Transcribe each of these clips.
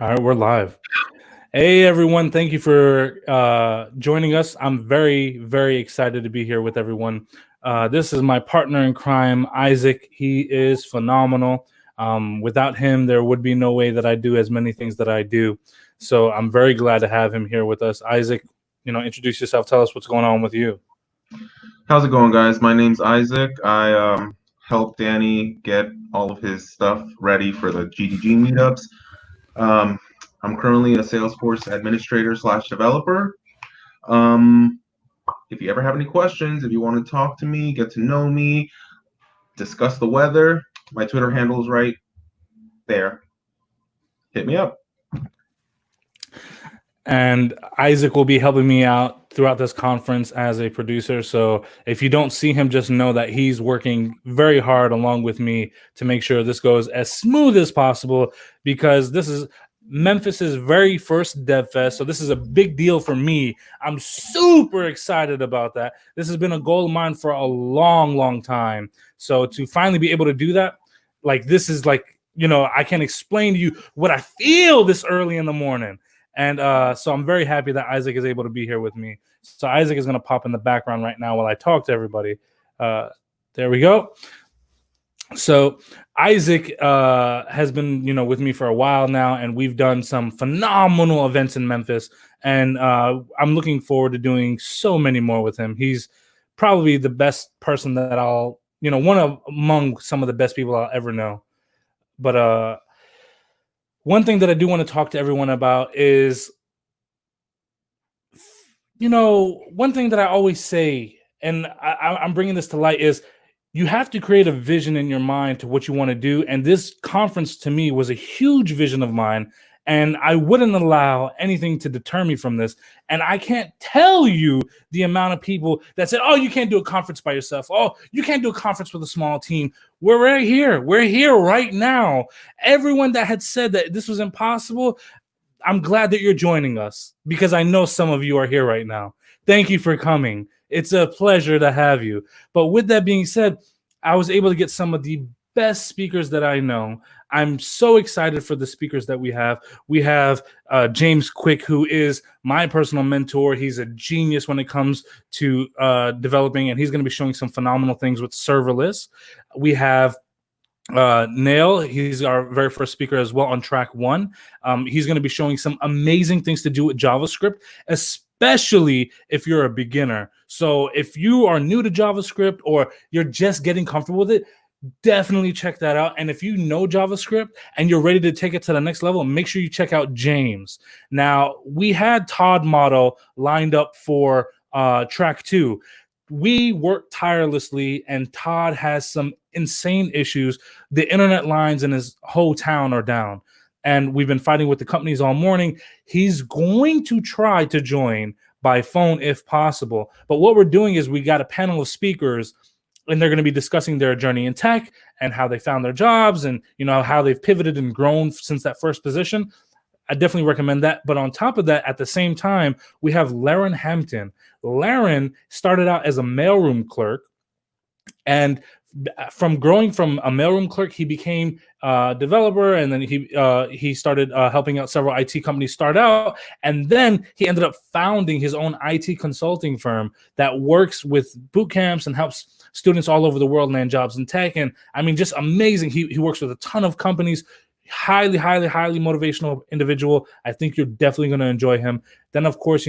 All right, we're live. Hey, everyone. Thank you for joining us. I'm very, very excited to be here with everyone. This is my partner in crime, Isaac. He is phenomenal. Without him, there would be no way that I do as many things that I do. So I'm very glad to have him here with us. Isaac, introduce yourself. Tell us what's going on with you. How's it going, guys? My name's Isaac. I helped Danny get all of his stuff ready for the GDG meetups. Um, I'm currently a Salesforce administrator / developer. Um, if you ever have any questions, if you want to talk to me, get to know me, discuss the weather, my Twitter handle is right there. Hit me up. And Isaac will be helping me out throughout this conference as a producer. So if you don't see him, just know that he's working very hard along with me to make sure this goes as smooth as possible, because this is Memphis's very first DevFest. So this is a big deal for me. I'm super excited about that. This has been a goal of mine for a long, long time. So to finally be able to do that, this is I can't explain to you what I feel this early in the morning. And so I'm very happy that Isaac is able to be here with me. So Isaac is going to pop in the background right now while I talk to everybody. There we go. So Isaac has been, with me for a while now, and we've done some phenomenal events in Memphis. And I'm looking forward to doing so many more with him. He's probably the best person that I'll, among some of the best people I'll ever know. But one thing that I do want to talk to everyone about is, one thing that I always say, and I'm bringing this to light, is you have to create a vision in your mind to what you want to do. And this conference to me was a huge vision of mine. And I wouldn't allow anything to deter me from this. And I can't tell you the amount of people that said, oh, you can't do a conference by yourself. Oh, you can't do a conference with a small team. We're right here. We're here right now. Everyone that had said that this was impossible, I'm glad that you're joining us, because I know some of you are here right now. Thank you for coming. It's a pleasure to have you. But with that being said, I was able to get some of the best speakers that I know. I'm so excited for the speakers that we have. We have James Quick, who is my personal mentor. He's a genius when it comes to developing, and he's going to be showing some phenomenal things with serverless. We have Niall, he's our very first speaker as well on track 1. He's going to be showing some amazing things to do with JavaScript, especially if you're a beginner. So if you are new to JavaScript or you're just getting comfortable with it, definitely check that out. And if you know JavaScript and you're ready to take it to the next level, make sure you check out James. Now, we had Todd Motto lined up for track 2. We work tirelessly, and Todd has some insane issues. The internet lines in his whole town are down, and we've been fighting with the companies all morning. He's going to try to join by phone if possible. But what we're doing is we got a panel of speakers, and they're going to be discussing their journey in tech and how they found their jobs and, how they've pivoted and grown since that first position. I definitely recommend that. But on top of that, at the same time, we have Laren Hampton. Laren started out as a mailroom clerk, and from growing from a mailroom clerk, he became a developer, and then he started helping out several IT companies start out, and then he ended up founding his own IT consulting firm that works with boot camps and helps students all over the world land jobs in tech. And I mean, just amazing. He works with a ton of companies. Highly, highly, highly motivational individual. I think you're definitely going to enjoy him. Then, of course,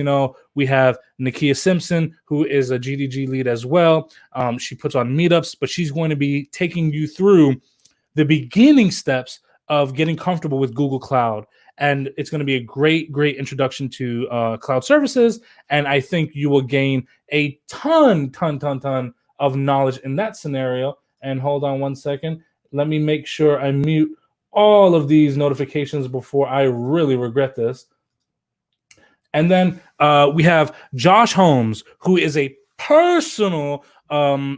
we have Nikiya Simpson, who is a GDG lead as well. She puts on meetups, but she's going to be taking you through the beginning steps of getting comfortable with Google Cloud. And it's going to be a great, great introduction to cloud services. And I think you will gain a ton of knowledge in that scenario. And hold on one second. Let me make sure I mute all of these notifications before I really regret this. And then we have Josh Holmes, who is a personal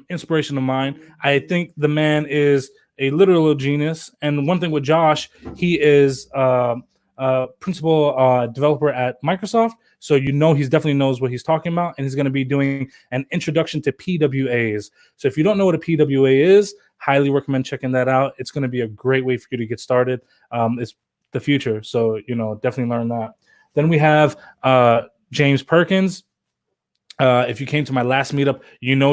inspiration of mine. I think the man is a literal genius. And one thing with Josh, he is principal developer at Microsoft. So he definitely knows what he's talking about. And he's going to be doing an introduction to PWAs. So if you don't know what a PWA is, highly recommend checking that out. It's going to be a great way for you to get started. It's the future. So, definitely learn that. Then we have James Perkins. If you came to my last meetup,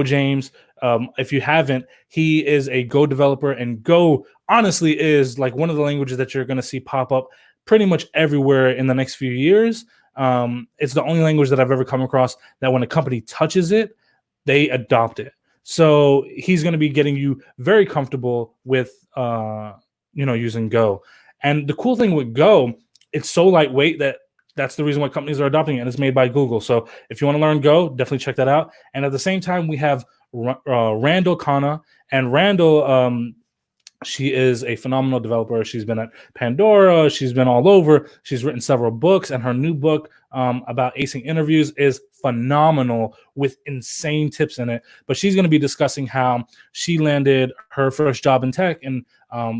James. If you haven't, he is a Go developer, and Go honestly is like one of the languages that you're going to see pop up pretty much everywhere in the next few years. It's the only language that I've ever come across that when a company touches it, they adopt it. So he's going to be getting you very comfortable with, using Go. And the cool thing with Go, it's so lightweight that's the reason why companies are adopting it, and it's made by Google. So if you want to learn Go, definitely check that out. And at the same time, we have Randall Kanna. And Randall, she is a phenomenal developer. She's been at Pandora. She's been all over. She's written several books, and her new book about acing interviews is phenomenal with insane tips in it. But she's going to be discussing how she landed her first job in tech, and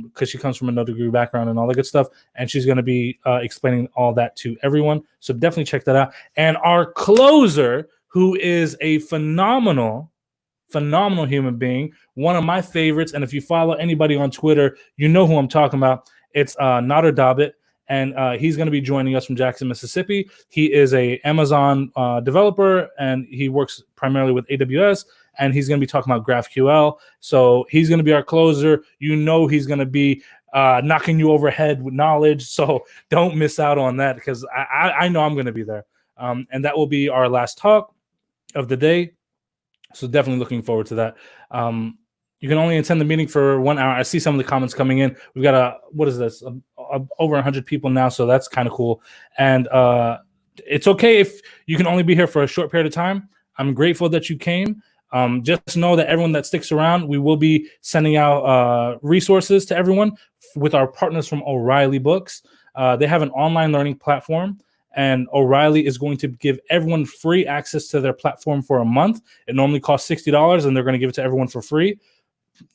because she comes from a no degree background and all that good stuff. And she's going to be explaining all that to everyone. So definitely check that out. And our closer, who is a phenomenal human being, one of my favorites. And if you follow anybody on Twitter, you know who I'm talking about. It's Nader Dabit, and he's going to be joining us from Jackson, Mississippi. He is a Amazon developer, and he works primarily with AWS, and he's going to be talking about GraphQL. So he's going to be our closer. He's going to be knocking you overhead with knowledge. So don't miss out on that, because I know I'm going to be there. And that will be our last talk of the day. So definitely looking forward to that. You can only attend the meeting for 1 hour. I see some of the comments coming in. We've got over 100 people now, so that's kind of cool. And it's okay if you can only be here for a short period of time. I'm grateful that you came. Just know that everyone that sticks around, we will be sending out resources to everyone with our partners from O'Reilly Books. They have an online learning platform, and O'Reilly is going to give everyone free access to their platform for a month. It normally costs $60, and they're going to give it to everyone for free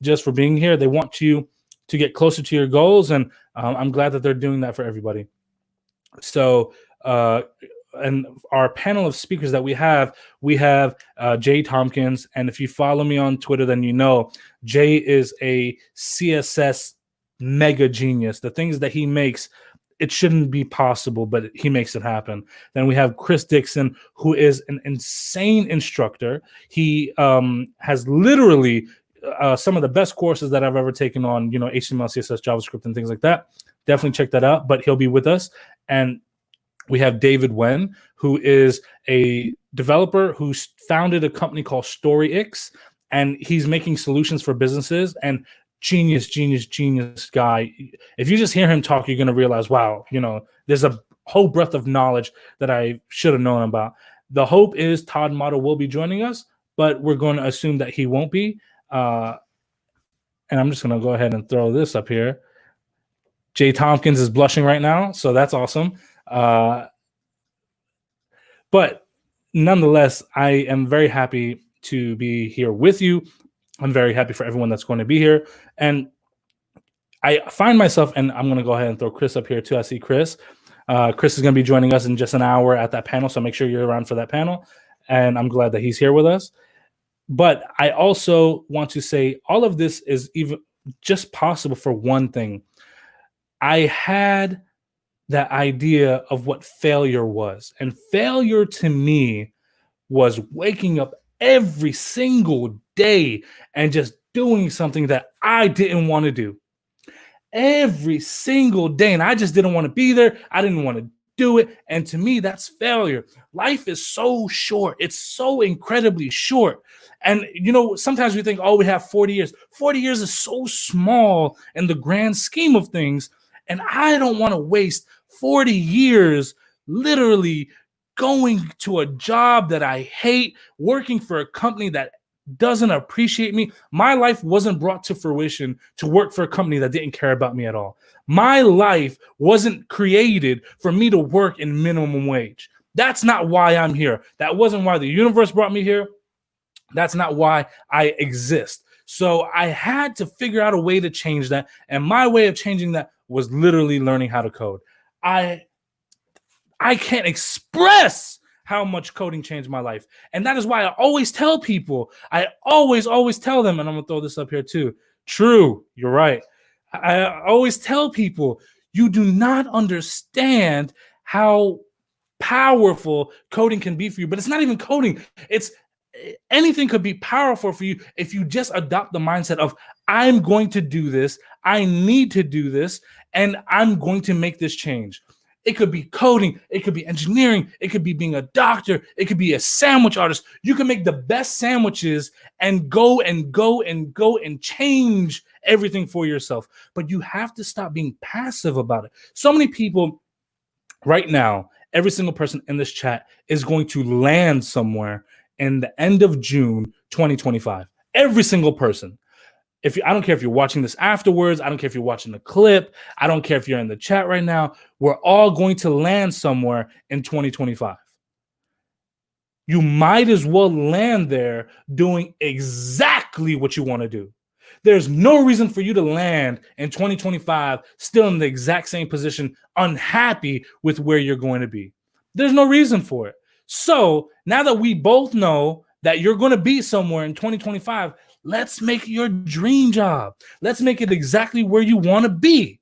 just for being here. They want you to get closer to your goals, and I'm glad that they're doing that for everybody. So, and our panel of speakers that we have Jay Tompkins, and if you follow me on Twitter, then Jay is a CSS mega genius. The things that he makes, it shouldn't be possible, but he makes it happen. Then we have Chris Dixon, who is an insane instructor. He has literally some of the best courses that I've ever taken on, HTML, CSS, JavaScript, and things like that. Definitely check that out, but he'll be with us. And we have David Wen, who is a developer who founded a company called StoryX, and he's making solutions for businesses. And genius guy. If you just hear him talk, you're going to realize, wow, there's a whole breadth of knowledge that I should have known about. The hope is Todd Motto will be joining us, but we're going to assume that he won't be. And I'm just going to go ahead and throw this up here. Jay Tompkins is blushing right now, so that's awesome. But nonetheless, I am very happy to be here with you. I'm very happy for everyone that's going to be here. And I find myself, and I'm going to go ahead and throw Chris up here too. I see Chris. Chris is going to be joining us in just an hour at that panel, so make sure you're around for that panel. And I'm glad that he's here with us. But I also want to say all of this is even just possible for one thing. I had that idea of what failure was. And failure to me was waking up every single day and just doing something that I didn't want to do. Every single day. And I just didn't want to be there. I didn't want to do it. And to me, that's failure. Life is so short. It's so incredibly short. And, sometimes we think, we have 40 years. 40 years is so small in the grand scheme of things. And I don't want to waste 40 years literally going to a job that I hate, working for a company that doesn't appreciate me. My life wasn't brought to fruition to work for a company that didn't care about me at all. My life wasn't created for me to work in minimum wage. That's not why I'm here. That wasn't why the universe brought me here. That's not why I exist. So I had to figure out a way to change that. And my way of changing that was literally learning how to code. I can't express how much coding changed my life. And that is why I always tell people, I always tell them, and I'm going to throw this up here too. True, you're right. I always tell people, You do not understand how powerful coding can be for you. But it's not even coding. It's anything could be powerful for you if you just adopt the mindset of, I'm going to do this, I need to do this, and I'm going to make this change. It could be coding, it could be engineering, it could be being a doctor, it could be a sandwich artist. You can make the best sandwiches and go and change everything for yourself. But you have to stop being passive about it. So many people right now, every single person in this chat is going to land somewhere in the end of June 2025. Every single person. I don't care if you're watching this afterwards, I don't care if you're watching the clip, I don't care if you're in the chat right now, we're all going to land somewhere in 2025. You might as well land there doing exactly what you want to do. There's no reason for you to land in 2025 still in the exact same position, unhappy with where you're going to be. There's no reason for it. So now that we both know that you're going to be somewhere in 2025, let's make your dream job. Let's make it exactly where you want to be.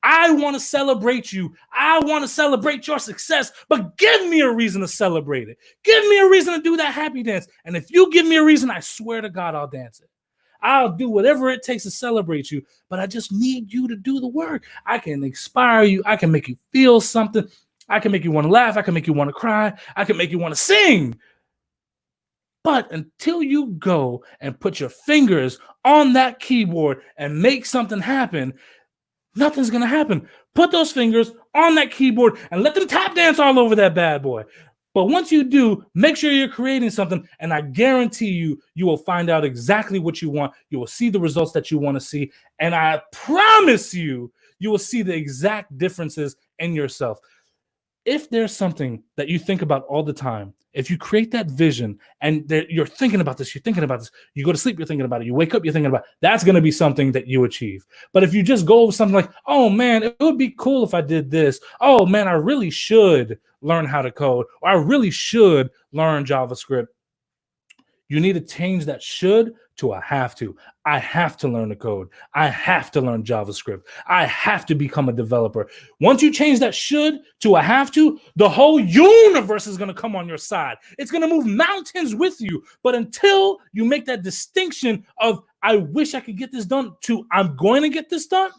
I want to celebrate you. I want to celebrate your success, but give me a reason to celebrate it. Give me a reason to do that happy dance. And if you give me a reason, I swear to God, I'll dance it. I'll do whatever it takes to celebrate you, but I just need you to do the work. I can inspire you. I can make you feel something. I can make you want to laugh. I can make you want to cry. I can make you want to sing. But until you go and put your fingers on that keyboard and make something happen, nothing's going to happen. Put those fingers on that keyboard and let them tap dance all over that bad boy. But once you do, make sure you're creating something, and I guarantee you, you will find out exactly what you want. You will see the results that you want to see, and I promise you, you will see the exact differences in yourself. If there's something that you think about all the time, if you create that vision and you're thinking about this, you go to sleep, you're thinking about it, you wake up, you're thinking about it, that's going to be something that you achieve. But if you just go with something like, oh man, it would be cool if I did this. Oh man, I really should learn how to code, or I really should learn JavaScript. You need to change that should to a have to. I have to learn the code. I have to learn JavaScript. I have to become a developer. Once you change that should to a have to, the whole universe is going to come on your side. It's going to move mountains with you. But until you make that distinction of, I wish I could get this done, to I'm going to get this done,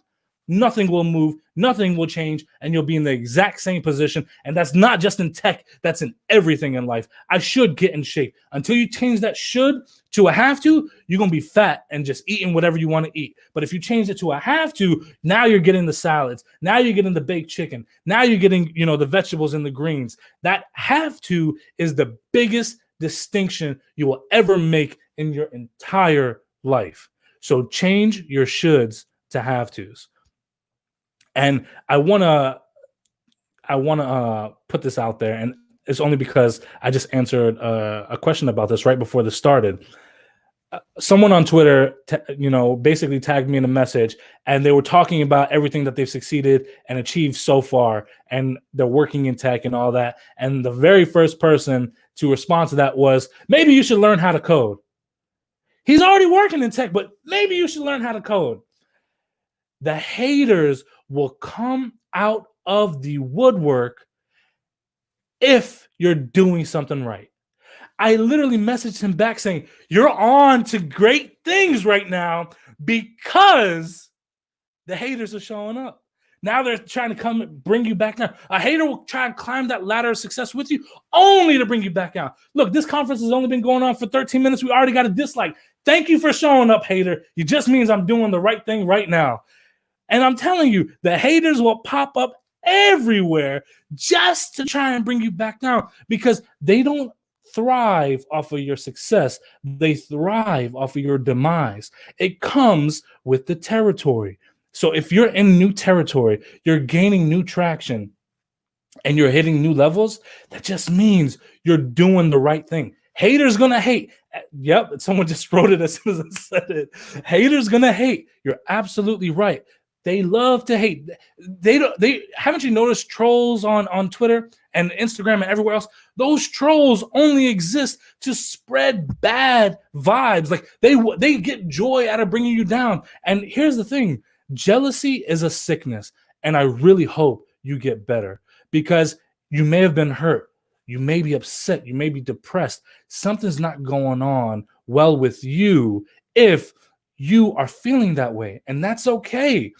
nothing will move, nothing will change, and you'll be in the exact same position. And that's not just in tech, that's in everything in life. I should get in shape. Until you change that should to a have to, you're going to be fat and just eating whatever you want to eat. But if you change it to a have to, now you're getting the salads. Now you're getting the baked chicken. Now you're getting, the vegetables and the greens. That have to is the biggest distinction you will ever make in your entire life. So change your shoulds to have tos. And I want to put this out there, and it's only because I just answered a question about this right before this started. Someone on Twitter, basically tagged me in a message, and they were talking about everything that they've succeeded and achieved so far, and they're working in tech and all that. And the very first person to respond to that was, maybe you should learn how to code. He's already working in tech, but maybe you should learn how to code. The haters will come out of the woodwork if you're doing something right. I literally messaged him back saying, you're on to great things right now because the haters are showing up. Now they're trying to come and bring you back down. A hater will try and climb that ladder of success with you only to bring you back down. Look, this conference has only been going on for 13 minutes. We already got a dislike. Thank you for showing up, hater. It just means I'm doing the right thing right now. And I'm telling you, the haters will pop up everywhere just to try and bring you back down because they don't thrive off of your success. They thrive off of your demise. It comes with the territory. So if you're in new territory, you're gaining new traction, and you're hitting new levels, that just means you're doing the right thing. Haters gonna hate. Yep, someone just wrote it as soon as I said it. Haters gonna hate. You're absolutely right. They love to hate. They haven't you noticed trolls on Twitter and Instagram and everywhere else? Those trolls only exist to spread bad vibes. Like they get joy out of bringing you down. And here's the thing: jealousy is a sickness. And I really hope you get better, because you may have been hurt. You may be upset. You may be depressed. Something's not going on well with you if you are feeling that way. And that's okay.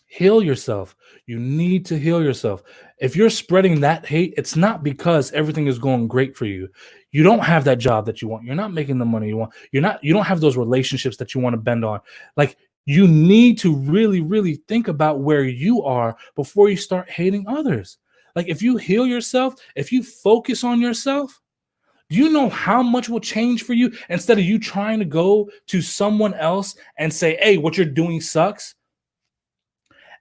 Heal yourself. You need to heal yourself. If you're spreading that hate, it's not because everything is going great for you. You don't have that job that you want. You're not making the money you want. You don't have those relationships that you want to bend on. Like, you need to really, really think about where you are before you start hating others. Like, if you heal yourself, if you focus on yourself, do you know how much will change for you, instead of you trying to go to someone else and say, hey, what you're doing sucks?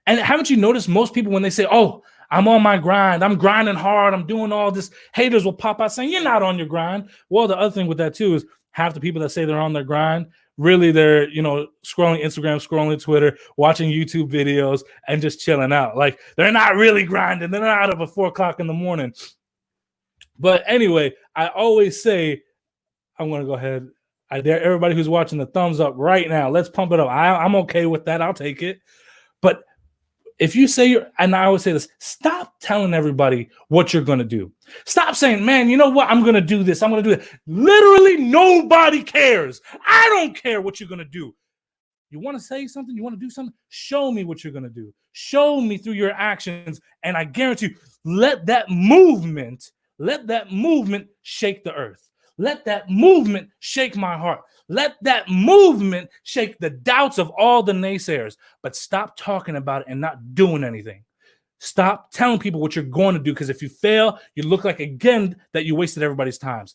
And haven't you noticed most people, when they say, oh, I'm on my grind, I'm grinding hard, I'm doing all this, haters will pop out saying, you're not on your grind. Well, the other thing with that too is half the people that say they're on their grind, really they're, scrolling Instagram, scrolling Twitter, watching YouTube videos, and just chilling out. Like, they're not really grinding. They're not up at 4:00 in the morning. But anyway, I always say, I'm going to go ahead. I dare everybody who's watching the thumbs up right now. Let's pump it up. I'm okay with that. I'll take it. But if you say and I always say this, stop telling everybody what you're going to do. Stop saying, man, you know what? I'm going to do this. I'm going to do it. Literally nobody cares. I don't care what you're going to do. You want to say something? You want to do something? Show me what you're going to do. Show me through your actions. And I guarantee you, let that movement shake the earth. Let that movement shake my heart. Let that movement shake the doubts of all the naysayers. But stop talking about it and not doing anything. Stop telling people what you're going to do, because if you fail, you look like, again, that you wasted everybody's time.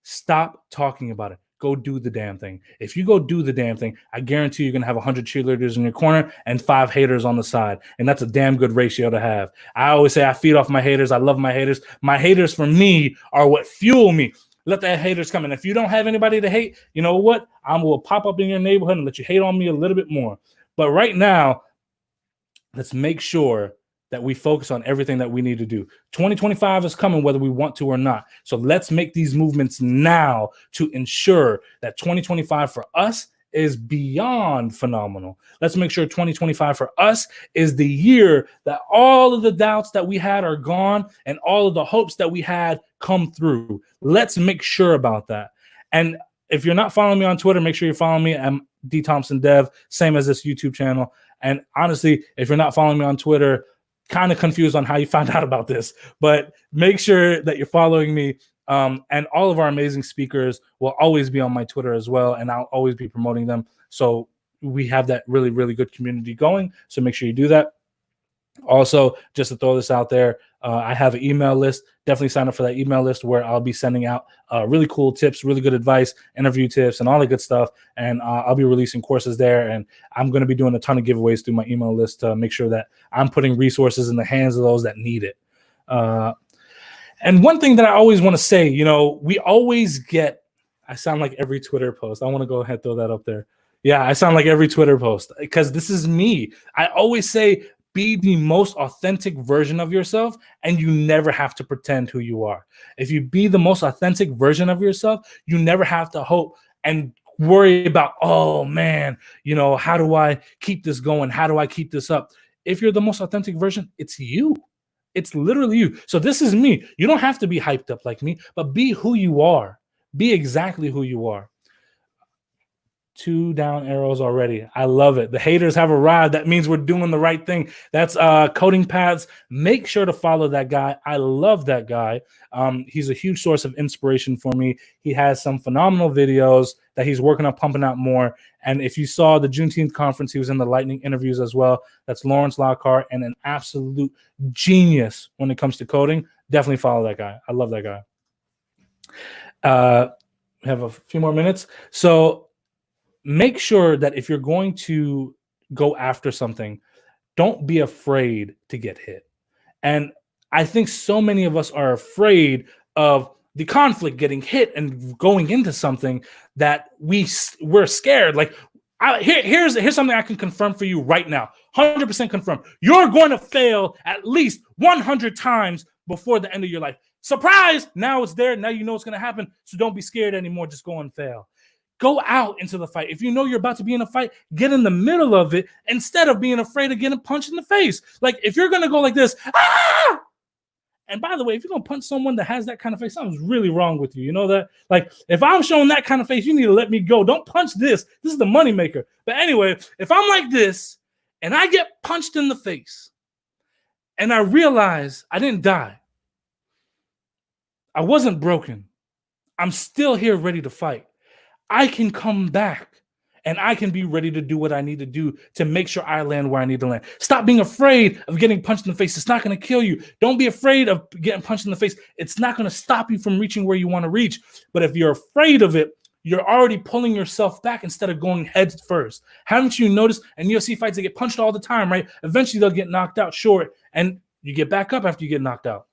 Stop talking about it. Go do the damn thing. If you go do the damn thing, I guarantee you're going to have 100 cheerleaders in your corner and 5 haters on the side. And that's a damn good ratio to have. I always say I feed off my haters. I love my haters. My haters, for me, are what fuel me. Let the haters come in. If you don't have anybody to hate, you know what? I will pop up in your neighborhood and let you hate on me a little bit more. But right now, let's make sure that we focus on everything that we need to do. 2025 is coming whether we want to or not. So let's make these movements now to ensure that 2025 for us is beyond phenomenal. Let's make sure 2025 for us is the year that all of the doubts that we had are gone and all of the hopes that we had come through. Let's make sure about that. And if you're not following me on Twitter, make sure you're following me. I'm D Thompson Dev, same as this YouTube channel. And honestly, if you're not following me on Twitter, kind of confused on how you found out about this, but make sure that you're following me. And all of our amazing speakers will always be on my Twitter as well, and I'll always be promoting them. So we have that really, really good community going. So make sure you do that. Also, just to throw this out there, I have an email list. Definitely sign up for that email list where I'll be sending out really cool tips, really good advice, interview tips, and all the good stuff. And I'll be releasing courses there. And I'm going to be doing a ton of giveaways through my email list to make sure that I'm putting resources in the hands of those that need it. And one thing that I always want to say, we always get, I sound like every Twitter post. I want to go ahead and throw that up there. Yeah, I sound like every Twitter post because this is me. I always say, be the most authentic version of yourself, and you never have to pretend who you are. If you be the most authentic version of yourself, you never have to hope and worry about, oh man, how do I keep this going? How do I keep this up? If you're the most authentic version, it's you. It's literally you. So this is me. You don't have to be hyped up like me, but be who you are. Be exactly who you are. 2 down arrows already. I love it. The haters have arrived. That means we're doing the right thing. That's Coding Paths. Make sure to follow that guy. I love that guy. He's a huge source of inspiration for me. He has some phenomenal videos that he's working on pumping out more. And if you saw the Juneteenth conference, he was in the lightning interviews as well. That's Lawrence Lockhart, and an absolute genius when it comes to coding. Definitely follow that guy. I love that guy. We have a few more minutes. So make sure that if you're going to go after something, don't be afraid to get hit. And I think so many of us are afraid of the conflict, getting hit and going into something that we're scared. Like, here's something I can confirm for you right now. 100% confirm. You're going to fail at least 100 times before the end of your life. Surprise! Now it's there. Now you know what's going to happen. So don't be scared anymore. Just go and fail. Go out into the fight. If you know you're about to be in a fight, get in the middle of it instead of being afraid of getting punched in the face. Like if you're gonna go like this, ah! And by the way, if you're gonna punch someone that has that kind of face, something's really wrong with you. You know that? Like if I'm showing that kind of face, you need to let me go. Don't punch this. This is the moneymaker. But anyway, if I'm like this and I get punched in the face and I realize I didn't die, I wasn't broken, I'm still here ready to fight, I can come back and I can be ready to do what I need to do to make sure I land where I need to land. Stop being afraid of getting punched in the face. It's not going to kill you. Don't be afraid of getting punched in the face. It's not going to stop you from reaching where you want to reach. But if you're afraid of it, you're already pulling yourself back instead of going head first. Haven't you noticed? In UFC fights, they get punched all the time, right? Eventually, they'll get knocked out short, and you get back up after you get knocked out.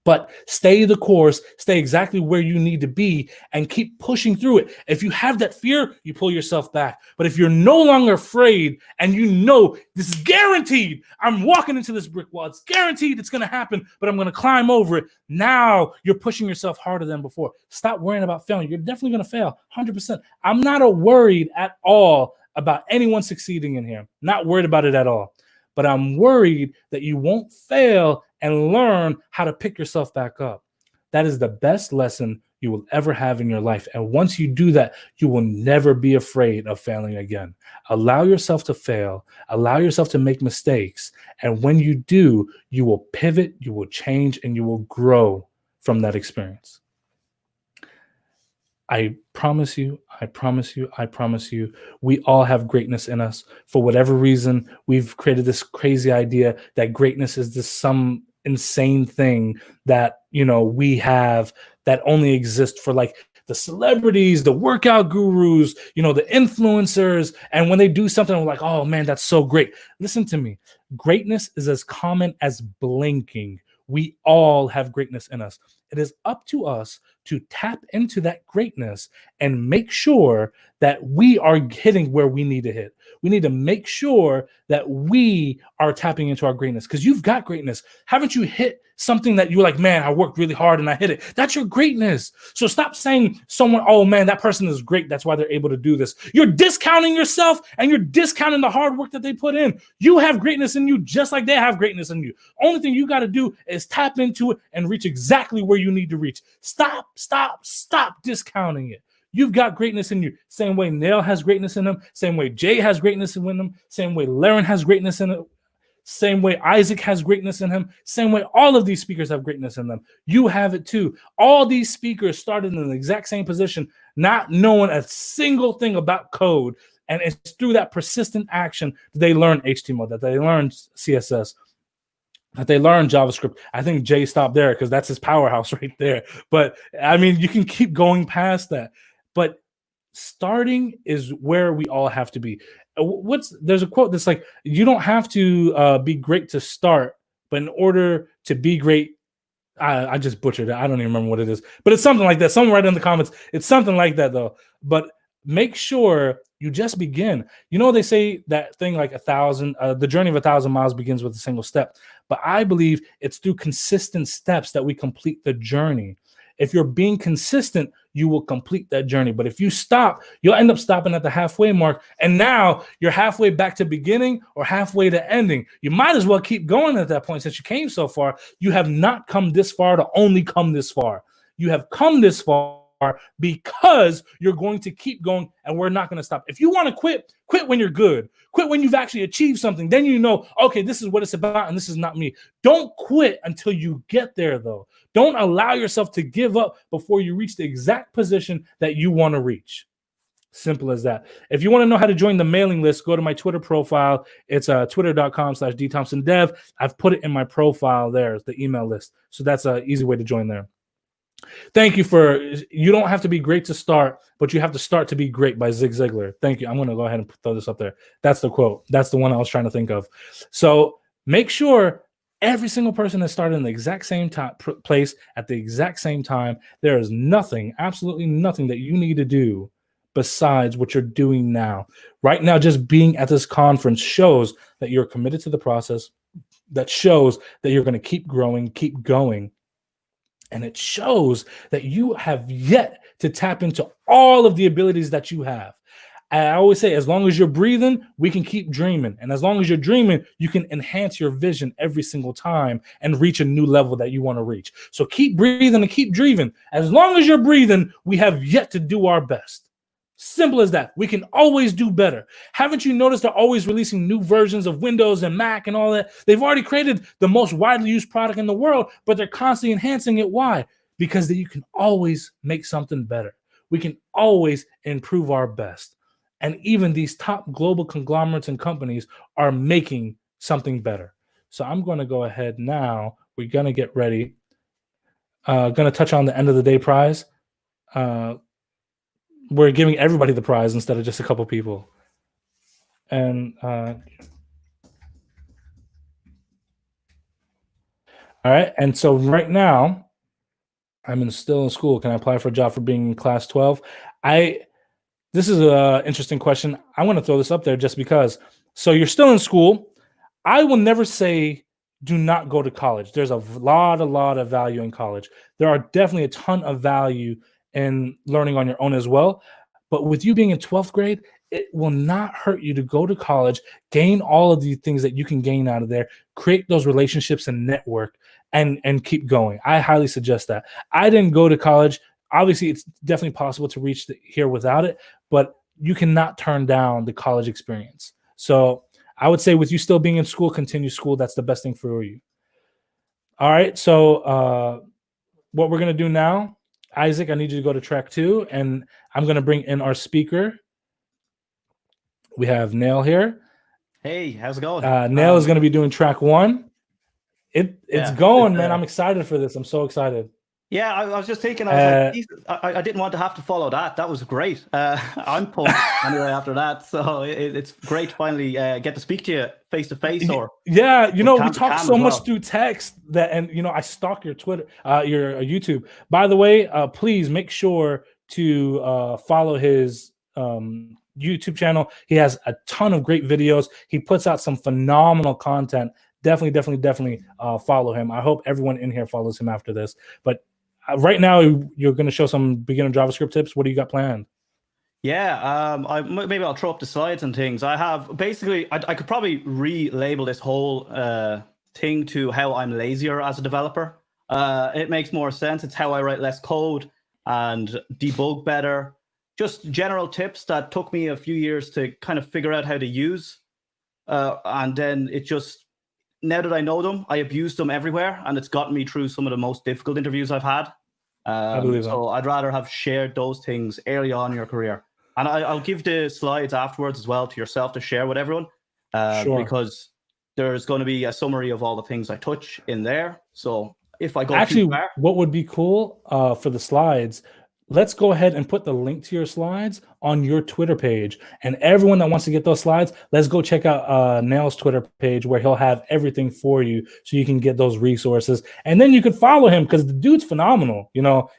But stay the course, stay exactly where you need to be, and keep pushing through it. If you have that fear, you pull yourself back. But if you're no longer afraid and you know this is guaranteed, I'm walking into this brick wall, it's guaranteed it's going to happen, but I'm going to climb over it. Now you're pushing yourself harder than before. Stop worrying about failing. You're definitely going to fail, 100%. I'm not worried at all about anyone succeeding in here. Not worried about it at all. But I'm worried that you won't fail and learn how to pick yourself back up. That is the best lesson you will ever have in your life. And once you do that, you will never be afraid of failing again. Allow yourself to fail. Allow yourself to make mistakes. And when you do, you will pivot, you will change, and you will grow from that experience. I promise you, we all have greatness in us. For whatever reason, we've created this crazy idea that greatness is this some insane thing that, we have that only exists for like the celebrities, the workout gurus, the influencers. And when they do something, we're like, oh man, that's so great. Listen to me. Greatness is as common as blinking. We all have greatness in us. It is up to us to tap into that greatness and make sure that we are hitting where we need to hit. We need to make sure that we are tapping into our greatness, because you've got greatness. Haven't you hit something that you're like, man, I worked really hard and I hit it? That's your greatness. So stop saying someone, oh man, that person is great, that's why they're able to do this. You're discounting yourself and you're discounting the hard work that they put in. You have greatness in you just like they have greatness in you. Only thing you got to do is tap into it and reach exactly where you need to reach. Stop discounting it. You've got greatness in you. Same way Niall has greatness in him. Same way Jay has greatness in him. Same way Laren has greatness in it. Same way Isaac has greatness in him. Same way all of these speakers have greatness in them. You have it too. All these speakers started in the exact same position, not knowing a single thing about code. And it's through that persistent action that they learn HTML, that they learn CSS, that they learn JavaScript. I think Jay stopped there because that's his powerhouse right there. But I mean, you can keep going past that. But starting is where we all have to be. There's a quote that's like, you don't have to be great to start, but in order to be great, I just butchered it. I don't even remember what it is, but it's something like that. Someone write in the comments. It's something like that though. But make sure you just begin. They say that thing like the journey of 1,000 miles begins with a single step. But I believe it's through consistent steps that we complete the journey. If you're being consistent, you will complete that journey. But if you stop, you'll end up stopping at the halfway mark. And now you're halfway back to beginning or halfway to ending. You might as well keep going at that point since you came so far. You have not come this far to only come this far. You have come this far because you're going to keep going, and we're not going to stop. If you want to quit when you're good. Quit when you've actually achieved something. Then okay, this is what it's about and this is not me. Don't quit until you get there though. Don't allow yourself to give up before you reach the exact position that you want to reach. Simple as that. If you want to know how to join the mailing list, go to my Twitter profile. It's twitter.com/dthompsondev. I've put it in my profile there, the email list. So that's an easy way to join there. Thank you you don't have to be great to start, but you have to start to be great by Zig Ziglar. Thank you. I'm going to go ahead and throw this up there. That's the quote. That's the one I was trying to think of. So make sure every single person that started in the exact same place at the exact same time, there is nothing, absolutely nothing that you need to do besides what you're doing now. Right now, just being at this conference shows that you're committed to the process. That shows that you're going to keep growing, keep going. And it shows that you have yet to tap into all of the abilities that you have. I always say, as long as you're breathing, we can keep dreaming. And as long as you're dreaming, you can enhance your vision every single time and reach a new level that you want to reach. So keep breathing and keep dreaming. As long as you're breathing, we have yet to do our best. Simple as that. We can always do better. Haven't you noticed they're always releasing new versions of Windows and Mac and all that? They've already created the most widely used product in the world, but they're constantly enhancing it. Why? Because you can always make something better. We can always improve our best. And even these top global conglomerates and companies are making something better. So I'm going to go ahead now. We're going to get ready. Going to touch on the end of the day prize. We're giving everybody the prize instead of just a couple people. And all right. And so right now, I'm still in school. Can I apply for a job for being in class 12? This is an interesting question. I want to throw this up there just because. So you're still in school. I will never say do not go to college. There's a lot of value in college. There are definitely a ton of value in learning on your own as well. But with you being in 12th grade, it will not hurt you to go to college, gain all of the things that you can gain out of there, create those relationships and network, and keep going. I highly suggest that. I didn't go to college. Obviously, it's definitely possible to reach here without it, but you cannot turn down the college experience. So I would say with you still being in school, continue school. That's the best thing for you. All right. So what we're going to do now, Isaac, I need you to go to track 2, and I'm going to bring in our speaker. We have Nail here. Hey, how's it going? Nail is going to be doing track 1. It's going, man. I'm excited for this. I'm so excited. Yeah, I was just thinking, I was like, I didn't want to have to follow that. That was great. I'm pumped anyway after that. So it's great to finally get to speak to you face to face. Or yeah, we talk so much through text that, and I stalk your Twitter, your YouTube. By the way, please make sure to follow his YouTube channel. He has a ton of great videos. He puts out some phenomenal content. Definitely follow him. I hope everyone in here follows him after this. But right now, you're going to show some beginner JavaScript tips. What do you got planned? Yeah, maybe I'll throw up the slides and things. I have basically, I could probably relabel this whole thing to how I'm lazier as a developer. It makes more sense. It's how I write less code and debug better. Just general tips that took me a few years to kind of figure out how to use. And then it just, now that I know them, I abuse them everywhere, and it's gotten me through some of the most difficult interviews I've had. I believe that. So I'd rather have shared those things early on in your career. And I'll give the slides afterwards as well to yourself to share with everyone, sure. Because there's going to be a summary of all the things I touch in there. So if I go actually, too far, what would be cool for the slides, let's go ahead and put the link to your slides on your Twitter page. And everyone that wants to get those slides, let's go check out Nail's Twitter page where he'll have everything for you so you can get those resources. And then you can follow him because the dude's phenomenal.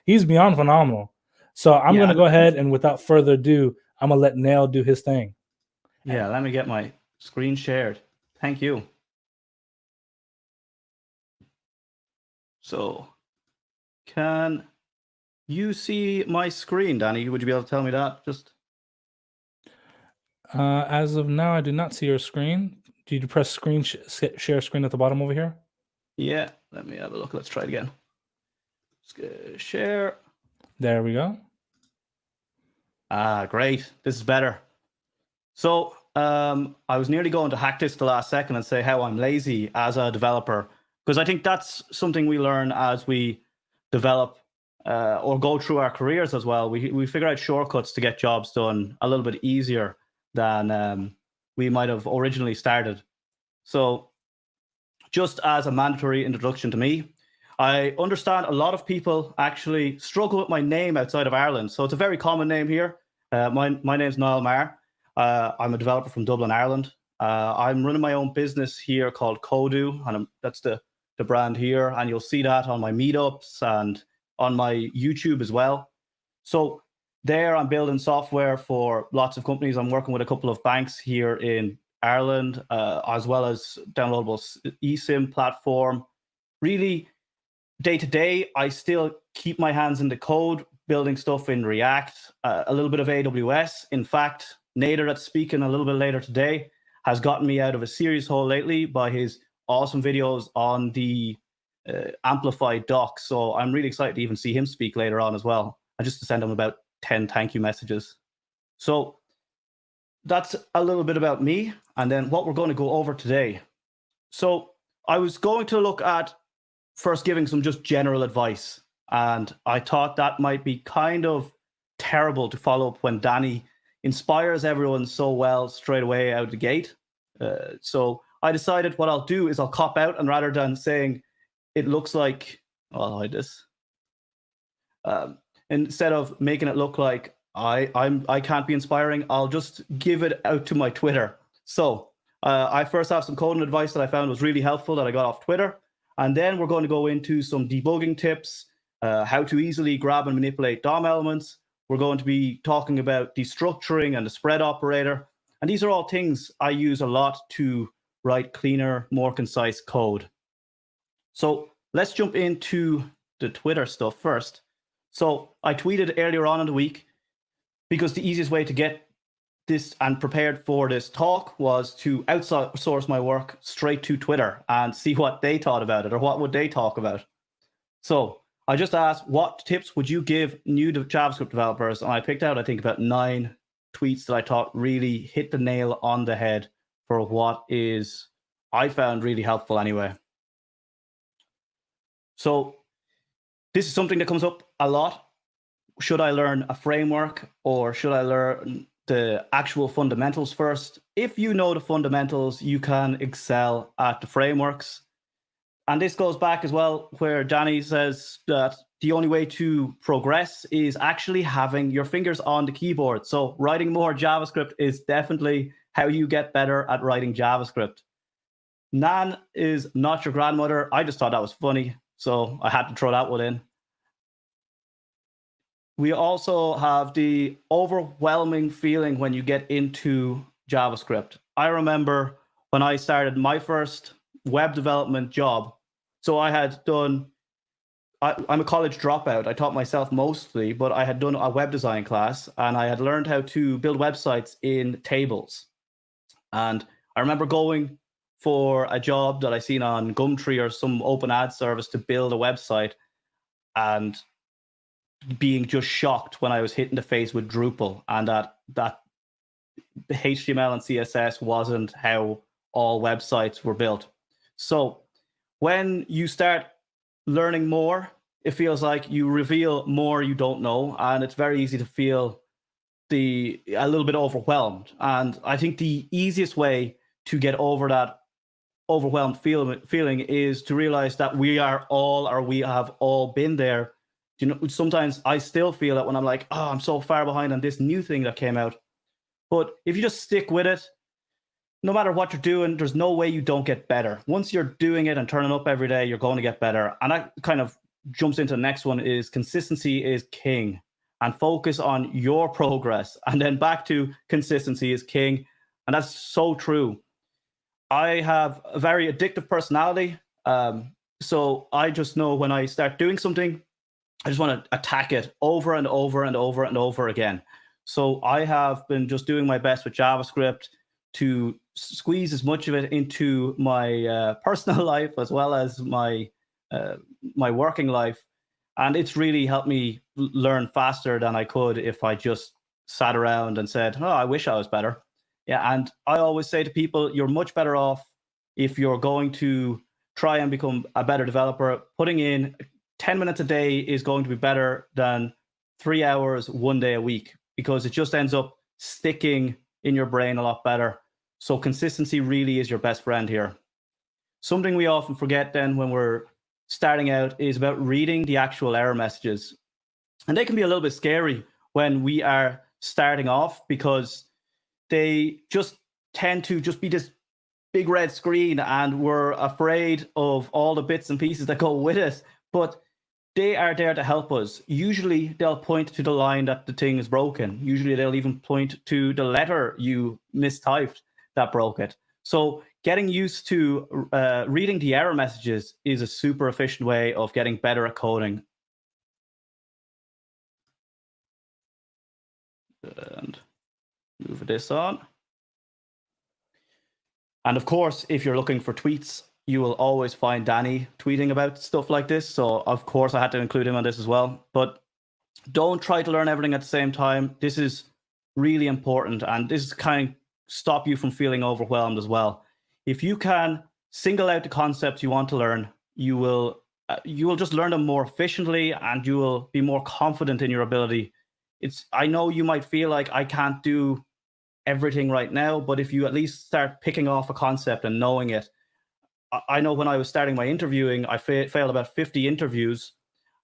He's beyond phenomenal. So I'm going to go ahead and without further ado, I'm going to let Nail do his thing. Yeah, let me get my screen shared. Thank you. So can you see my screen, Danny? Would you be able to tell me that? Just as of now, I do not see your screen. Did you press screen share screen at the bottom over here? Yeah, let me have a look. Let's try it again. Share. There we go. Great. This is better. So I was nearly going to hack this the last second and say how I'm lazy as a developer, because I think that's something we learn as we develop or go through our careers as well. We figure out shortcuts to get jobs done a little bit easier than we might have originally started. So just as a mandatory introduction to me, I understand a lot of people actually struggle with my name outside of Ireland. So it's a very common name here. My name's Niall Maher. I'm a developer from Dublin, Ireland. I'm running my own business here called Kodu, and that's the brand here. And you'll see that on my meetups and on my YouTube as well. So there I'm building software for lots of companies. I'm working with a couple of banks here in Ireland, as well as downloadable eSIM platform. Really, day to day, I still keep my hands in the code, building stuff in React, a little bit of AWS. In fact, Nader, that's speaking a little bit later today, has gotten me out of a serious hole lately by his awesome videos on the amplified docs. So I'm really excited to even see him speak later on as well. And just to send him about 10 thank you messages. So that's a little bit about me and then what we're going to go over today. So I was going to look at first giving some just general advice. And I thought that might be kind of terrible to follow up when Danny inspires everyone so well straight away out the gate. So I decided what I'll do is I'll cop out, and rather than saying it looks like, I'll hide this. Instead of making it look like I can't be inspiring, I'll just give it out to my Twitter. So I first have some coding advice that I found was really helpful that I got off Twitter. And then we're going to go into some debugging tips, how to easily grab and manipulate DOM elements. We're going to be talking about destructuring and the spread operator. And these are all things I use a lot to write cleaner, more concise code. So let's jump into the Twitter stuff first. So I tweeted earlier on in the week because the easiest way to get this and prepared for this talk was to outsource my work straight to Twitter and see what they thought about it or what would they talk about. So I just asked, what tips would you give new JavaScript developers? And I picked out, I think, about 9 tweets that I thought really hit the nail on the head for what is, I found really helpful anyway. So this is something that comes up a lot. Should I learn a framework or should I learn the actual fundamentals first? If you know the fundamentals, you can excel at the frameworks. And this goes back as well where Danny says that the only way to progress is actually having your fingers on the keyboard. So writing more JavaScript is definitely how you get better at writing JavaScript. Nan is not your grandmother. I just thought that was funny, so I had to throw that one in. We also have the overwhelming feeling when you get into JavaScript. I remember when I started my first web development job. So I had done, I'm a college dropout. I taught myself mostly, but I had done a web design class and I had learned how to build websites in tables. And I remember going for a job that I seen on Gumtree or some open ad service to build a website and being just shocked when I was hit in the face with Drupal and that the HTML and CSS wasn't how all websites were built. So when you start learning more, it feels like you reveal more you don't know, and it's very easy to feel a little bit overwhelmed. And I think the easiest way to get over that overwhelmed feeling is to realize that we have all been there. You know, sometimes I still feel that when I'm like, oh, I'm so far behind on this new thing that came out. But if you just stick with it, no matter what you're doing, there's no way you don't get better. Once you're doing it and turning up every day, you're going to get better. And that kind of jumps into the next one is consistency is king, and focus on your progress. And then back to consistency is king. And that's so true. I have a very addictive personality. So I just know when I start doing something, I just want to attack it over and over and over and over again. So I have been just doing my best with JavaScript to squeeze as much of it into my personal life as well as my working life. And it's really helped me learn faster than I could if I just sat around and said, oh, I wish I was better. Yeah, and I always say to people, you're much better off if you're going to try and become a better developer. Putting in 10 minutes a day is going to be better than 3 hours, 1 day a week, because it just ends up sticking in your brain a lot better. So consistency really is your best friend here. Something we often forget then when we're starting out is about reading the actual error messages. And they can be a little bit scary when we are starting off because they just tend to just be this big red screen and we're afraid of all the bits and pieces that go with it. But they are there to help us. Usually they'll point to the line that the thing is broken. Usually they'll even point to the letter you mistyped that broke it. So getting used to reading the error messages is a super efficient way of getting better at coding. and move this on. And of course, if you're looking for tweets, you will always find Danny tweeting about stuff like this. So of course I had to include him on this as well. But don't try to learn everything at the same time. This is really important, and this kind of stop you from feeling overwhelmed as well. If you can single out the concepts you want to learn, you will just learn them more efficiently, and you will be more confident in your ability. I know you might feel like I can't do everything right now, but if you at least start picking off a concept and knowing it, I know when I was starting my interviewing, I failed about 50 interviews,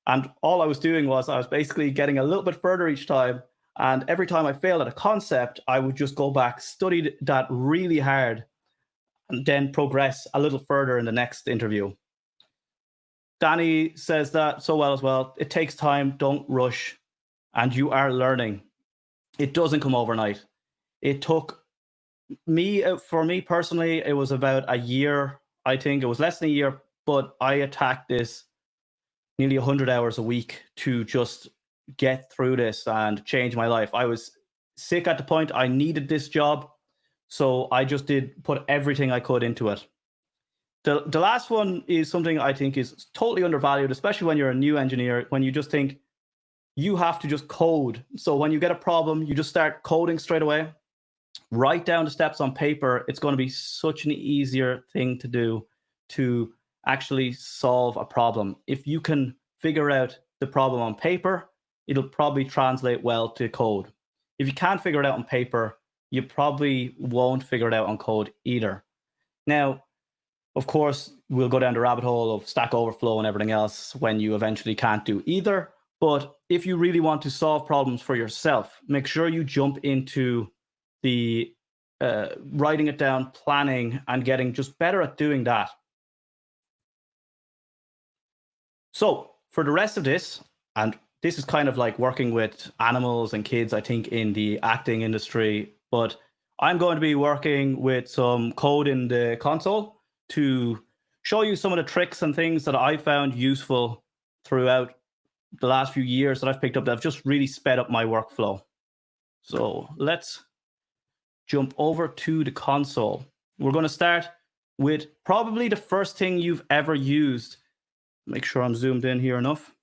and all I was doing was I was basically getting a little bit further each time. And every time I failed at a concept, I would just go back, study that really hard, and then progress a little further in the next interview. Danny says that so well as well. It takes time, don't rush, and you are learning. It doesn't come overnight. It took me, for me personally, it was about a year. I think it was less than a year, but I attacked this nearly 100 hours a week to just get through this and change my life. I was sick at the point I needed this job, so I just put everything I could into it. The last one is something I think is totally undervalued, especially when you're a new engineer, when you just think you have to just code. So when you get a problem, you just start coding straight away. Write down the steps on paper. It's going to be such an easier thing to do to actually solve a problem. If you can figure out the problem on paper, it'll probably translate well to code. If you can't figure it out on paper, you probably won't figure it out on code either. Now, of course, we'll go down the rabbit hole of Stack Overflow and everything else when you eventually can't do either. But if you really want to solve problems for yourself, make sure you jump into the writing it down, planning, and getting just better at doing that. So for the rest of this, and this is kind of like working with animals and kids, I think, in the acting industry, but I'm going to be working with some code in the console to show you some of the tricks and things that I found useful throughout the last few years that I've picked up that have just really sped up my workflow. So let's jump over to the console. We're going to start with probably the first thing you've ever used. Make sure I'm zoomed in here enough.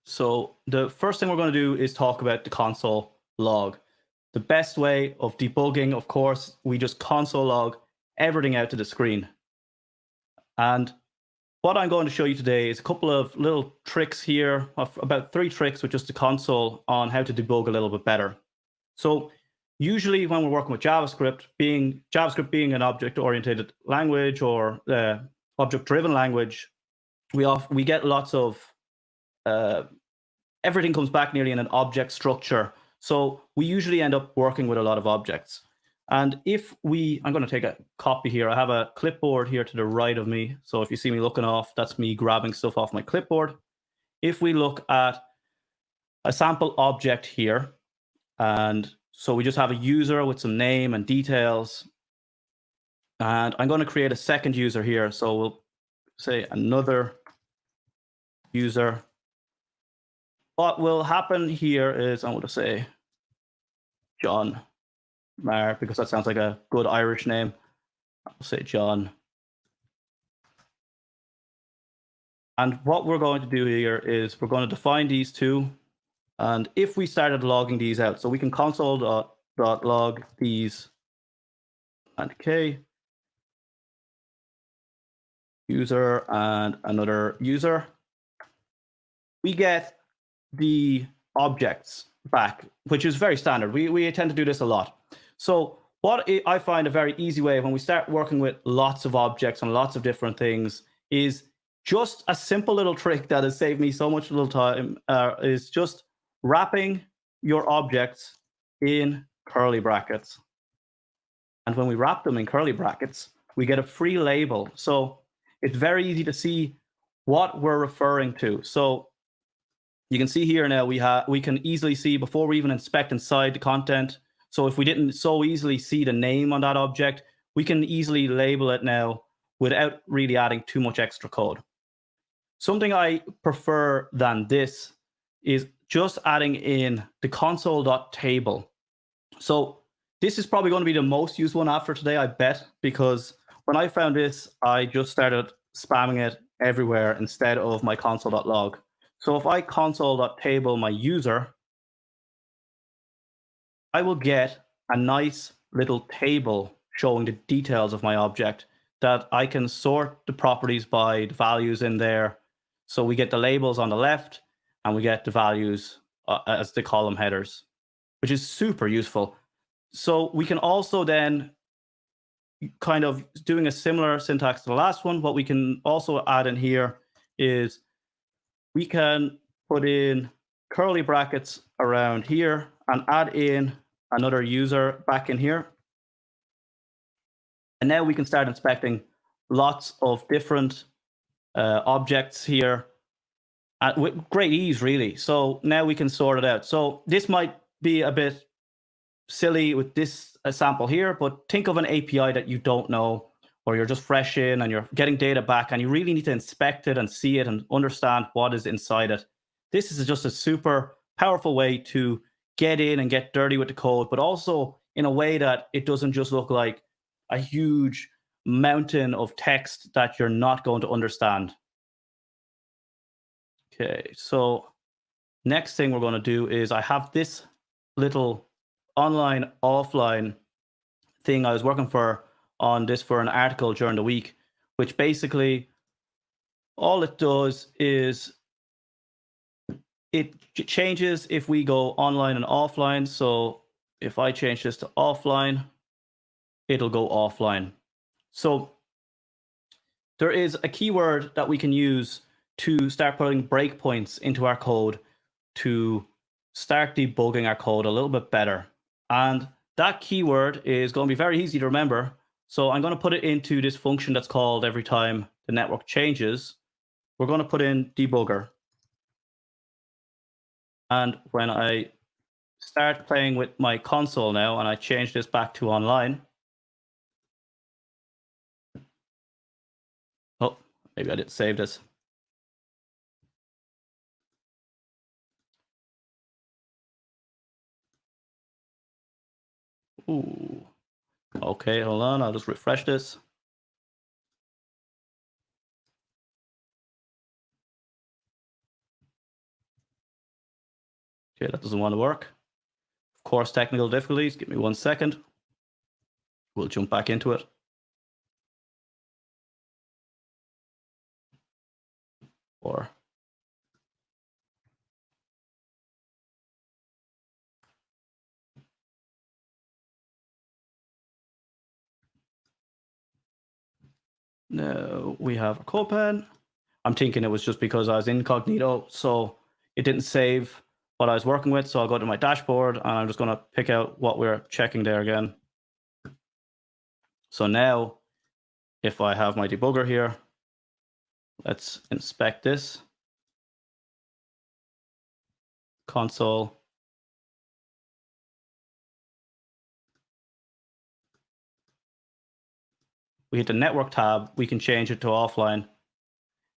So the first thing we're going to do is talk about the console log. The best way of debugging, of course, we just console log everything out to the screen. And what I'm going to show you today is a couple of little tricks here, of about 3 tricks with just the console on how to debug a little bit better. So usually when we're working with JavaScript being an object-oriented language or object-driven language, we get lots of everything comes back nearly in an object structure. So we usually end up working with a lot of objects. And I'm going to take a copy here. I have a clipboard here to the right of me. So if you see me looking off, that's me grabbing stuff off my clipboard. If we look at a sample object here, and so we just have a user with some name and details. And I'm going to create a second user here. So we'll say another user. What will happen here is I'm going to say John Maher, because that sounds like a good Irish name. I'll say John. And what we're going to do here is we're going to define these two. And if we started logging these out, so we can console.log these and K, user and another user, we get the objects back, which is very standard. We tend to do this a lot. So what I find a very easy way when we start working with lots of objects and lots of different things is just a simple little trick that has saved me so much little time, is just wrapping your objects in curly brackets. And when we wrap them in curly brackets, we get a free label. So it's very easy to see what we're referring to. So you can see here now we can easily see before we even inspect inside the content. So if we didn't so easily see the name on that object, we can easily label it now without really adding too much extra code. Something I prefer than this is just adding in the console.table. So this is probably going to be the most used one after today, I bet, because when I found this, I just started spamming it everywhere instead of my console.log. So if I console.table my user, I will get a nice little table showing the details of my object that I can sort the properties by the values in there. So we get the labels on the left and we get the values as the column headers, which is super useful. So we can also then, kind of doing a similar syntax to the last one, what we can also add in here is we can put in curly brackets around here and add in another user back in here. And now we can start inspecting lots of different objects here with great ease, really. So now we can sort it out. So this might be a bit silly with this sample here, but think of an API that you don't know, or you're just fresh in and you're getting data back and you really need to inspect it and see it and understand what is inside it. This is just a super powerful way to get in and get dirty with the code, but also in a way that it doesn't just look like a huge mountain of text that you're not going to understand. Okay, so next thing we're going to do is I have this little online offline thing I was working on this for an article during the week, which basically all it does is it changes if we go online and offline. So if I change this to offline, it'll go offline. So there is a keyword that we can use to start putting breakpoints into our code to start debugging our code a little bit better. And that keyword is going to be very easy to remember. So I'm going to put it into this function that's called every time the network changes. We're going to put in debugger. And when I start playing with my console now and I change this back to online. Oh, maybe I didn't save this. Ooh. Okay, hold on. I'll just refresh this. Okay, that doesn't want to work. Of course, technical difficulties. Give me 1 second. We'll jump back into it. Or now we have a code pen. I'm thinking it was just because I was incognito, so it didn't save what I was working with. So I'll go to my dashboard and I'm just going to pick out what we're checking there again. So now if I have my debugger here, let's inspect this. Console. We hit the network tab, we can change it to offline.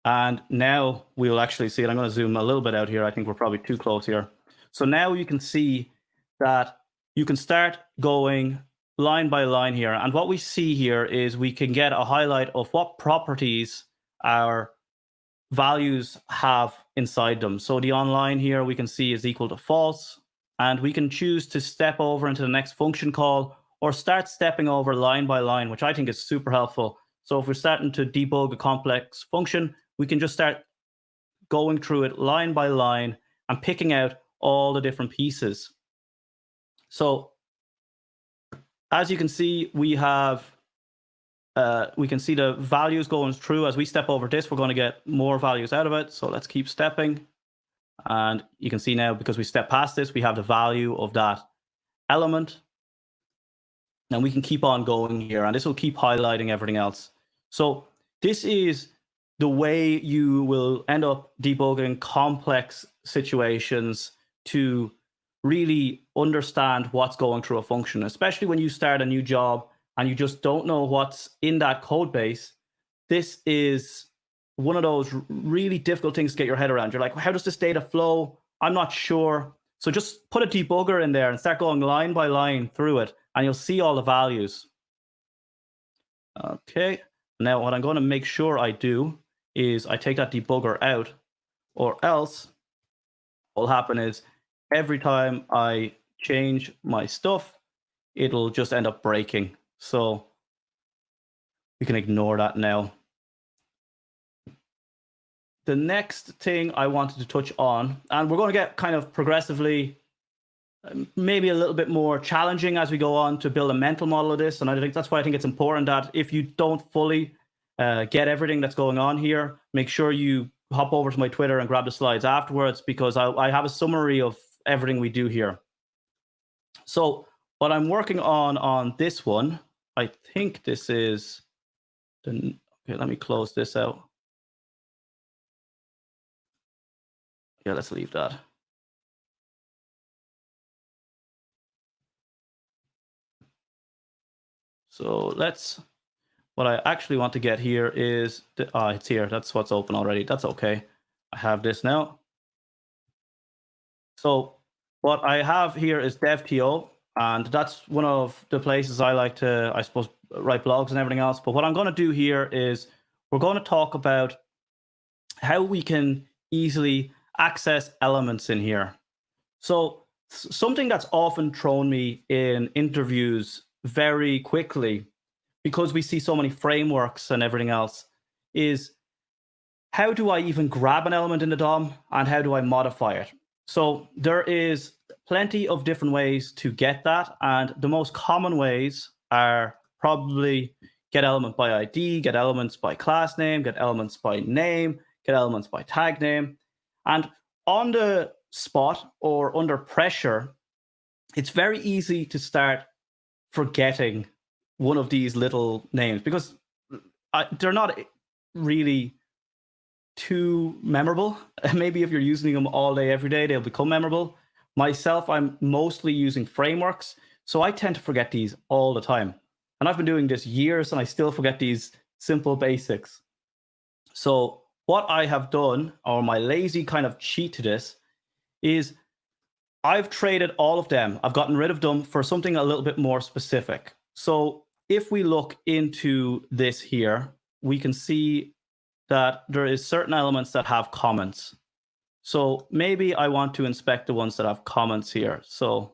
And now we'll actually see it. I'm going to zoom a little bit out here. I think we're probably too close here. So now you can see that you can start going line by line here. And what we see here is we can get a highlight of what properties our values have inside them. So the online here we can see is equal to false. And we can choose to step over into the next function call or start stepping over line by line, which I think is super helpful. So if we're starting to debug a complex function, we can just start going through it line by line and picking out all the different pieces. So as you can see, we can see the values going through. As we step over this, we're going to get more values out of it. So let's keep stepping. And you can see now, because we step past this, we have the value of that element. And we can keep on going here, and this will keep highlighting everything else. So this is the way you will end up debugging complex situations to really understand what's going through a function, especially when you start a new job and you just don't know what's in that code base. This is one of those really difficult things to get your head around. You're like, how does this data flow? I'm not sure. So just put a debugger in there and start going line by line through it, and you'll see all the values. Okay, now what I'm going to make sure I do is I take that debugger out, or else what will happen is every time I change my stuff, it'll just end up breaking. So we can ignore that now. The next thing I wanted to touch on, and we're going to get kind of progressively, maybe a little bit more challenging as we go on to build a mental model of this. And I think that's why I think it's important that if you don't fully get everything that's going on here, make sure you hop over to my Twitter and grab the slides afterwards, because I have a summary of everything we do here. So what I'm working on this one, I think this is, okay, let me close this out. Yeah, let's leave that. So what I actually want to get here is, it's here. That's what's open already. That's okay. I have this now. So what I have here is DevTO, and that's one of the places I like to, I suppose, write blogs and everything else. But what I'm going to do here is we're going to talk about how we can easily access elements in here. So something that's often thrown me in interviews very quickly, because we see so many frameworks and everything else, is how do I even grab an element in the DOM and how do I modify it? So there is plenty of different ways to get that, and the most common ways are probably get element by ID, get elements by class name, get elements by name, get elements by tag name. And on the spot or under pressure, it's very easy to start forgetting one of these little names, because they're not really too memorable. Maybe if you're using them all day, every day, they'll become memorable. Myself, I'm mostly using frameworks, so I tend to forget these all the time. And I've been doing this years and I still forget these simple basics. So what I have done, or my lazy kind of cheat to this, is I've traded all of them. I've gotten rid of them for something a little bit more specific. So if we look into this here, we can see that there is certain elements that have comments. So maybe I want to inspect the ones that have comments here. So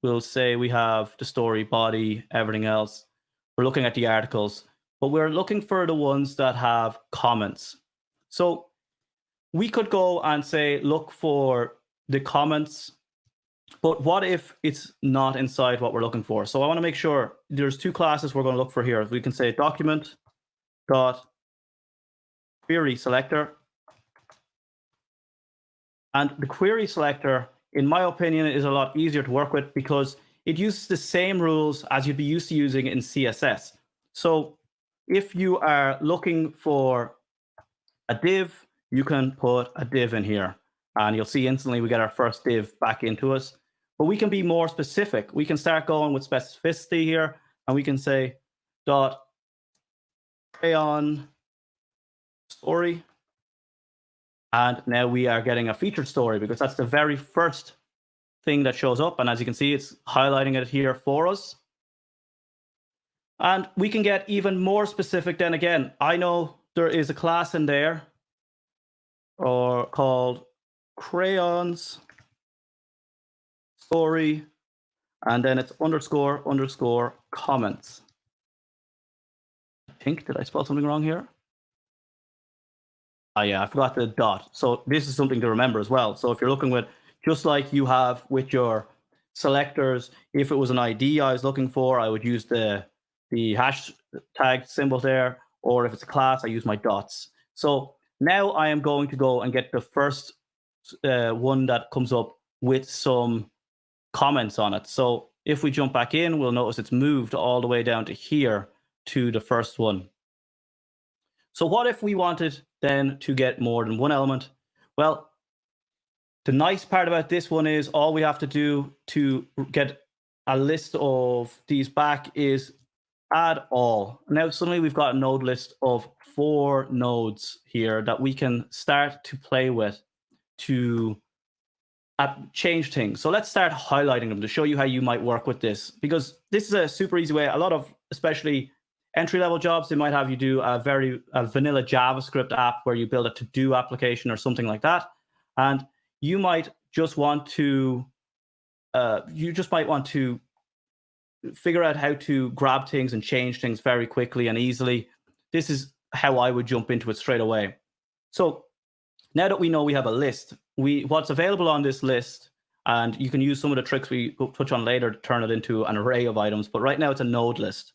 we'll say we have the story, body, everything else. We're looking at the articles, but we're looking for the ones that have comments. So we could go and say, look for the comments, but what if it's not inside what we're looking for? So I want to make sure there's two classes we're going to look for here. We can say document dot query selector. And the query selector, in my opinion, is a lot easier to work with because it uses the same rules as you'd be used to using in CSS. So if you are looking for a div, you can put a div in here, and you'll see instantly we get our first div back into us. But we can be more specific. We can start going with specificity here, and we can say dot crayon story. And now we are getting a featured story because that's the very first thing that shows up. And as you can see, it's highlighting it here for us. And we can get even more specific then again. I know there is a class in there or called crayons story, and then it's underscore underscore comments. I think, did I spell something wrong here? Oh yeah, I forgot the dot. So this is something to remember as well. So if you're looking with, just like you have with your selectors, if it was an ID I was looking for, I would use the hashtag symbol there, or if it's a class, I use my dots. So now I am going to go and get the first one that comes up with some comments on it. So if we jump back in, we'll notice it's moved all the way down to here to the first one. So what if we wanted then to get more than one element? Well, the nice part about this one is all we have to do to get a list of these back is add all. Now suddenly we've got a node list of 4 nodes here that we can start to play with to change things. So let's start highlighting them to show you how you might work with this, because this is a super easy way. A lot of, especially entry-level jobs, they might have you do a vanilla JavaScript app where you build a to-do application or something like that. And you might just want to, figure out how to grab things and change things very quickly and easily. This is how I would jump into it straight away. So now that we know we have a list, what's available on this list, and you can use some of the tricks we will touch on later to turn it into an array of items, but right now it's a node list.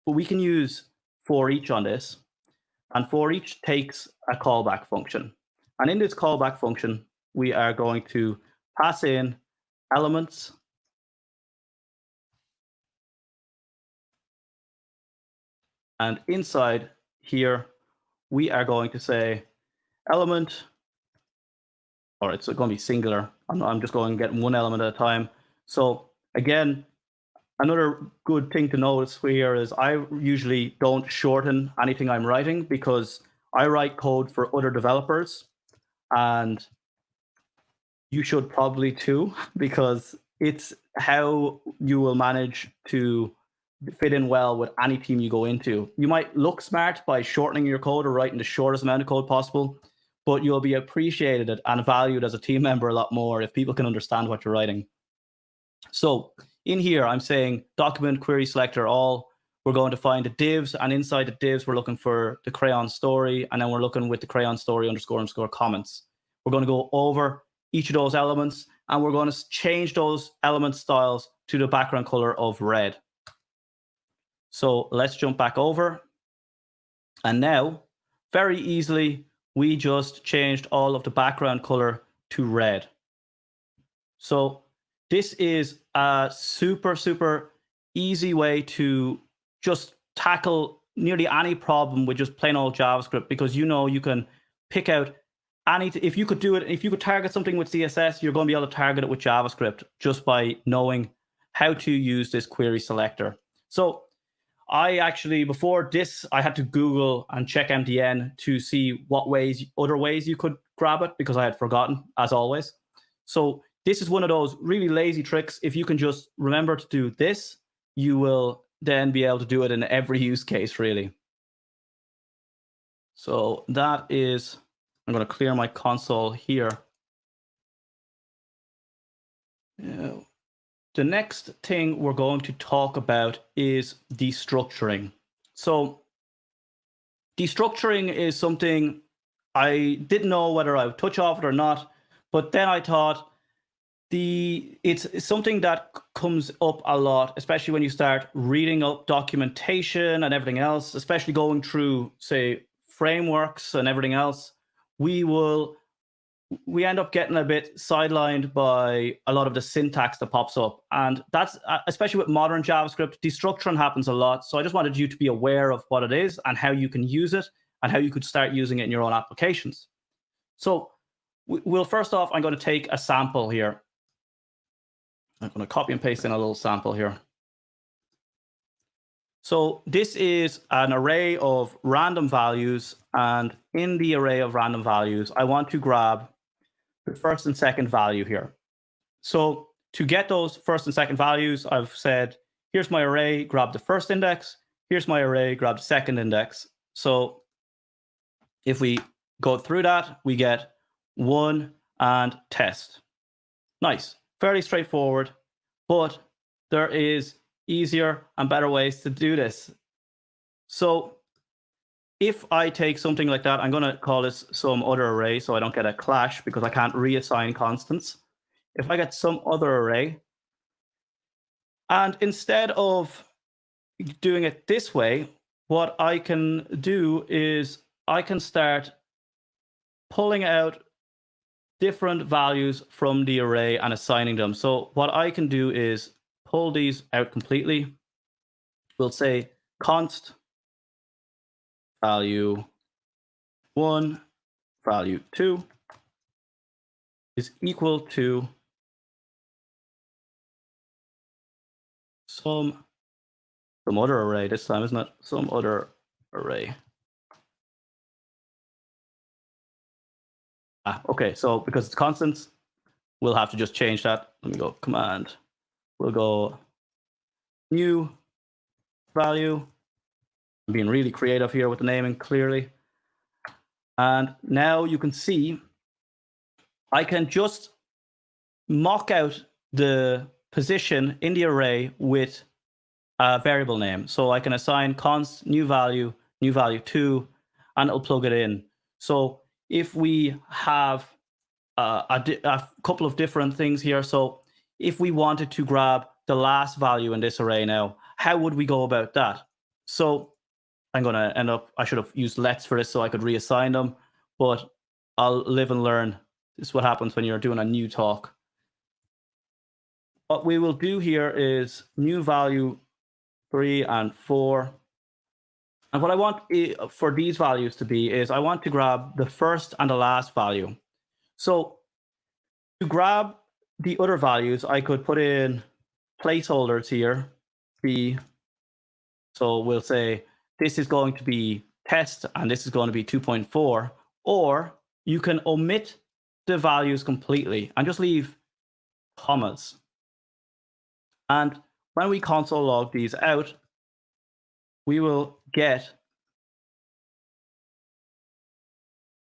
But we can use for each on this, and for each takes a callback function. And in this callback function, we are going to pass in elements and inside here, we are going to say element. All right, so it's going to be singular. I'm just going to get one element at a time. So again, another good thing to notice here is I usually don't shorten anything I'm writing, because I write code for other developers, and you should probably too, because it's how you will manage to fit in well with any team you go into. You might look smart by shortening your code or writing the shortest amount of code possible, but you'll be appreciated and valued as a team member a lot more if people can understand what you're writing. So in here, I'm saying document query selector all. We're going to find the divs, and inside the divs, we're looking for the crayon story, and then we're looking with the crayon story __ comments. We're going to go over each of those elements, and we're going to change those element styles to the background color of red. So let's jump back over. And now, very easily, we just changed all of the background color to red. So this is a super, super easy way to just tackle nearly any problem with just plain old JavaScript, because you know you can pick out any, if you could do it, if you could target something with CSS, you're going to be able to target it with JavaScript just by knowing how to use this query selector. So I actually, before this, I had to Google and check MDN to see what other ways you could grab it, because I had forgotten, as always. So this is one of those really lazy tricks. If you can just remember to do this, you will then be able to do it in every use case, really. So that is, I'm going to clear my console here. Now, the next thing we're going to talk about is destructuring. So destructuring is something I didn't know whether I would touch off it or not, but then I thought it's something that comes up a lot, especially when you start reading up documentation and everything else, especially going through, say, frameworks and everything else. We end up getting a bit sidelined by a lot of the syntax that pops up. And that's, especially with modern JavaScript, destructuring happens a lot. So I just wanted you to be aware of what it is and how you can use it and how you could start using it in your own applications. So first off, I'm going to take a sample here. I'm going to copy and paste in a little sample here. So this is an array of random values. And in the array of random values, I want to grab the first and second value here. So to get those first and second values, I've said, here's my array, grab the first index. Here's my array, grab the second index. So if we go through that, we get 1 and test. Nice, fairly straightforward, but there is easier and better ways to do this. So if I take something like that, I'm going to call this some other array so I don't get a clash, because I can't reassign constants. If I get some other array, and instead of doing it this way, what I can do is I can start pulling out different values from the array and assigning them. So what I can do is pull these out completely. We'll say const value 1, value 2 is equal to some other array this time, isn't it? Some other array. Okay, so because it's constants, we'll have to just change that. Let me go command. We'll go new value. I'm being really creative here with the naming clearly. And now you can see I can just mock out the position in the array with a variable name. So I can assign const new value 2, and it'll plug it in. So if we have a couple of different things here, so if we wanted to grab the last value in this array now, how would we go about that? So I'm going to end up, I should have used lets for this so I could reassign them, but I'll live and learn. This is what happens when you're doing a new talk. What we will do here is new value 3 and 4. And what I want for these values to be is I want to grab the first and the last value. So to grab the other values, I could put in placeholders here. So we'll say this is going to be test and this is going to be 2.4, or you can omit the values completely and just leave commas. And when we console log these out, we will get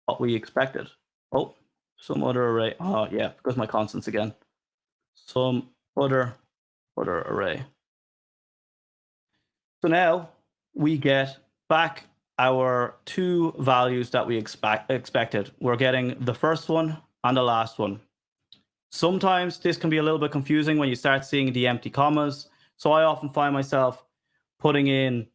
what we expected. Oh, some other array. Oh yeah, because my constants again. Some other array. So now we get back our 2 values that we expected. We're getting the first one and the last one. Sometimes this can be a little bit confusing when you start seeing the empty commas. So I often find myself putting in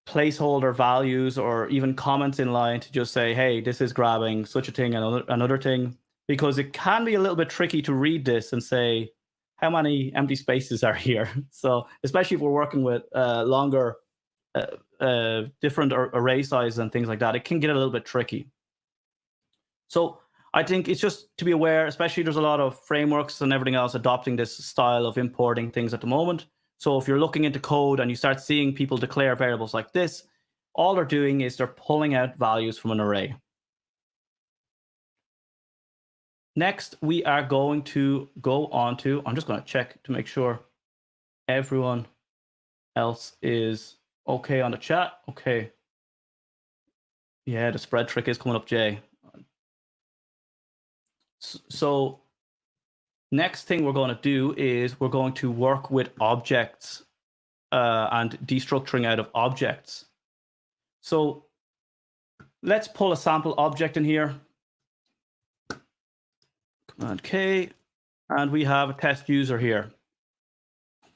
placeholder values or even comments in line to just say, hey, this is grabbing such a thing and another thing, because it can be a little bit tricky to read this and say, how many empty spaces are here? So especially if we're working with longer, different array sizes and things like that, it can get a little bit tricky. So I think it's just to be aware, especially there's a lot of frameworks and everything else adopting this style of importing things at the moment. So if you're looking into code and you start seeing people declare variables like this, all they're doing is they're pulling out values from an array. Next, we are going to go on to, I'm just going to check to make sure everyone else is okay on the chat. Okay. Yeah, the spread trick is coming up, Jay. So next thing we're going to do is we're going to work with objects and destructuring out of objects. So let's pull a sample object in here. Command K, and we have a test user here.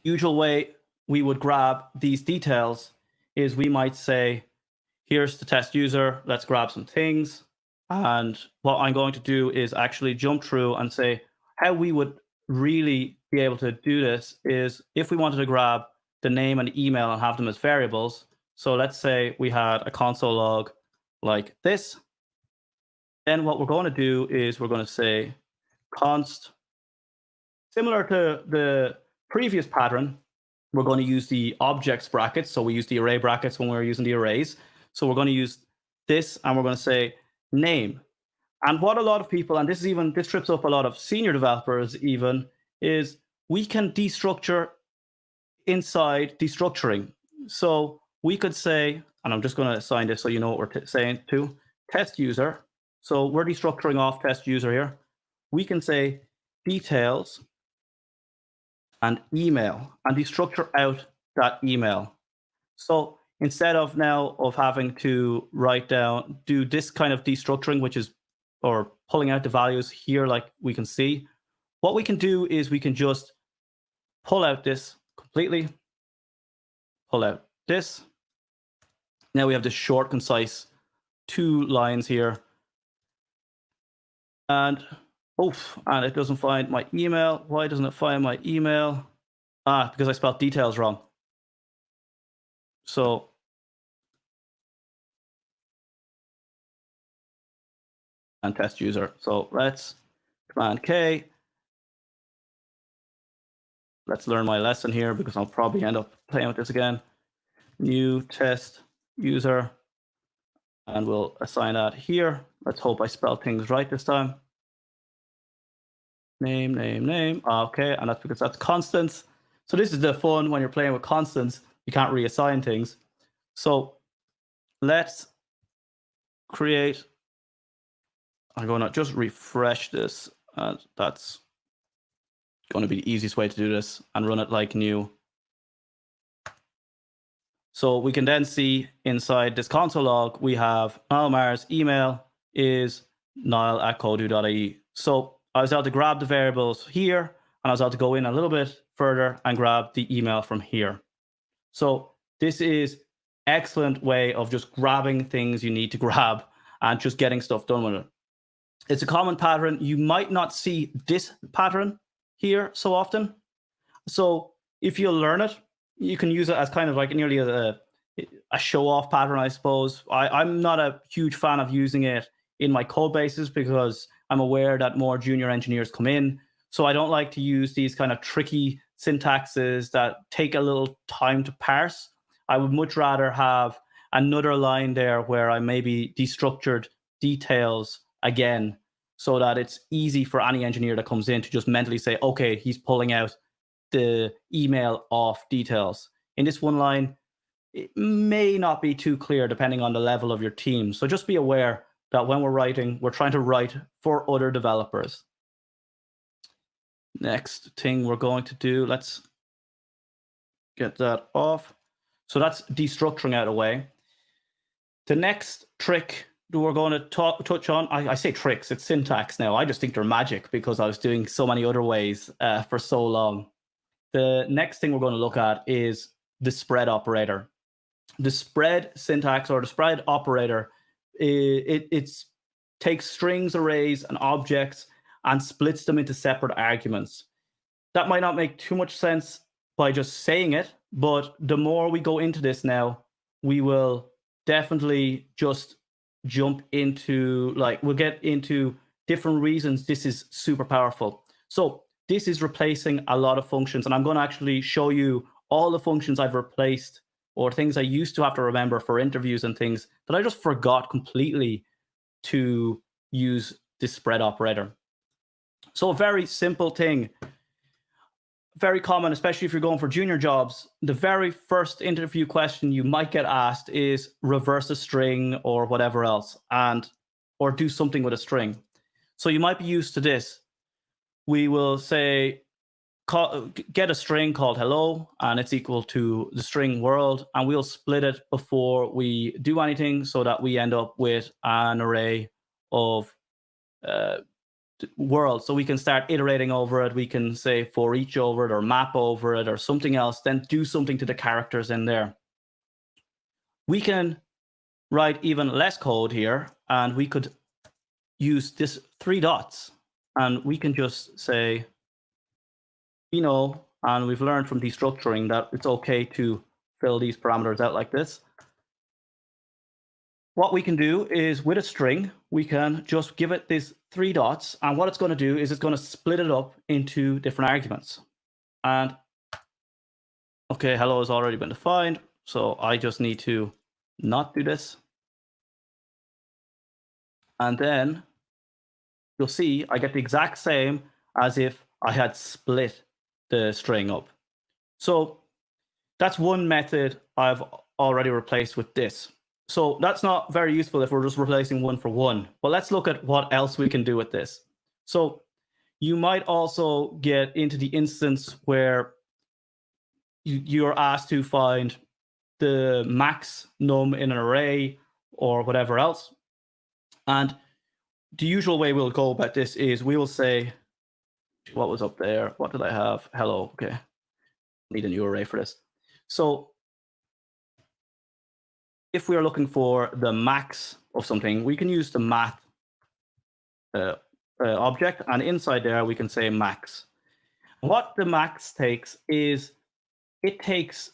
Usual way we would grab these details is we might say, here's the test user, let's grab some things. And what I'm going to do is actually jump through and say how we would really be able to do this is if we wanted to grab the name and email and have them as variables. So let's say we had a console log like this. Then what we're going to do is we're going to say const, similar to the previous pattern, we're going to use the objects brackets. So we use the array brackets when we were using the arrays. So we're going to use this and we're going to say name. And what a lot of people, and this trips up a lot of senior developers even, is we can destructure inside destructuring. So we could say, and I'm just going to assign this so you know what we're saying to, test user. So we're destructuring off test user here. We can say details and email and destructure out that email. So instead of now of having to do this kind of destructuring, which is, or pulling out the values here like we can see, what we can do is we can just pull out this completely, pull out this. Now we have this short, concise 2 lines here. And it doesn't find my email. Why doesn't it find my email? Because I spelled details wrong. So and test user. So let's command K. Let's learn my lesson here because I'll probably end up playing with this again. New test user. And we'll assign that here. Let's hope I spell things right this time. name. Okay, and that's because that's constants. So this is the fun when you're playing with constants. You can't reassign things. So let's create. I'm going to just refresh this, and that's going to be the easiest way to do this, and run it like new. So we can then see inside this console log, we have Niall Maher's email is niall@kodu.ie. So I was able to grab the variables here, and I was able to go in a little bit further and grab the email from here. So this is excellent way of just grabbing things you need to grab and just getting stuff done with it. It's a common pattern. You might not see this pattern here so often. So if you learn it, you can use it as kind of like nearly a show-off pattern, I suppose. I'm not a huge fan of using it in my code bases because I'm aware that more junior engineers come in. So I don't like to use these kind of tricky syntaxes that take a little time to parse. I would much rather have another line there where I maybe destructured details again, so that it's easy for any engineer that comes in to just mentally say, okay, he's pulling out the email off details. In this one line, it may not be too clear depending on the level of your team. So just be aware that when we're writing, we're trying to write for other developers. Next thing we're going to do, let's get that off. So that's destructuring out of the way. The next trick that we're going to touch on, I say tricks, it's syntax now. I just think they're magic because I was doing so many other ways for so long. The next thing we're going to look at is the spread operator. The spread syntax or the spread operator, it takes strings, arrays, and objects and splits them into separate arguments. That might not make too much sense by just saying it, but the more we go into this now, we will definitely just jump into, we'll get into different reasons this is super powerful. So this is replacing a lot of functions, and I'm going to actually show you all the functions I've replaced or things I used to have to remember for interviews and things that I just forgot completely to use this spread operator. So a very simple thing, very common, especially if you're going for junior jobs. The very first interview question you might get asked is reverse a string or whatever else, or do something with a string. So you might be used to this. We will say, get a string called hello, and it's equal to the string world, and we'll split it before we do anything so that we end up with an array of worlds. So we can start iterating over it. We can say for each over it or map over it or something else, then do something to the characters in there. We can write even less code here, and we could use this 3 dots, and we can just say, and we've learned from destructuring that it's okay to fill these parameters out like this. What we can do is with a string, we can just give it these 3 dots, and what it's going to do is it's going to split it up into different arguments. And okay, hello has already been defined, so I just need to not do this. And then you'll see I get the exact same as if I had split the string up. So that's one method I've already replaced with this. So that's not very useful if we're just replacing one for one. But let's look at what else we can do with this. So you might also get into the instance where you're asked to find the max num in an array or whatever else. And the usual way we'll go about this is we will say, what was up there? What did I have? Hello. Okay. Need a new array for this. So if we are looking for the max of something, we can use the math object, and inside there we can say max. What the max takes is it takes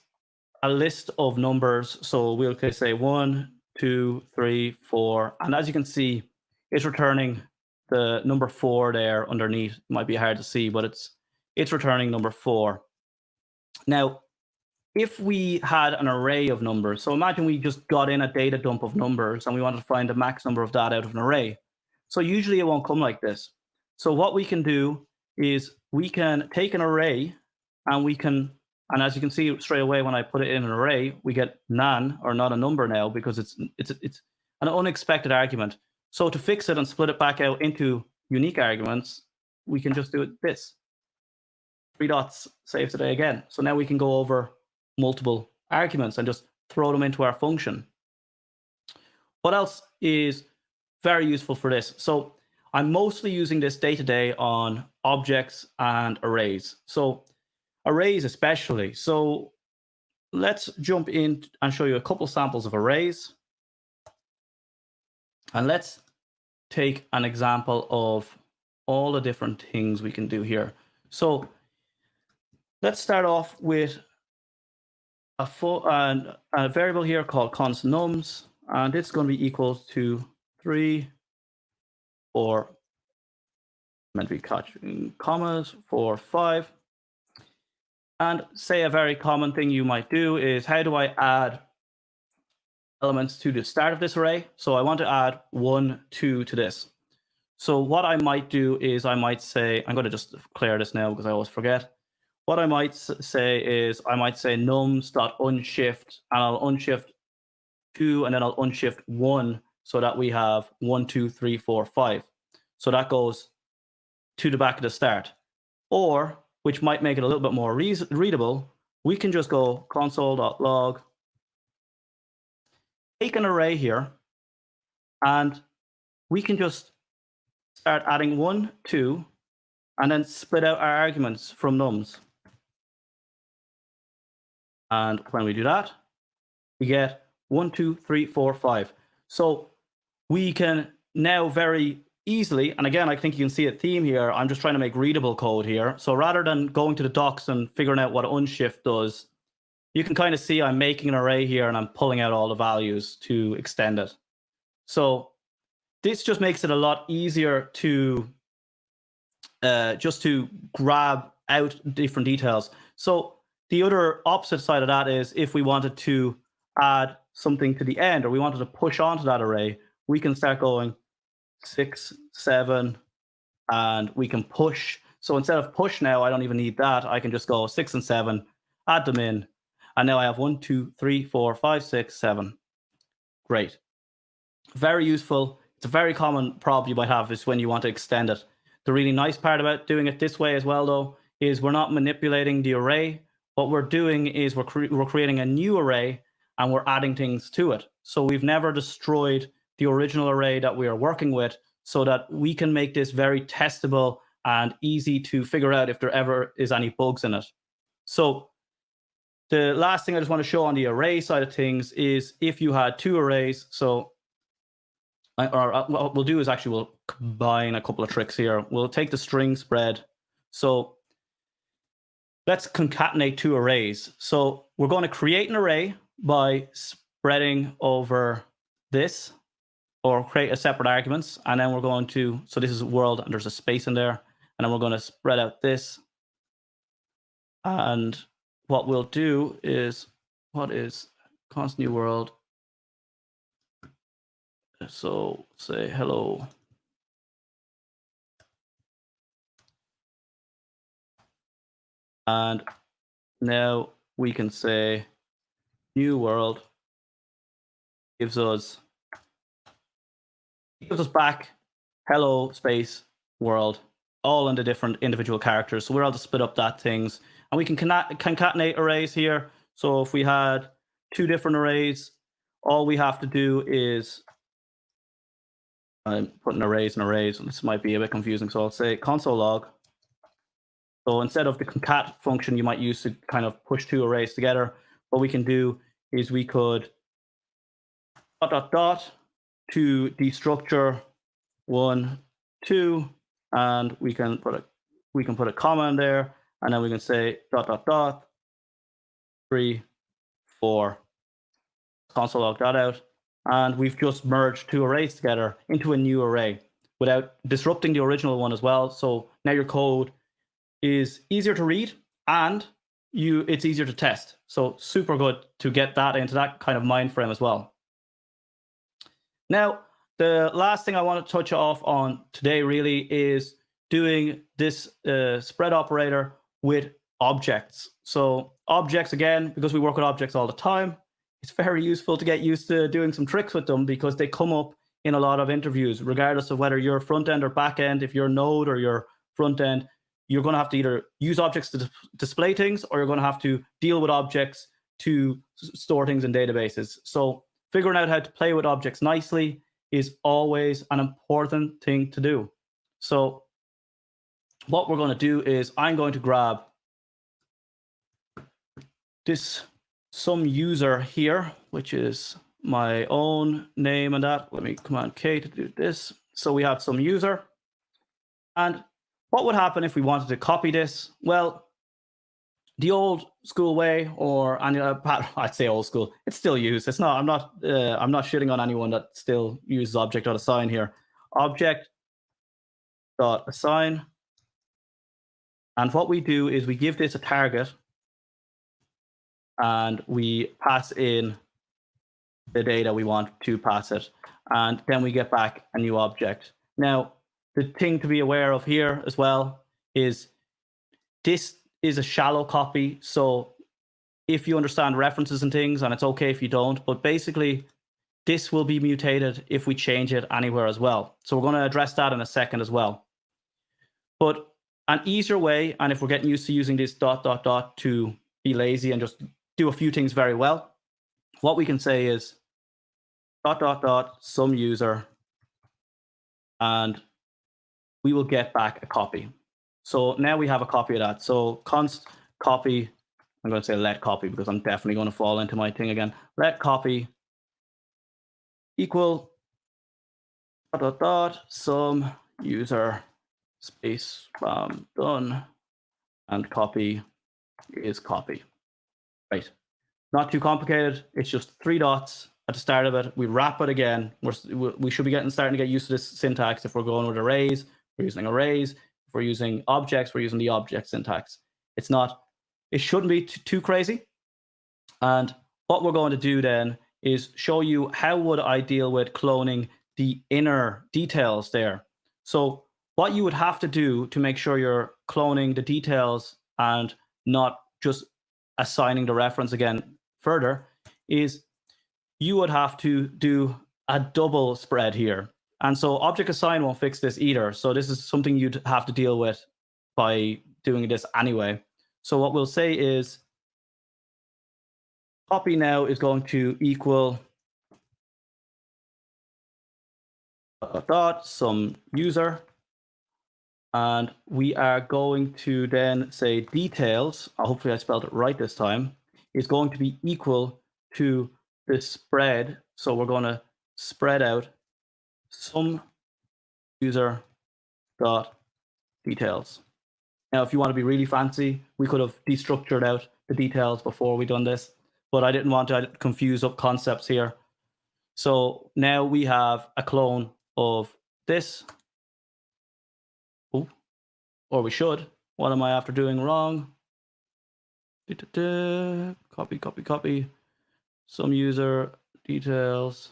a list of numbers. So we'll say 1, 2, 3, 4, and as you can see, it's returning the number 4 there underneath. It might be hard to see, but it's returning number 4. Now, if we had an array of numbers, so imagine we just got in a data dump of numbers and we wanted to find the max number of that out of an array. So usually it won't come like this. So what we can do is we can take an array and we can, and as you can see straight away when I put it in an array, we get nan, or not a number now, because it's an unexpected argument. So to fix it and split it back out into unique arguments, we can just do it this. 3 dots, save today again. So now we can go over multiple arguments and just throw them into our function. What else is very useful for this? So I'm mostly using this day to day on objects and arrays. So arrays especially. So let's jump in and show you a couple samples of arrays. And let's take an example of all the different things we can do here. So let's start off with a variable here called const nums, and it's going to be equal to 3, 4, meant to be catching commas, 4, 5. And say a very common thing you might do is, how do I add elements to the start of this array? So I want to add 1, 2 to this. So what I might do is I might say, I'm going to just clear this now because I always forget. What I might say is I might say nums.unshift, and I'll unshift 2 and then I'll unshift 1 so that we have 1, 2, 3, 4, 5. So that goes to the back of the start. Or, which might make it a little bit more readable, we can just go console.log, take an array here, and we can just start adding 1, 2, and then split out our arguments from nums. And when we do that, we get 1, 2, 3, 4, 5. So we can now very easily, and again, I think you can see a theme here. I'm just trying to make readable code here. So rather than going to the docs and figuring out what unshift does, you can kind of see I'm making an array here and I'm pulling out all the values to extend it. So this just makes it a lot easier to just to grab out different details. So the other opposite side of that is if we wanted to add something to the end, or we wanted to push onto that array, we can start going 6, 7, and we can push. So instead of push now, I don't even need that. I can just go 6 and 7, add them in, and now I have 1, 2, 3, 4, 5, 6, 7. Great. Very useful. It's a very common problem you might have is when you want to extend it. The really nice part about doing it this way as well, though, is we're not manipulating the array. What we're doing is we're creating a new array and we're adding things to it. So we've never destroyed the original array that we are working with, so that we can make this very testable and easy to figure out if there ever is any bugs in it. So the last thing I just want to show on the array side of things is if you had 2 arrays. So what we'll do is actually we'll combine a couple of tricks here. We'll take the string spread. So let's concatenate 2 arrays. So we're going to create an array by spreading over this, or create a separate arguments. And then we're going to, so this is world and there's a space in there. And then we're going to spread out this. And what we'll do is, what is const new world? So say hello. And now we can say new world gives us back hello space world, all in the different individual characters. So we're able to split up that things, and we can concatenate arrays here. So if we had 2 different arrays, all we have to do is I'm putting arrays and arrays, and this might be a bit confusing. So I'll say console log. So instead of the concat function you might use to kind of push 2 arrays together, what we can do is we could ... to destructure 1, 2, and we can put a comma in there, and then we can say ... 3, 4. Console log that out, and we've just merged 2 arrays together into a new array without disrupting the original one as well. So now your code is easier to read and it's easier to test. So super good to get that into that kind of mind frame as well. Now, the last thing I want to touch off on today really is doing this spread operator with objects. So objects, again, because we work with objects all the time, it's very useful to get used to doing some tricks with them because they come up in a lot of interviews, regardless of whether you're front end or back end. If you're Node or you're front end, you're going to have to either use objects to display things, or you're going to have to deal with objects to store things in databases. So figuring out how to play with objects nicely is always an important thing to do. So what we're going to do is I'm going to grab this some user here, which is my own name and that. Let me Command K to do this. So we have some user. And what would happen if we wanted to copy this? Well, the old school way, or I'd say old school, it's still used. It's not. I'm not shitting on anyone that still uses object.assign here. Object.assign, and what we do is we give this a target, and we pass in the data we want to pass it, and then we get back a new object. Now, the thing to be aware of here as well is this is a shallow copy. So if you understand references and things, and it's okay if you don't, but basically this will be mutated if we change it anywhere as well. So we're going to address that in a second as well. But an easier way, and if we're getting used to using this ... to be lazy and just do a few things very well, what we can say is ... some user, and we will get back a copy. So now we have a copy of that. So const copy, I'm going to say let copy because I'm definitely going to fall into my thing again. Let copy equal ... some user space done, and copy is copy. Right. Not too complicated. It's just 3 dots at the start of it. We wrap it again. We should be starting to get used to this syntax. If we're going with arrays, we're using arrays. If we're using objects, we're using the object syntax. It shouldn't be too crazy. And what we're going to do then is show you how would I deal with cloning the inner details there. So what you would have to do to make sure you're cloning the details and not just assigning the reference again further is you would have to do a double spread here. And so object assign won't fix this either. So this is something you'd have to deal with by doing this anyway. So what we'll say is copy now is going to equal some user. And we are going to then say details, hopefully I spelled it right this time, is going to be equal to the spread. So we're going to spread out some user dot details. Now, if you want to be really fancy, we could have destructured out the details before we done this, but I didn't want to confuse up concepts here. So now we have a clone of this. Ooh, or we should. What am I after doing wrong? Copy, copy, copy. Some user details.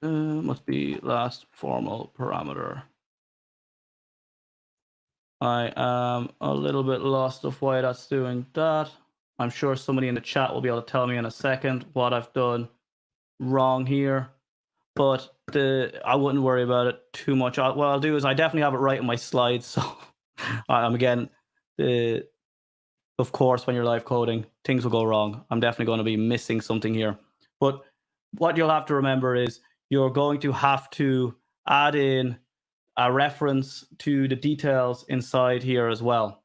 Must be last formal parameter. I am a little bit lost of why that's doing that. I'm sure somebody in the chat will be able to tell me in a second what I've done wrong here, but I wouldn't worry about it too much. What I'll do is I definitely have it right in my slides. So again, of course, when you're live coding, things will go wrong. I'm definitely going to be missing something here. But what you'll have to remember is you're going to have to add in a reference to the details inside here as well.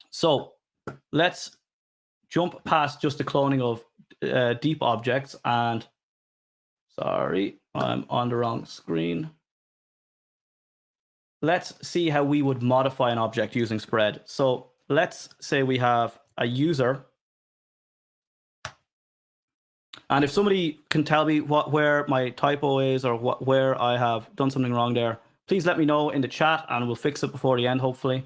So let's jump past just the cloning of deep objects. And sorry, I'm on the wrong screen. Let's see how we would modify an object using spread. So let's say we have a user. And if somebody can tell me where my typo is or where I have done something wrong there, please let me know in the chat and we'll fix it before the end, hopefully.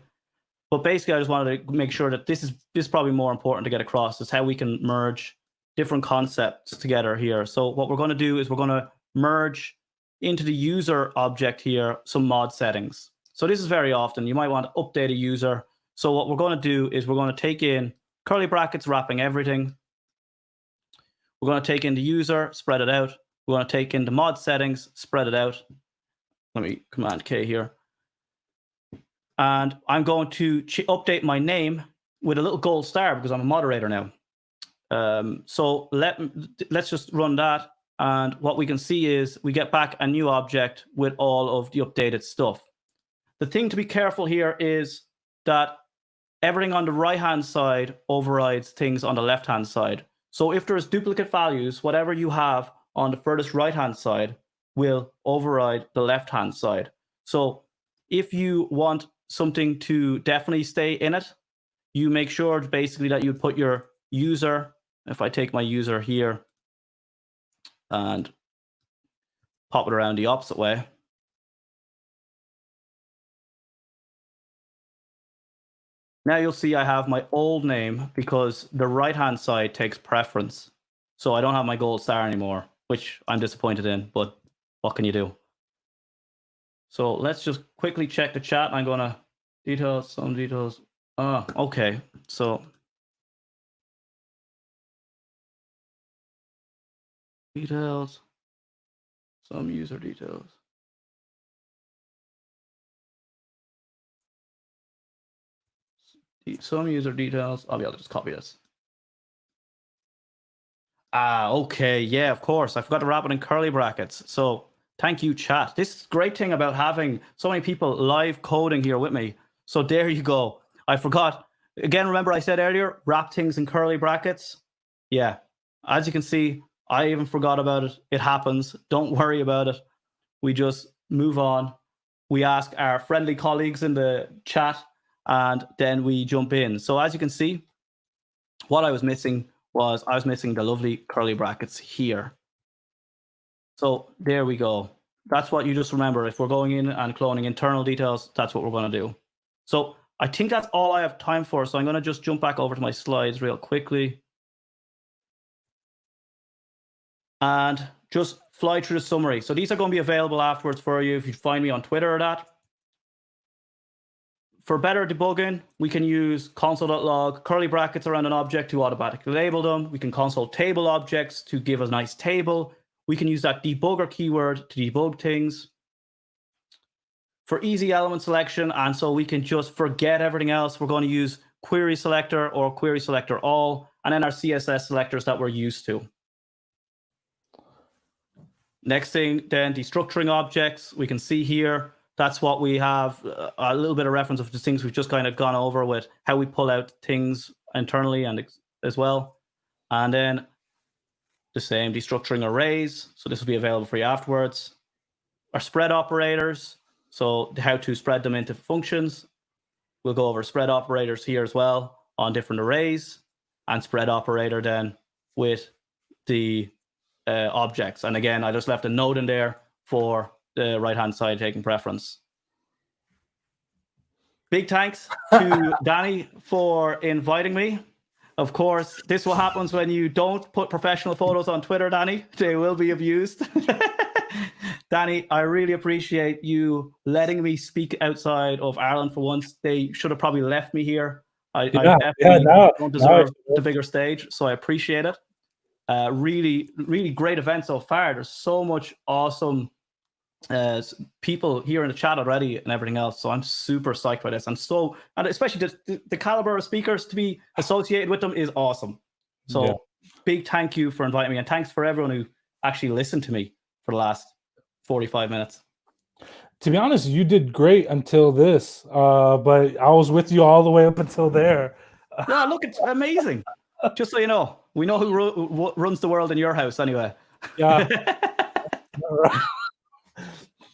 But basically, I just wanted to make sure that this is probably more important to get across, is how we can merge different concepts together here. So what we're going to do is we're going to merge into the user object here some mod settings. So this is very often. You might want to update a user. So what we're going to do is we're going to take in curly brackets wrapping everything. We're going to take in the user, spread it out. We're going to take in the mod settings, spread it out. Let me Command K here. And I'm going to update my name with a little gold star because I'm a moderator now. So let's just run that. And what we can see is we get back a new object with all of the updated stuff. The thing to be careful here is that everything on the right-hand side overrides things on the left-hand side. So if there's duplicate values, whatever you have on the furthest right-hand side will override the left-hand side. So if you want something to definitely stay in it, you make sure basically that you put your user, if I take my user here and pop it around the opposite way, now you'll see I have my old name because the right-hand side takes preference. So I don't have my gold star anymore, which I'm disappointed in, but what can you do? So let's just quickly check the chat. I'm going to details, some details. Okay. So details, some user details. Some user details. I'll be able to just copy this. Okay. Yeah, of course. I forgot to wrap it in curly brackets. So thank you, chat. This is a great thing about having so many people live coding here with me. So there you go. I forgot. Again, remember I said earlier, wrap things in curly brackets. Yeah. As you can see, I even forgot about it. It happens. Don't worry about it. We just move on. We ask our friendly colleagues in the chat, and then we jump in. So as you can see, what I was missing was I was missing the lovely curly brackets here. So there we go. That's what you just remember. If we're going in and cloning internal details, that's what we're going to do. So I think that's all I have time for. So I'm going to just jump back over to my slides real quickly and just fly through the summary. So these are going to be available afterwards for you if you find me on Twitter or that. For better debugging, we can use console.log, curly brackets around an object to automatically label them. We can console table objects to give a nice table. We can use that debugger keyword to debug things. For easy element selection, and so we can just forget everything else, we're going to use query selector or query selector all, and then our CSS selectors that we're used to. Next thing, then destructuring objects. We can see here, that's what we have, a little bit of reference of the things we've just kind of gone over with how we pull out things internally and as well. And then the same destructuring arrays. So this will be available for you afterwards. Our spread operators. So how to spread them into functions. We'll go over spread operators here as well on different arrays, and spread operator then with the objects. And again, I just left a note in there for the right-hand side taking preference. Big thanks to Danny for inviting me. Of course, this is what happens when you don't put professional photos on Twitter, Danny. They will be abused. Danny, I really appreciate you letting me speak outside of Ireland for once. They should have probably left me here. I definitely don't deserve the bigger stage, so I appreciate it. Really, really great event so far. There's so much awesome people here in the chat already and everything else. So I'm super psyched by this. And especially the caliber of speakers to be associated with them is awesome. So big thank you for inviting me, and thanks for everyone who actually listened to me for the last 45 minutes. To be honest, you did great until this, but I was with you all the way up until there. Yeah, look, it's amazing. Just so you know, we know who runs the world in your house anyway. Yeah.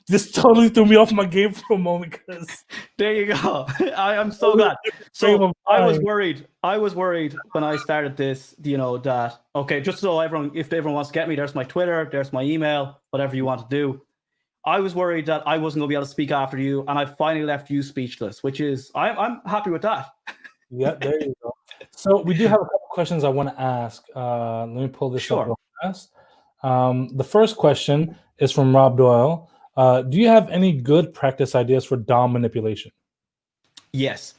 This totally threw me off my game for a moment because there you go. I'm so glad. So I was worried. I was worried when I started this, you know, that okay, just so everyone, if everyone wants to get me, there's my Twitter, there's my email, whatever you want to do. I was worried that I wasn't going to be able to speak after you, and I finally left you speechless, which is I'm happy with that. Yeah, there you go. So we do have a couple questions I want to ask. Let me pull this up real fast. The first question is from Rob Doyle. Do you have any good practice ideas for DOM manipulation? Yes.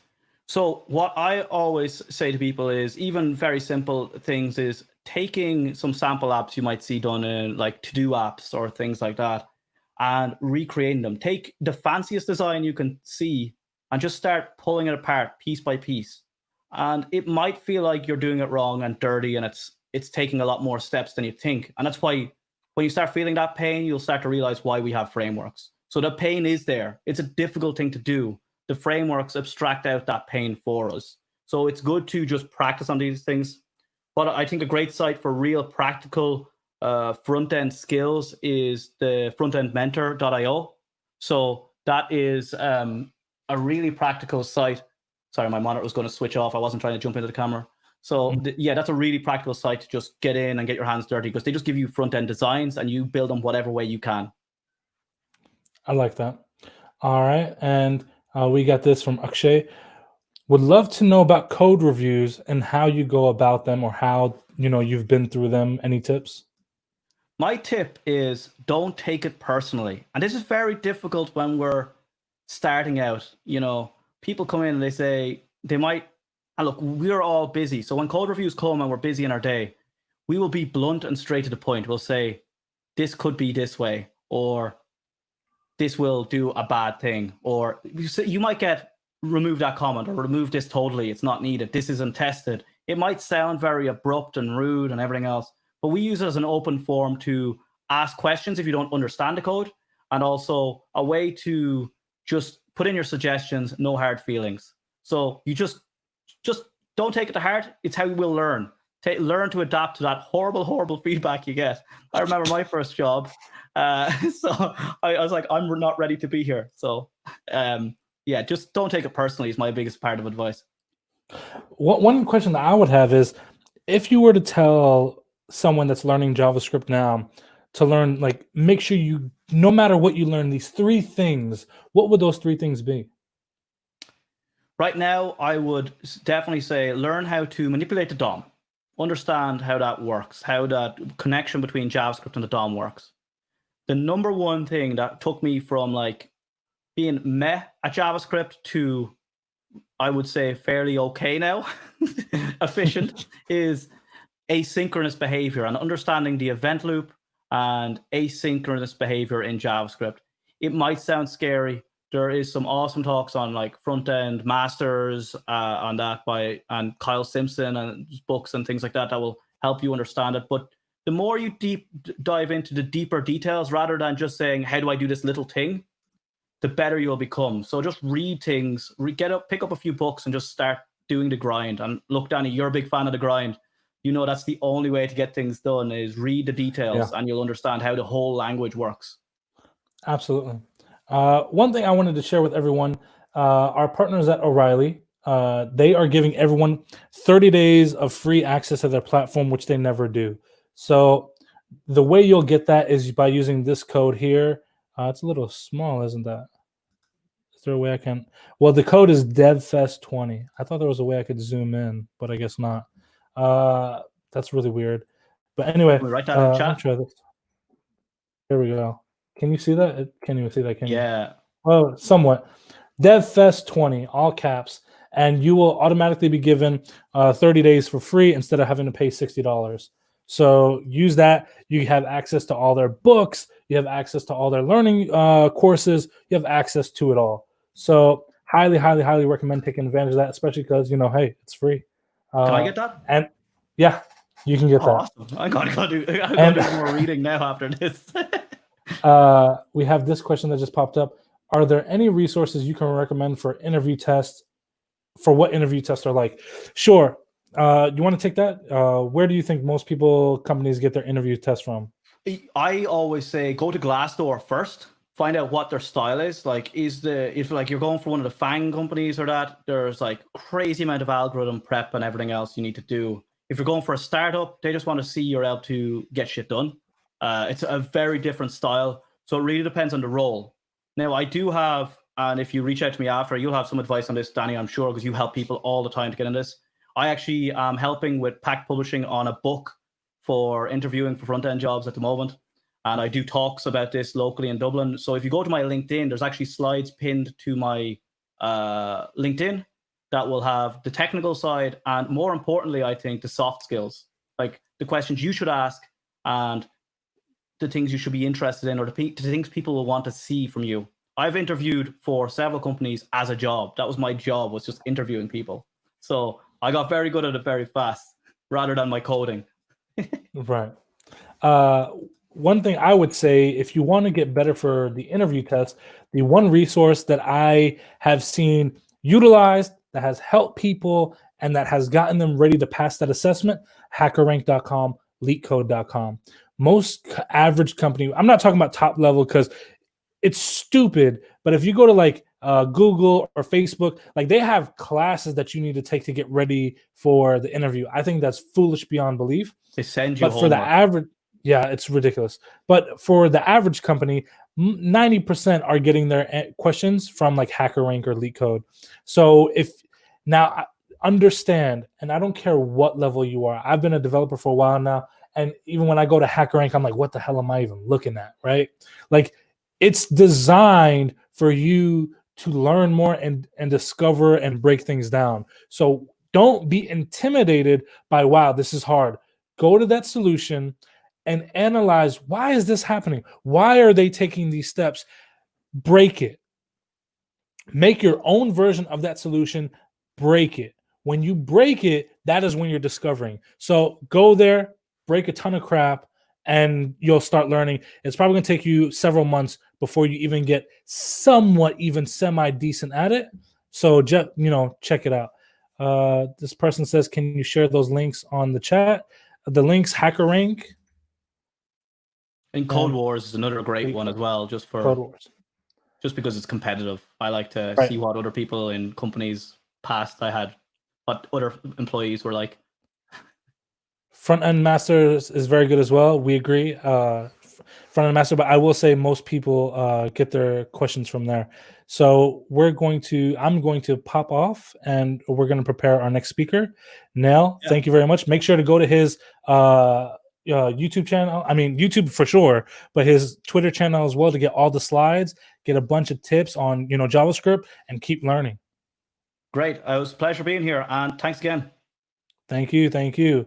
So what I always say to people is even very simple things is taking some sample apps you might see done in like to-do apps or things like that and recreating them. Take the fanciest design you can see and just start pulling it apart piece by piece. And it might feel like you're doing it wrong and dirty and it's taking a lot more steps than you think. And that's why when you start feeling that pain, you'll start to realize why we have frameworks. So the pain is there. It's a difficult thing to do. The frameworks abstract out that pain for us. So it's good to just practice on these things. But I think a great site for real practical front-end skills is the frontendmentor.io. So that is a really practical site. Sorry, my monitor was going to switch off. I wasn't trying to jump into the camera. So yeah, that's a really practical site to just get in and get your hands dirty because they just give you front-end designs and you build them whatever way you can. I like that. All right. And we got this from Akshay. Would love to know about code reviews and how you go about them or how, you've been through them. Any tips? My tip is don't take it personally. And this is very difficult when we're starting out. People come in and they say they might, and look, we're all busy. So when code reviews come and we're busy in our day, we will be blunt and straight to the point. We'll say, this could be this way, or this will do a bad thing, or you might get remove that comment or remove this totally. It's not needed. This isn't tested. It might sound very abrupt and rude and everything else, but we use it as an open forum to ask questions if you don't understand the code, and also a way to just put in your suggestions, no hard feelings. So you just don't take it to heart. It's how you will learn. Learn to adapt to that horrible feedback you get. I remember my first job. So I was like, I'm not ready to be here. So yeah, just don't take it personally is my biggest part of advice. One question that I would have is, if you were to tell someone that's learning JavaScript now to learn, like, make sure you, no matter what you learn, these 3 things, what would those 3 things be? Right now, I would definitely say learn how to manipulate the DOM. Understand how that works, how that connection between JavaScript and the DOM works. The number one thing that took me from like being meh at JavaScript to, I would say, fairly okay now, efficient, is asynchronous behavior and understanding the event loop and asynchronous behavior in JavaScript. It might sound scary. There is some awesome talks on like front-end masters on that and Kyle Simpson and books and things like that will help you understand it. But the more you dive into the deeper details, rather than just saying, how do I do this little thing, the better you'll become. So just read things, pick up a few books and just start doing the grind. And look, Danny, you're a big fan of the grind. That's the only way to get things done is read the details and you'll understand how the whole language works. Absolutely. One thing I wanted to share with everyone, our partners at O'Reilly, they are giving everyone 30 days of free access to their platform, which they never do. So the way you'll get that is by using this code here. It's a little small, isn't that? Is there a way I can? Well, the code is DevFest20. I thought there was a way I could zoom in, but I guess not. That's really weird. But anyway, write that in the chat. let me try this. There we go. Can you see that? Can't even see that, can you? Yeah. Oh, somewhat. DevFest20, all caps. And you will automatically be given 30 days for free instead of having to pay $60. So use that. You have access to all their books. You have access to all their learning courses. You have access to it all. So highly, highly, highly recommend taking advantage of that, especially because, hey, it's free. Can I get that? And yeah, you can get that. Awesome. I'm going to do more reading now after this. We have this question that just popped up. Are there any resources you can recommend for interview tests, for what interview tests are like? Sure. You want to take that? Where do you think most companies get their interview tests from? I always say go to Glassdoor first. Find out what their style is. Like, if you're going for one of the FANG companies or that, there's like crazy amount of algorithm prep and everything else you need to do. If you're going for a startup, they just want to see you're able to get shit done. It's a very different style. So it really depends on the role. Now, I do have, and if you reach out to me after, you'll have some advice on this, Danny, I'm sure, because you help people all the time to get in this. I actually am helping with Pact Publishing on a book for interviewing for front-end jobs at the moment. And I do talks about this locally in Dublin. So if you go to my LinkedIn, there's actually slides pinned to my LinkedIn that will have the technical side and, more importantly, I think, the soft skills, like the questions you should ask and the things you should be interested in, or the things people will want to see from you. I've interviewed for several companies as a job. That was my job, was just interviewing people. So I got very good at it very fast, rather than my coding. Right. One thing I would say, if you want to get better for the interview test, the one resource that I have seen utilized that has helped people and that has gotten them ready to pass that assessment, hackerrank.com, leetcode.com. Most average company, I'm not talking about top level because it's stupid, but if you go to like Google or Facebook, like they have classes that you need to take to get ready for the interview. I think that's foolish beyond belief. They send you But for the average, yeah, it's ridiculous. But for the average company, 90% are getting their questions from like HackerRank or LeetCode. So if now understand, and I don't care what level you are. I've been a developer for a while now, and even when I go to HackerRank, I'm like, what the hell am I even looking at, right? Like, it's designed for you to learn more and discover and break things down. So don't be intimidated by, wow, this is hard. Go to that solution and analyze, why is this happening? Why are they taking these steps? Break it. Make your own version of that solution. Break it. When you break it, that is when you're discovering. So go there, break a ton of crap, and you'll start learning. It's probably going to take you several months before you even get somewhat even semi-decent at it. So just, check it out. This person says, can you share those links on the chat? The links, HackerRank. And Code Wars is another great one as well, just because it's competitive. I like to see what other people in companies past I had, what other employees were like. Front-end Masters is very good as well. We agree. Front-end Master, but I will say most people get their questions from there. So I'm going to pop off, and we're going to prepare our next speaker. Niall, thank you very much. Make sure to go to his YouTube channel. I mean, YouTube for sure, but his Twitter channel as well, to get all the slides, get a bunch of tips on, JavaScript, and keep learning. Great. It was a pleasure being here, and thanks again. Thank you.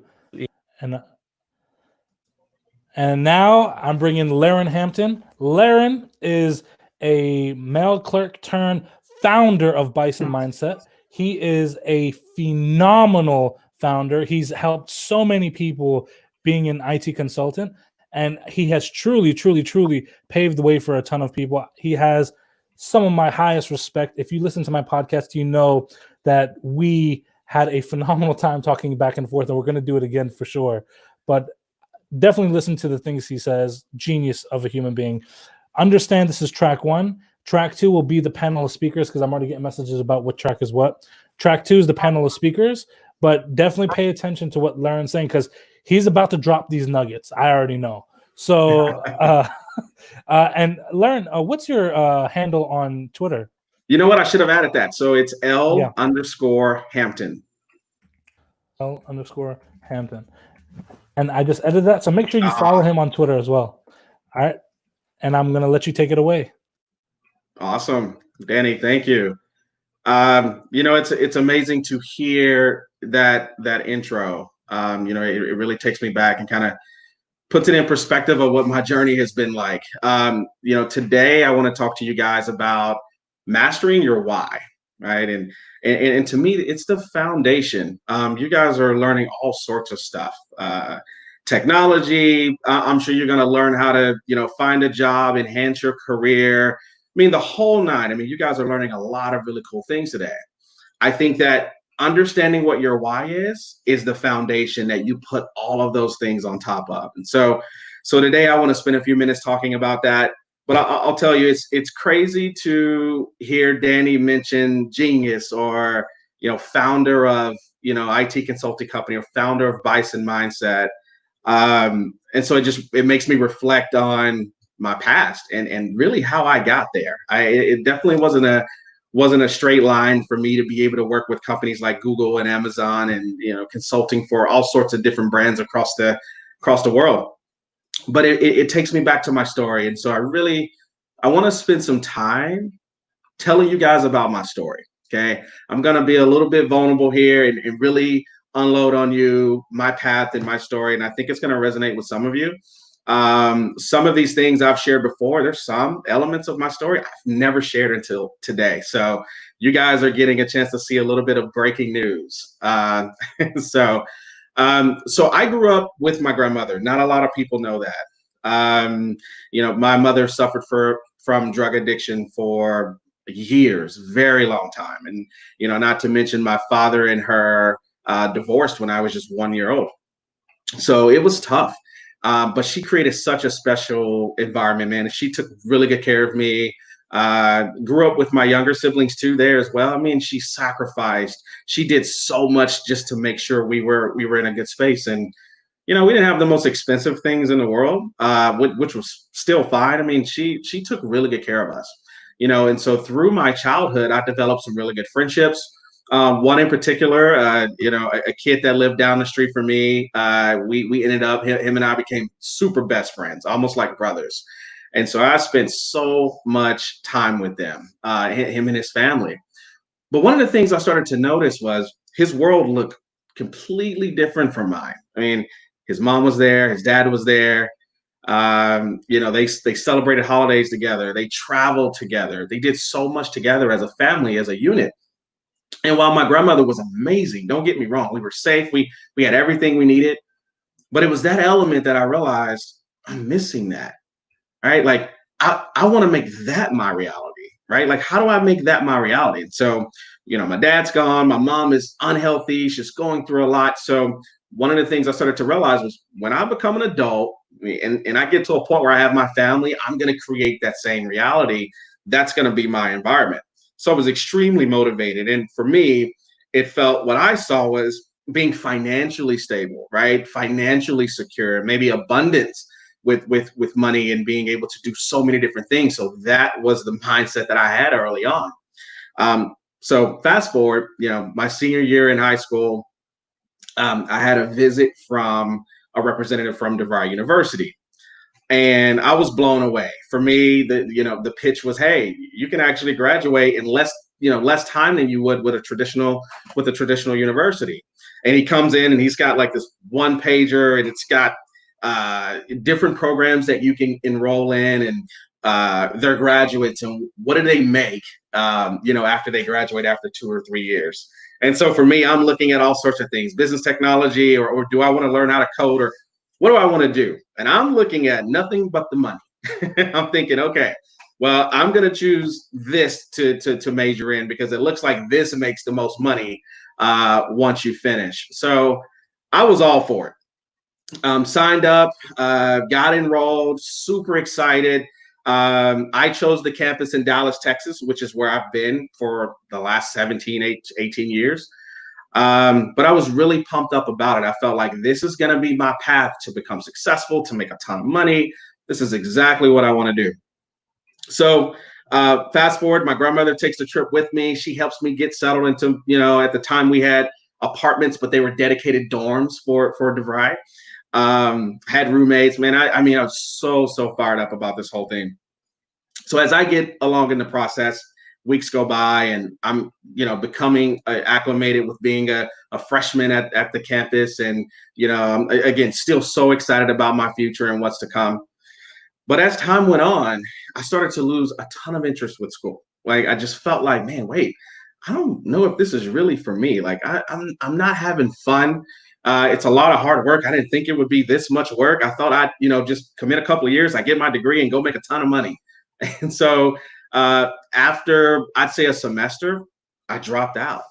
And now I'm bringing Laren Hampton. Laren is a mail clerk turned founder of Bison Mindset. He is a phenomenal founder. He's helped so many people being an IT consultant, and he has truly, truly, truly paved the way for a ton of people. He has some of my highest respect. If you listen to my podcast, you know that we had a phenomenal time talking back and forth, and we're going to do it again for sure. But definitely listen to the things he says. Genius of a human being. Understand this is track 1. Track 2 will be the panel of speakers, because I'm already getting messages about what track is what. Track 2 is the panel of speakers, but definitely pay attention to what Laren's saying, because he's about to drop these nuggets. I already know. So, and Laren, what's your handle on Twitter? You know what? I should have added that. So it's L_Hampton. L_Hampton. And I just edited that. So make sure you follow him on Twitter as well. All right. And I'm going to let you take it away. Awesome. Danny, thank you. It's amazing to hear that intro. It really takes me back and kind of puts it in perspective of what my journey has been like. Today I want to talk to you guys about mastering your why, right? And to me, it's the foundation. You guys are learning all sorts of stuff. Technology, I'm sure you're going to learn how to, find a job, enhance your career. I mean, the whole nine. I mean, you guys are learning a lot of really cool things today. I think that understanding what your why is the foundation that you put all of those things on top of. And so today I want to spend a few minutes talking about that. But I'll tell you, it's crazy to hear Danny mention genius or, founder of, IT consulting company or founder of Bison Mindset. And so it makes me reflect on, my past and really how I got there. It definitely wasn't a straight line for me to be able to work with companies like Google and Amazon and consulting for all sorts of different brands across the world. But it takes me back to my story, and so I want to spend some time telling you guys about my story. Okay, I'm gonna be a little bit vulnerable here and really unload on you my path and my story, and I think it's gonna resonate with some of you. Some of these things I've shared before. There's some elements of my story I've never shared until today. So you guys are getting a chance to see a little bit of breaking news. So I grew up with my grandmother. Not a lot of people know that. My mother suffered from drug addiction for years, very long time. And, not to mention my father and her divorced when I was just 1 year old. So it was tough. But she created such a special environment, man. And she took really good care of me. Grew up with my younger siblings too there as well. I mean, she sacrificed. She did so much just to make sure we were in a good space. And we didn't have the most expensive things in the world, which was still fine. I mean, she took really good care of us. And so through my childhood, I developed some really good friendships. One in particular, a kid that lived down the street from me, we ended up, him and I became super best friends, almost like brothers. And so I spent so much time with them, him and his family. But one of the things I started to notice was his world looked completely different from mine. I mean, his mom was there, his dad was there. They celebrated holidays together. They traveled together. They did so much together as a family, as a unit. And while my grandmother was amazing, don't get me wrong, we were safe. We had everything we needed. But it was that element that I realized I'm missing that, right? Like, I want to make that my reality, right? Like, how do I make that my reality? And so, my dad's gone. My mom is unhealthy. She's going through a lot. So one of the things I started to realize was when I become an adult and I get to a point where I have my family, I'm going to create that same reality. That's going to be my environment. So I was extremely motivated. And for me, it felt what I saw was being financially stable, right? Financially secure, maybe abundance with money and being able to do so many different things. So that was the mindset that I had early on. So fast forward, my senior year in high school, I had a visit from a representative from DeVry University. And I was blown away. For me, the pitch was, hey, you can actually graduate in less time than you would with a traditional university. And he comes in and he's got like this one pager and it's got different programs that you can enroll in and their graduates and what do they make after they graduate after 2 or 3 years. And so for me, I'm looking at all sorts of things, business technology, or do I want to learn how to code, or what do I want to do? And I'm looking at nothing but the money. I'm thinking, okay, well, I'm going to choose this to major in because it looks like this makes the most money once you finish. So I was all for it. Signed up, got enrolled, super excited. I chose the campus in Dallas, Texas, which is where I've been for the last 18 years. But I was really pumped up about it. I felt like this is going to be my path to become successful, to make a ton of money. This is exactly what I want to do. So fast forward, my grandmother takes the trip with me. She helps me get settled into, at the time we had apartments, but they were dedicated dorms for DeVry. Had roommates, man. I mean, I was so fired up about this whole thing. So as I get along in the process, weeks go by and I'm, becoming acclimated with being a freshman at the campus. And, I'm, again, still so excited about my future and what's to come. But as time went on, I started to lose a ton of interest with school. Like, I just felt like, man, wait, I don't know if this is really for me. Like, I'm not having fun. It's a lot of hard work. I didn't think it would be this much work. I thought I'd, just commit a couple of years, I get my degree and go make a ton of money. And so after, I'd say, a semester, I dropped out.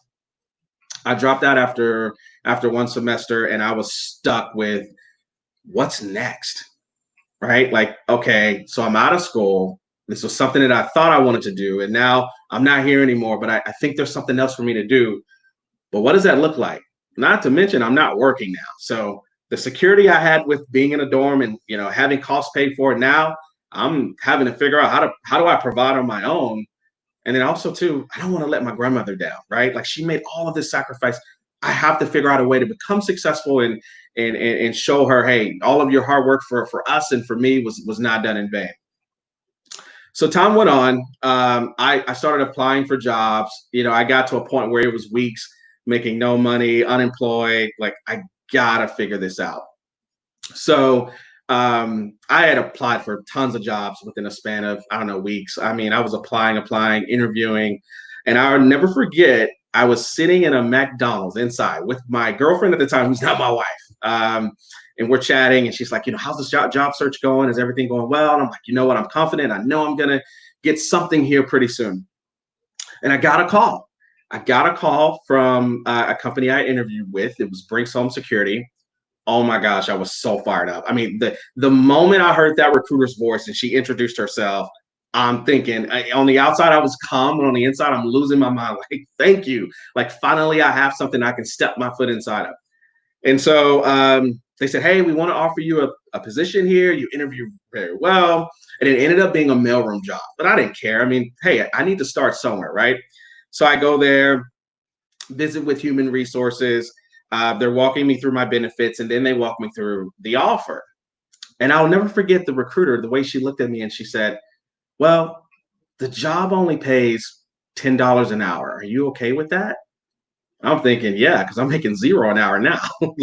After one semester, and I was stuck with what's next, right? Like, okay, so I'm out of school. This was something that I thought I wanted to do, and now I'm not here anymore, but I think there's something else for me to do. But what does that look like? Not to mention, I'm not working now. So the security I had with being in a dorm and, having costs paid for it now, I'm having to figure out how do I provide on my own. And then also too, I don't want to let my grandmother down, right? Like she made all of this sacrifice. I have to figure out a way to become successful and show her, hey, all of your hard work for us and for me was not done in vain. So time went on. I started applying for jobs. You know, I got to a point where it was weeks making no money, unemployed. Like I gotta figure this out. So I had applied for tons of jobs within a span of, I don't know, weeks. I mean, I was applying, interviewing, and I'll never forget, I was sitting in a McDonald's inside with my girlfriend at the time, who's not my wife. And we're chatting, and she's like, you know, how's this job search going? Is everything going well? And I'm like, you know what? I'm confident. I know I'm going to get something here pretty soon. And I got a call. I got a call from a company I interviewed with. It was Brinks Home Security. Oh my gosh, I was so fired up. I mean, the moment I heard that recruiter's voice and she introduced herself, I'm thinking on the outside, I was calm, and on the inside, I'm losing my mind. Like, thank you. Like, finally, I have something I can step my foot inside of. And so they said, hey, we want to offer you a position here. You interviewed very well. And it ended up being a mailroom job, but I didn't care. I mean, hey, I need to start somewhere, right? So I go there, visit with human resources. They're walking me through my benefits, and then they walk me through the offer. And I'll never forget the recruiter, the way she looked at me and she said, well, the job only pays $10 an hour. Are you okay with that? I'm thinking, yeah, because I'm making $0 an hour now.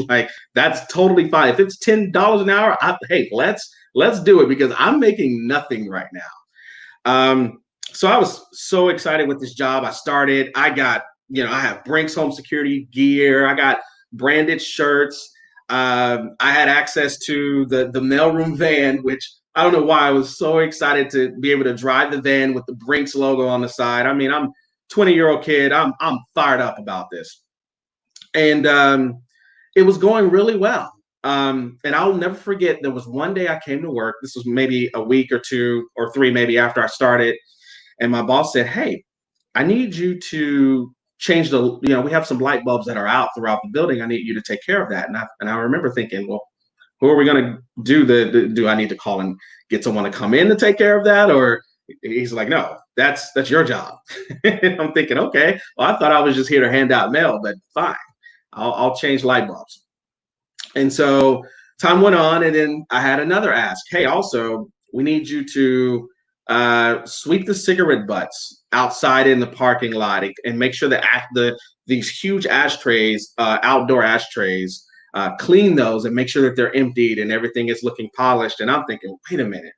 Like, that's totally fine. If it's $10 an hour, hey, let's do it, because I'm making nothing right now. So I was so excited with this job. I started, I got, you know, I have Brinks Home Security gear. I got branded shirts. I had access to the mailroom van, which I don't know why I was so excited to be able to drive the van with the Brinks logo on the side. I mean, I'm 20-year-old kid. I'm fired up about this. And it was going really well. And I'll never forget, there was one day I came to work. This was maybe a week or 2 or 3, maybe after I started. And my boss said, hey, I need you to change we have some light bulbs that are out throughout the building. I need you to take care of that. And I remember thinking, well, who are we going to do I need to call and get someone to come in to take care of that? Or he's like, no, that's your job. And I'm thinking, okay, well, I thought I was just here to hand out mail, but fine, I'll change light bulbs. And so time went on, and then I had another ask. Hey, also, we need you to sweep the cigarette butts outside in the parking lot and make sure that these huge ashtrays, outdoor ashtrays, clean those and make sure that they're emptied and everything is looking polished. And I'm thinking, wait a minute,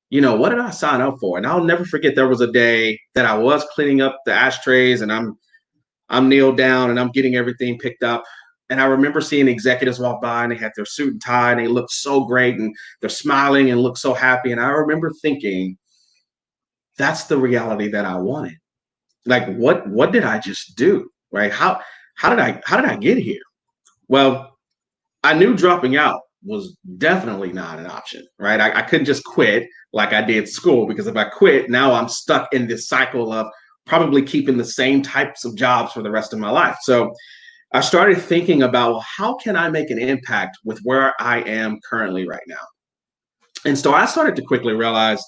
you know, what did I sign up for? And I'll never forget, there was a day that I was cleaning up the ashtrays, and I'm kneeled down and I'm getting everything picked up. And I remember seeing executives walk by, and they had their suit and tie, and they looked so great, and they're smiling and look so happy. And I remember thinking, that's the reality that I wanted. Like, what did I just do? Right? How did I get here? Well, I knew dropping out was definitely not an option, right? I couldn't just quit like I did school, because if I quit, now I'm stuck in this cycle of probably keeping the same types of jobs for the rest of my life. So I started thinking about, well, how can I make an impact with where I am currently right now? And so I started to quickly realize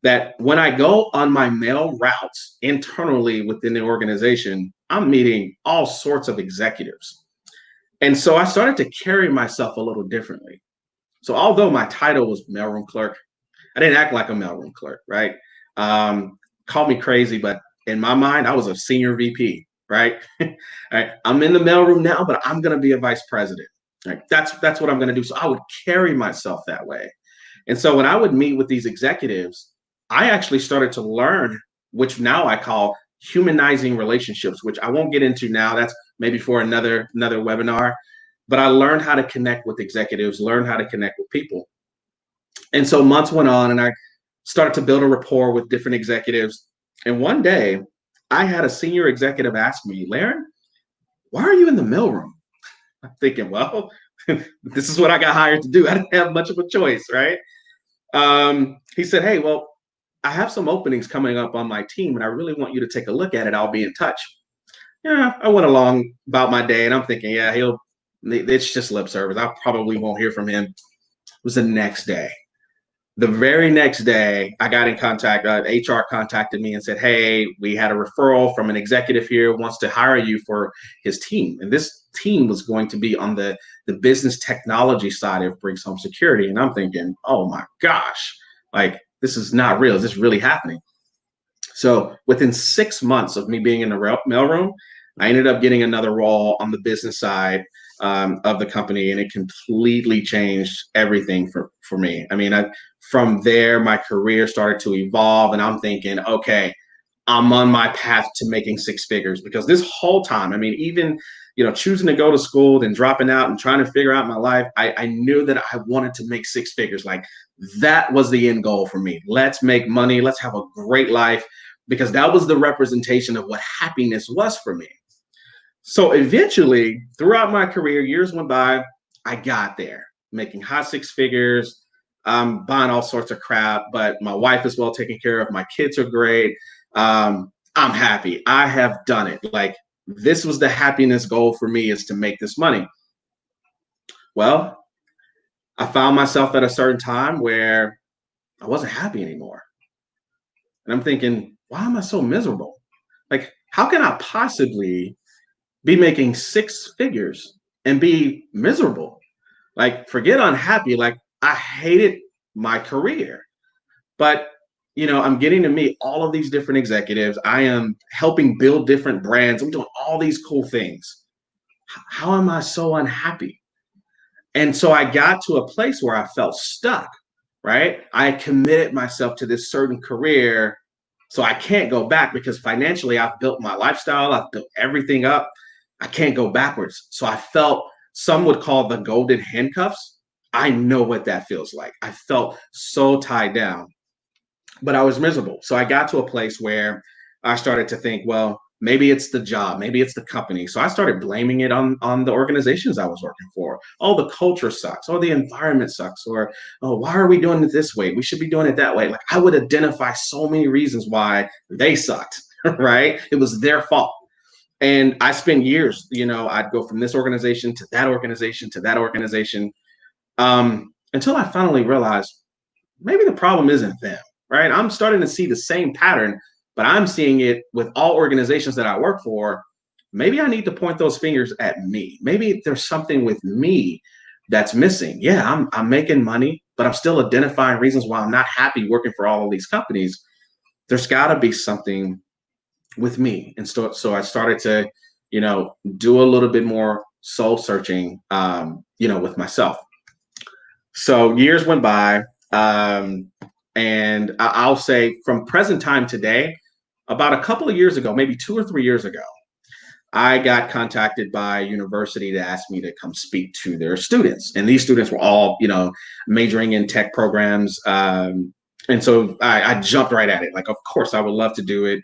that when I go on my mail routes internally within the organization, I'm meeting all sorts of executives. And so I started to carry myself a little differently. So although my title was mailroom clerk, I didn't act like a mailroom clerk, right? Call me crazy, but in my mind, I was a senior VP, right? All right, I'm in the mailroom now, but I'm going to be a vice president. Right? That's what I'm going to do. So I would carry myself that way. And so when I would meet with these executives, I actually started to learn, which now I call humanizing relationships, which I won't get into now. That's maybe for another webinar. But I learned how to connect with executives, learn how to connect with people. And so months went on, and I started to build a rapport with different executives. And one day, I had a senior executive ask me, Laren, why are you in the mailroom? I'm thinking, well, this is what I got hired to do. I didn't have much of a choice, right? He said, hey, well, I have some openings coming up on my team, and I really want you to take a look at it. I'll be in touch. Yeah, I went along about my day, and I'm thinking, yeah, it's just lip service. I probably won't hear from him. It was the next day. The very next day, I got in contact. HR contacted me and said, "Hey, we had a referral from an executive here, wants to hire you for his team." And this team was going to be on the business technology side of Briggs Home Security. And I'm thinking, oh my gosh, like this is not real. Is this really happening? So within 6 months of me being in the mailroom, I ended up getting another role on the business side of the company, and it completely changed everything for me. I mean, from there, my career started to evolve, and I'm thinking, okay, I'm on my path to making 6 figures, because this whole time, I mean, even, choosing to go to school, then dropping out and trying to figure out my life, I knew that I wanted to make 6 figures. Like that was the end goal for me. Let's make money. Let's have a great life, because that was the representation of what happiness was for me. So eventually, throughout my career, years went by, I got there, making high 6 figures, buying all sorts of crap, but my wife is well taken care of. My kids are great. I'm happy. I have done it. Like this was the happiness goal for me, is to make this money. Well, I found myself at a certain time where I wasn't happy anymore. And I'm thinking, why am I so miserable? Like, how can I possibly be making 6 figures and be miserable? Like, forget unhappy. Like, I hated my career. But, I'm getting to meet all of these different executives. I am helping build different brands. I'm doing all these cool things. How am I so unhappy? And so I got to a place where I felt stuck, right? I committed myself to this certain career, so I can't go back, because financially I've built my lifestyle. I've built everything up. I can't go backwards. So I felt, some would call the golden handcuffs. I know what that feels like. I felt so tied down, but I was miserable. So I got to a place where I started to think, well, maybe it's the job, maybe it's the company. So I started blaming it on the organizations I was working for. Oh, the culture sucks. Oh, the environment sucks. Or, oh, why are we doing it this way? We should be doing it that way. Like I would identify so many reasons why they sucked, right? It was their fault. And I spent years, I'd go from this organization to that organization to that organization, until I finally realized maybe the problem isn't them, right? I'm starting to see the same pattern, but I'm seeing it with all organizations that I work for. Maybe I need to point those fingers at me. Maybe there's something with me that's missing. Yeah, I'm making money, but I'm still identifying reasons why I'm not happy working for all of these companies. There's got to be something with me. And so I started to, do a little bit more soul searching, with myself. So years went by, and I'll say from present time today, about a couple of years ago, maybe 2 or 3 years ago, I got contacted by a university to ask me to come speak to their students. And these students were all, majoring in tech programs. And so I jumped right at it. Like, of course, I would love to do it.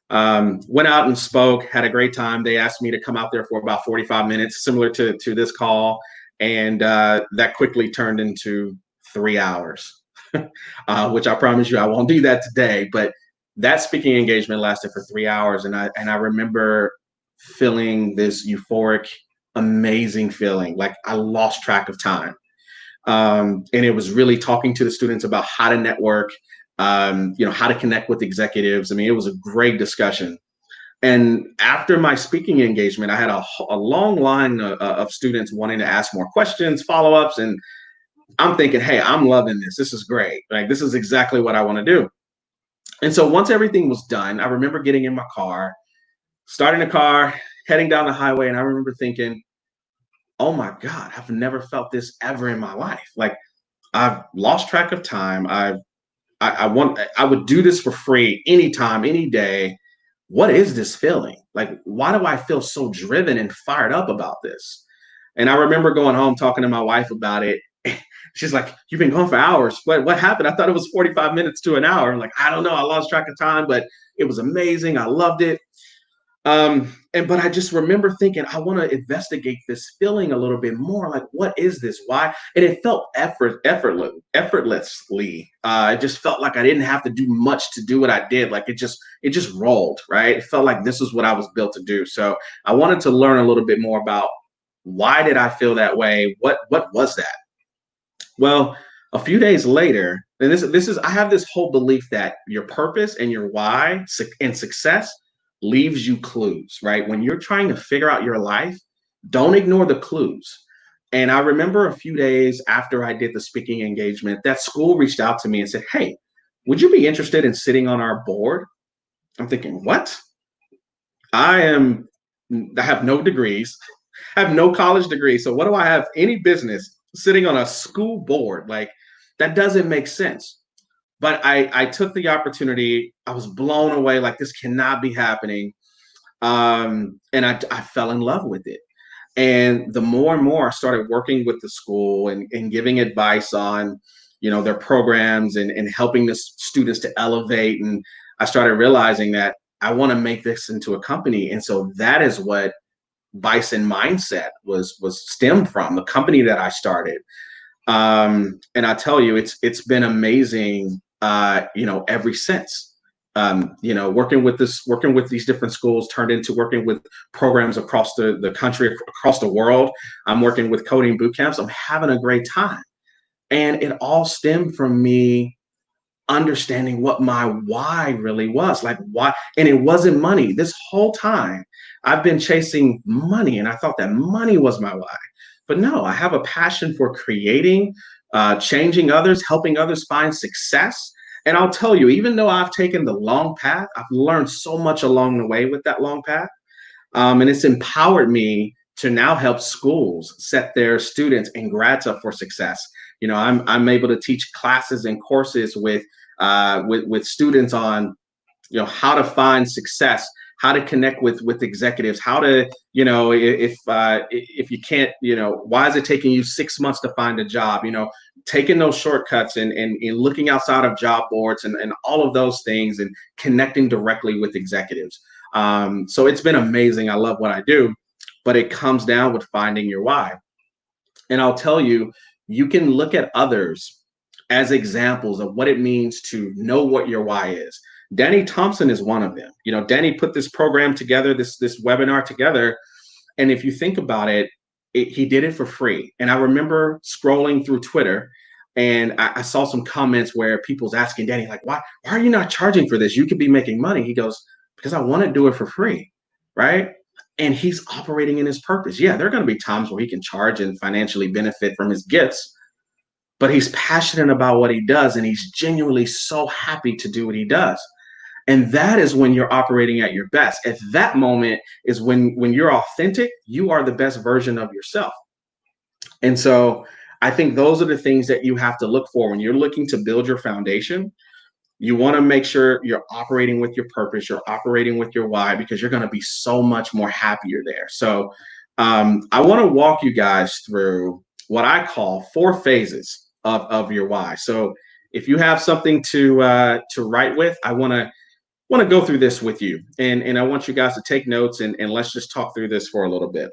Went out and spoke, had a great time. They asked me to come out there for about 45 minutes, similar to this call. And that quickly turned into 3 hours, which I promise you I won't do that today. But that speaking engagement lasted for 3 hours. And I remember feeling this euphoric, amazing feeling, like I lost track of time. And it was really talking to the students about how to network, how to connect with executives. I mean, it was a great discussion. And after my speaking engagement, I had a long line of students wanting to ask more questions, follow-ups. And I'm thinking, hey, I'm loving this. This is great. Like, this is exactly what I want to do. And so once everything was done, I remember getting in my car, starting the car, heading down the highway. And I remember thinking, oh my God, I've never felt this ever in my life. Like, I've lost track of time. I would do this for free anytime, any day. What is this feeling? Like, why do I feel so driven and fired up about this? And I remember going home, talking to my wife about it. She's like, you've been gone for hours. What happened? I thought it was 45 minutes to an hour. I'm like, I don't know. I lost track of time, but it was amazing. I loved it. But I just remember thinking, I want to investigate this feeling a little bit more. Like, what is this? Why? And it felt effortlessly. It just felt like I didn't have to do much to do what I did. Like it just rolled, right? It felt like this is what I was built to do. So I wanted to learn a little bit more about why did I feel that way? What was that? Well, A few days later, and this is I have this whole belief that your purpose and your why and success leaves you clues, right? When you're trying to figure out your life, don't ignore the clues. And I remember a few days after I did the speaking engagement, that school reached out to me and said, "Hey, would you be interested in sitting on our board?" I'm thinking, what? I have no degrees. I have no college degree. So what do I have any business sitting on a school board? Like, that doesn't make sense. But I took the opportunity. I was blown away. Like, this cannot be happening. And I fell in love with it. And the more and more I started working with the school and giving advice on, their programs and helping the students to elevate. And I started realizing that I want to make this into a company. And so that is what Bison Mindset was stemmed from, the company that I started. And I tell you, it's been amazing, ever since. Working with these different schools turned into working with programs across the country, across the world. I'm working with coding boot camps. I'm having a great time. And it all stemmed from me understanding what my why really was. Like, why? And it wasn't money. This whole time I've been chasing money, and I thought that money was my why. But no, I have a passion for creating, changing others, helping others find success. And I'll tell you, even though I've taken the long path, I've learned so much along the way with that long path. And it's empowered me to now help schools set their students and grads up for success. I'm able to teach classes and courses with students on, how to find success, how to connect with executives, how to, if you can't, why is it taking you 6 months to find a job? Taking those shortcuts and looking outside of job boards and all of those things and connecting directly with executives. So it's been amazing. I love what I do, but it comes down with finding your why. And I'll tell you, you can look at others as examples of what it means to know what your why is. Danny Thompson is one of them. Danny put this program together, this webinar together. And if you think about it, he did it for free. And I remember scrolling through Twitter and I saw some comments where people's asking Danny, like, why are you not charging for this? You could be making money. He goes, because I want to do it for free, right? And he's operating in his purpose. Yeah, there are going to be times where he can charge and financially benefit from his gifts, but he's passionate about what he does, and he's genuinely so happy to do what he does. And that is when you're operating at your best. At that moment is when you're authentic, you are the best version of yourself. And so I think those are the things that you have to look for when you're looking to build your foundation. You want to make sure you're operating with your purpose, you're operating with your why, because you're going to be so much more happier there. So I want to walk you guys through what I call 4 phases of your why. So if you have something to write with, I want to go through this with you, and I want you guys to take notes and let's just talk through this for a little bit.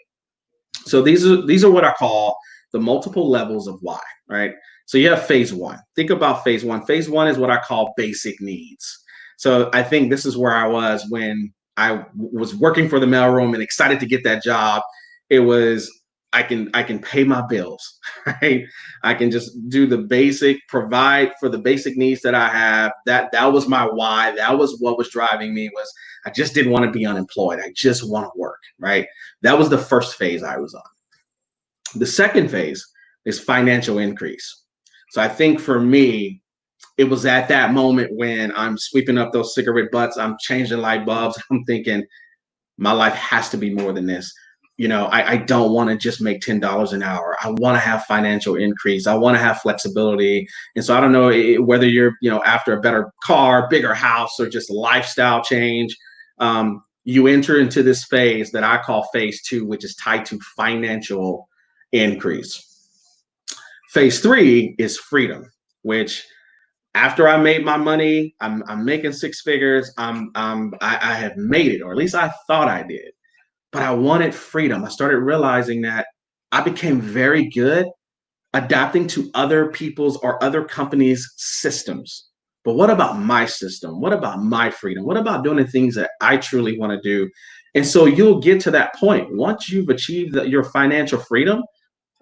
So these are what I call the multiple levels of why, right? So you have phase 1. Think about phase 1. Phase 1 is what I call basic needs. So I think this is where I was when I was working for the mailroom and excited to get that job. It was, I can pay my bills, right? I can just do the basic, provide for the basic needs that I have. That was my why. That was what was driving me, was I just didn't want to be unemployed. I just want to work, right? That was the first phase I was on. The second phase is financial increase. So I think for me, it was at that moment when I'm sweeping up those cigarette butts, I'm changing light bulbs, I'm thinking my life has to be more than this. I don't want to just make $10 an hour. I want to have financial increase. I want to have flexibility. And so I don't know whether you're, after a better car, bigger house, or just a lifestyle change, you enter into this phase that I call phase 2, which is tied to financial increase. Phase 3 is freedom, which after I made my money, I'm making 6 figures. I have made it, or at least I thought I did. But I wanted freedom. I started realizing that I became very good adapting to other people's or other companies' systems. But what about my system? What about my freedom? What about doing the things that I truly want to do? And so you'll get to that point. Once you've achieved your financial freedom,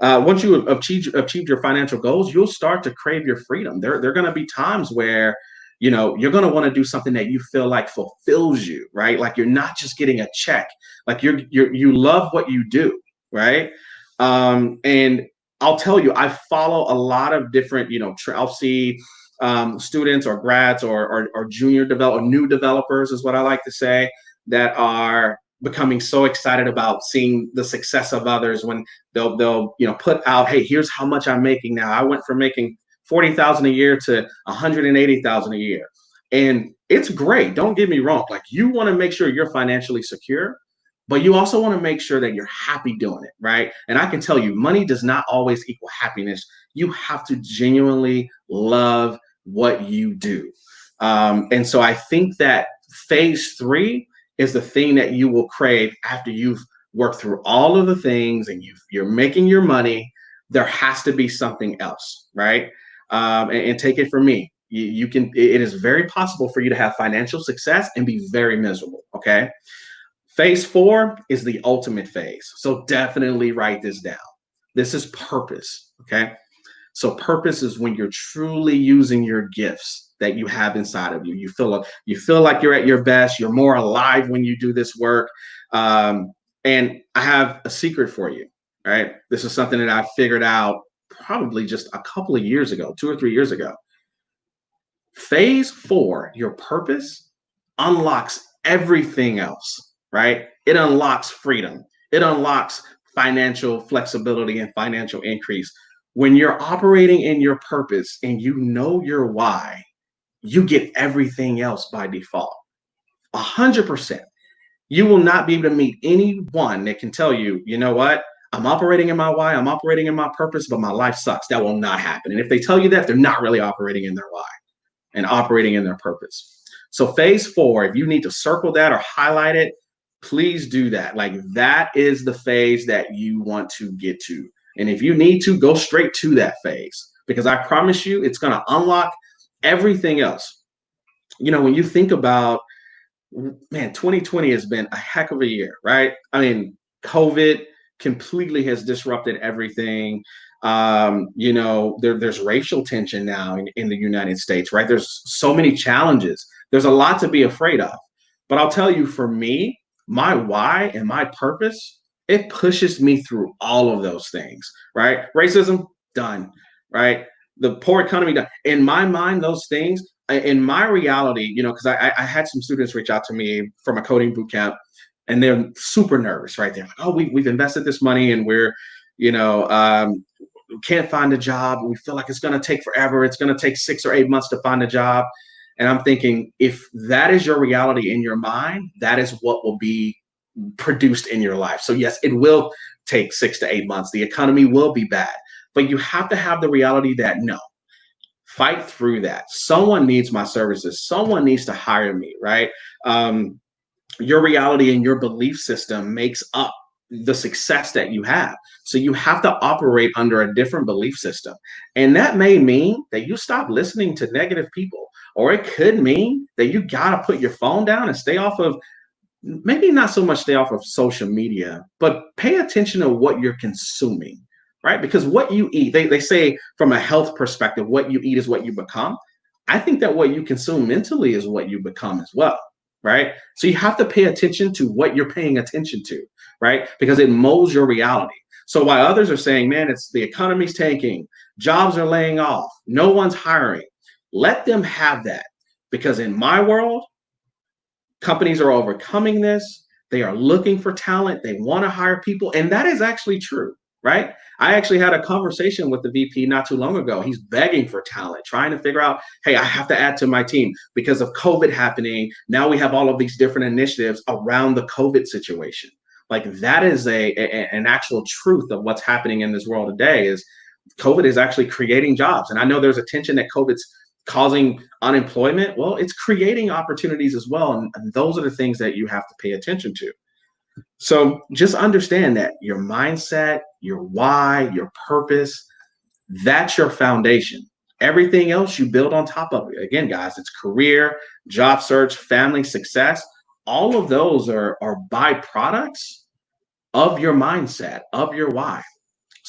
once you achieve your financial goals, you'll start to crave your freedom. There are going to be times where, you're going to want to do something that you feel like fulfills you, right? Like you're not just getting a check, like you love what you do, right? And I'll tell you, I follow a lot of different, I'll see students or grads or new developers is what I like to say, that are becoming so excited about seeing the success of others when they'll put out, hey, here's how much I'm making now. I went from making 40,000 a year to 180,000 a year. And it's great. Don't get me wrong. Like, you want to make sure you're financially secure, but you also want to make sure that you're happy doing it, right? And I can tell you, money does not always equal happiness. You have to genuinely love what you do. And so I think that phase 3 is the thing that you will crave after you've worked through all of the things and you're making your money. There has to be something else, right? And take it from me. It is very possible for you to have financial success and be very miserable, okay? Phase 4 is the ultimate phase. So definitely write this down. This is purpose, okay? So purpose is when you're truly using your gifts that you have inside of you. You feel like you're at your best. You're more alive when you do this work. And I have a secret for you, right? This is something that I figured out probably just a couple of years ago, 2 or 3 years ago. Phase 4, your purpose, unlocks everything else, right? It unlocks freedom. It unlocks financial flexibility and financial increase. When you're operating in your purpose and you know your why, you get everything else by default. 100%. You will not be able to meet anyone that can tell you, you know what? I'm operating in my why, I'm operating in my purpose, but my life sucks. That will not happen. And if they tell you that, they're not really operating in their why and operating in their purpose. So phase 4, if you need to circle that or highlight it, please do that. Like, that is the phase that you want to get to. And if you need to, go straight to that phase, because I promise you, it's going to unlock everything else. When you think about, man, 2020 has been a heck of a year, right? I mean, COVID completely has disrupted everything. There's racial tension now in the United States, right? There's so many challenges. There's a lot to be afraid of. But I'll tell you, for me, my why and my purpose, it pushes me through all of those things, right? Racism, done, right? The poor economy, done. In my mind, those things, in my reality, because I had some students reach out to me from a coding boot camp, and they're super nervous, right? They're like, oh, we've invested this money and we're, can't find a job. We feel like it's going to take forever. It's going to take 6 or 8 months to find a job. And I'm thinking, if that is your reality in your mind, that is what will be produced in your life. So yes, it will take 6 to 8 months. The economy will be bad, but you have to have the reality that, no, fight through that. Someone needs my services. Someone needs to hire me, right? Your reality and your belief system makes up the success that you have. So you have to operate under a different belief system. And that may mean that you stop listening to negative people, or it could mean that you got to put your phone down and stay off of, maybe not so much stay off of social media, but pay attention to what you're consuming, right? Because what you eat, they say from a health perspective, what you eat is what you become. I think that what you consume mentally is what you become as well, right? So you have to pay attention to what you're paying attention to, right? Because it molds your reality. So while others are saying, man, it's the economy's tanking, jobs are laying off, no one's hiring, let them have that. Because in my world, companies are overcoming this. They are looking for talent. They want to hire people. And that is actually true, right? I actually had a conversation with the VP not too long ago. He's begging for talent, trying to figure out, hey, I have to add to my team because of COVID happening. Now we have all of these different initiatives around the COVID situation. Like, that is an actual truth of what's happening in this world today. Is COVID is actually creating jobs. And I know there's attention that COVID's causing unemployment. Well, it's creating opportunities as well. And those are the things that you have to pay attention to. So just understand that your mindset, your why, your purpose, that's your foundation. Everything else you build on top of it. Again, guys, it's career, job search, family, success. All of those are byproducts of your mindset, of your why.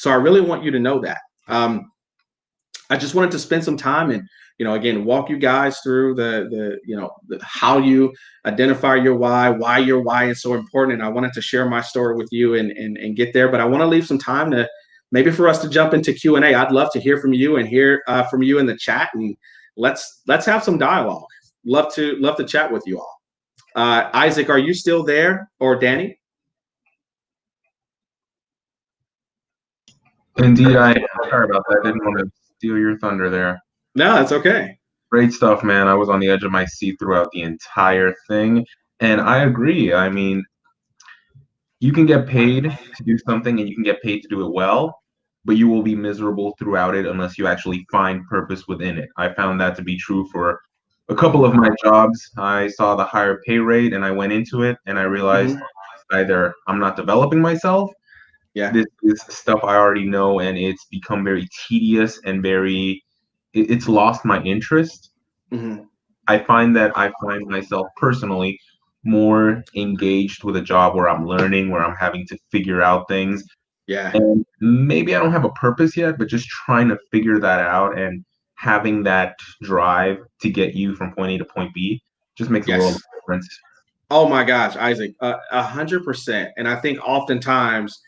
So I really want you to know that. I just wanted to spend some time and, again, walk you guys through how you identify your why your why is so important. And I wanted to share my story with you and get there, but I want to leave some time to maybe for us to jump into Q&A. I'd love to hear from you and hear from you in the chat, and let's have some dialogue. Love to chat with you all. Isaac, are you still there, or Danny? Indeed, sorry about that. I didn't want to steal your thunder there. No, that's okay. Great stuff, man. I was on the edge of my seat throughout the entire thing. And I agree. I mean, you can get paid to do something and you can get paid to do it well, but you will be miserable throughout it unless you actually find purpose within it. I found that to be true for a couple of my jobs. I saw the higher pay rate and I went into it and I realized either I'm not developing myself. Yeah. This is stuff I already know, and it's become very tedious and it's lost my interest. I find myself personally more engaged with a job where I'm learning, where I'm having to figure out things. Yeah. And maybe I don't have a purpose yet, but just trying to figure that out and having that drive to get you from point A to point B just makes a world of difference. Oh my gosh, Isaac, 100%. And I think oftentimes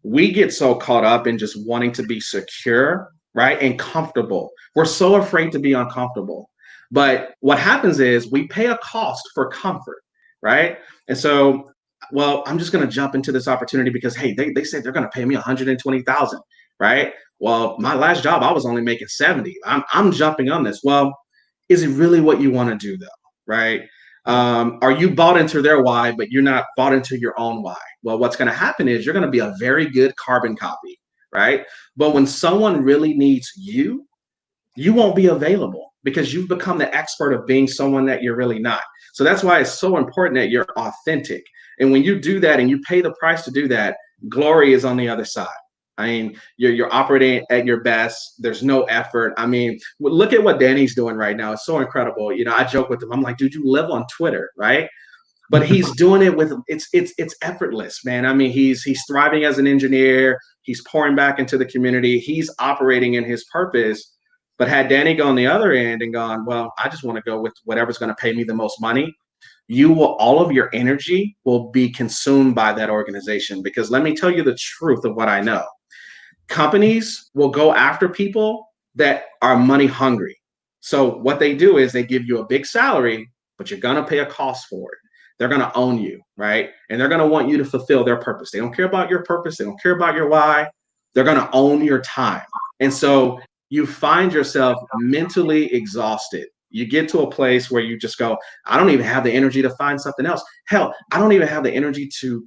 we get so caught up in just wanting to be secure, right, and comfortable. We're so afraid to be uncomfortable. But what happens is we pay a cost for comfort, right? And so, well, I'm just going to jump into this opportunity because, hey, they said they're going to pay me 120,000, right? Well, my last job, I was only making 70. I'm jumping on this. Well, is it really what you want to do, though, right? Are you bought into their why, but you're not bought into your own why? Well, what's going to happen is you're going to be a very good carbon copy, right? But when someone really needs you, you won't be available because you've become the expert of being someone that you're really not. So that's why it's so important that you're authentic. And when you do that and you pay the price to do that, glory is on the other side. I mean, you're operating at your best. There's no effort. I mean, look at what Danny's doing right now. It's so incredible. I joke with him. I'm like, dude, you live on Twitter, right? But he's doing it with it's effortless, man. I mean, he's thriving as an engineer. He's pouring back into the community. He's operating in his purpose. But had Danny gone the other end and gone, well, I just want to go with whatever's going to pay me the most money, all of your energy will be consumed by that organization. Because let me tell you the truth of what I know. Companies will go after people that are money hungry. So what they do is they give you a big salary, but you're going to pay a cost for it. They're going to own you, right? And they're going to want you to fulfill their purpose. They don't care about your purpose. They don't care about your why. They're going to own your time. And so you find yourself mentally exhausted. You get to a place where you just go, I don't even have the energy to find something else. Hell, I don't even have the energy to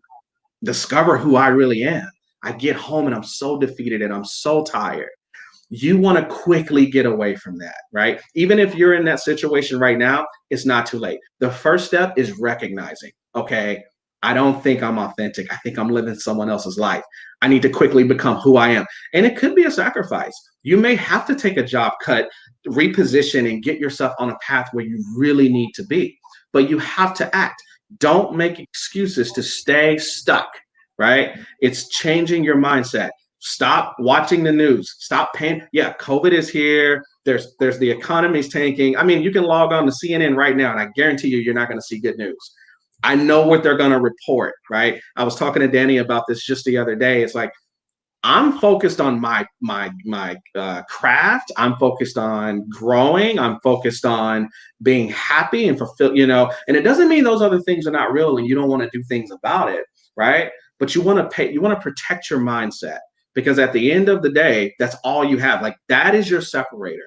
discover who I really am. I get home and I'm so defeated and I'm so tired. You want to quickly get away from that, right? Even if you're in that situation right now, it's not too late. The first step is recognizing, okay, I don't think I'm authentic. I think I'm living someone else's life. I need to quickly become who I am. And it could be a sacrifice. You may have to take a job cut, reposition, and get yourself on a path where you really need to be. But you have to act. Don't make excuses to stay stuck. Right? It's changing your mindset. Stop watching the news. Stop paying. Yeah, COVID is here. There's the economy's tanking. I mean, you can log on to CNN right now, and I guarantee you're not going to see good news. I know what they're going to report, right? I was talking to Danny about this just the other day. It's like, I'm focused on my craft. I'm focused on growing. I'm focused on being happy and fulfilled, and it doesn't mean those other things are not real and you don't want to do things about it, right? But you want to protect your mindset, because at the end of the day, that's all you have. Like, that is your separator.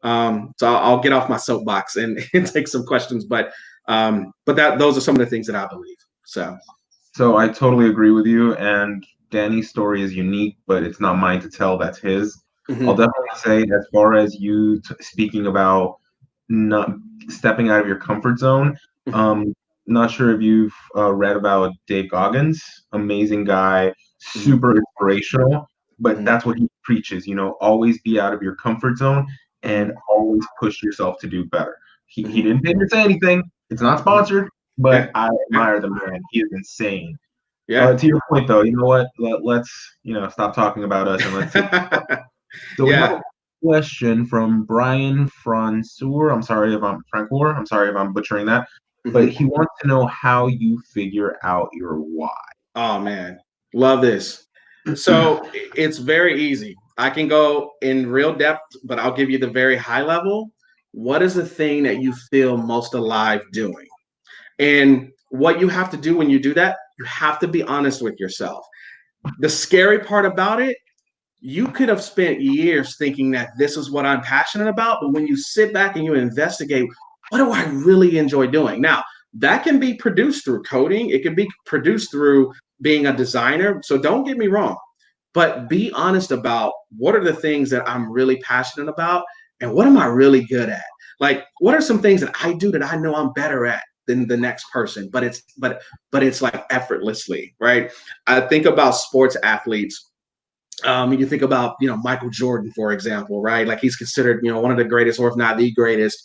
So I'll get off my soapbox and take some questions, but those are some of the things that I believe. So I totally agree with you. And Danny's story is unique, but it's not mine to tell. That's his. I'll definitely say, as far as you speaking about not stepping out of your comfort zone, not sure if you've read about Dave Goggins. Amazing guy, super inspirational, but that's what he preaches, always be out of your comfort zone and always push yourself to do better. He didn't pay me to say anything. It's not sponsored, but I admire the man. He is insane. Yeah. To your point, though, you know what? Let's stop talking about us and let's. So we have Yeah. a question from Brian Francoeur. I'm sorry if I'm butchering that, but Mhm. he wants to know how you figure out your why. Oh man, love this. So it's very easy. I can go in real depth, but I'll give you the very high level. What is the thing that you feel most alive doing? And what you have to do when you do that, you have to be honest with yourself. The scary part about it, you could have spent years thinking that this is what I'm passionate about, but when you sit back and you investigate, what do I really enjoy doing? Now, that can be produced through coding, it can be produced through being a designer. So don't get me wrong, but be honest about what are the things that I'm really passionate about and what am I really good at? Like, what are some things that I do that I know I'm better at than the next person, but it's like effortlessly, right? I think about sports athletes. You think about Michael Jordan, for example, right? Like he's considered one of the greatest, or if not the greatest.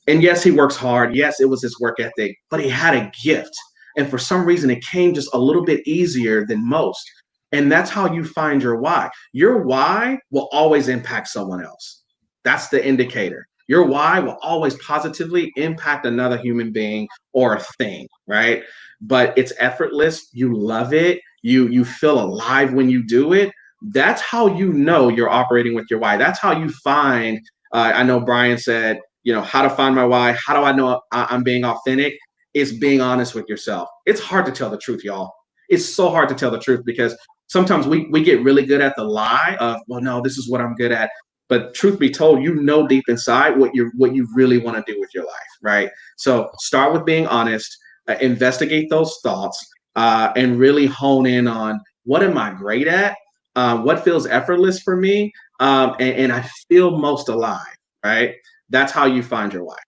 And yes, he works hard. Yes, it was his work ethic, but he had a gift, and for some reason, it came just a little bit easier than most. And that's how you find your why. Your why will always impact someone else. That's the indicator. Your why will always positively impact another human being or a thing, right? But it's effortless. You love it. You feel alive when you do it. That's how you know you're operating with your why. That's how you find. I know Brian said, how to find my why. How do I know I'm being authentic? It's being honest with yourself. It's hard to tell the truth, y'all. It's so hard to tell the truth because sometimes we get really good at the lie of, well, no, this is what I'm good at. But truth be told, deep inside what you really want to do with your life, right? So start with being honest, investigate those thoughts, and really hone in on what am I great at, what feels effortless for me, and I feel most alive, right? That's how you find your why.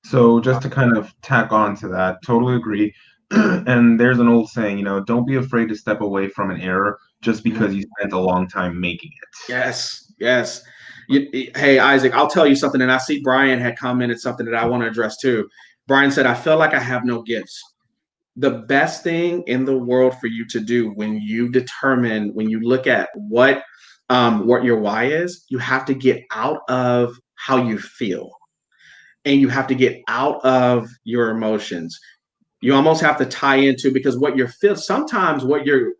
So just to kind of tack on to that, totally agree. And there's an old saying, don't be afraid to step away from an error just because you spent a long time making it. Yes, yes. Hey, Isaac, I'll tell you something. And I see Brian had commented something that I want to address too. Brian said, I feel like I have no gifts. The best thing in the world for you to do when you look at what your why is, you have to get out of how you feel and you have to get out of your emotions. You almost have to tie into because what you're feel sometimes what you're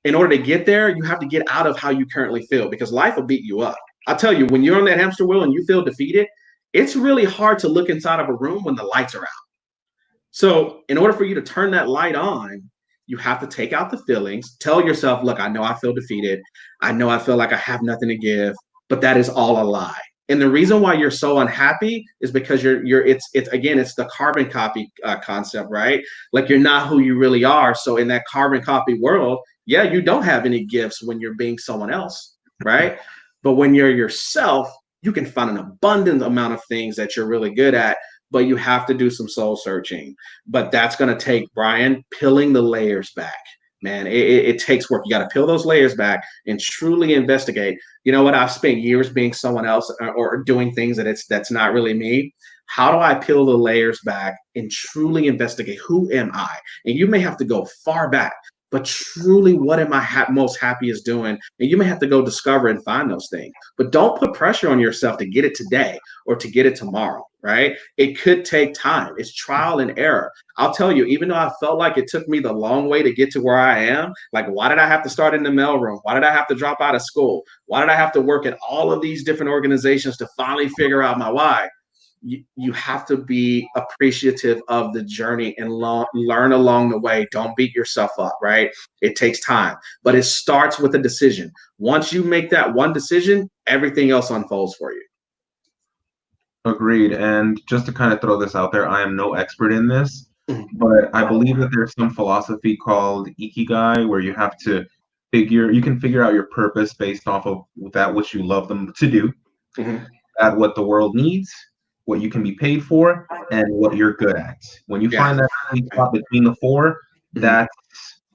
in order to get there, you have to get out of how you currently feel because life will beat you up. I'll tell you, when you're on that hamster wheel and you feel defeated, it's really hard to look inside of a room when the lights are out. So, in order for you to turn that light on, you have to take out the feelings, tell yourself, look, I know I feel defeated. I know I feel like I have nothing to give, but that is all a lie. And the reason why you're so unhappy is because it's the carbon copy concept, right? Like you're not who you really are. So in that carbon copy world, yeah, you don't have any gifts when you're being someone else, right? But when you're yourself, you can find an abundant amount of things that you're really good at, but you have to do some soul searching. But that's going to take, Brian, peeling the layers back. Man, it takes work. You got to peel those layers back and truly investigate. You know what? I've spent years being someone else or doing things that's not really me. How do I peel the layers back and truly investigate who am I? And you may have to go far back, but truly, what am I most happiest doing? And you may have to go discover and find those things. But don't put pressure on yourself to get it today or to get it tomorrow, right? It could take time. It's trial and error. I'll tell you, even though I felt like it took me the long way to get to where I am, like, why did I have to start in the mailroom? Why did I have to drop out of school? Why did I have to work at all of these different organizations to finally figure out my why? You have to be appreciative of the journey and learn along the way. Don't beat yourself up, right? It takes time, but it starts with a decision. Once you make that one decision, everything else unfolds for you. Agreed. And just to kind of throw this out there, I am no expert in this, but I believe that there's some philosophy called ikigai where you can figure out your purpose based off of that which you love them to do, at what the world needs, what you can be paid for, and what you're good at. When you find that sweet spot between the four, that's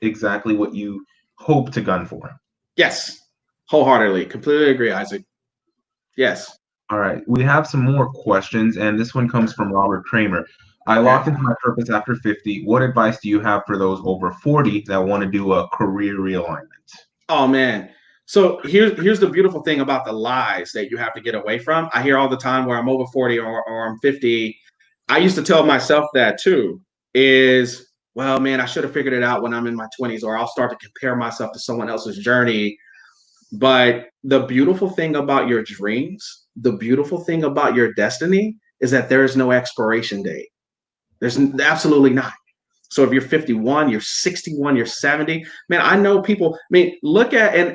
exactly what you hope to gun for. Yes, wholeheartedly. Completely agree, Isaac. Yes. All right, we have some more questions, and this one comes from Robert Kramer. I locked into my purpose after 50. What advice do you have for those over 40 that want to do a career realignment? Oh man. So here's the beautiful thing about the lies that you have to get away from. I hear all the time where I'm over 40 or I'm 50. I used to tell myself that too, is, well, man, I should have figured it out when I'm in my 20s, or I'll start to compare myself to someone else's journey. But the beautiful thing about your dreams, the beautiful thing about your destiny is that there is no expiration date. There's absolutely not. So if you're 51, you're 61, you're 70, man, I know people, I mean, look at, and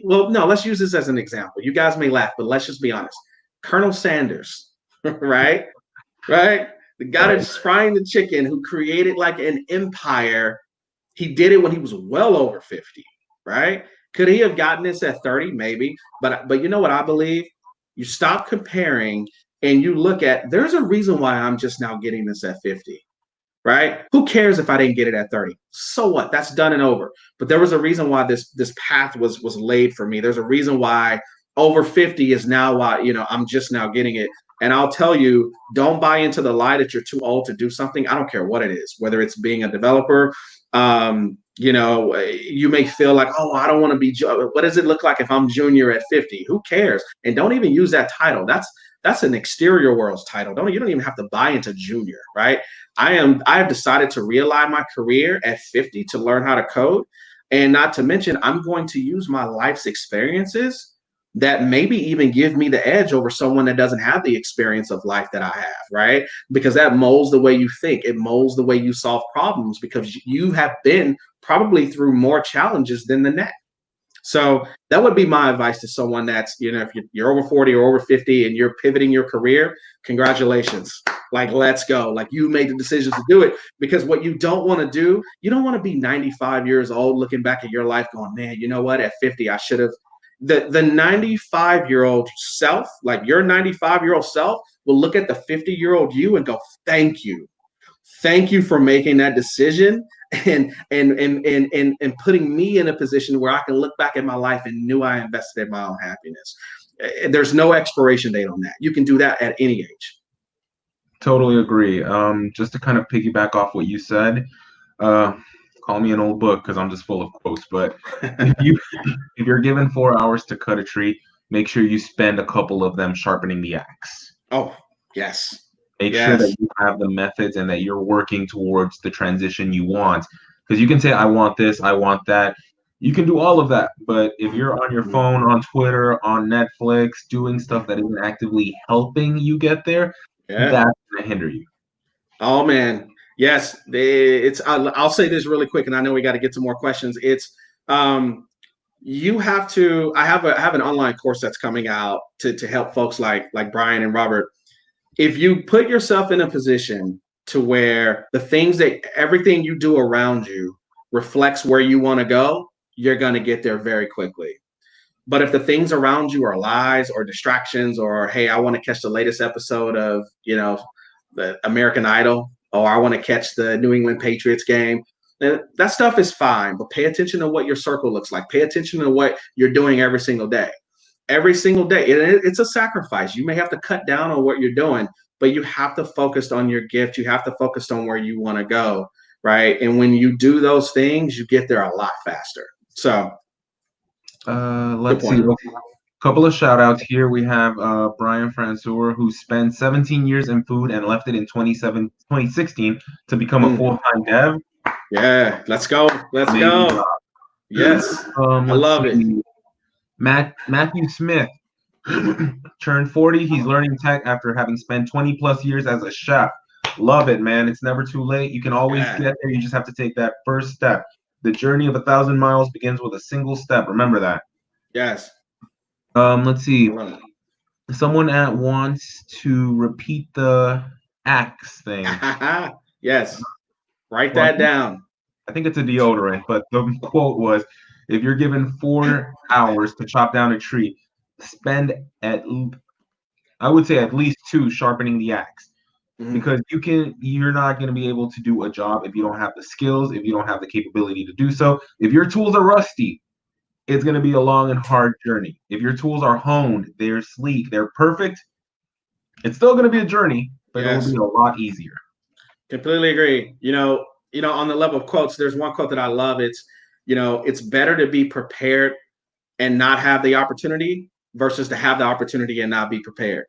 well, no, let's use this as an example. You guys may laugh, but let's just be honest. Colonel Sanders, right? Right? The guy that's frying the chicken, who created like an empire. He did it when he was well over 50, right? Could he have gotten this at 30? Maybe. But you know what I believe? You stop comparing and you look at, there's a reason why I'm just now getting this at 50. Right? Who cares if I didn't get it at 30? So what? That's done and over. But there was a reason why this path was laid for me. There's a reason why over 50 is now why, I'm just now getting it. And I'll tell you, don't buy into the lie that you're too old to do something. I don't care what it is, whether it's being a developer. You may feel like, oh, I don't want to be, what does it look like if I'm junior at 50? Who cares? And don't even use that title. That's an exterior world's title. You don't even have to buy into junior, right? I have decided to realign my career at 50 to learn how to code. And not to mention, I'm going to use my life's experiences that maybe even give me the edge over someone that doesn't have the experience of life that I have, right? Because that molds the way you think. It molds the way you solve problems, because you have been probably through more challenges than the next. So that would be my advice to someone that's, if you're over 40 or over 50 and you're pivoting your career, congratulations. Like, let's go. Like, you made the decision to do it, because what you don't want to do, you don't want to be 95 years old looking back at your life going, man, you know what? At 50, I should have. The 95-year-old self, like your 95-year-old self, will look at the 50-year-old you and go, thank you. Thank you for making that decision and putting me in a position where I can look back at my life and knew I invested in my own happiness. There's no expiration date on that. You can do that at any age. Totally agree. Just to kind of piggyback off what you said, call me an old book because I'm just full of quotes. But if you're given 4 hours to cut a tree, make sure you spend a couple of them sharpening the axe. Oh, yes. Make sure that you have the methods and that you're working towards the transition you want. Because you can say, I want this, I want that. You can do all of that. But if you're on your phone, on Twitter, on Netflix, doing stuff that isn't actively helping you get there, that's going to hinder you. Oh, man. Yes. I'll say this really quick, and I know we got to get to more questions. It's you have to, I have an online course that's coming out to help folks like Brian and Robert. If you put yourself in a position to where everything you do around you reflects where you want to go, you're going to get there very quickly. But if the things around you are lies or distractions, or, hey, I want to catch the latest episode of, the American Idol, or I want to catch the New England Patriots game, that stuff is fine. But pay attention to what your circle looks like. Pay attention to what you're doing every single day. Every single day. It's a sacrifice. You may have to cut down on what you're doing, but you have to focus on your gift. You have to focus on where you want to go, right? And when you do those things, you get there a lot faster. So let's see. A couple of shout outs here. We have Brian Francoeur, who spent 17 years in food and left it in 2016 to become a full-time dev. Yeah, let's go. Let's go. Yes, I love it. Matthew Smith turned 40. He's learning tech after having spent 20 plus years as a chef. Love it, man. It's never too late. You can always get there. You just have to take that first step. The journey of 1,000 miles begins with a single step. Remember that. Yes. Let's see. Someone wants to repeat the axe thing. Yes. Write that down. I think it's a deodorant, but the quote was, if you're given 4 hours to chop down a tree, spend I would say at least 2 sharpening the axe. Because you're not going to be able to do a job if you don't have the skills, if you don't have the capability to do so. If your tools are rusty, it's going to be a long and hard journey. If your tools are honed, they're sleek, they're perfect, it's still going to be a journey, but it will be a lot easier. Completely agree. On the level of quotes, there's one quote that I love. It's better to be prepared and not have the opportunity versus to have the opportunity and not be prepared.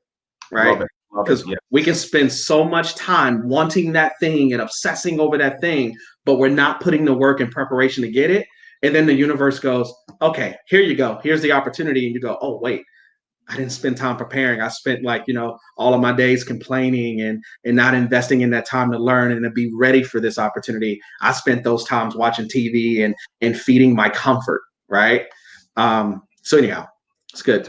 Right? Because we can spend so much time wanting that thing and obsessing over that thing, but we're not putting the work and preparation to get it. And then the universe goes, okay, here you go. Here's the opportunity. And you go, oh, wait, I didn't spend time preparing. I spent all of my days complaining and not investing in that time to learn and to be ready for this opportunity. I spent those times watching TV and feeding my comfort. Right. So anyhow, it's good.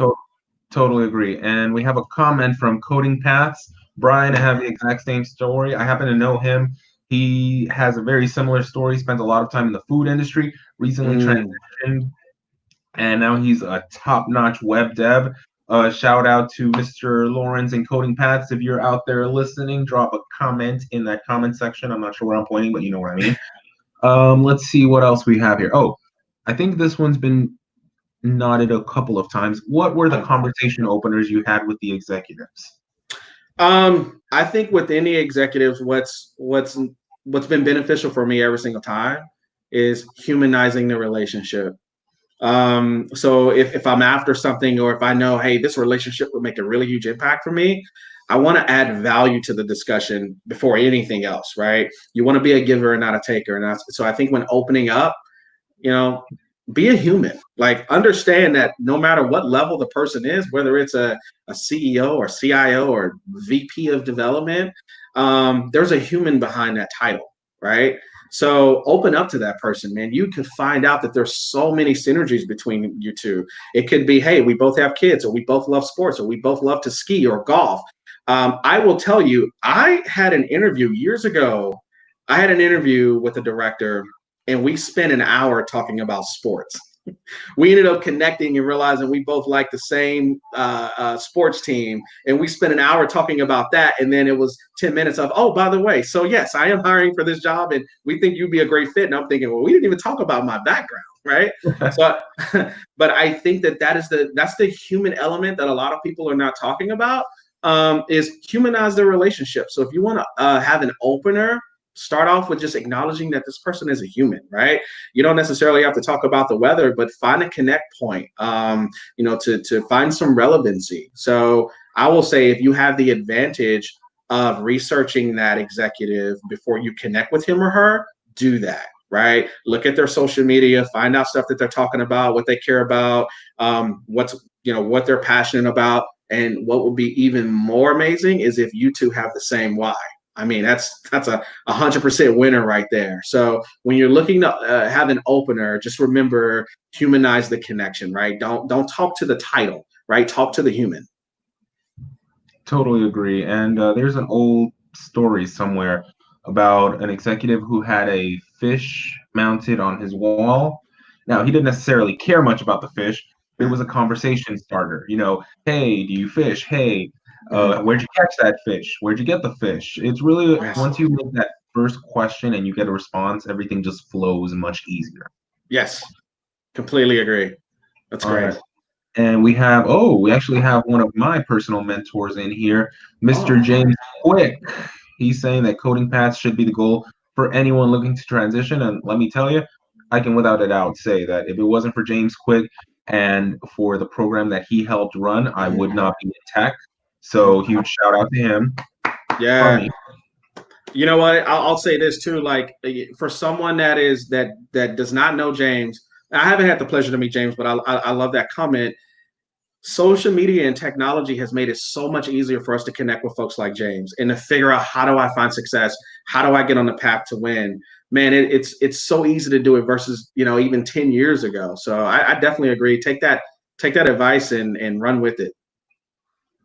Totally agree. And we have a comment from Coding Paths. Brian, I have the exact same story. I happen to know him. He has a very similar story. Spent a lot of time in the food industry, recently transitioned, and now he's a top-notch web dev. Shout out to Mr. Lawrence and Coding Paths. If you're out there listening, drop a comment in that comment section. I'm not sure where I'm pointing, but you know what I mean. Let's see what else we have here. Oh, I think this one's been nodded a couple of times. What were the conversation openers you had with the executives? I think with any executives, what's been beneficial for me every single time is humanizing the relationship. So if I'm after something, or if I know, hey, this relationship would make a really huge impact for me, I want to add value to the discussion before anything else, right? You want to be a giver and not a taker. And so I think when opening up, be a human. Like, understand that no matter what level the person is, whether it's a CEO or CIO or VP of development, there's a human behind that title, right? So open up to that person, man. You can find out that there's so many synergies between you two. It could be, hey, we both have kids, or we both love sports, or we both love to ski or golf. I will tell you, I had an interview years ago. I had an interview with a director, and we spent an hour talking about sports. We ended up connecting and realizing we both like the same sports team. And we spent an hour talking about that. And then it was 10 minutes of, oh, by the way, so yes, I am hiring for this job and we think you'd be a great fit. And I'm thinking, well, we didn't even talk about my background, right? So, but I think that's the human element that a lot of people are not talking about, is humanize their relationship. So if you want to have an opener, start off with just acknowledging that this person is a human, right? You don't necessarily have to talk about the weather, but find a connect point, to find some relevancy. So I will say, if you have the advantage of researching that executive before you connect with him or her, do that, right? Look at their social media, find out stuff that they're talking about, what they care about, what they're passionate about. And what would be even more amazing is if you two have the same why. I mean, that's a 100% winner right there. So when you're looking to have an opener, just remember, humanize the connection, right? Don't talk to the title, right? Talk to the human. Totally agree. And there's an old story somewhere about an executive who had a fish mounted on his wall. Now, he didn't necessarily care much about the fish. It was a conversation starter. Hey, do you fish? Hey, where'd you catch that fish? Where'd you get the fish? It's really, once you make that first question and you get a response, everything just flows much easier. Yes, completely agree. That's great. Right. And we actually have one of my personal mentors in here, Mr. James Quick. He's saying that coding paths should be the goal for anyone looking to transition. And let me tell you, I can without a doubt say that if it wasn't for James Quick and for the program that he helped run, I would not be in tech. So huge shout out to him. Yeah. You know what? I'll say this too. Like, for someone that does not know James, I haven't had the pleasure to meet James, but I love that comment. Social media and technology has made it so much easier for us to connect with folks like James and to figure out, how do I find success? How do I get on the path to win? Man, it's so easy to do it versus, even 10 years ago. So I definitely agree. Take that advice and run with it.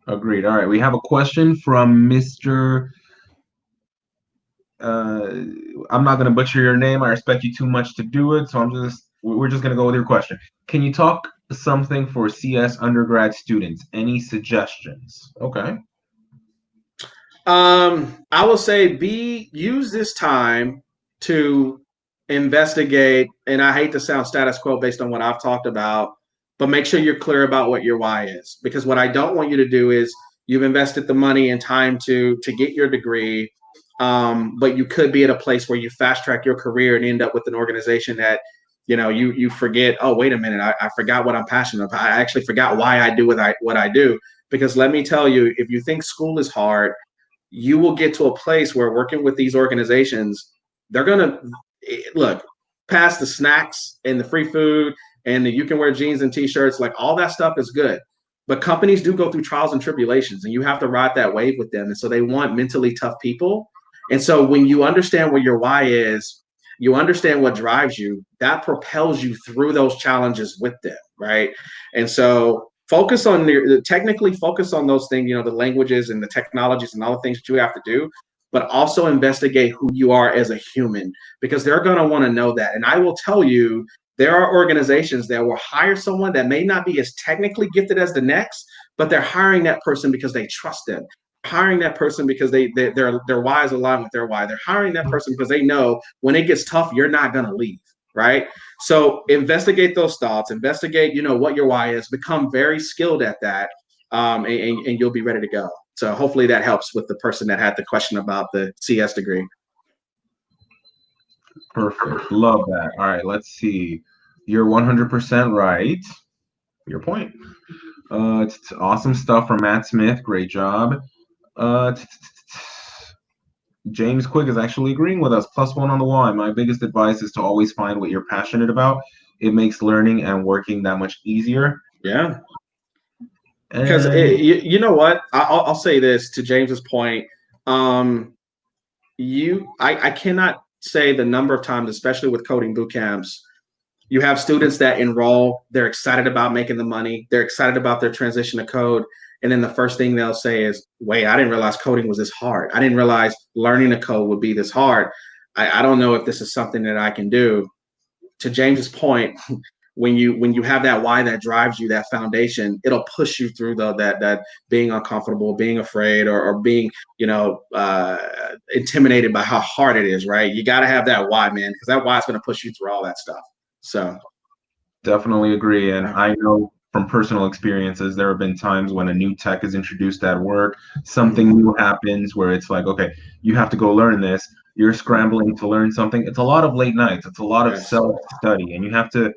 Agreed. All right. We have a question from Mr. I'm not going to butcher your name. I respect you too much to do it. So we're just going to go with your question. Can you talk something for CS undergrad students? Any suggestions? Okay. I will say use this time to investigate, and I hate to sound status quo based on what I've talked about, but make sure you're clear about what your why is. Because what I don't want you to do is You've invested the money and time to get your degree, but you could be at a place where you fast track your career and end up with an organization that, you forget. Oh, wait a minute, I forgot what I'm passionate about. I actually forgot why I do what I do. Because let me tell you, if you think school is hard, you will get to a place where working with these organizations, they're gonna look past the snacks and the free food and you can wear jeans and t-shirts, like all that stuff is good. But companies do go through trials and tribulations, and you have to ride that wave with them. And so they want mentally tough people. And so when you understand what your why is, you understand what drives you, that propels you through those challenges with them, right? And so technically focus on those things, the languages and the technologies and all the things that you have to do, but also investigate who you are as a human, because they're going to want to know that. And I will tell you, there are organizations that will hire someone that may not be as technically gifted as the next, but they're hiring that person because they trust them. Hiring that person because their why is aligned with their why. They're hiring that person because they know when it gets tough, you're not going to leave, right? So investigate those thoughts, investigate, what your why is, become very skilled at that, and you'll be ready to go. So hopefully that helps with the person that had the question about the CS degree. Perfect. Love that. All right, let's see. You're 100% right. Your point. It's awesome stuff from Matt Smith. Great job. James Quick is actually agreeing with us. +1 on the why. My biggest advice is to always find what you're passionate about. It makes learning and working that much easier. Yeah. Because you know what? I'll say this to James's point. I cannot say the number of times, especially with coding boot camps, you have students that enroll, they're excited about making the money, they're excited about their transition to code, and then the first thing they'll say is, wait, I didn't realize coding was this hard. I didn't realize learning to code would be this hard. I don't know if this is something that I can do. To James's point, when you have that why that drives you, that foundation, it'll push you through that being uncomfortable, being afraid, or being intimidated by how hard it is, right? You got to have that why, man, because that why is going to push you through all that stuff. So definitely agree. And I know from personal experiences, there have been times when a new tech is introduced at work, something new happens where it's like, okay, you have to go learn this. You're scrambling to learn something. It's a lot of late nights. It's a lot of self-study, and you have to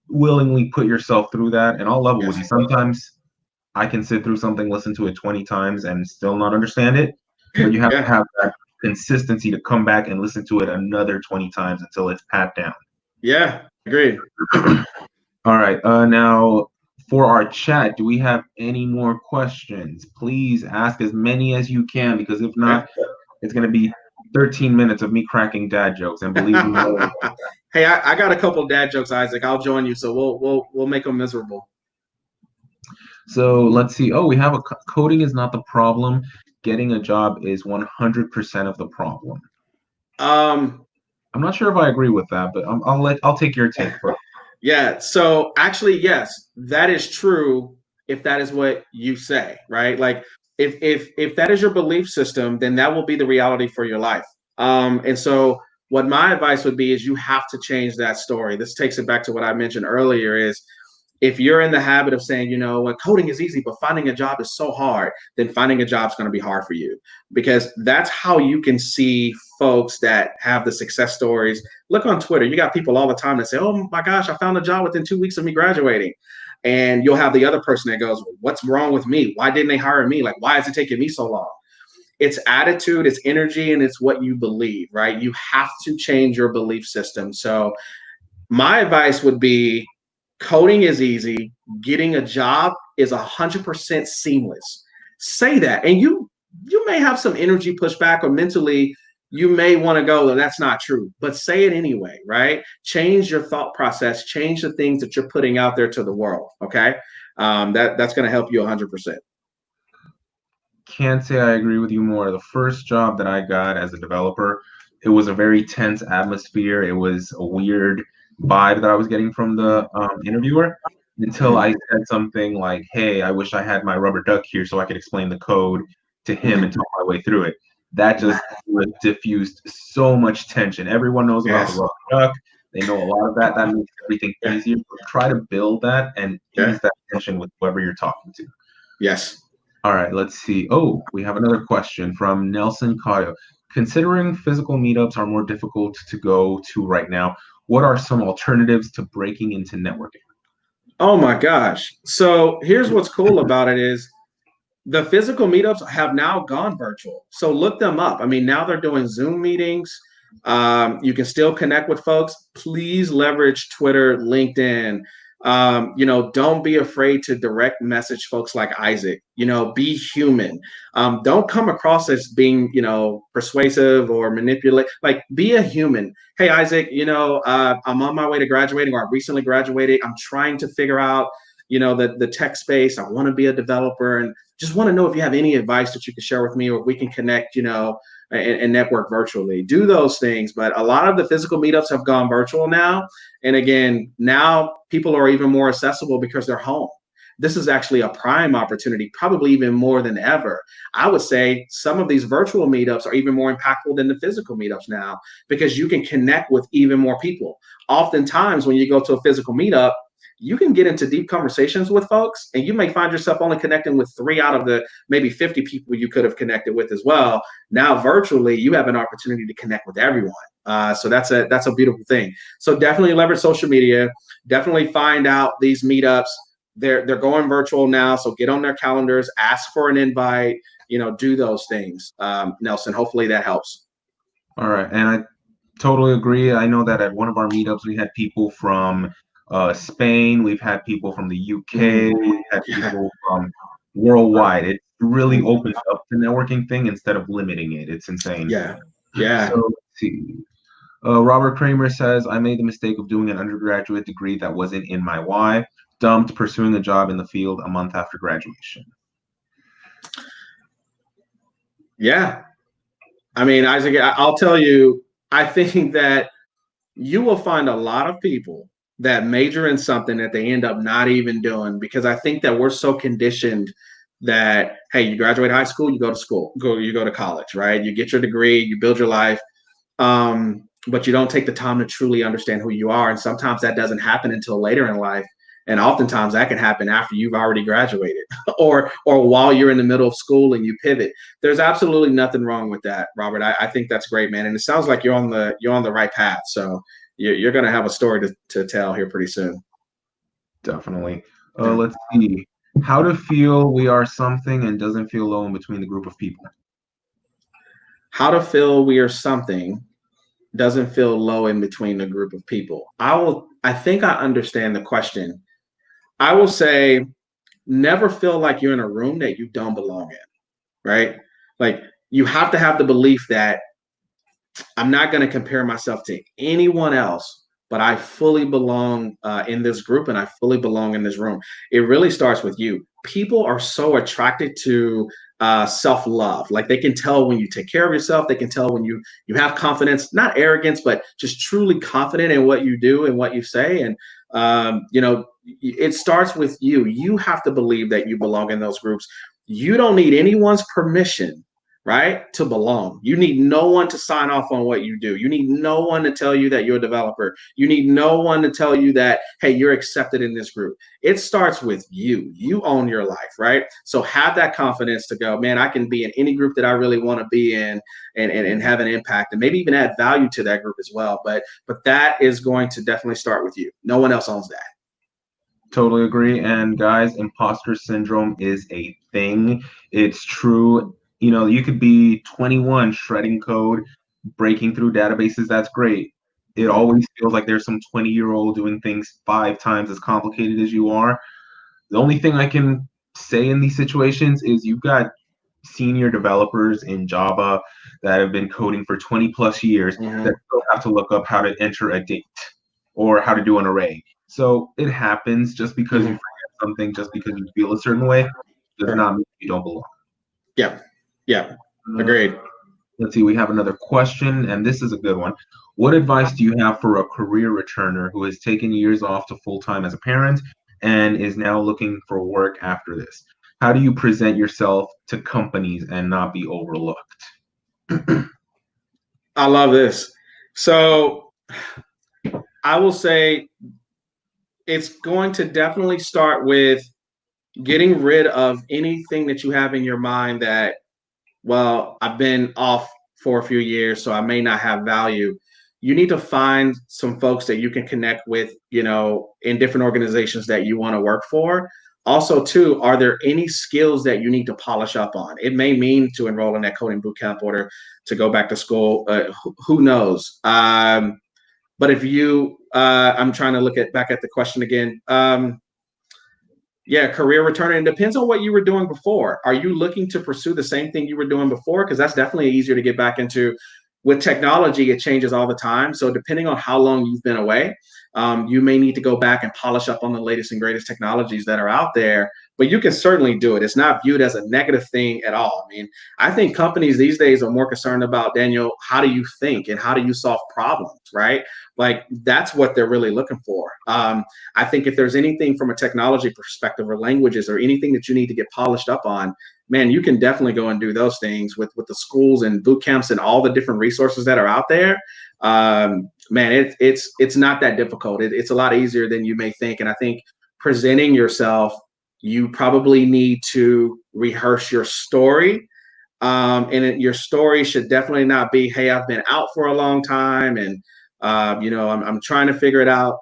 willingly put yourself through that. And I'll level with you. Sometimes I can sit through something, listen to it 20 times and still not understand it, but you have to have that consistency to come back and listen to it another 20 times until it's pat down. Yeah, agreed. All right. Now, for our chat, do we have any more questions? Please ask as many as you can, because if not, it's going to be 13 minutes of me cracking dad jokes. And believe me, hey, I got a couple of dad jokes, Isaac. I'll join you, so we'll make them miserable. So let's see. Oh, we have coding is not the problem. Getting a job is 100% of the problem. I'm not sure if I agree with that, but I'll take your take first. Yeah. So actually, yes, that is true. If that is what you say, right? Like if that is your belief system, then that will be the reality for your life. And so what my advice would be is you have to change that story. This takes it back to what I mentioned earlier is if you're in the habit of saying, coding is easy, but finding a job is so hard, then finding a job is going to be hard for you, because that's how you can see folks that have the success stories. Look on Twitter. You got people all the time that say, oh my gosh, I found a job within 2 weeks of me graduating. And you'll have the other person that goes, what's wrong with me? Why didn't they hire me? Like, why is it taking me so long? It's attitude, it's energy, and it's what you believe, right? You have to change your belief system. So my advice would be coding is easy. Getting a job is 100% seamless. Say that. And you may have some energy pushback, or mentally you may want to go, well, that's not true, but say it anyway, right? Change your thought process, change the things that you're putting out there to the world. Okay. That's going to help you 100%. Can't say I agree with you more. The first job that I got as a developer, it was a very tense atmosphere. It was a weird vibe that I was getting from the interviewer, until I said something like, hey, I wish I had my rubber duck here so I could explain the code to him and talk my way through it. That just diffused so much tension. Everyone knows about the rubber duck. They know a lot of that. That makes everything easier. But try to build that and ease that tension with whoever you're talking to. Yes. All right, let's see. Oh, we have another question from Nelson Cotto. Considering physical meetups are more difficult to go to right now, what are some alternatives to breaking into networking? Oh my gosh. So here's what's cool about it is the physical meetups have now gone virtual. So look them up. I mean, now they're doing Zoom meetings. You can still connect with folks. Please leverage Twitter, LinkedIn. Don't be afraid to direct message folks like Isaac. Be human. Don't come across as being, persuasive or manipulate. Like, be a human. Hey, Isaac, I'm on my way to graduating, or I recently graduated. I'm trying to figure out, the tech space. I want to be a developer, and just want to know if you have any advice that you can share with me, or we can connect, and network virtually. Do those things. But a lot of the physical meetups have gone virtual now. And again, now people are even more accessible because they're home. This is actually a prime opportunity, probably even more than ever. I would say some of these virtual meetups are even more impactful than the physical meetups now, because you can connect with even more people. Oftentimes, when you go to a physical meetup, you can get into deep conversations with folks, and you may find yourself only connecting with 3 out of the maybe 50 people you could have connected with as well. Now, virtually, you have an opportunity to connect with everyone. So that's a beautiful thing. So definitely leverage social media. Definitely find out these meetups. They're going virtual now, so get on their calendars, ask for an invite. Do those things. Nelson, hopefully that helps. All right, and I totally agree. I know that at one of our meetups, we had people from Spain, we've had people from the UK, we've had people from worldwide. It really opens up the networking thing instead of limiting it. It's insane. Yeah. So let's see. Robert Kramer says, I made the mistake of doing an undergraduate degree that wasn't in my why. Dumped pursuing a job in the field a month after graduation. Yeah. I mean, Isaac, I'll tell you, I think that you will find a lot of people that major in something that they end up not even doing, because I think that we're so conditioned that, hey, you graduate high school, you go to school, you go to college, right? You get your degree, you build your life, but you don't take the time to truly understand who you are. And sometimes that doesn't happen until later in life. And oftentimes that can happen after you've already graduated or while you're in the middle of school and you pivot. There's absolutely nothing wrong with that, Robert. I think that's great, man. And it sounds like you're on the right path. So you're going to have a story to tell here pretty soon. Definitely. Let's see. How to feel we are something and doesn't feel alone between the group of people. How to feel we are something doesn't feel low in between the group of people. I think I understand the question. I will say, never feel like you're in a room that you don't belong in, right? Like, you have to have the belief that I'm not going to compare myself to anyone else, but I fully belong in this group, and I fully belong in this room. It really starts with you. People are so attracted to self-love. Like, they can tell when you take care of yourself. They can tell when you have confidence, not arrogance, but just truly confident in what you do and what you say. And it starts with you. You have to believe that you belong in those groups. You don't need anyone's permission, right, to belong. You need no one to sign off on what you do. You need no one to tell you that you're a developer. You need no one to tell you that, hey, you're accepted in this group. It starts with you. You own your life, right? So have that confidence to go, man, I can be in any group that I really want to be in and have an impact, and maybe even add value to that group as well. But that is going to definitely start with you. No one else owns that. Totally agree. And guys, imposter syndrome is a thing. It's true. You could be 21 shredding code, breaking through databases. That's great. It always feels like there's some 20-year-old doing things 5 times as complicated as you are. The only thing I can say in these situations is you've got senior developers in Java that have been coding for 20 plus years that still have to look up how to enter a date or how to do an array. So it happens. Just because you forget something, just because you feel a certain way, does not mean you don't belong. Yeah. Agreed. Let's see, we have another question, and this is a good one. What advice do you have for a career returner who has taken years off to full-time as a parent and is now looking for work after this? How do you present yourself to companies and not be overlooked? I love this. So I will say it's going to definitely start with getting rid of anything that you have in your mind that, well, I've been off for a few years, so I may not have value. You need to find some folks that you can connect with, in different organizations that you want to work for. Also, too, are there any skills that you need to polish up on? It may mean to enroll in that coding bootcamp or to go back to school. Who knows? But if you, I'm trying to look back at the question again. Yeah, career return. And it depends on what you were doing before. Are you looking to pursue the same thing you were doing before? Because that's definitely easier to get back into. With technology, it changes all the time. So depending on how long you've been away, you may need to go back and polish up on the latest and greatest technologies that are out there. But you can certainly do it. It's not viewed as a negative thing at all. I mean, I think companies these days are more concerned about, Daniel, how do you think and how do you solve problems, right? Like that's what they're really looking for. I think if there's anything from a technology perspective or languages or anything that you need to get polished up on, man, you can definitely go and do those things with the schools and boot camps and all the different resources that are out there. Man, it's not that difficult. It's a lot easier than you may think. And I think presenting yourself, you probably need to rehearse your story. Your story should definitely not be, hey, I've been out for a long time and I'm trying to figure it out.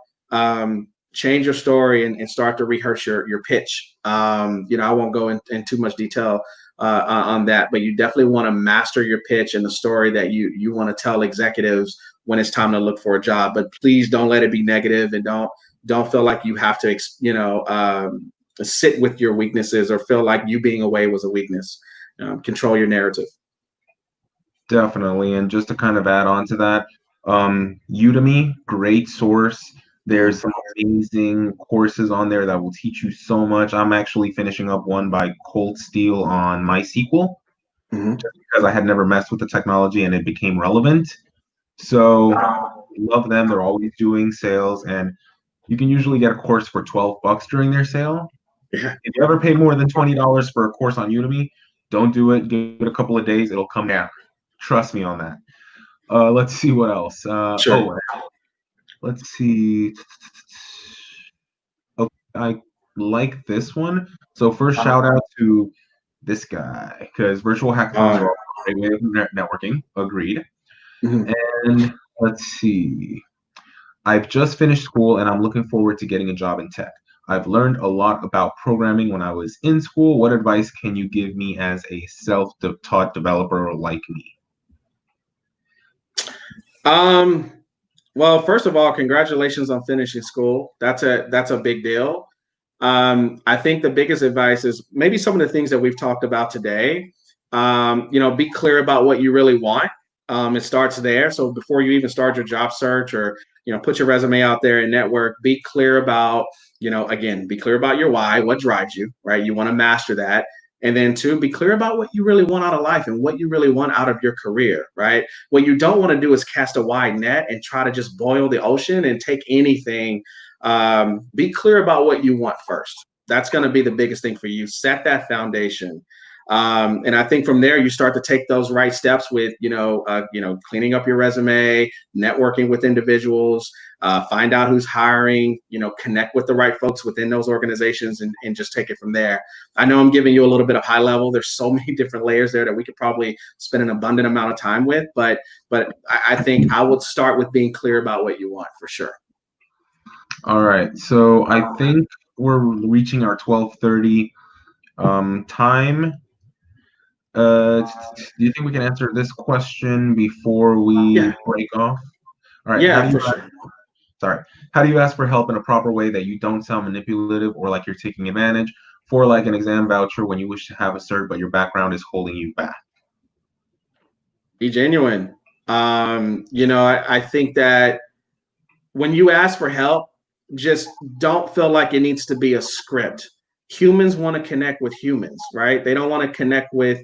Change your story and start to rehearse your pitch. I won't go in too much detail on that, but you definitely want to master your pitch and the story that you want to tell executives when it's time to look for a job. But please don't let it be negative, and don't feel like you have to, sit with your weaknesses or feel like you being away was a weakness. Control your narrative. Definitely. And just to kind of add on to that, Udemy, great source. There's some amazing courses on there that will teach you so much. I'm actually finishing up one by Cold Steel on MySQL, just because I had never messed with the technology and it became relevant. So love them. They're always doing sales, and you can usually get a course for $12 during their sale. Yeah. If you ever pay more than $20 for a course on Udemy, don't do it. Give it a couple of days. It'll come down. Trust me on that. Let's see what else. Sure. Let's see. Okay, I like this one. So first, shout out to this guy, because virtual hackathons are a great way of networking. Agreed. And let's see. I've just finished school and I'm looking forward to getting a job in tech. I've learned a lot about programming when I was in school. What advice can you give me as a self-taught developer like me? Well, first of all, congratulations on finishing school. That's a big deal. I think the biggest advice is maybe some of the things that we've talked about today. Be clear about what you really want. It starts there. So before you even start your job search or, put your resume out there and network, be clear about, be clear about your why, what drives you, right? You want to master that. And then two, be clear about what you really want out of life and what you really want out of your career, right? What you don't want to do is cast a wide net and try to just boil the ocean and take anything. Be clear about what you want first. That's going to be the biggest thing for you. Set that foundation. And I think from there, you start to take those right steps with, cleaning up your resume, networking with individuals, find out who's hiring, connect with the right folks within those organizations and just take it from there. I know I'm giving you a little bit of high level. There's so many different layers there that we could probably spend an abundant amount of time with, but I think I would start with being clear about what you want for sure. All right. So I think we're reaching our 12:30 time. Do you think we can answer this question before we break off? All right. Yeah, for sure. Sorry. How do you ask for help in a proper way that you don't sound manipulative or like you're taking advantage? For like an exam voucher when you wish to have a cert, but your background is holding you back. Be genuine. I think that when you ask for help, just don't feel like it needs to be a script. Humans want to connect with humans, right? They don't want to connect with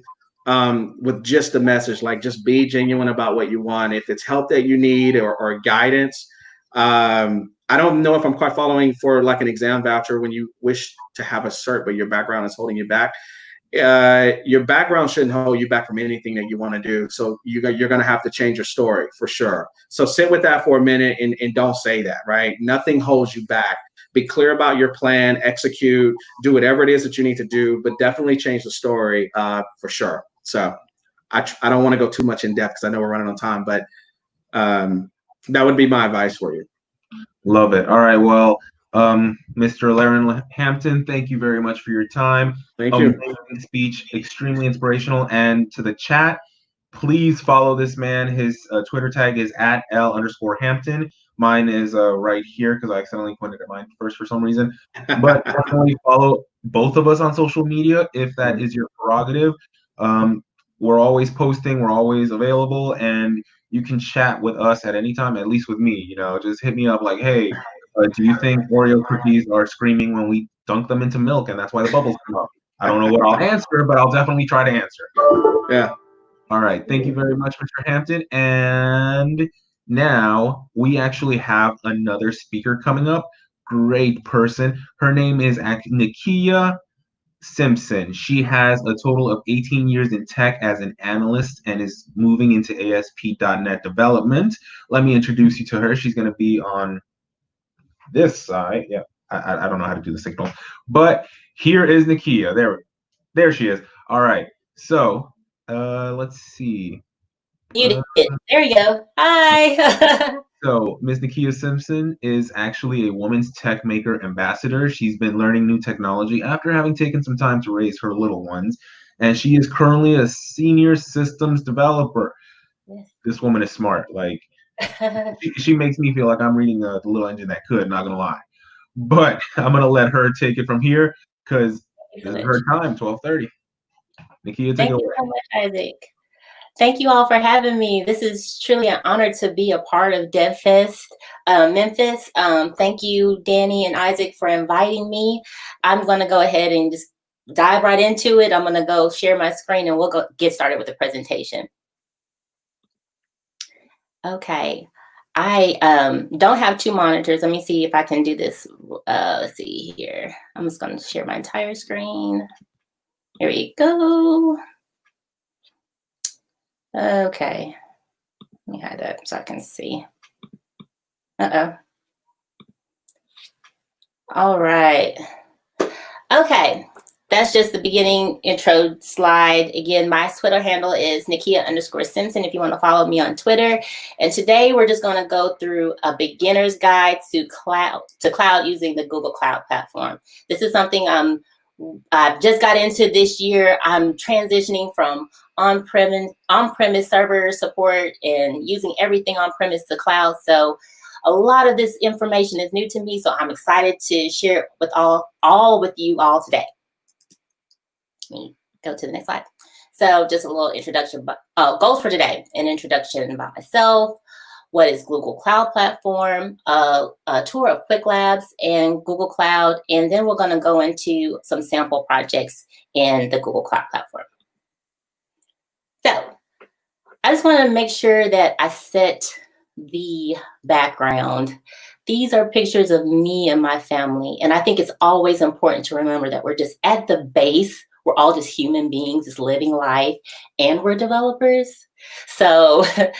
just a message. Like, just be genuine about what you want. If it's help that you need or guidance, I don't know if I'm quite following for like an exam voucher when you wish to have a cert, but your background is holding you back. Your background shouldn't hold you back from anything that you want to do. So you're going to have to change your story for sure. So sit with that for a minute and don't say that, right? Nothing holds you back be clear about your plan, execute, do whatever it is that you need to do, but definitely change the story for sure. So I don't want to go too much in depth because I know we're running on time, but that would be my advice for you. Love it. All right. Well, Mr. Laren Hampton, thank you very much for your time. Thank you. Amazing speech, extremely inspirational. And to the chat, please follow this man. His Twitter tag is @L_Hampton. Mine is right here because I accidentally pointed at mine first for some reason. But definitely follow both of us on social media if that is your prerogative. We're always posting, we're always available, and you can chat with us at any time, at least with me. You know, just hit me up like, hey, do you think Oreo cookies are screaming when we dunk them into milk and that's why the bubbles come up? I don't know what I'll answer, but I'll definitely try to answer. Yeah. All right. Thank you very much, Mr. Hampton. And now we actually have another speaker coming up. Great person. Her name is Nikiya Simpson. She has a total of 18 years in tech as an analyst and is moving into ASP.NET development. Let me introduce you to her. She's going to be on this side. Yeah, I don't know how to do the signal, but here is Nikiya. There she is. All right. So let's see. You did. There you go. Hi. So, Ms. Nikiya Simpson is actually a women's tech maker ambassador. She's been learning new technology after having taken some time to raise her little ones, and she is currently a senior systems developer. Yes. This woman is smart. Like, she makes me feel like I'm reading the little engine that could, not gonna lie. But I'm gonna let her take it from here because this is her time, 12:30. Nikiya, take it away. Thank you so much, Isaac. Thank you all for having me. This is truly an honor to be a part of DevFest Memphis. Thank you, Danny and Isaac, for inviting me. I'm going to go ahead and just dive right into it. I'm going to go share my screen and we'll get started with the presentation. Okay. I don't have two monitors. Let me see if I can do this. Let's see here. I'm just going to share my entire screen. Here we go. Okay, let me hide that so I can see. All right. Okay, that's just the beginning intro slide. Again, my Twitter handle is Nikiya_Simpson if you want to follow me on Twitter. And today we're just going to go through a beginner's guide to cloud using the Google Cloud Platform. This is something I've just got into this year. I'm transitioning from on-premise server support and using everything on-premise to cloud. So a lot of this information is new to me. So I'm excited to share it with all with you all today. Let me go to the next slide. So just a little introduction, goals for today. An introduction about myself. What is Google Cloud Platform, a tour of Quick Labs and Google Cloud, and then we're going to go into some sample projects in the Google Cloud Platform. So I just want to make sure that I set the background. These are pictures of me and my family, and I think it's always important to remember that we're just at the base. We're all just human beings, just living life, and we're developers. So I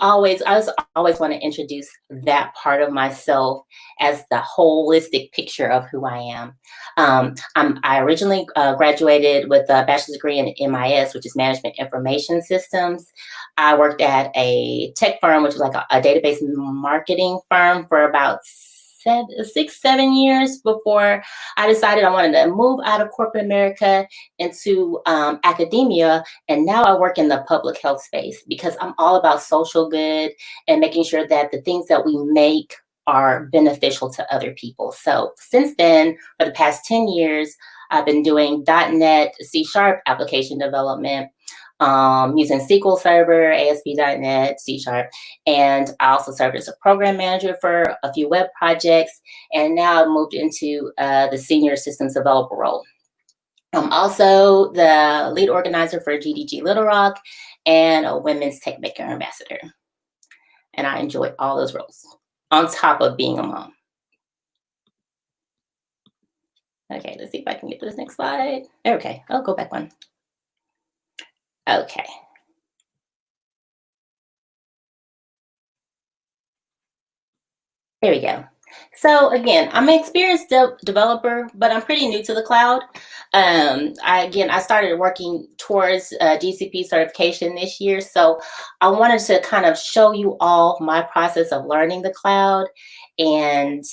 always want to introduce that part of myself as the holistic picture of who I am. I originally graduated with a bachelor's degree in MIS, which is Management Information Systems. I worked at a tech firm, which was like a database marketing firm for about 6-7 years before I decided I wanted to move out of corporate America into academia. And now I work in the public health space because I'm all about social good and making sure that the things that we make are beneficial to other people. So since then, for the past 10 years, I've been doing .NET C# application development, using SQL Server, ASP.NET, C#, and I also served as a program manager for a few web projects, and now I've moved into the senior systems developer role. I'm also the lead organizer for GDG Little Rock and a women's tech maker ambassador, and I enjoy all those roles on top of being a mom. Okay, let's see if I can get to this next slide. Okay, I'll go back one. Okay. There we go. So again, I'm an experienced developer, but I'm pretty new to the cloud. I started working towards GCP certification this year. So I wanted to kind of show you all my process of learning the cloud. And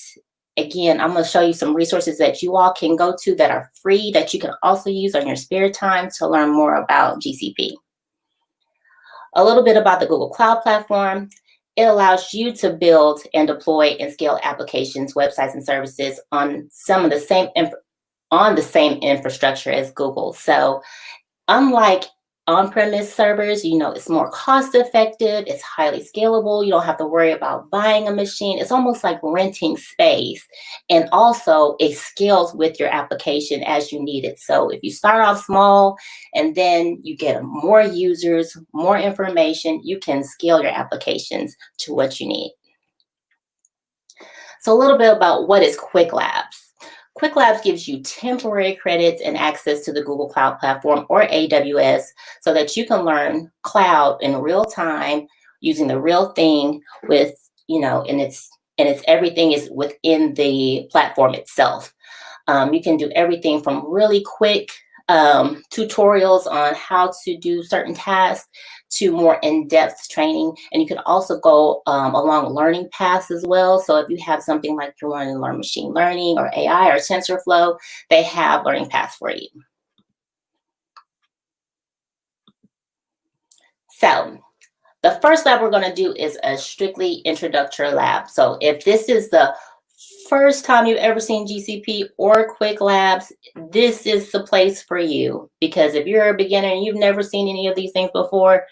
again, I'm going to show you some resources that you all can go to that are free that you can also use on your spare time to learn more about GCP. A little bit about the Google Cloud Platform. It allows you to build and deploy and scale applications, websites, and services on the same infrastructure as Google. So unlike on-premise servers, it's more cost effective, it's highly scalable, you don't have to worry about buying a machine. It's almost like renting space. And also it scales with your application as you need it. So if you start off small and then you get more users, more information, you can scale your applications to what you need. So a little bit about what is Quick Labs. Quick Labs gives you temporary credits and access to the Google Cloud Platform or AWS so that you can learn cloud in real time using the real thing with, and it's everything is within the platform itself. You can do everything from really quick tutorials on how to do certain tasks to more in-depth training. And you can also go along learning paths as well. So if you have something like you're wanting to learn machine learning or AI or TensorFlow, they have learning paths for you. So the first lab we're going to do is a strictly introductory lab. So if this is the first time you've ever seen GCP or Quick Labs, this is the place for you. Because if you're a beginner and you've never seen any of these things before,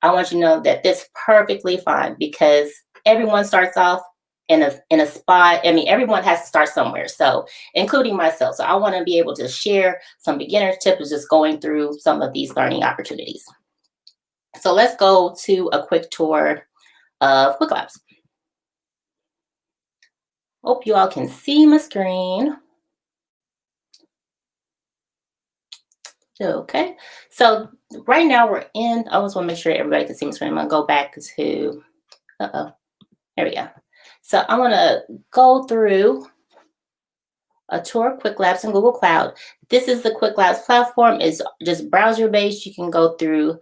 I want you to know that this is perfectly fine because everyone starts off in a spot. I mean, everyone has to start somewhere, so including myself. So I want to be able to share some beginner tips just going through some of these learning opportunities. So let's go to a quick tour of Quick Labs. Hope you all can see my screen. Okay, so right now we're in, I just want to make sure everybody can see my screen. I'm going to go back to, there we go. So I want to go through a tour of Quick Labs in Google Cloud. This is the Quick Labs platform. It's just browser-based. You can go through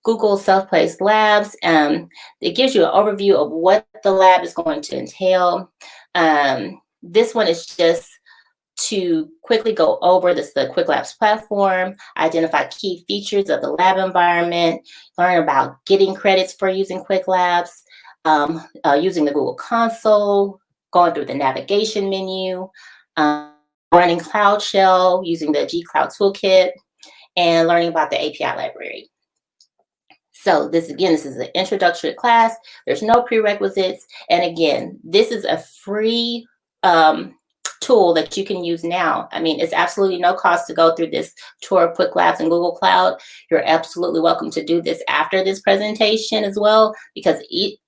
Google Self-Paced Labs. It gives you an overview of what the lab is going to entail. This one is just to quickly go over the Quick Labs platform, identify key features of the lab environment, learn about getting credits for using Quick Labs, using the Google console, going through the navigation menu, running Cloud Shell, using the G Cloud Toolkit, and learning about the API library. So this is an introductory class. There's no prerequisites. And again, this is a free tool that you can use now. I mean, it's absolutely no cost to go through this tour of Quick Labs in Google Cloud. You're absolutely welcome to do this after this presentation as well, because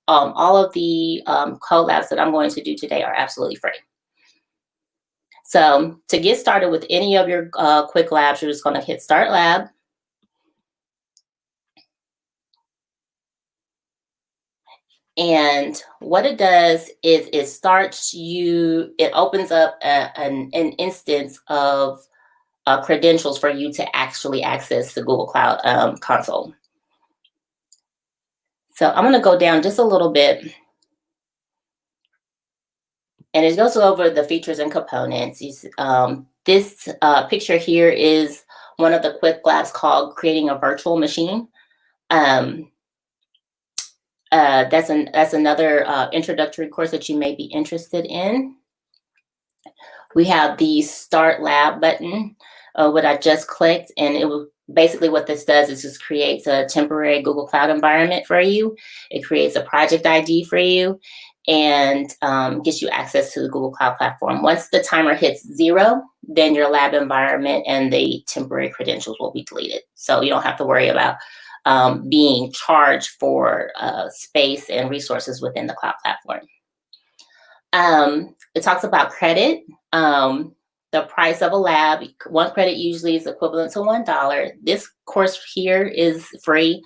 all of the code labs that I'm going to do today are absolutely free. So to get started with any of your Quick Labs, you're just going to hit Start Lab. And what it does is it opens up an instance of credentials for you to actually access the Google Cloud console. So I'm going to go down just a little bit. And it goes over the features and components. This picture here is one of the Quick Labs called Creating a Virtual Machine. That's another introductory course that you may be interested in. We have the Start Lab button, what I just clicked, and it will basically what this does is just creates a temporary Google Cloud environment for you. It creates a project ID for you and gets you access to the Google Cloud Platform. Once the timer hits 0, then your lab environment and the temporary credentials will be deleted. So you don't have to worry about being charged for space and resources within the cloud platform. It talks about credit. The price of a lab, 1 credit usually is equivalent to $1. This course here is free.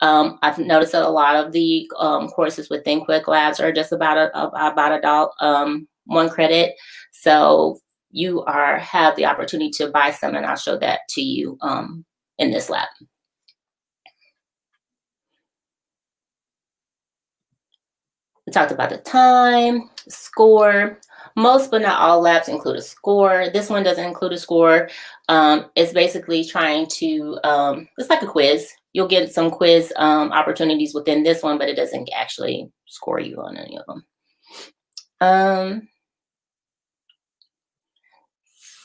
I've noticed that a lot of the courses within Quick Labs are just about $1 one credit. So you have the opportunity to buy some, and I'll show that to you in this lab. We talked about the time, score. Most but not all labs include a score. This one doesn't include a score. It's basically trying to, it's like a quiz. You'll get some quiz opportunities within this one, but it doesn't actually score you on any of them.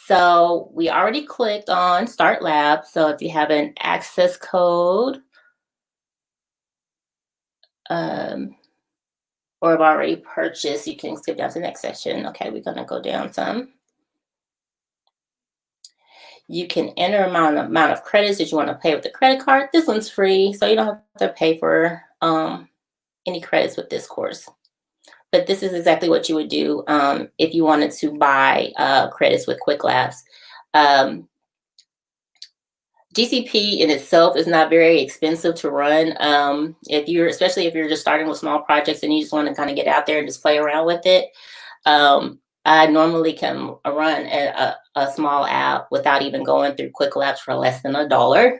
So we already clicked on Start Lab. So if you have an access code, or have already purchased, you can skip down to the next section. Okay, we're gonna go down some. You can enter amount of credits that you want to pay with the credit card. This one's free, so you don't have to pay for any credits with this course. But this is exactly what you would do if you wanted to buy credits with Quick Labs. GCP in itself is not very expensive to run. Especially if you're just starting with small projects and you just want to kind of get out there and just play around with it. I normally can run a small app without even going through Quick Labs for less than $1.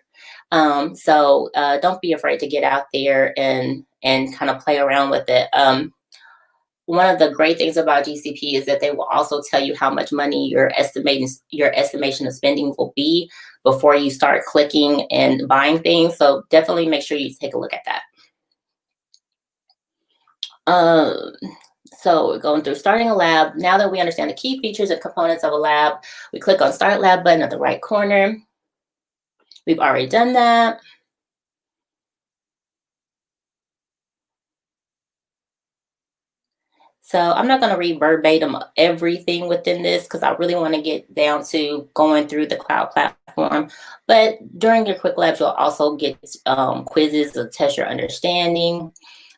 So don't be afraid to get out there and kind of play around with it. One of the great things about GCP is that they will also tell you how much money your estimation of spending will be before you start clicking and buying things. So definitely make sure you take a look at that. So we're going through starting a lab. Now that we understand the key features and components of a lab, we click on Start Lab button at the right corner. We've already done that. So I'm not going to read verbatim everything within this because I really want to get down to going through the cloud platform. But during your Quick Labs, you'll also get quizzes to test your understanding.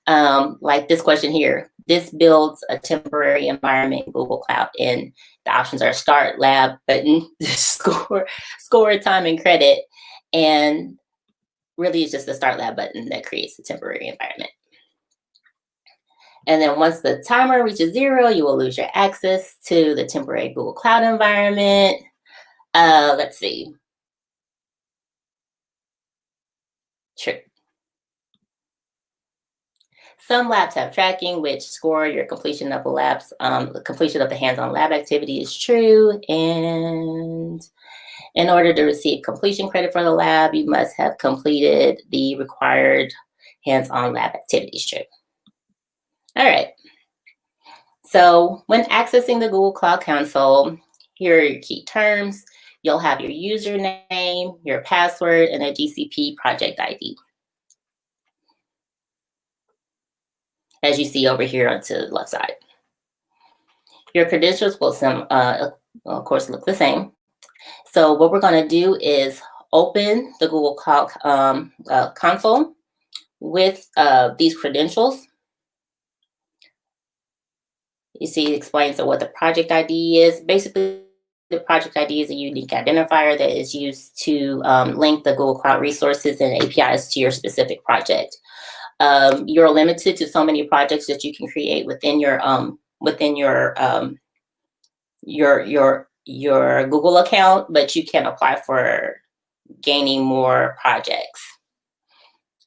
Like this question here, this builds a temporary environment in Google Cloud, and the options are Start Lab button, score, time, and credit. And really it's just the Start Lab button that creates the temporary environment. And then once the timer reaches 0, you will lose your access to the temporary Google Cloud environment. Let's see. Sure. Some labs have tracking, which score your completion of the labs. The completion of the hands-on lab activity is true. And in order to receive completion credit for the lab, you must have completed the required hands-on lab activities. True. All right. So when accessing the Google Cloud Console, here are your key terms. You'll have your username, your password, and a GCP project ID. As you see over here onto the left side. Your credentials will, of course, look the same. So what we're going to do is open the Google Cloud Console with these credentials. You see, it explains what the project ID is. Basically, the project ID is a unique identifier that is used to link the Google Cloud resources and APIs to your specific project. You're limited to so many projects that you can create within your Google account, but you can apply for gaining more projects.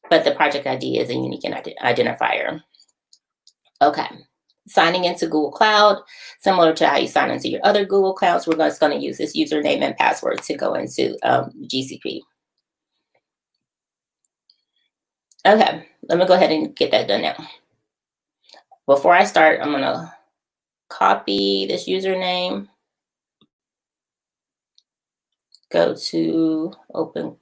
But the project ID is a unique identifier. Okay. Signing into Google Cloud, similar to how you sign into your other Google Clouds, we're just going to use this username and password to go into GCP. Okay, let me go ahead and get that done now. Before I start, I'm going to copy this username, go to open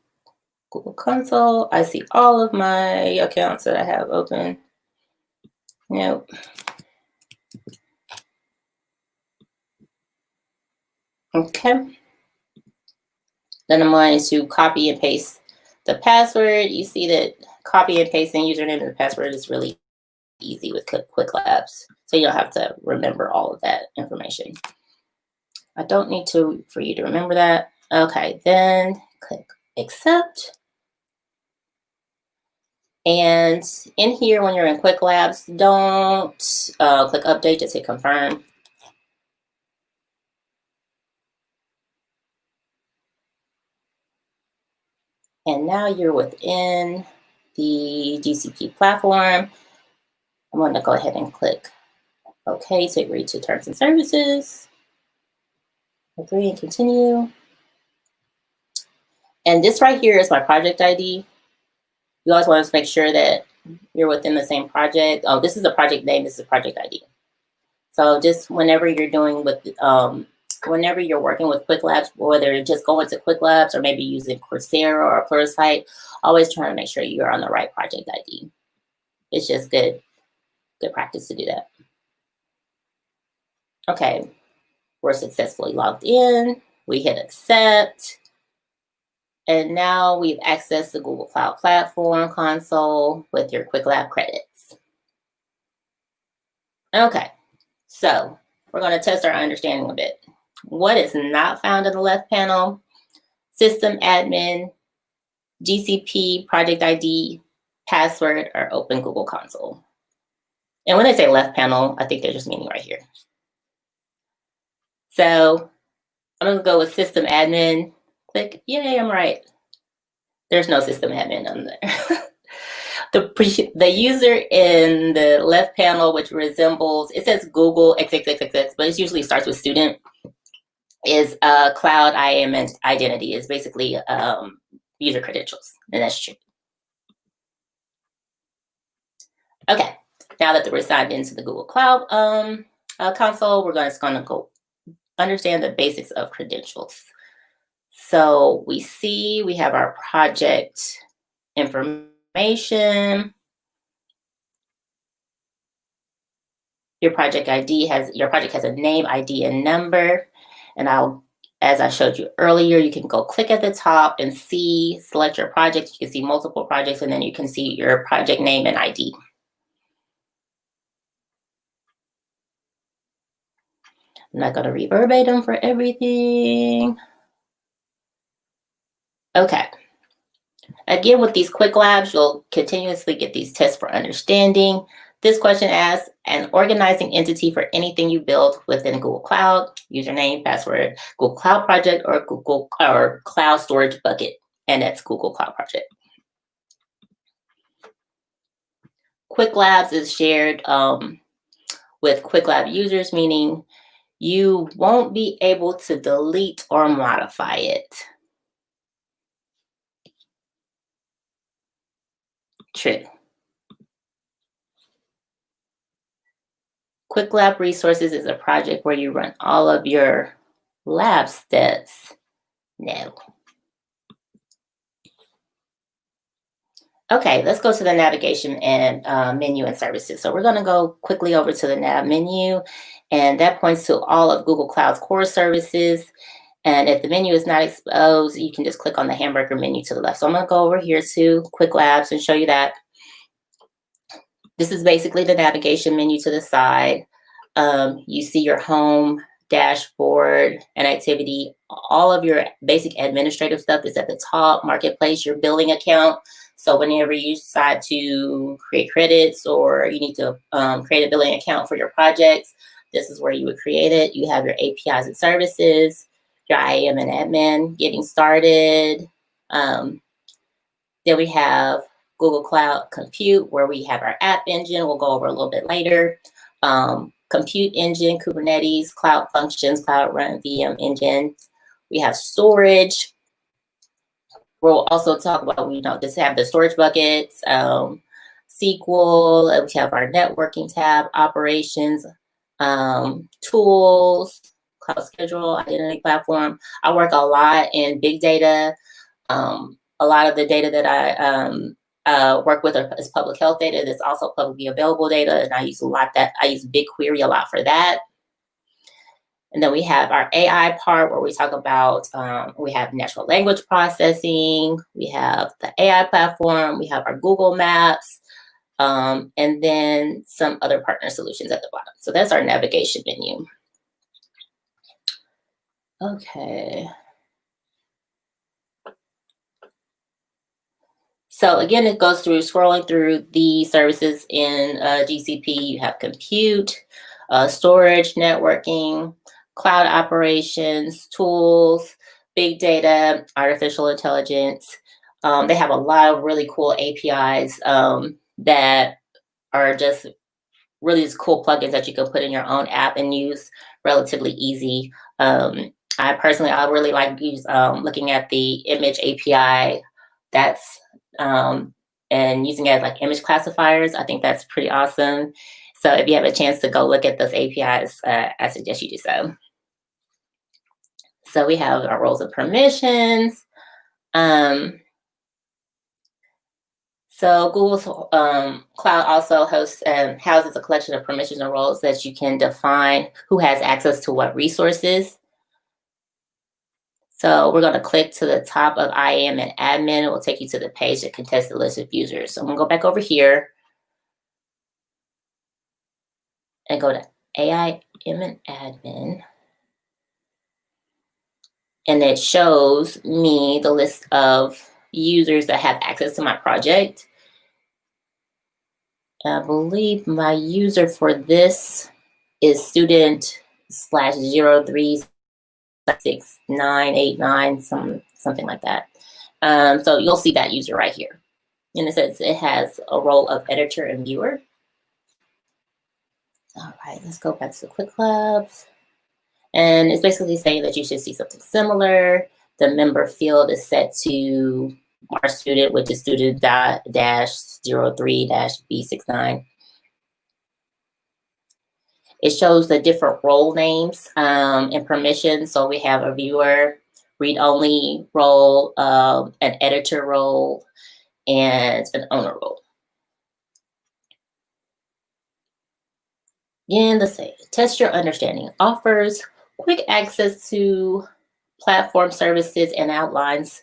Google Console. I see all of my accounts that I have open. Nope. Okay. Then I'm going to copy and paste the password. You see that copy and pasting username and the password is really easy with Quick Labs. So you don't have to remember all of that information. I don't need for you to remember that. Okay, then click accept. And in here, when you're in Quick Labs, don't click update, just hit confirm. And now you're within the GCP platform. I'm going to go ahead and click OK to agree to terms and services. Agree and continue. And this right here is my project ID. You always want to make sure that you're within the same project. Oh, this is the project name. This is the project ID. So just whenever you're doing with, whenever you're working with Quick Labs, whether you're just going to Quick Labs or maybe using Coursera or Pluralsight, always try to make sure you're on the right project ID. It's just good practice to do that. Okay, we're successfully logged in. We hit accept. And now we've accessed the Google Cloud Platform console with your Quick Lab credits. Okay, so we're going to test our understanding a bit. What is not found in the left panel? System admin, GCP, project ID, password, or open Google console. And when they say left panel, I think they're just meaning right here. So I'm going to go with system admin. Click, yay, I'm right. There's no system admin on there. The user in the left panel, which resembles, it says Google XXXXX, but it usually starts with student, is cloud IAM identity, is basically user credentials, and that's true. Okay, now that we're signed into the Google Cloud console, we're just going to go understand the basics of credentials. So we see we have our project information. Your project has a name, ID, and number. And as I showed you earlier, you can go click at the top and select your project. You can see multiple projects, and then you can see your project name and ID. I'm not going to read verbatim for everything. Okay. Again, with these Quick Labs, you'll continuously get these tests for understanding. This question asks an organizing entity for anything you build within Google Cloud, username, password, Google Cloud Project, or Google or Cloud Storage Bucket, and that's Google Cloud Project. Quick Labs is shared with Quick Lab users, meaning you won't be able to delete or modify it. True. Quick Lab Resources is a project where you run all of your lab steps. No. Okay, let's go to the navigation and menu and services. So we're going to go quickly over to the nav menu, and that points to all of Google Cloud's core services. And if the menu is not exposed, you can just click on the hamburger menu to the left. So I'm going to go over here to Quick Labs and show you that. This is basically the navigation menu to the side. You see your home, dashboard, and activity. All of your basic administrative stuff is at the top. Marketplace, your billing account. So whenever you decide to create credits or you need to create a billing account for your projects, this is where you would create it. You have your APIs and services, your IAM and admin, getting started. Then we have Google Cloud Compute, where we have our app engine. We'll go over a little bit later. Compute engine, Kubernetes, Cloud Functions, Cloud Run, VM engine. We have storage. We'll also talk about, just have the storage buckets, SQL. We have our networking tab, operations, tools, Cloud Schedule, identity platform. I work a lot in big data. A lot of the data that I work with is public health data. That's also publicly available data, and I use BigQuery a lot for that. And then we have our AI part where we talk about, we have natural language processing, we have the AI platform, we have our Google Maps, and then some other partner solutions at the bottom. So that's our navigation menu. Okay. So again, it goes through scrolling through the services in GCP. You have compute, storage, networking, cloud operations, tools, big data, artificial intelligence, They have a lot of really cool APIs that are just really just cool plugins that you can put in your own app and use relatively easy. I personally, I really like looking at the image API that's and using it as like image classifiers. I think that's pretty awesome. So if you have a chance to go look at those APIs, I suggest you do so. So we have our roles and permissions. So Google's Cloud also hosts and houses a collection of permissions and roles that you can define who has access to what resources. So we're going to click to the top of IAM and admin. It will take you to the page that contains the list of users. So I'm going to go back over here and go to IAM and admin. And it shows me the list of users that have access to my project. I believe my user for this is student/036989, something like that. So you'll see that user right here. And it says it has a role of editor and viewer. All right, let's go back to the Quick Labs. And it's basically saying that you should see something similar. The member field is set to our student, which is student-03-B69. It shows the different role names and permissions. So we have a viewer, read-only role, an editor role, and an owner role. Again, let's say, test your understanding. Offers quick access to platform services and outlines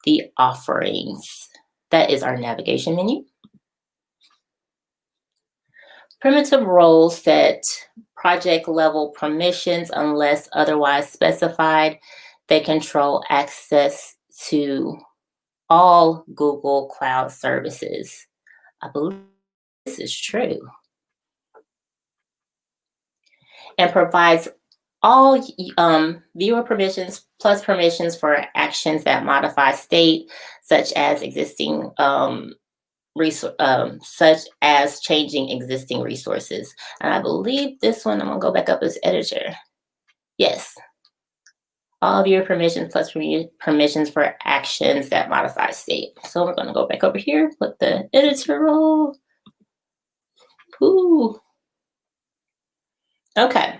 the offerings. That is our navigation menu. Primitive roles set project level permissions unless otherwise specified. They control access to all Google Cloud services. I believe this is true. And provides all viewer permissions plus permissions for actions that modify state, such as existing such as changing existing resources. And I believe this one, I'm gonna go back up as editor. Yes, all viewer permissions plus permissions for actions that modify state. So we're gonna go back over here, put the editor role. Ooh. Okay.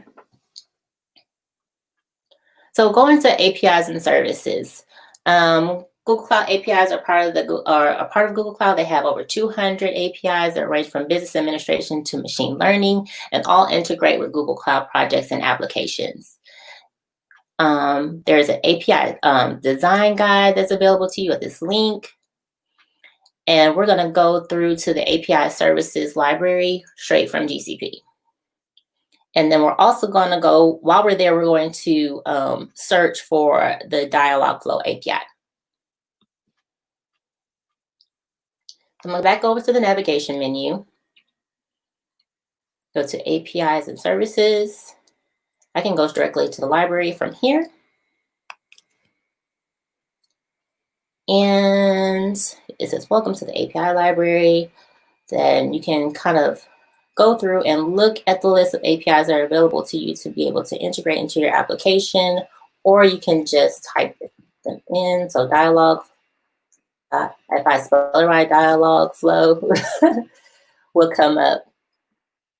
So going to APIs and services. Google Cloud APIs are part of Google Cloud. They have over 200 APIs that range from business administration to machine learning, and all integrate with Google Cloud projects and applications. There's an API design guide that's available to you at this link. And we're going to go through to the API services library straight from GCP. And then we're also going to go, while we're there, we're going to search for the Dialogflow API. I'm going back over to the navigation menu. Go to APIs and services. I can go directly to the library from here. And it says, welcome to the API library. Then you can kind of go through and look at the list of APIs that are available to you to be able to integrate into your application, or you can just type them in. So dialogue, if I spell it right, Dialogflow will come up.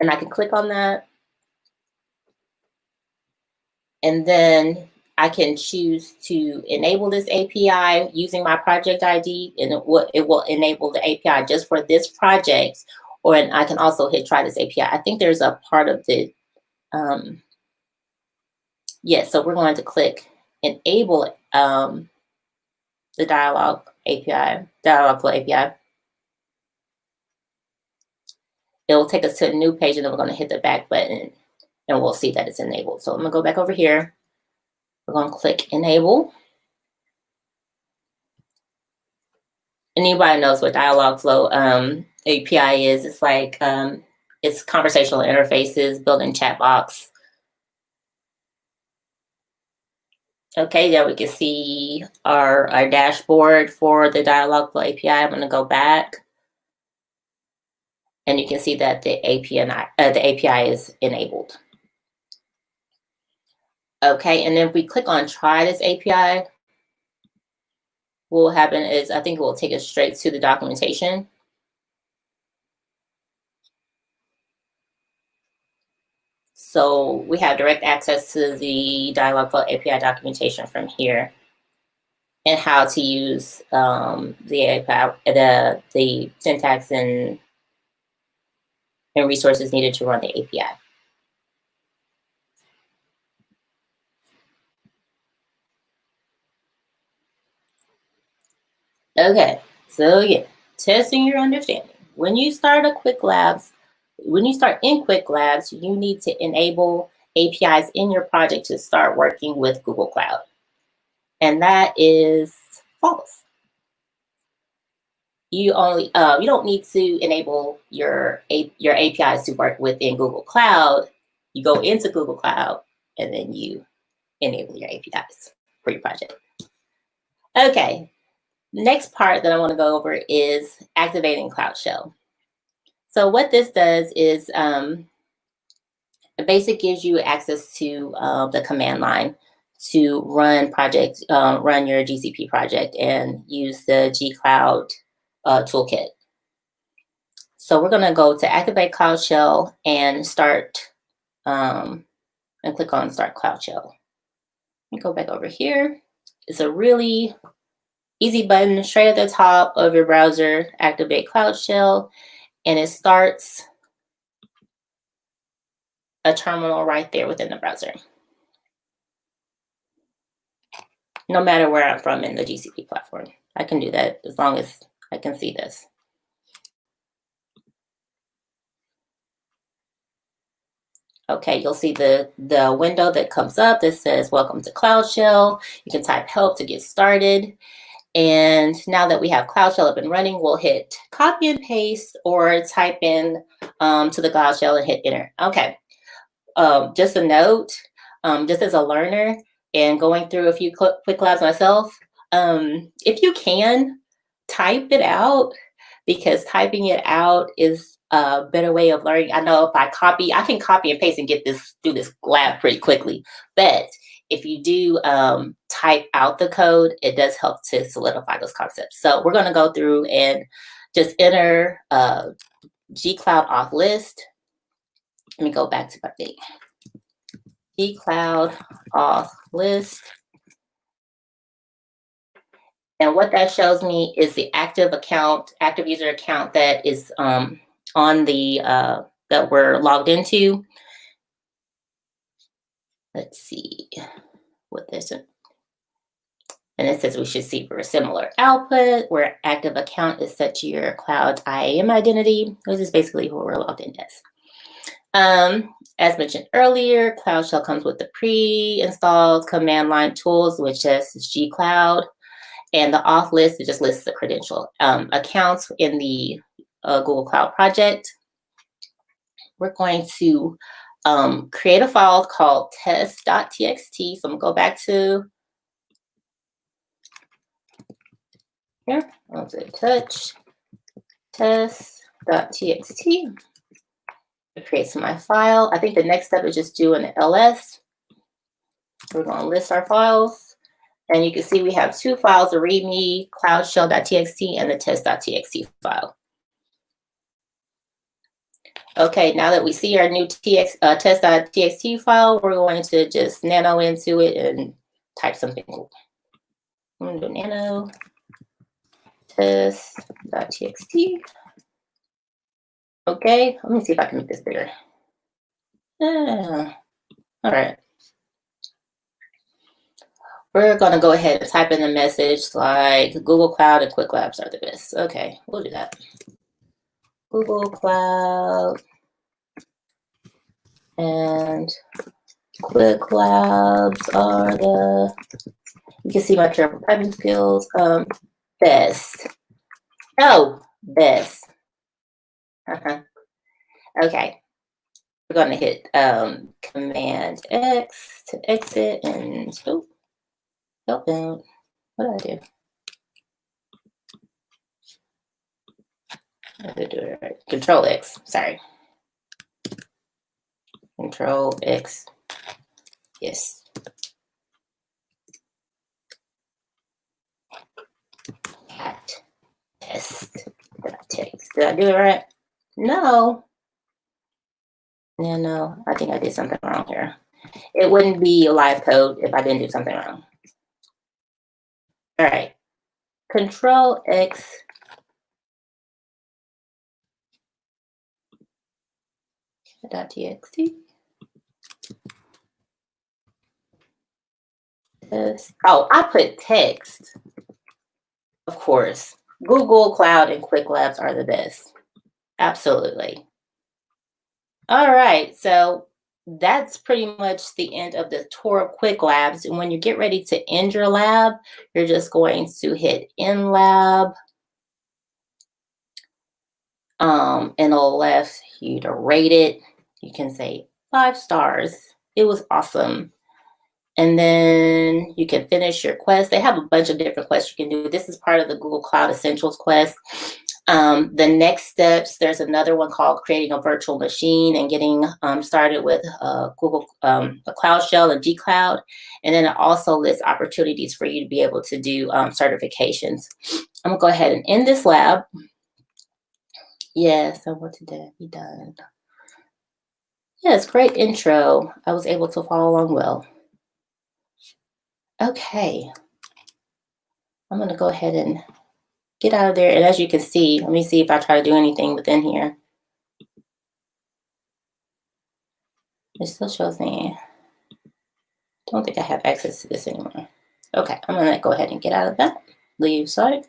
And I can click on that. And then I can choose to enable this API using my project ID, and it will enable the API just for this project. Or I can also hit try this API. I think there's a part of the, so we're going to click enable the Dialogflow API. It will take us to a new page, and then we're going to hit the back button, and we'll see that it's enabled. So I'm going to go back over here. We're going to click enable. Anybody knows what Dialogflow API is? It's like it's conversational interfaces, building chat box. Okay, there we can see our dashboard for the Dialogflow API. I'm going to go back. And you can see that the API is enabled. Okay, and then if we click on try this API, what will happen is I think it will take us straight to the documentation. So we have direct access to the Dialogflow API documentation from here, and how to use the API, the syntax and resources needed to run the API. Okay, so yeah, testing your understanding. When you start in Quick Labs, you need to enable APIs in your project to start working with Google Cloud. And that is false. You don't need to enable your APIs to work within Google Cloud. You go into Google Cloud and then you enable your APIs for your project. Okay. Next part that I want to go over is activating Cloud Shell. So what this does is it basically gives you access to the command line to run your GCP project and use the G-Cloud toolkit. So we're going to go to activate Cloud Shell and start and click on Start Cloud Shell. Let me go back over here. It's a really easy button straight at the top of your browser, activate Cloud Shell, and it starts a terminal right there within the browser. No matter where I'm from in the GCP platform, I can do that as long as I can see this. Okay, you'll see the window that comes up that says, welcome to Cloud Shell. You can type help to get started. And now that we have Cloud Shell up and running, we'll hit copy and paste or type in to the Cloud Shell and hit enter. Okay, just a note, just as a learner and going through a few quick labs myself, if you can, type it out, because typing it out is a better way of learning. I know if I can copy and paste and do this lab pretty quickly, but if you do type out the code, it does help to solidify those concepts. So we're going to go through and just enter G-Cloud auth list. Let me go back to my thing. G-Cloud auth list. And what that shows me is the active user account that is on the that we're logged into. Let's see what this is. And it says we should see for a similar output where active account is set to your cloud IAM identity. This is basically who we're logged in as. As mentioned earlier, Cloud Shell comes with the pre-installed command line tools, which is G-Cloud. And the auth list, it just lists the credential accounts in the Google Cloud project. We're going to create a file called test.txt. So I'm going to go back to here. I'll say touch test.txt. It creates my file. I think the next step is just do an ls. We're going to list our files. And you can see we have two files, the readme cloudshell.txt and the test.txt file. Okay, now that we see our new test.txt file, we're going to just nano into it and type something cool. I'm going to do nano test.txt. Okay, let me see if I can make this bigger. All right. We're going to go ahead and type in the message like Google Cloud and Quick Labs are the best. Okay, we'll do that. Google Cloud and Quick Labs are the, you can see my German typing skills, best. Oh, best. Okay. We're going to hit Command X to exit and, oh. Help out. What did I do? I did do it right. Control X. Sorry. Control X. Yes. At test. Did I do it right? No. Yeah, no. I think I did something wrong here. It wouldn't be a live code if I didn't do something wrong. All right. Control X. .txt. Oh, I put text. Of course. Google Cloud and Quick Labs are the best. Absolutely. All right. So that's pretty much the end of the tour of Quick Labs. And when you get ready to end your lab, you're just going to hit End Lab. And it'll ask you to rate it. You can say 5 stars. It was awesome. And then you can finish your quest. They have a bunch of different quests you can do. This is part of the Google Cloud Essentials quest. The next steps, there's another one called creating a virtual machine and getting started with Google a Cloud Shell and G-Cloud. And then it also lists opportunities for you to be able to do certifications. I'm gonna go ahead and end this lab. Yes, I want to be done. Yes, great intro. I was able to follow along well. Okay, I'm gonna go ahead and get out of there. And as you can see, let me see if I try to do anything within here. It still shows me. Don't think I have access to this anymore. Okay, I'm gonna go ahead and get out of that. Leave site.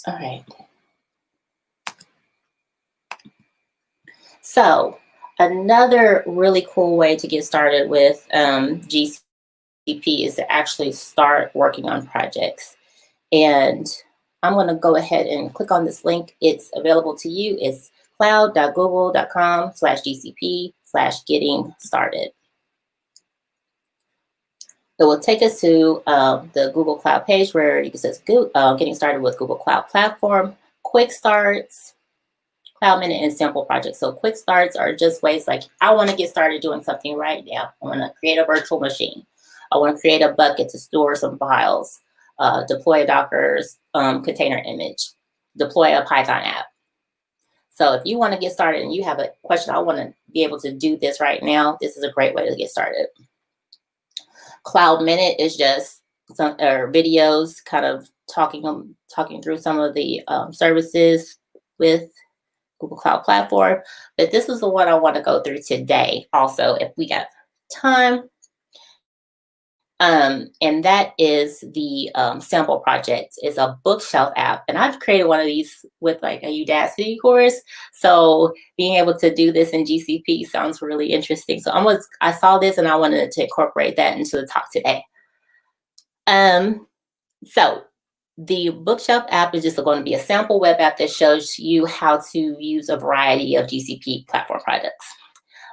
All right. So another really cool way to get started with GCP is to actually start working on projects. And I'm going to go ahead and click on this link. It's available to you. It's cloud.google.com/GCP/getting started. It will take us to the Google Cloud page where you can say getting started with Google Cloud Platform, quick starts, Cloud Minute, and simple projects. So quick starts are just ways like, I want to get started doing something right now. I want to create a virtual machine. I want to create a bucket to store some files, deploy a Docker's container image, deploy a Python app. So if you want to get started and you have a question, I want to be able to do this right now, this is a great way to get started. Cloud Minute is just some videos kind of talking through some of the services with Google Cloud Platform. But this is the one I want to go through today also, if we got time. And that is the sample project. It's a bookshelf app. And I've created one of these with like a Udacity course. So being able to do this in GCP sounds really interesting. So I saw this and I wanted to incorporate that into the talk today. So the bookshelf app is just going to be a sample web app that shows you how to use a variety of GCP platform projects.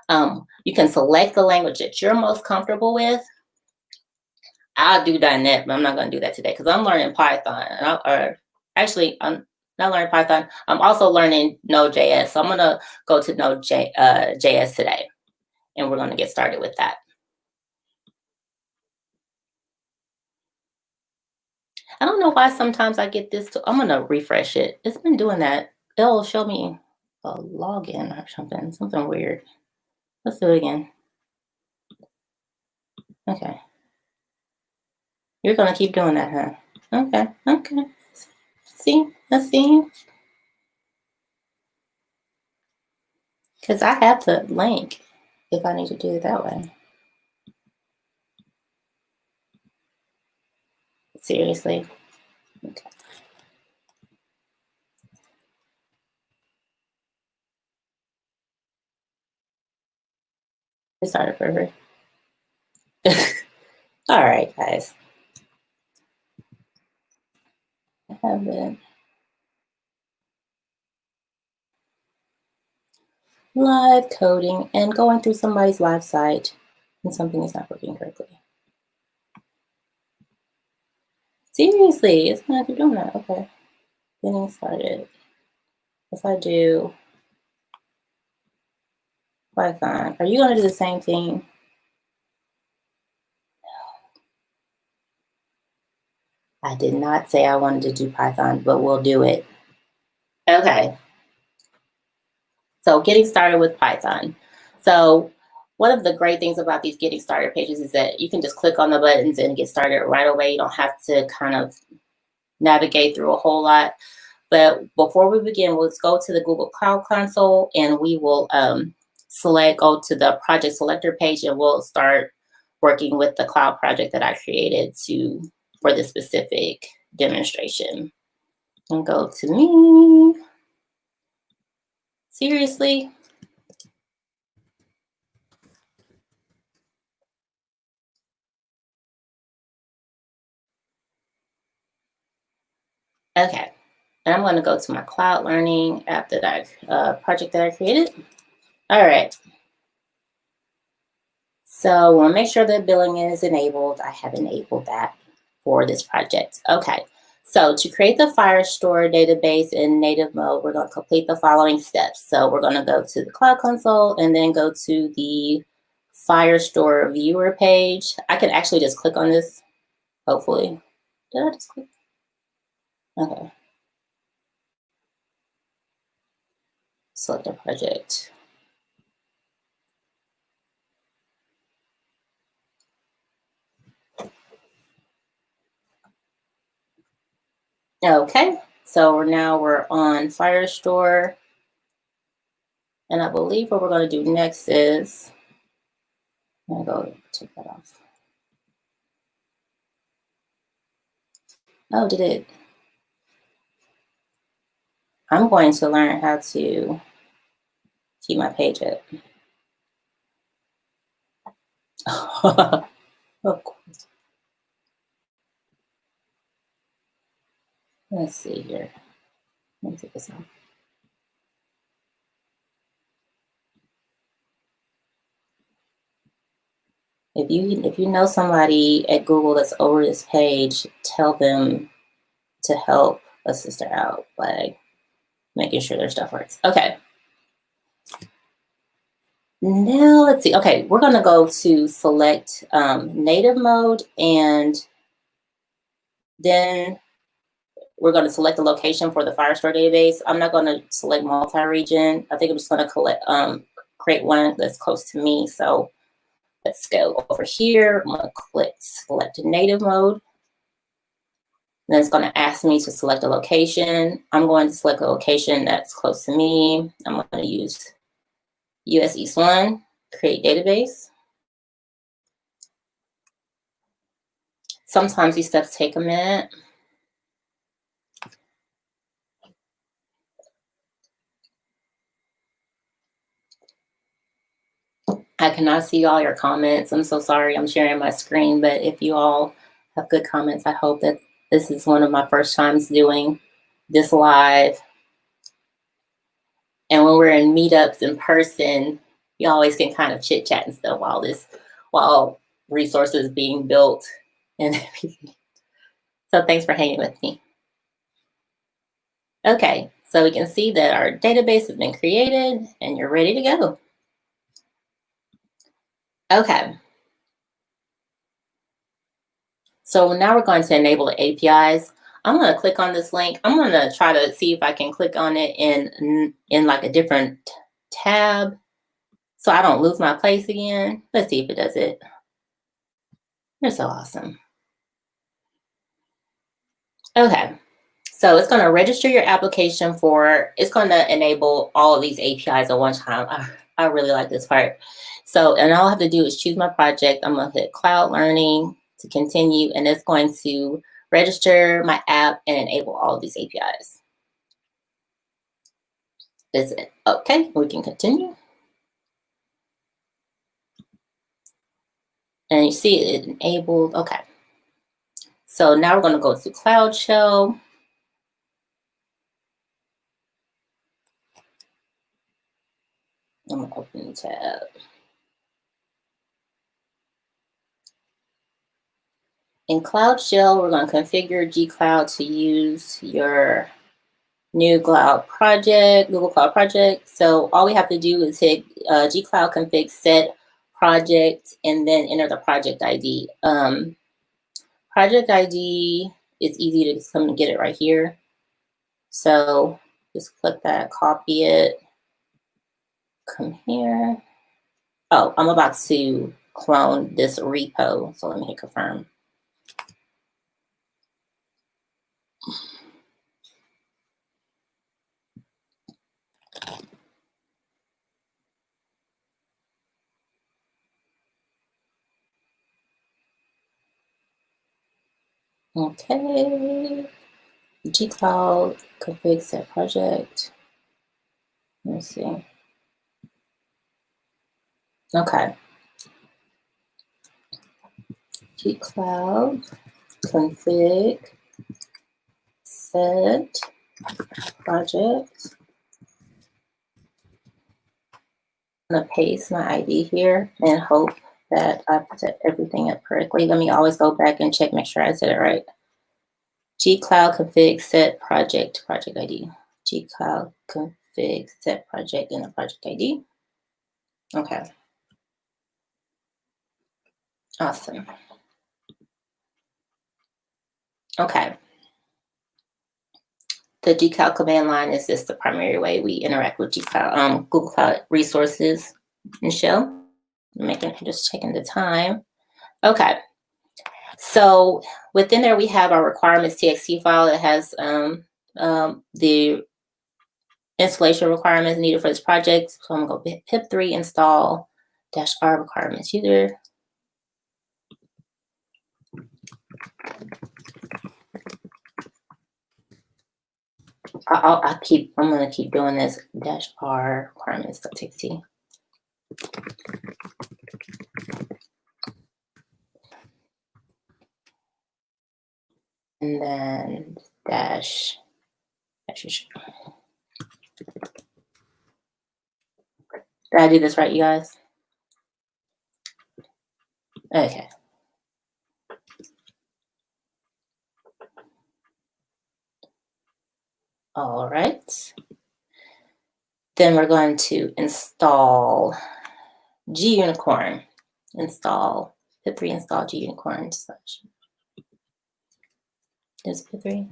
You can select the language that you're most comfortable with. I'll do .NET, but I'm not going to do that today because I'm learning Python. Actually, I'm not learning Python. I'm also learning Node.js. So I'm going to go to Node.js today, and we're going to get started with that. I don't know why sometimes I get this. I'm going to refresh it. It's been doing that. It'll show me a login or something weird. Let's do it again. Okay. You're going to keep doing that, huh? Okay. See? Let's see. Because I have the link if I need to do it that way. Seriously? Okay. It started perfect. All right, guys. I have it. Live coding and going through somebody's live site and something is not working correctly. Seriously, it's gonna keep doing that. Okay, getting started. If I do Python, are you gonna do the same thing? I did not say I wanted to do Python, but we'll do it. Okay. So getting started with Python. So one of the great things about these getting started pages is that you can just click on the buttons and get started right away. You don't have to kind of navigate through a whole lot. But before we begin, let's go to the Google Cloud Console and we will go to the project selector page and we'll start working with the cloud project that I created for this specific demonstration. And go to me. Seriously? Okay, and I'm going to go to my cloud learning app that project that I created. All right. So we'll make sure that billing is enabled. I have enabled that for this project. Okay. So to create the Firestore database in native mode, we're going to complete the following steps. So we're going to go to the Cloud Console and then go to the Firestore viewer page. I can actually just click on this, hopefully. Did I just click? Okay. Select a project. Okay, so we're on Firestore. And I believe what we're going to do next is, I'm going to go take that off. Oh, did it? I'm going to learn how to keep my page up. Of course. Let's see here. Let me take this off. If you know somebody at Google that's over this page, tell them to help a sister out by making sure their stuff works. Okay. Now let's see. Okay, we're going to go to select native mode, and then we're going to select the location for the Firestore database. I'm not going to select multi-region. I think I'm just going to create one that's close to me. So let's go over here. I'm going to click select native mode. And then it's going to ask me to select a location. I'm going to select a location that's close to me. I'm going to use US East 1, create database. Sometimes these steps take a minute. I cannot see all your comments. I'm so sorry. I'm sharing my screen, but if you all have good comments, I hope that this is one of my first times doing this live. And when we're in meetups in person, you always can kind of chit chat and stuff while resources being built and everything. So thanks for hanging with me. Okay, so we can see that our database has been created and you're ready to go. Okay. So now we're going to enable the APIs. I'm going to click on this link. I'm going to try to see if I can click on it in like a different tab so I don't lose my place again. Let's see if it does it. You're so awesome. Okay. So it's going to register your application it's going to enable all of these APIs at one time. I really like this part. So, and all I have to do is choose my project. I'm going to hit Cloud Learning to continue, and it's going to register my app and enable all of these APIs. Is it okay? We can continue. And you see it enabled. Okay. So now we're going to go to Cloud Shell. I'm going to open the tab. In Cloud Shell, we're going to configure gcloud to use your new cloud project, Google Cloud project. So all we have to do is hit gcloud config set project and then enter the project ID. Project ID is easy to just come and get it right here. So just click that, copy it, come here. Oh, I'm about to clone this repo. So let me hit confirm. Okay, gcloud config set project. Let me see. Okay. gcloud config set project. I'm gonna paste my ID here and hope that I set everything up correctly. Let me always go back and check, make sure I said it right. gcloud config set project ID. gcloud config set project and the project ID. Okay. Awesome. Okay. The gcloud command line is just the primary way we interact with gcloud, Google Cloud resources in Shell. Just checking the time. Okay. So within there, we have our requirements txt file that has the installation requirements needed for this project. So I'm going to go pip3 install -r requirements user. I'm going to keep doing this -r requirements.txt. And then dash. Did I do this right, you guys? Okay. All right. Then we're going to install gunicorn. Install pip3 install gunicorn. Is pip3?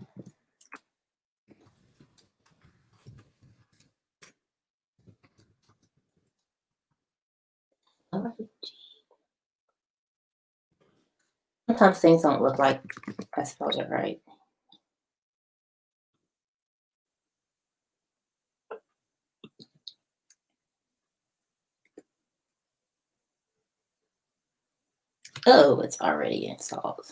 Sometimes things don't look like I spelled it right. Oh, it's already installed.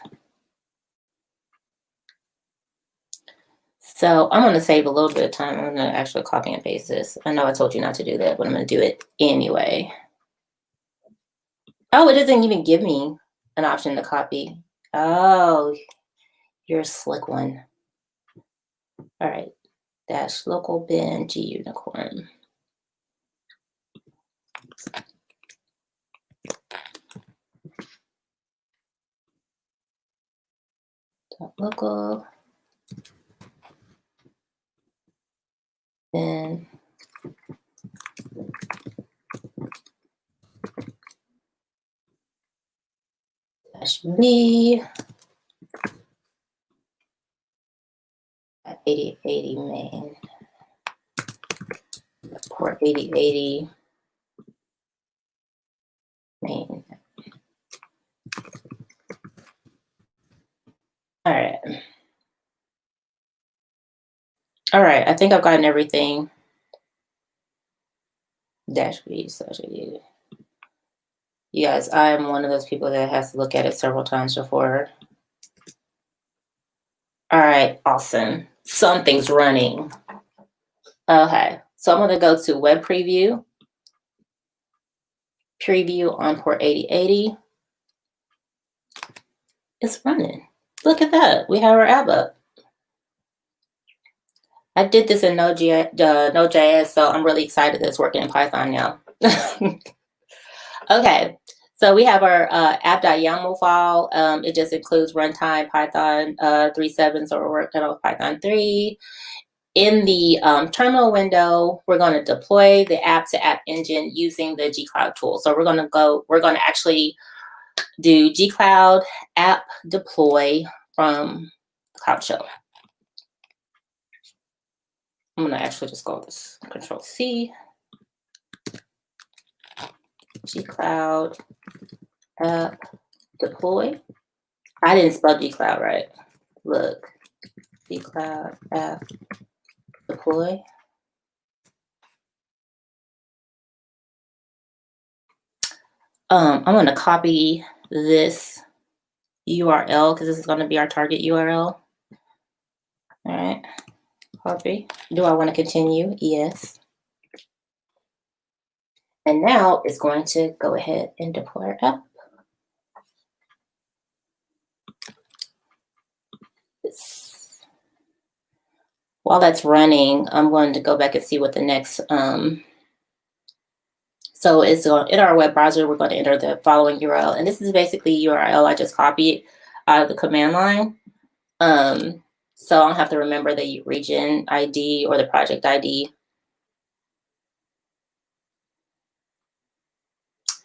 So I'm going to save a little bit of time. I'm going to actually copy and paste this. I know I told you not to do that, but I'm going to do it anyway. Oh, it doesn't even give me an option to copy. Oh, you're a slick one. All right. Dash local bin gunicorn. Local. Then dash B at 8080 main. Port 8080 main. All right. All right, I think I've gotten everything. Dash B slash 80. You guys, I am one of those people that has to look at it several times before. All right, awesome. Something's running. Okay, so I'm going to go to web preview. Preview on port 8080. It's running. Look at that. We have our app up. I did this in Node.js, so I'm really excited that it's working in Python now. Okay, So we have our app.yaml file. It just includes runtime Python 3.7, so we're working on Python 3. In the terminal window, we're going to deploy the app to App Engine using the gcloud tool. So we're going to actually do gcloud app deploy from Cloud Shell. I'm going to actually just go with this Control C, gcloud app deploy. I didn't spell gcloud right. Look, gcloud app deploy. I'm going to copy this URL because this is going to be our target URL. All right, copy. Do I want to continue? Yes. And now it's going to go ahead and deploy our app. While that's running, I'm going to go back and see what the next, so it's in our web browser, we're going to enter the following URL. And this is basically URL I just copied out of the command line. So I don't have to remember the region ID or the project ID.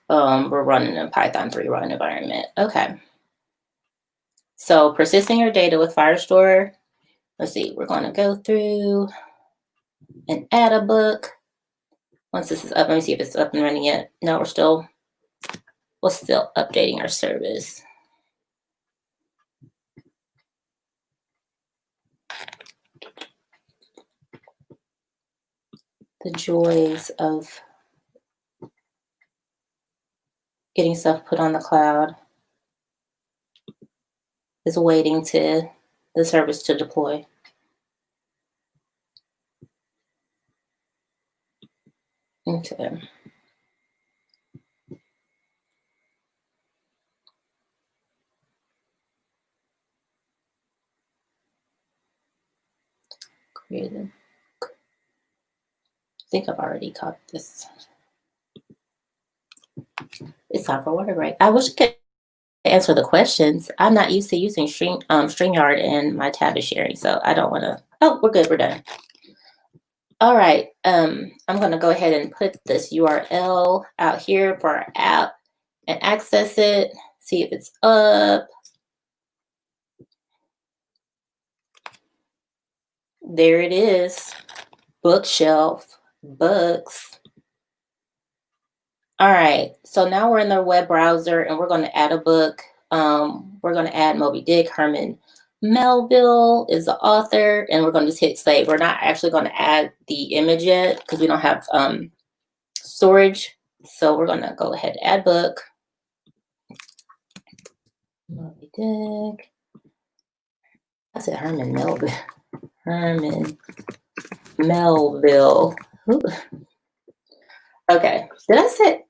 We're running a Python 3 run environment. Okay. So persisting your data with Firestore. Let's see, we're going to go through and add a book. Once this is up, let me see if it's up and running yet. No, we're still updating our service. The joys of getting stuff put on the cloud is waiting to the service to deploy. Okay. Creative. I think I've already copied this. It's time for water break. I wish I could answer the questions. I'm not used to using StreamYard and my tab is sharing, so I don't want to. Oh, we're good. We're done. All right. I'm going to go ahead and put this URL out here for our app and access it. See if it's up. There it is. Bookshelf, books. All right, so now we're in the web browser and we're going to add a book. We're going to add Moby Dick. Herman Melville is the author, and we're going to just hit save. We're not actually going to add the image yet because we don't have storage. So we're going to go ahead and add book. Moby Dick. I said Herman Melville. Herman Melville. Ooh. Okay. Did I say?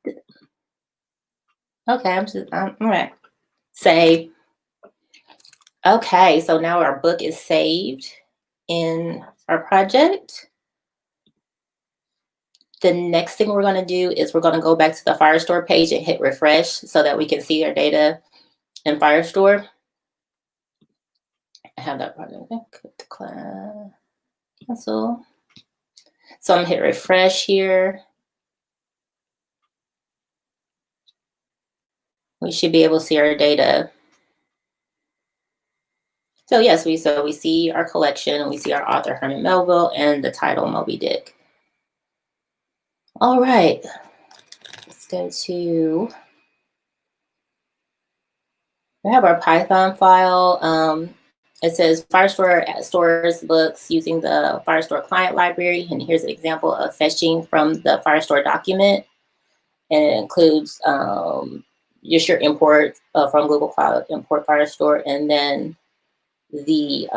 Okay. I'm all right. Save. Okay. So now our book is saved in our project. The next thing we're going to do is we're going to go back to the Firestore page and hit refresh so that we can see our data in Firestore. I have that project. Click the class. Cancel. So I'm going to hit refresh here. We should be able to see our data. So yes, we see our collection and we see our author Herman Melville and the title Moby Dick. All right, let's go to, we have our Python file. It says Firestore stores books using the Firestore client library. And here's an example of fetching from the Firestore document. And it includes just your import from Google Cloud, import Firestore, and then the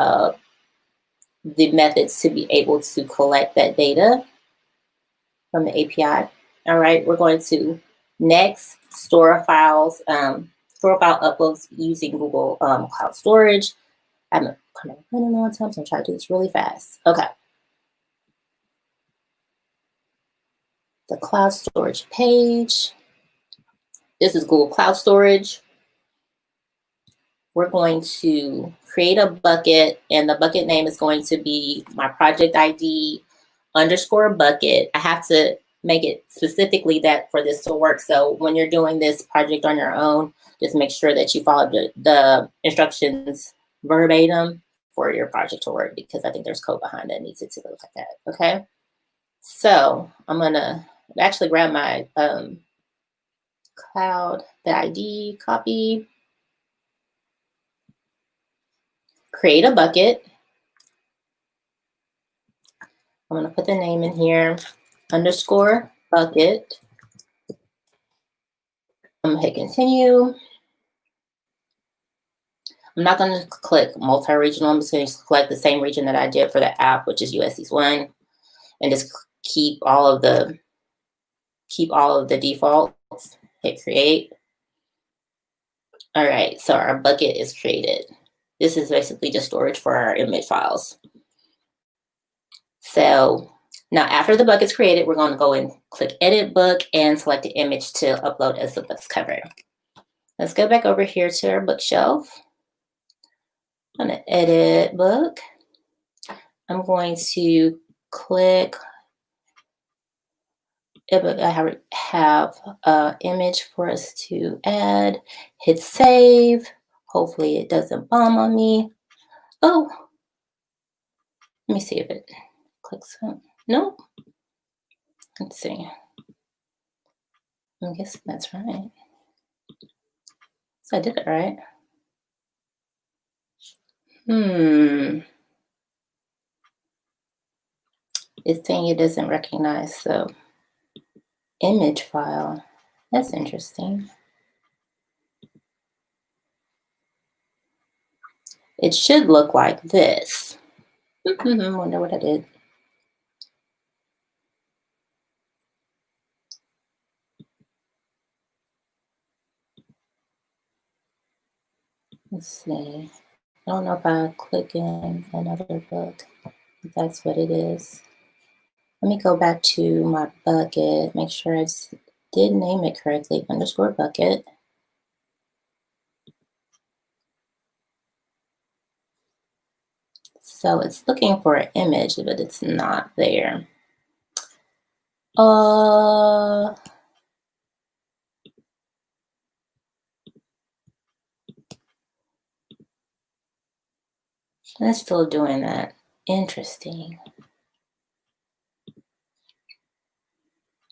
methods to be able to collect that data from the API. All right, we're going to next store files, store file uploads using Google Cloud Storage. I'm kind of running on time, so I'm trying to do this really fast. Okay. The cloud storage page. This is Google Cloud Storage. We're going to create a bucket, and the bucket name is going to be my project ID _ bucket. I have to make it specifically that for this to work. So when you're doing this project on your own, just make sure that you follow the instructions verbatim for your project to work, because I think there's code behind that needs it to look like that. Okay. So I'm gonna actually grab my cloud, the ID copy, create a bucket. I'm gonna put the name in here, _ bucket. I'm gonna hit continue. I'm not gonna click multi-regional. I'm just gonna select the same region that I did for the app, which is US East 1, and just keep all of the defaults. Hit create. All right, so our bucket is created. This is basically just storage for our image files. So now after the bucket's created, we're going to go and click edit book and select the image to upload as the book's cover. Let's go back over here to our bookshelf. I'm going to edit book. I'm going to click I have an image for us to add. Hit save. Hopefully it doesn't bomb on me. Oh, let me see if it clicks. Nope. Let's see. I'm guessing that's right. So I did it right. It's saying it doesn't recognize the image file. That's interesting. It should look like this. Wonder what I did. Let's see. I don't know if I click in another book, if that's what it is. Let me go back to my bucket, make sure I did name it correctly, _ bucket. So it's looking for an image, but it's not there. It's still doing that. Interesting.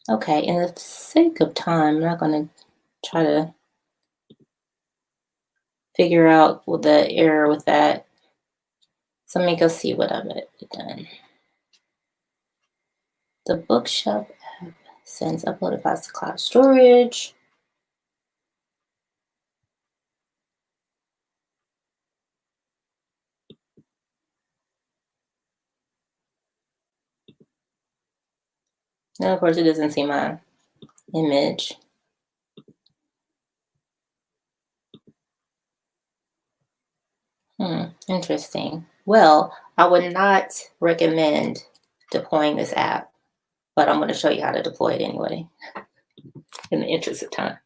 Okay, in the sake of time, I'm not going to try to figure out the error with that. So let me go see what I've done. The bookshelf app sends uploaded files to cloud storage. And of course, it doesn't see my image. Interesting. Well, I would not recommend deploying this app, but I'm going to show you how to deploy it anyway, in the interest of time.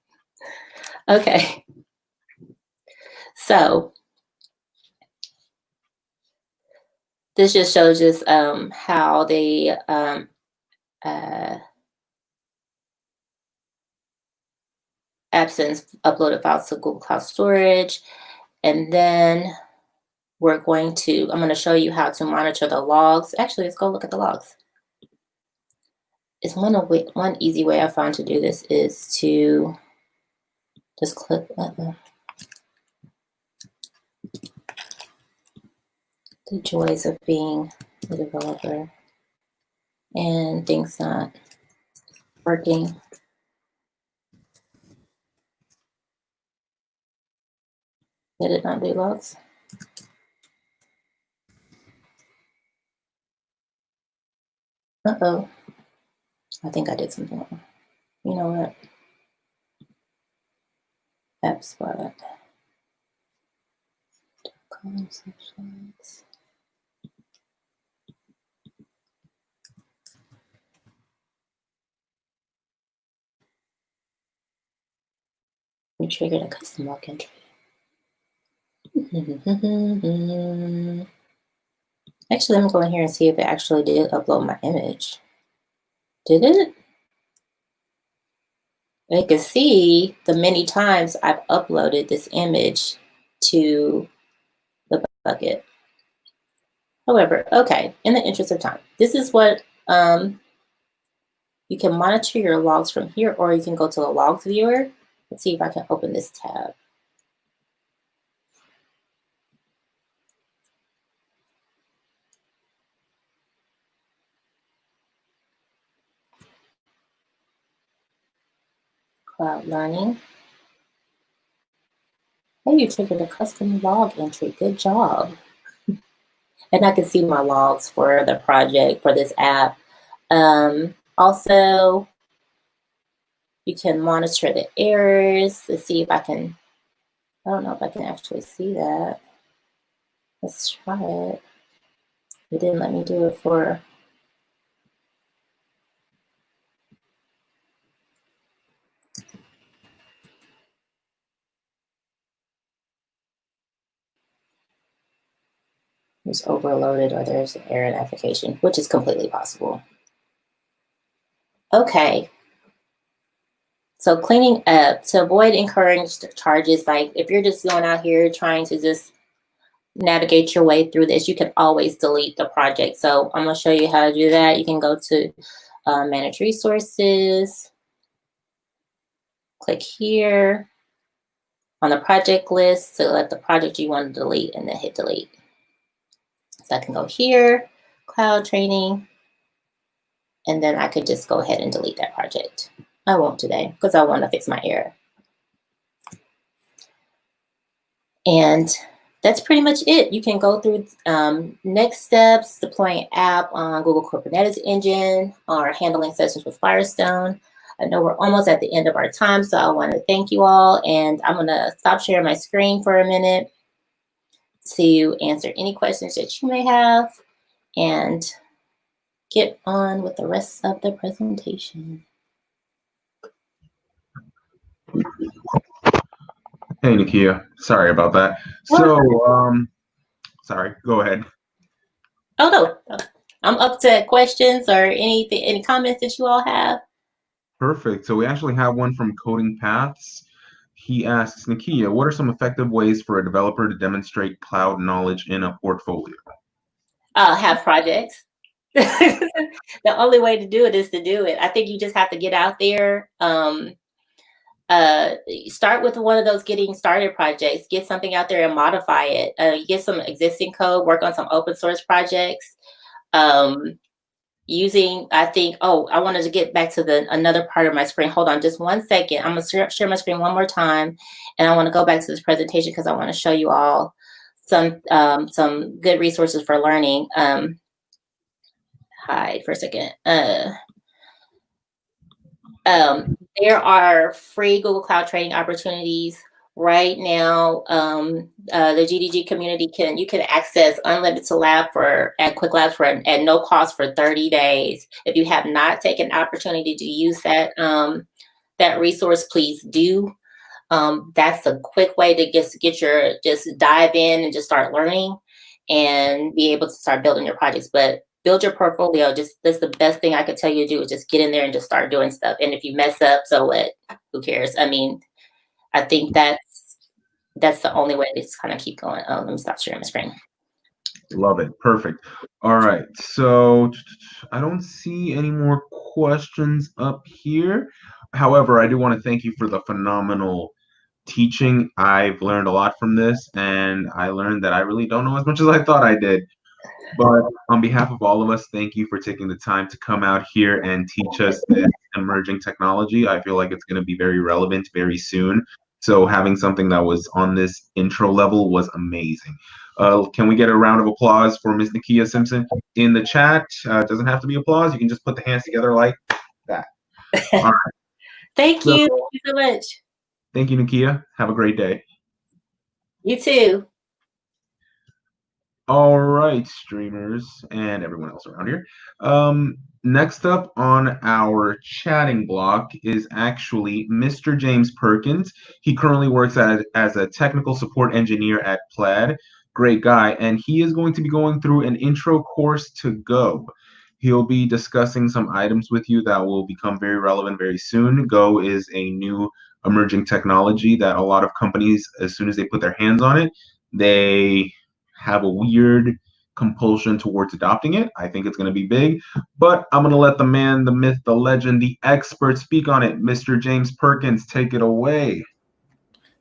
Okay. So this just shows us how they app sends uploaded files to Google Cloud Storage. And then I'm going to show you how to monitor the logs. Actually, let's go look at the logs. It's one easy way I found to do this is to just click the joys of being a developer and things not working. Did it not do logs? Uh-oh. I think I did something wrong. You know what? AppSpot. Sections. triggered a custom log entry. Actually, let me go in here and see if it actually did upload my image. Did it? You can see the many times I've uploaded this image to the bucket. However, okay, in the interest of time, this is what you can monitor your logs from here, or you can go to the logs viewer. Let's see if I can open this tab. Cloud Learning. Hey, you triggered a custom log entry. Good job. And I can see my logs for the project, for this app. Also, you can monitor the errors. Let's see if I can, I don't know if I can actually see that. Let's try it. It didn't let me do it for, it's overloaded or there's an error in application, which is completely possible. Okay. So cleaning up, to avoid incurring charges, like if you're just going out here trying to just navigate your way through this, you can always delete the project. So I'm going to show you how to do that. You can go to Manage Resources, click here on the project list, select the project you want to delete, and then hit delete. So I can go here, Cloud Training, and then I could just go ahead and delete that project. I won't today because I want to fix my error. And that's pretty much it. You can go through next steps, deploying app on Google Kubernetes Engine, or handling sessions with Firestone. I know we're almost at the end of our time, so I want to thank you all. And I'm going to stop sharing my screen for a minute to answer any questions that you may have and get on with the rest of the presentation. Hey, Nikiya. Sorry about that. So, sorry, go ahead. Oh, no. I'm up to questions or anything, any comments that you all have. Perfect. So we actually have one from Coding Paths. He asks, Nikiya, what are some effective ways for a developer to demonstrate cloud knowledge in a portfolio? Have projects. The only way to do it is to do it. I think you just have to get out there. Start with one of those getting started projects. Get something out there and modify it. Get some existing code. Work on some open source projects. Using, I think, oh, I wanted to get back to another part of my screen. Hold on just 1 second. I'm going to share my screen one more time. And I want to go back to this presentation because I want to show you all some good resources for learning. Hide for a second. There are free Google Cloud training opportunities right now. The GDG community you can access unlimited lab at Quick Labs at no cost for 30 days. If you have not taken the opportunity to use that resource, please do. That's a quick way to just dive in and just start learning and be able to start building your projects. But build your portfolio. That's the best thing I could tell you to do, is just get in there and just start doing stuff. And if you mess up, so what? Who cares? I mean, I think that's the only way to just kind of keep going. Oh, let me stop sharing my screen. Love it. Perfect. All right. So I don't see any more questions up here. However, I do want to thank you for the phenomenal teaching. I've learned a lot from this, and I learned that I really don't know as much as I thought I did. But on behalf of all of us, thank you for taking the time to come out here and teach us this emerging technology. I feel like it's going to be very relevant very soon. So having something that was on this intro level was amazing. Can we get a round of applause for Ms. Nikiya Simpson in the chat? Doesn't have to be applause. You can just put the hands together like that. All right. Thank you. Thank you so much. Thank you, Nikiya. Have a great day. You too. All right, streamers and everyone else around here. Next up on our chatting block is actually Mr. James Perkins. He currently works as a technical support engineer at Plaid. Great guy. And he is going to be going through an intro course to Go. He'll be discussing some items with you that will become very relevant very soon. Go is a new emerging technology that a lot of companies, as soon as they put their hands on it, they have a weird compulsion towards adopting it. I think it's going to be big, but I'm going to let the man, the myth, the legend, the expert speak on it. Mr. James Perkins, take it away.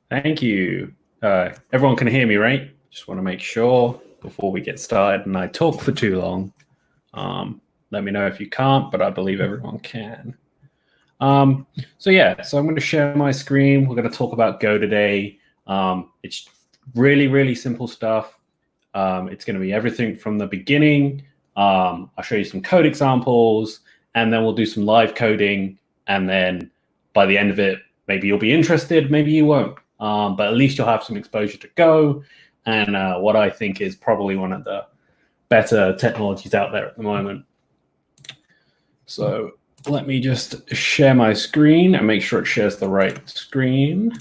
Thank you. Everyone can hear me, right? Just want to make sure before we get started and I talk for too long. Let me know if you can't, but I believe everyone can. So I'm going to share my screen. We're going to talk about Go today. It's really, really simple stuff. It's going to be everything from the beginning. I'll show you some code examples, and then we'll do some live coding. And then by the end of it, maybe you'll be interested, maybe you won't. But at least you'll have some exposure to Go, and what I think is probably one of the better technologies out there at the moment. So let me just share my screen and make sure it shares the right screen.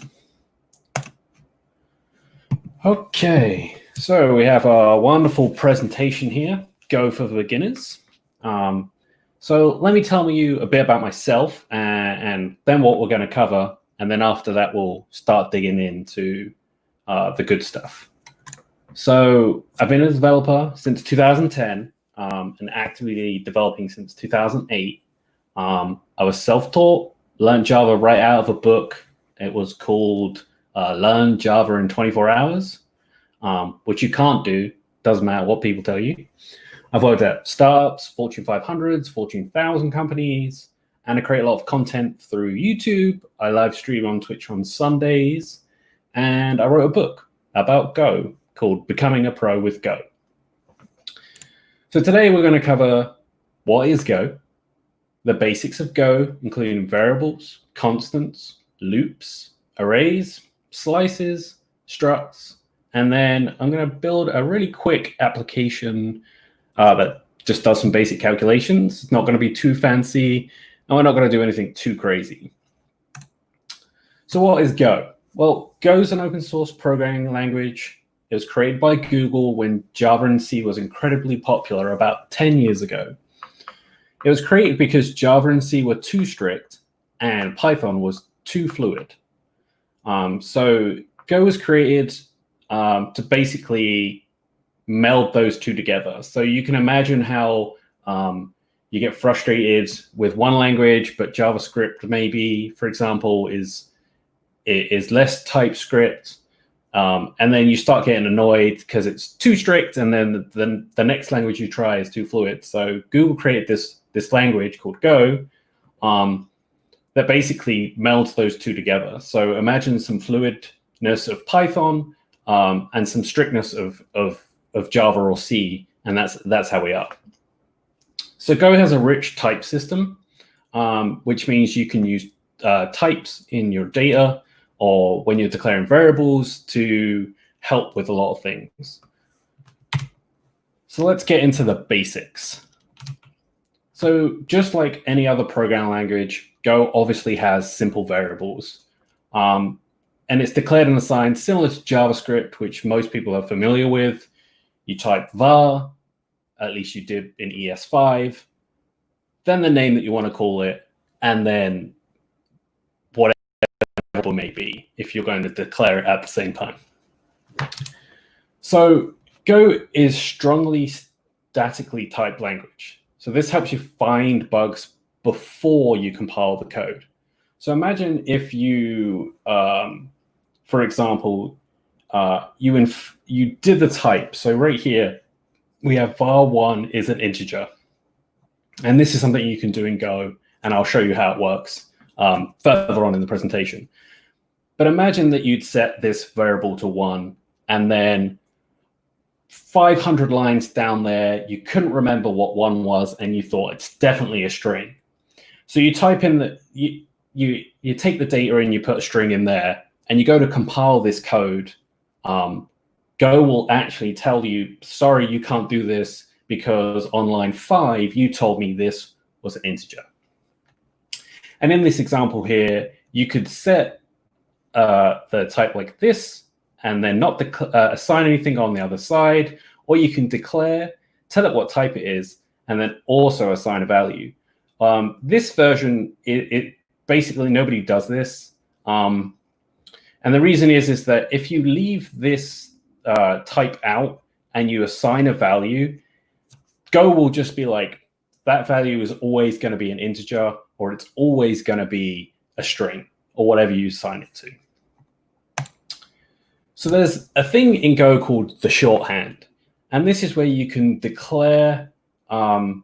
Okay, so we have a wonderful presentation here, Go for the Beginners. So let me tell you a bit about myself and then what we're going to cover. And then after that, we'll start digging into the good stuff. So I've been a developer since 2010 and actively developing since 2008. I was self-taught, learned Java right out of a book. It was called Learn Java in 24 Hours, which you can't do. Doesn't matter what people tell you. I've worked at startups, Fortune 500s, Fortune 1000 companies, and I create a lot of content through YouTube. I live stream on Twitch on Sundays, and I wrote a book about Go called Becoming a Pro with Go. So today we're going to cover what is Go, the basics of Go, including variables, constants, loops, arrays, slices, structs, and then I'm going to build a really quick application that just does some basic calculations. It's not going to be too fancy, and we're not going to do anything too crazy. So what is Go? Well, Go is an open source programming language. It was created by Google when Java and C was incredibly popular about 10 years ago. It was created because Java and C were too strict and Python was too fluid. So Go was created to basically meld those two together. So you can imagine how you get frustrated with one language, but JavaScript maybe, for example, is less TypeScript. And then you start getting annoyed because it's too strict, and then the next language you try is too fluid. So Google created this language called Go that basically melds those two together. So imagine some fluidness of Python and some strictness of Java or C, and that's how we are. So Go has a rich type system, which means you can use types in your data or when you're declaring variables to help with a lot of things. So let's get into the basics. So just like any other programming language, Go obviously has simple variables. And it's declared and assigned similar to JavaScript, which most people are familiar with. You type var, at least you did in ES5, then the name that you want to call it, and then whatever it may be if you're going to declare it at the same time. So Go is strongly statically typed language. So this helps you find bugs before you compile the code. So imagine if you, for example, you did the type. So right here, we have var1 is an integer. And this is something you can do in Go, and I'll show you how it works further on in the presentation. But imagine that you'd set this variable to 1, and then 500 lines down there, you couldn't remember what 1 was, and you thought it's definitely a string. So you type in that you take the data and you put a string in there, and you go to compile this code Go will actually tell you, sorry, you can't do this because on line 5, you told me this was an integer. And in this example here, you could set the type like this, and then not assign anything on the other side, or you can declare, tell it what type it is, and then also assign a value. This version, it basically nobody does this. And the reason is that if you leave this type out and you assign a value, Go will just be like, that value is always going to be an integer, or it's always going to be a string, or whatever you assign it to. So there's a thing in Go called the shorthand. And this is where you can declare and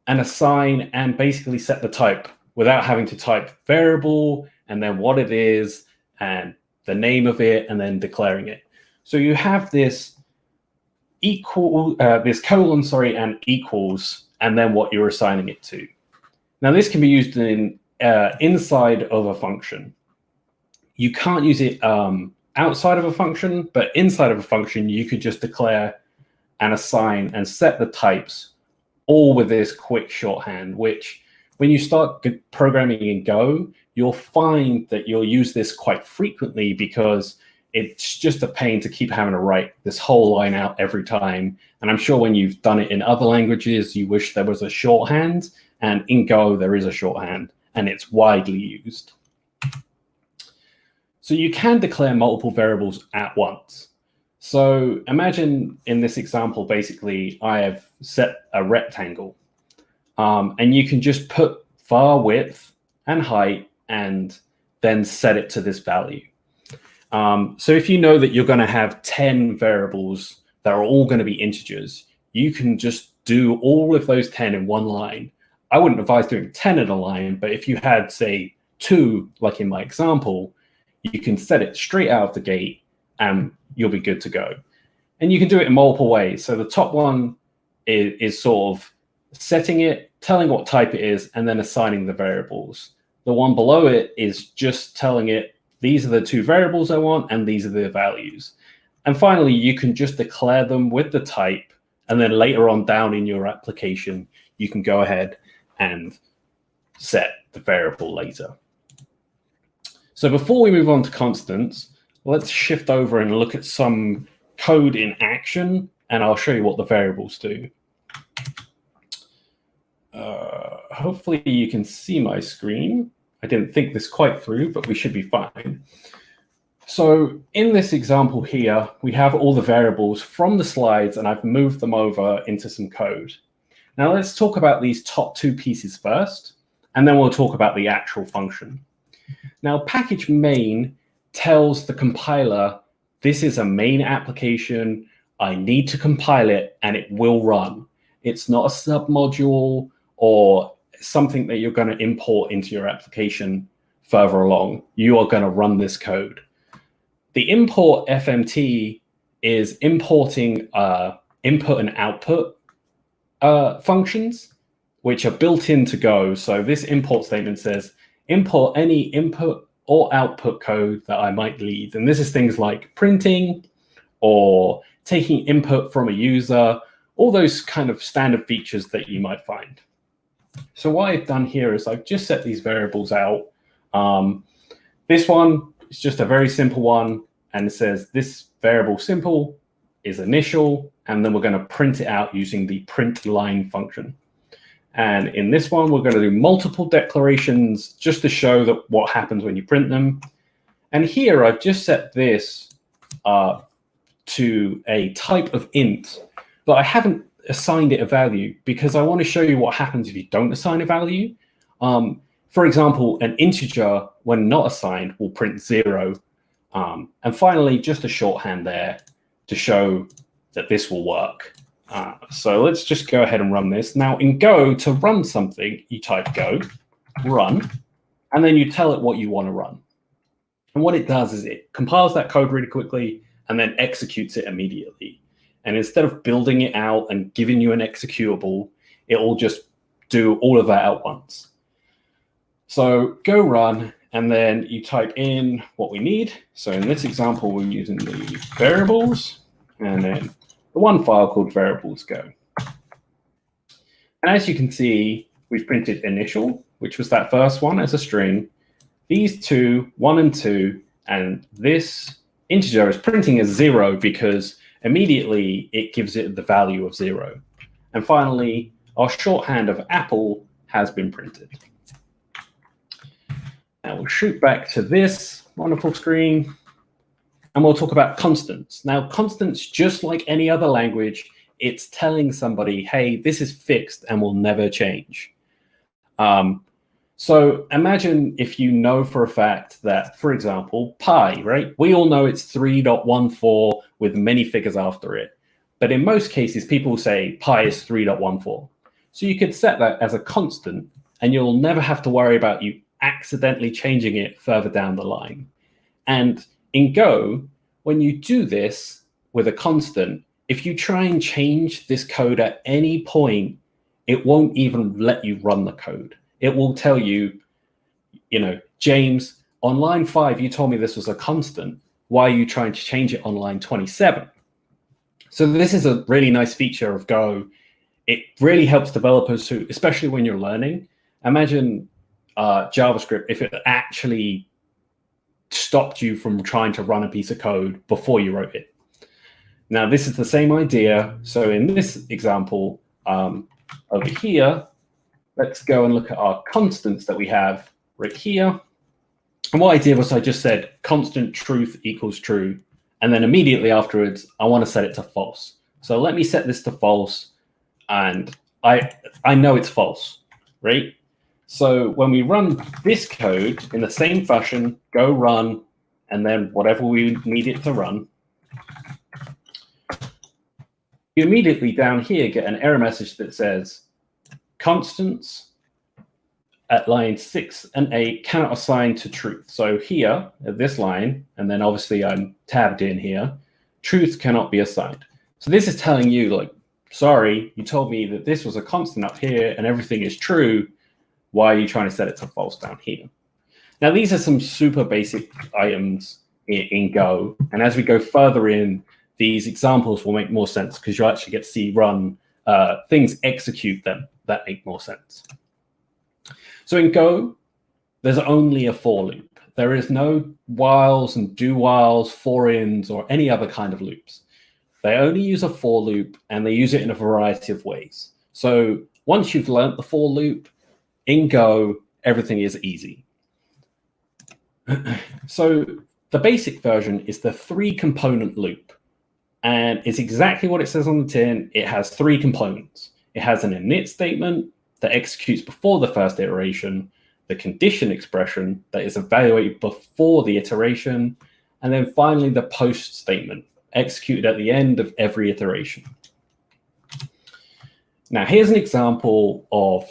assign and basically set the type without having to type variable and then what it is and the name of it and then declaring it. So you have this this colon, and equals, and then what you're assigning it to. Now this can be used in inside of a function. You can't use it outside of a function, but inside of a function, you could just declare and assign and set the types all with this quick shorthand, which when you start programming in Go, you'll find that you'll use this quite frequently because it's just a pain to keep having to write this whole line out every time. And I'm sure when you've done it in other languages, you wish there was a shorthand, and in Go, there is a shorthand, and it's widely used. So you can declare multiple variables at once. So imagine in this example, basically, I have set a rectangle, and you can just put var width and height and then set it to this value. So if you know that you're going to have 10 variables that are all going to be integers, you can just do all of those 10 in one line. I wouldn't advise doing 10 in a line, but if you had, say, 2, like in my example, you can set it straight out of the gate and you'll be good to go. And you can do it in multiple ways. So the top one is sort of setting it, telling what type it is, and then assigning the variables. The one below it is just telling it, these are the 2 variables I want, and these are the values. And finally, you can just declare them with the type, and then later on down in your application, you can go ahead and set the variable later. So before we move on to constants, let's shift over and look at some code in action, and I'll show you what the variables do. Hopefully you can see my screen. I didn't think this quite through, but we should be fine. So in this example here, we have all the variables from the slides, and I've moved them over into some code. Now let's talk about these top 2 pieces first, and then we'll talk about the actual function. Now package main tells the compiler, this is a main application, I need to compile it, and it will run. It's not a submodule or something that you're going to import into your application further along. You are going to run this code. The import FMT is importing input and output functions, which are built into Go. So this import statement says, import any input or output code that I might leave. And this is things like printing or taking input from a user, all those kind of standard features that you might find. So what I've done here is I've just set these variables out. This one is just a very simple one, and it says this variable simple is initial, and then we're going to print it out using the print line function. And in this one, we're going to do multiple declarations just to show that what happens when you print them. And here I've just set this to a type of int, but I haven't assigned it a value because I want to show you what happens if you don't assign a value. For example, an integer, when not assigned, will print 0. And finally, just a shorthand there to show that this will work. So let's just go ahead and run this. Now in Go, to run something, you type Go, run, and then you tell it what you want to run. And what it does is it compiles that code really quickly and then executes it immediately. And instead of building it out and giving you an executable, it will just do all of that at once. So go run, and then you type in what we need. So in this example, we're using the variables. and then the one file called variables go. And as you can see, we've printed initial, which was that first one as a string. These two, 1 and 2, and this integer is printing as 0 because immediately it gives it the value of 0. And finally, our shorthand of apple has been printed. Now we'll shoot back to this wonderful screen, and we'll talk about constants. Now, constants, just like any other language, it's telling somebody, hey, this is fixed and will never change. So imagine if you know for a fact that, for example, pi, right? We all know it's 3.14 with many figures after it. But in most cases, people say pi is 3.14. So you could set that as a constant, and you'll never have to worry about you accidentally changing it further down the line. And in Go, when you do this with a constant, if you try and change this code at any point, it won't even let you run the code. It will tell you, James, on line 5, you told me this was a constant. Why are you trying to change it on line 27? So this is a really nice feature of Go. It really helps developers who, especially when you're learning, imagine JavaScript, if it actually stopped you from trying to run a piece of code before you wrote it. Now, this is the same idea. So in this example over here, let's go and look at our constants that we have right here. And what I did was I just said constant truth equals true. And then immediately afterwards, I want to set it to false. So let me set this to false. And I know it's false, right? So when we run this code in the same fashion, go run, and then whatever we need it to run, you immediately down here get an error message that says constants at line 6 and 8 cannot assign to truth. So here at this line, and then obviously I'm tabbed in here, truth cannot be assigned. So this is telling you, like, sorry, you told me that this was a constant up here and everything is true. Why are you trying to set it to false down here? Now, these are some super basic items in Go. And as we go further in, these examples will make more sense because you'll actually get to see run things execute them that make more sense. So in Go, there's only a for loop. There is no whiles and do whiles, for-ins, or any other kind of loops. They only use a for loop, and they use it in a variety of ways. So once you've learned the for loop, in Go, everything is easy. So the basic version is the 3-component loop. And it's exactly what it says on the tin. It has 3 components. It has an init statement that executes before the first iteration, the condition expression that is evaluated before the iteration, and then finally the post statement executed at the end of every iteration. Now, here's an example of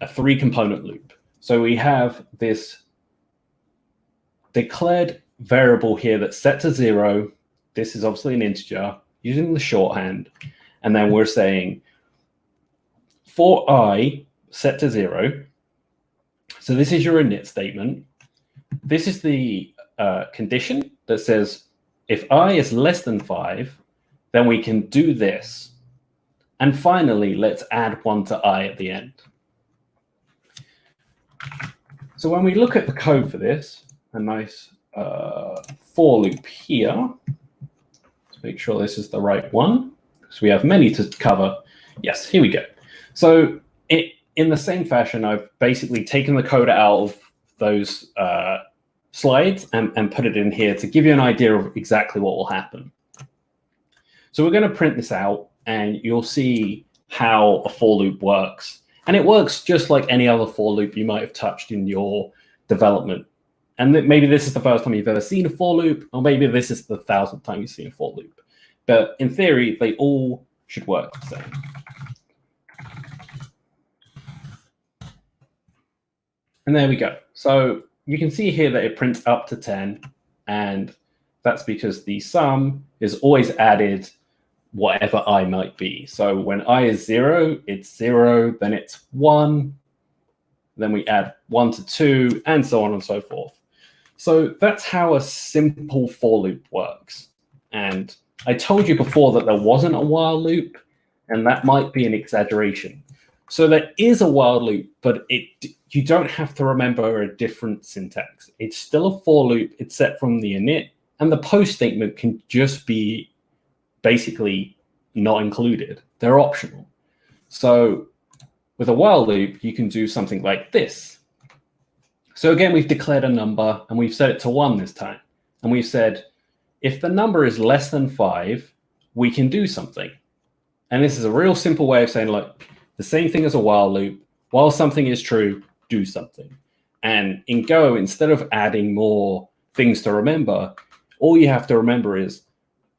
a 3-component loop. So we have this declared variable here that's set to 0. This is obviously an integer using the shorthand. And then we're saying for I set to 0. So this is your init statement. This is the condition that says if I is less than 5, then we can do this. And finally, let's add 1 to I at the end. So when we look at the code for this, a nice for loop here. Let's make sure this is the right one, because we have many to cover. Yes, here we go. So in the same fashion, I've basically taken the code out of those slides and put it in here to give you an idea of exactly what will happen. So we're going to print this out, and you'll see how a for loop works. And it works just like any other for loop you might have touched in your development. And maybe this is the first time you've ever seen a for loop, or maybe this is the 1,000th time you've seen a for loop. But in theory, they all should work the same. And there we go. So you can see here that it prints up to 10, and that's because the sum is always added whatever I might be. So when I is 0, it's 0, then it's 1, then we add 1 to 2, and so on and so forth. So that's how a simple for loop works. And I told you before that there wasn't a while loop, and that might be an exaggeration. So there is a while loop, but you don't have to remember a different syntax. It's still a for loop. It's set from the init, and the post statement can just be basically not included. They're optional. So with a while loop, you can do something like this. So again, we've declared a number, and we've set it to 1 this time. And we've said, if the number is less than 5, we can do something. And this is a real simple way of saying, look, the same thing as a while loop. While something is true, do something. And in Go, instead of adding more things to remember, all you have to remember is,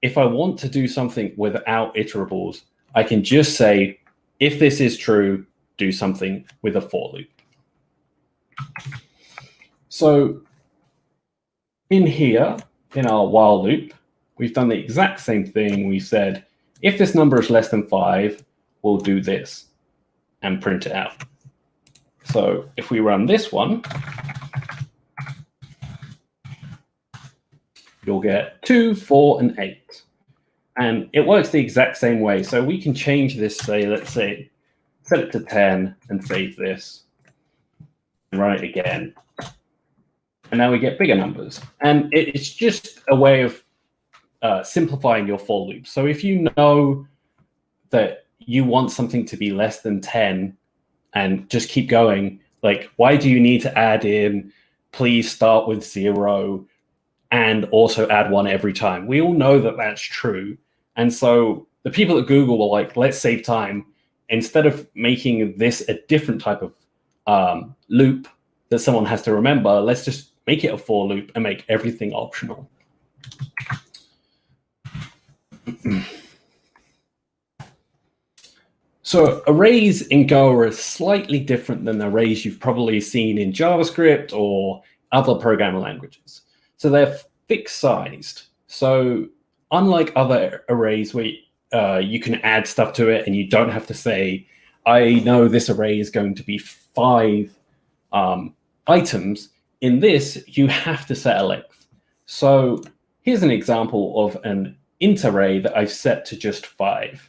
if I want to do something without iterables, I can just say, if this is true, do something with a for loop. So in here, in our while loop, we've done the exact same thing. We said, if this number is less than 5, we'll do this and print it out. So if we run this one, you'll get 2, 4, and 8. And it works the exact same way. So we can change this, say, let's say, set it to 10 and save this, and run it again. And now we get bigger numbers. And it's just a way of simplifying your for loop. So if you know that you want something to be less than 10 and just keep going, like, why do you need to add in, please start with 0 and also add 1 every time? We all know that that's true. And so the people at Google were like, let's save time. Instead of making this a different type of loop that someone has to remember, let's just make it a for loop and make everything optional. So arrays in Go are slightly different than arrays you've probably seen in JavaScript or other programming languages. So they're fixed sized. So unlike other arrays where you can add stuff to it and you don't have to say, I know this array is going to be 5 items, in this, you have to set a length. So here's an example of an int array that I've set to just 5.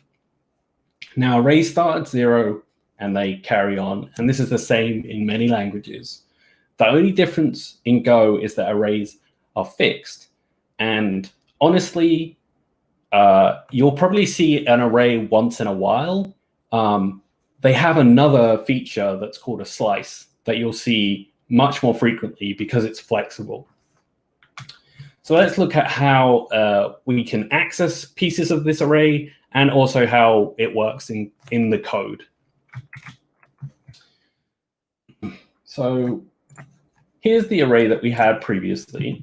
Now, arrays start at 0 and they carry on. And this is the same in many languages. The only difference in Go is that arrays are fixed. And honestly, you'll probably see an array once in a while. They have another feature that's called a slice that you'll see much more frequently because it's flexible. So let's look at how we can access pieces of this array and also how it works in the code. So here's the array that we had previously.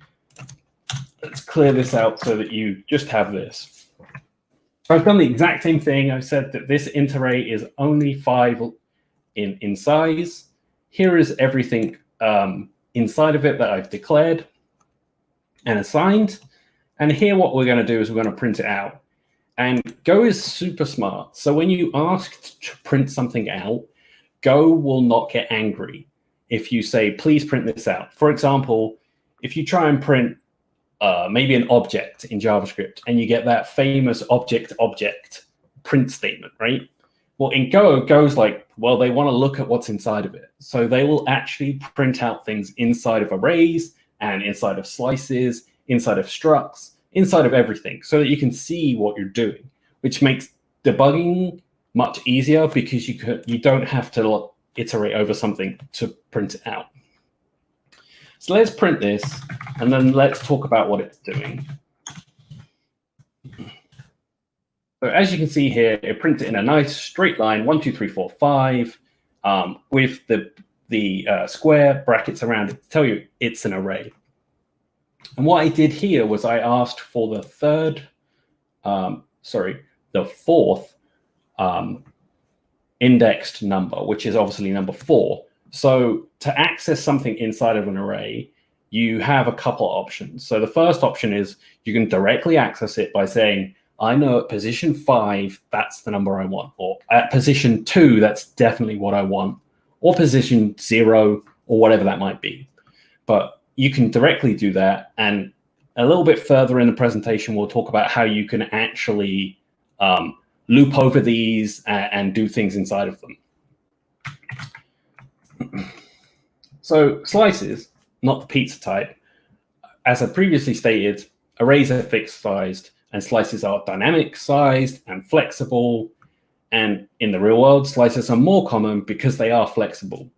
Let's clear this out so that you just have this. So I've done the exact same thing. I've said that this int array is only 5 in size. Here is everything inside of it that I've declared and assigned. And here what we're going to do is we're going to print it out. And Go is super smart. So when you ask to print something out, Go will not get angry if you say, please print this out. For example, if you try and print maybe an object in JavaScript and you get that famous object print statement, right? Well, in Go, Go's like, well, they want to look at what's inside of it. So they will actually print out things inside of arrays and inside of slices, inside of structs, inside of everything, so that you can see what you're doing, which makes debugging much easier because you don't have to iterate over something to print it out. So let's print this, and then let's talk about what it's doing. So as you can see here, it prints it in a nice straight line, 1, 2, 3, 4, 5, with the square brackets around it to tell you it's an array. And what I did here was I asked for the fourth indexed number, which is obviously number 4. So to access something inside of an array, you have a couple options. So the first option is you can directly access it by saying, I know at position 5, that's the number I want, or at position 2, that's definitely what I want, or position 0, or whatever that might be. But you can directly do that, and a little bit further in the presentation, we'll talk about how you can actually loop over these and do things inside of them. So slices, not the pizza type. As I previously stated, arrays are fixed sized and slices are dynamic sized and flexible. And in the real world, slices are more common because they are flexible.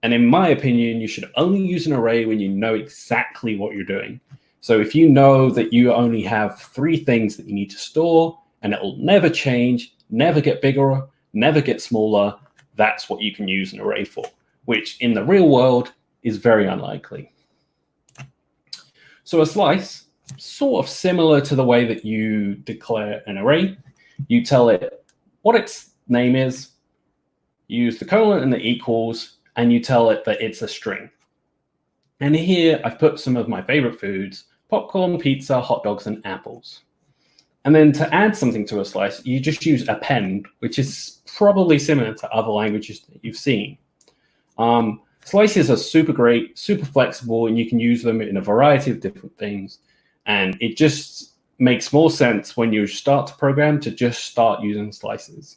And in my opinion, you should only use an array when you know exactly what you're doing. So if you know that you only have 3 things that you need to store and it will never change, never get bigger, never get smaller, that's what you can use an array for, which in the real world is very unlikely. So a slice, sort of similar to the way that you declare an array. You tell it what its name is, you use the colon and the equals, and you tell it that it's a string. And here I've put some of my favorite foods: popcorn, pizza, hot dogs, and apples. And then to add something to a slice, you just use append, which is probably similar to other languages that you've seen. Slices are super great, super flexible, and you can use them in a variety of different things. And it just makes more sense when you start to program to just start using slices.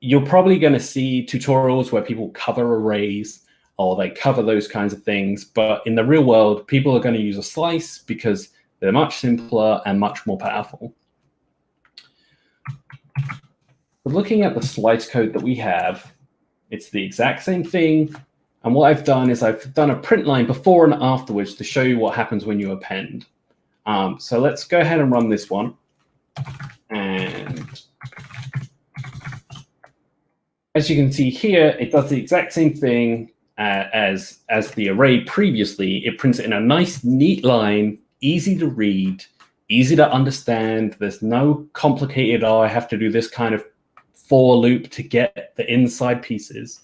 You're probably going to see tutorials where people cover arrays or they cover those kinds of things. But in the real world, people are going to use a slice because they're much simpler and much more powerful. But looking at the slice code that we have, it's the exact same thing. And what I've done is I've done a print line before and afterwards to show you what happens when you append. So let's go ahead and run this one. And as you can see here, it does the exact same thing as the array previously. It prints it in a nice, neat line, easy to read, easy to understand. There's no complicated, oh, I have to do this kind of for loop to get the inside pieces.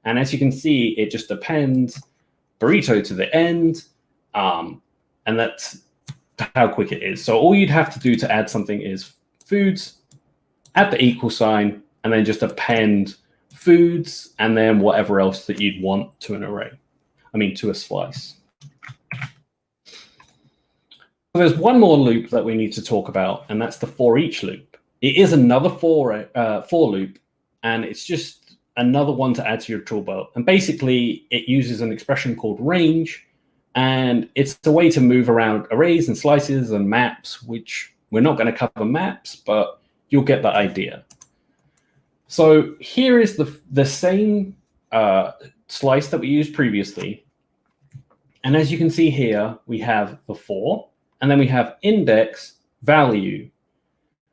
And as you can see, it just appends burrito to the end. And that's how quick it is. So all you'd have to do to add something is foods, add the equal sign, and then just append foods, and then whatever else that you'd want to an array. I mean, to a slice. So there's one more loop that we need to talk about, and that's the for each loop. It is another for loop, and it's just another one to add to your tool belt. And basically, it uses an expression called range, and it's a way to move around arrays and slices and maps, which we're not going to cover maps, but you'll get the idea. So here is the same slice that we used previously. And as you can see here, we have the for, and then we have index value.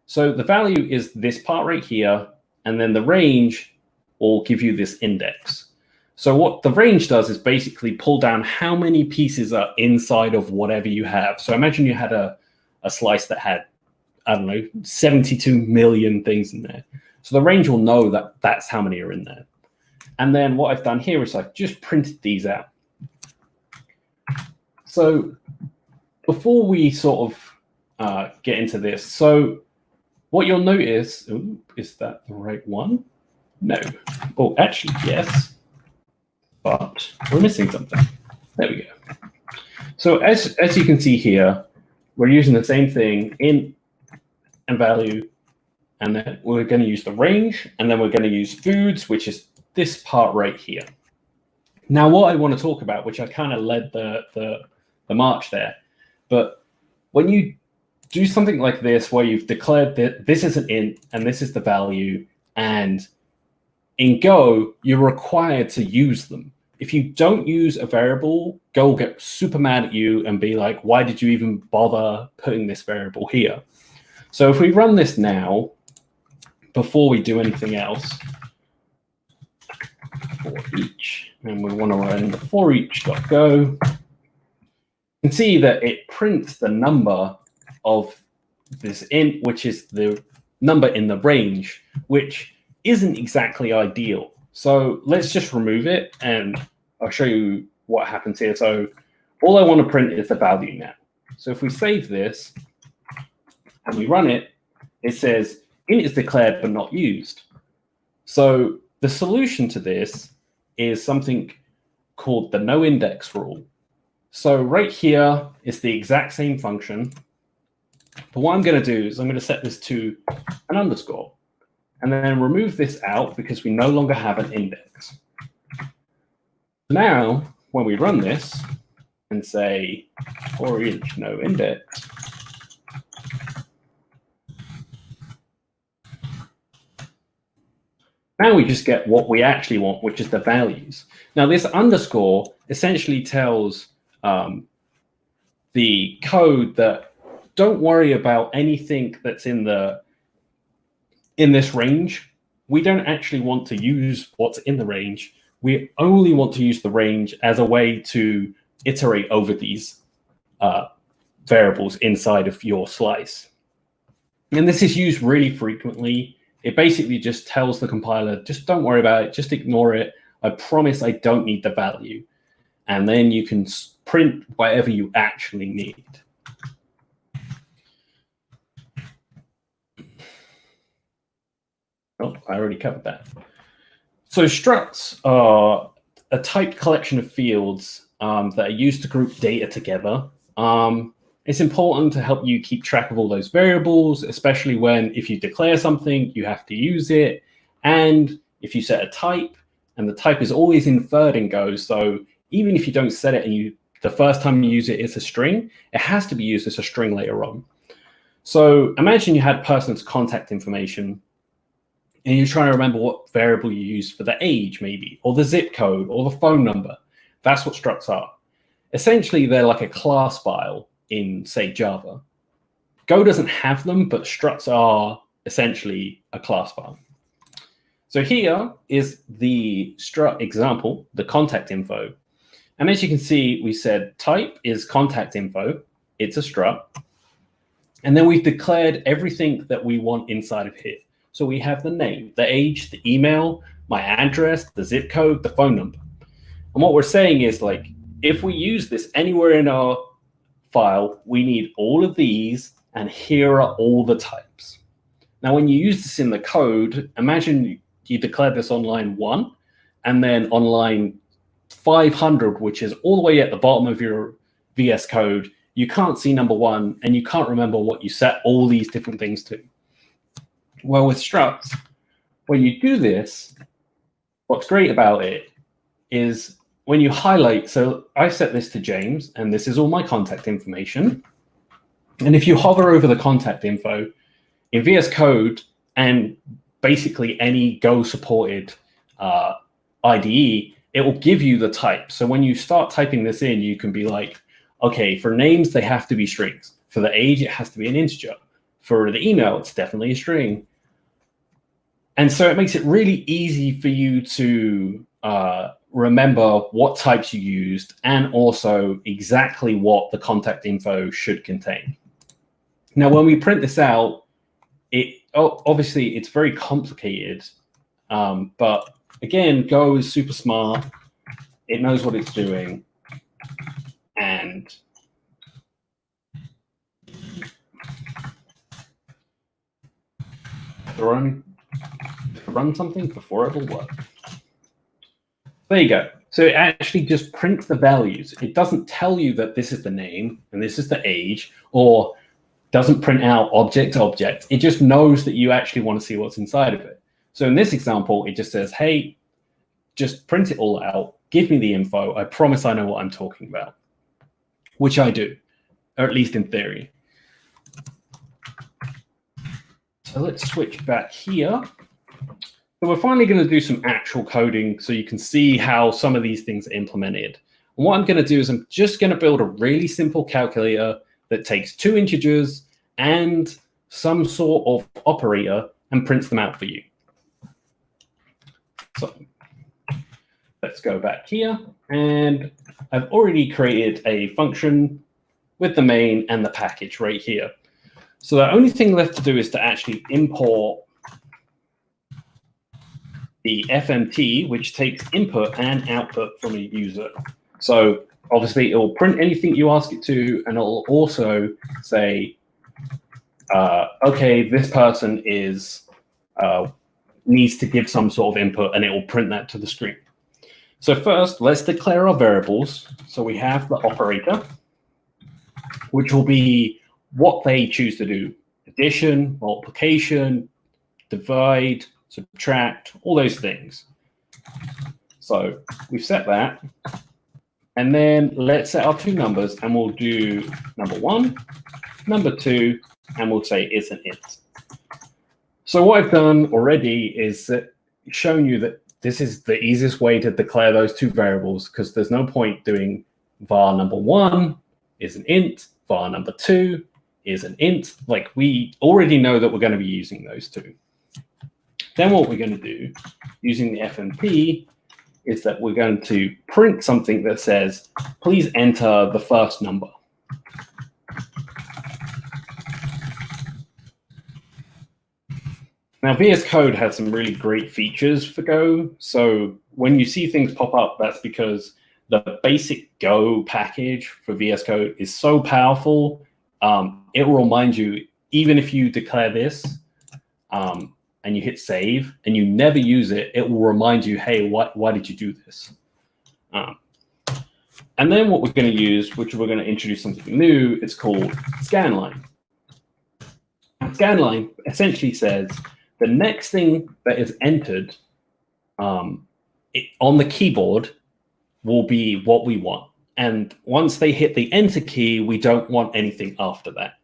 So the value is this part right here, and then the range will give you this index. So what the range does is basically pull down how many pieces are inside of whatever you have. So imagine you had a slice that had, I don't know, 72 million things in there. So the range will know that that's how many are in there. And then what I've done here is I've just printed these out. So before we sort of get into this, so what you'll notice, ooh, is that the right one? No. Oh, actually, yes. But we're missing something. There we go. So as you can see here, we're using the same thing, int and value, and then we're going to use the range, and then we're going to use foods, which is this part right here. Now, what I want to talk about, which I kind of led the march there, but when you do something like this, where you've declared that this is an int and this is the value, and in Go, you're required to use them. If you don't use a variable, Go will get super mad at you and be like, why did you even bother putting this variable here? So if we run this now, before we do anything else, for each, and we want to run the for each.go, you can see that it prints the number of this int, which is the number in the range, which isn't exactly ideal. So let's just remove it, and I'll show you what happens here. So all I want to print is the value now. So if we save this and we run it, it says int is declared but not used. So the solution to this is something called the no index rule. So right here is the exact same function. But what I'm going to do is I'm going to set this to an underscore and then remove this out because we no longer have an index. Now, when we run this and say for each no index, now we just get what we actually want, which is the values. Now this underscore essentially tells the code that don't worry about anything that's in this range. We don't actually want to use what's in the range. We only want to use the range as a way to iterate over these variables inside of your slice. And this is used really frequently. It basically just tells the compiler, just don't worry about it, just ignore it. I promise I don't need the value. And then you can print whatever you actually need. Oh, I already covered that. So structs are a typed collection of fields that are used to group data together. It's important to help you keep track of all those variables, especially when if you declare something, you have to use it. And if you set a type, and the type is always inferred in Go, so even if you don't set it and the first time you use it, it's a string, it has to be used as a string later on. So imagine you had a person's contact information, and you're trying to remember what variable you used for the age, maybe, or the zip code, or the phone number. That's what structs are. Essentially, they're like a class file in, say, Java. Go doesn't have them, but structs are essentially a class file. So here is the struct example, the contact info. And as you can see, we said type is contact info. It's a struct. And then we've declared everything that we want inside of here. So we have the name, the age, the email, my address, the zip code, the phone number. And what we're saying is, like, if we use this anywhere in our file, we need all of these, and here are all the types. Now, when you use this in the code, imagine you declare this on line 1, and then on line 500, which is all the way at the bottom of your VS Code, you can't see number 1, and you can't remember what you set all these different things to. Well, with structs, when you do this, what's great about it is when you highlight, so I set this to James, and this is all my contact information. And if you hover over the contact info in VS Code and basically any Go supported IDE, it will give you the type. So when you start typing this in, you can be like, okay, for names, they have to be strings. For the age, it has to be an integer. For the email, it's definitely a string. And so it makes it really easy for you to remember what types you used and also exactly what the contact info should contain. Now, when we print this out, obviously it's very complicated, but again, Go is super smart. It knows what it's doing. And run something before it will work. There you go. So it actually just prints the values. It doesn't tell you that this is the name and this is the age, or doesn't print out object to object. It just knows that you actually want to see what's inside of it. So in this example, it just says, hey, just print it all out. Give me the info. I promise I know what I'm talking about, which I do, or at least in theory. So let's switch back here. So we're finally going to do some actual coding so you can see how some of these things are implemented. And what I'm going to do is I'm just going to build a really simple calculator that takes 2 integers and some sort of operator and prints them out for you. So let's go back here. And I've already created a function with the main and the package right here. So the only thing left to do is to actually import the FMT, which takes input and output from a user. So obviously it will print anything you ask it to, and it will also say, okay, this person is needs to give some sort of input, and it will print that to the screen. So first, let's declare our variables. So we have the operator, which will be what they choose to do. Addition, multiplication, divide, subtract, all those things. So we've set that. And then let's set our two numbers, and we'll do number 1, number 2, and we'll say it's an int. So what I've done already is shown you that this is the easiest way to declare those two variables, because there's no point doing var number 1 is an int, var number 2 is an int. Like, we already know that we're going to be using those two. Then what we're going to do using the FMP is that we're going to print something that says, please enter the first number. Now, VS Code has some really great features for Go. So when you see things pop up, that's because the basic Go package for VS Code is so powerful. It will remind you, even if you declare this and you hit save and you never use it, it will remind you, hey, why did you do this? And then what we're going to use, which we're going to introduce something new, it's called scanline. And scanline essentially says, the next thing that is entered on the keyboard will be what we want. And once they hit the enter key, we don't want anything after that.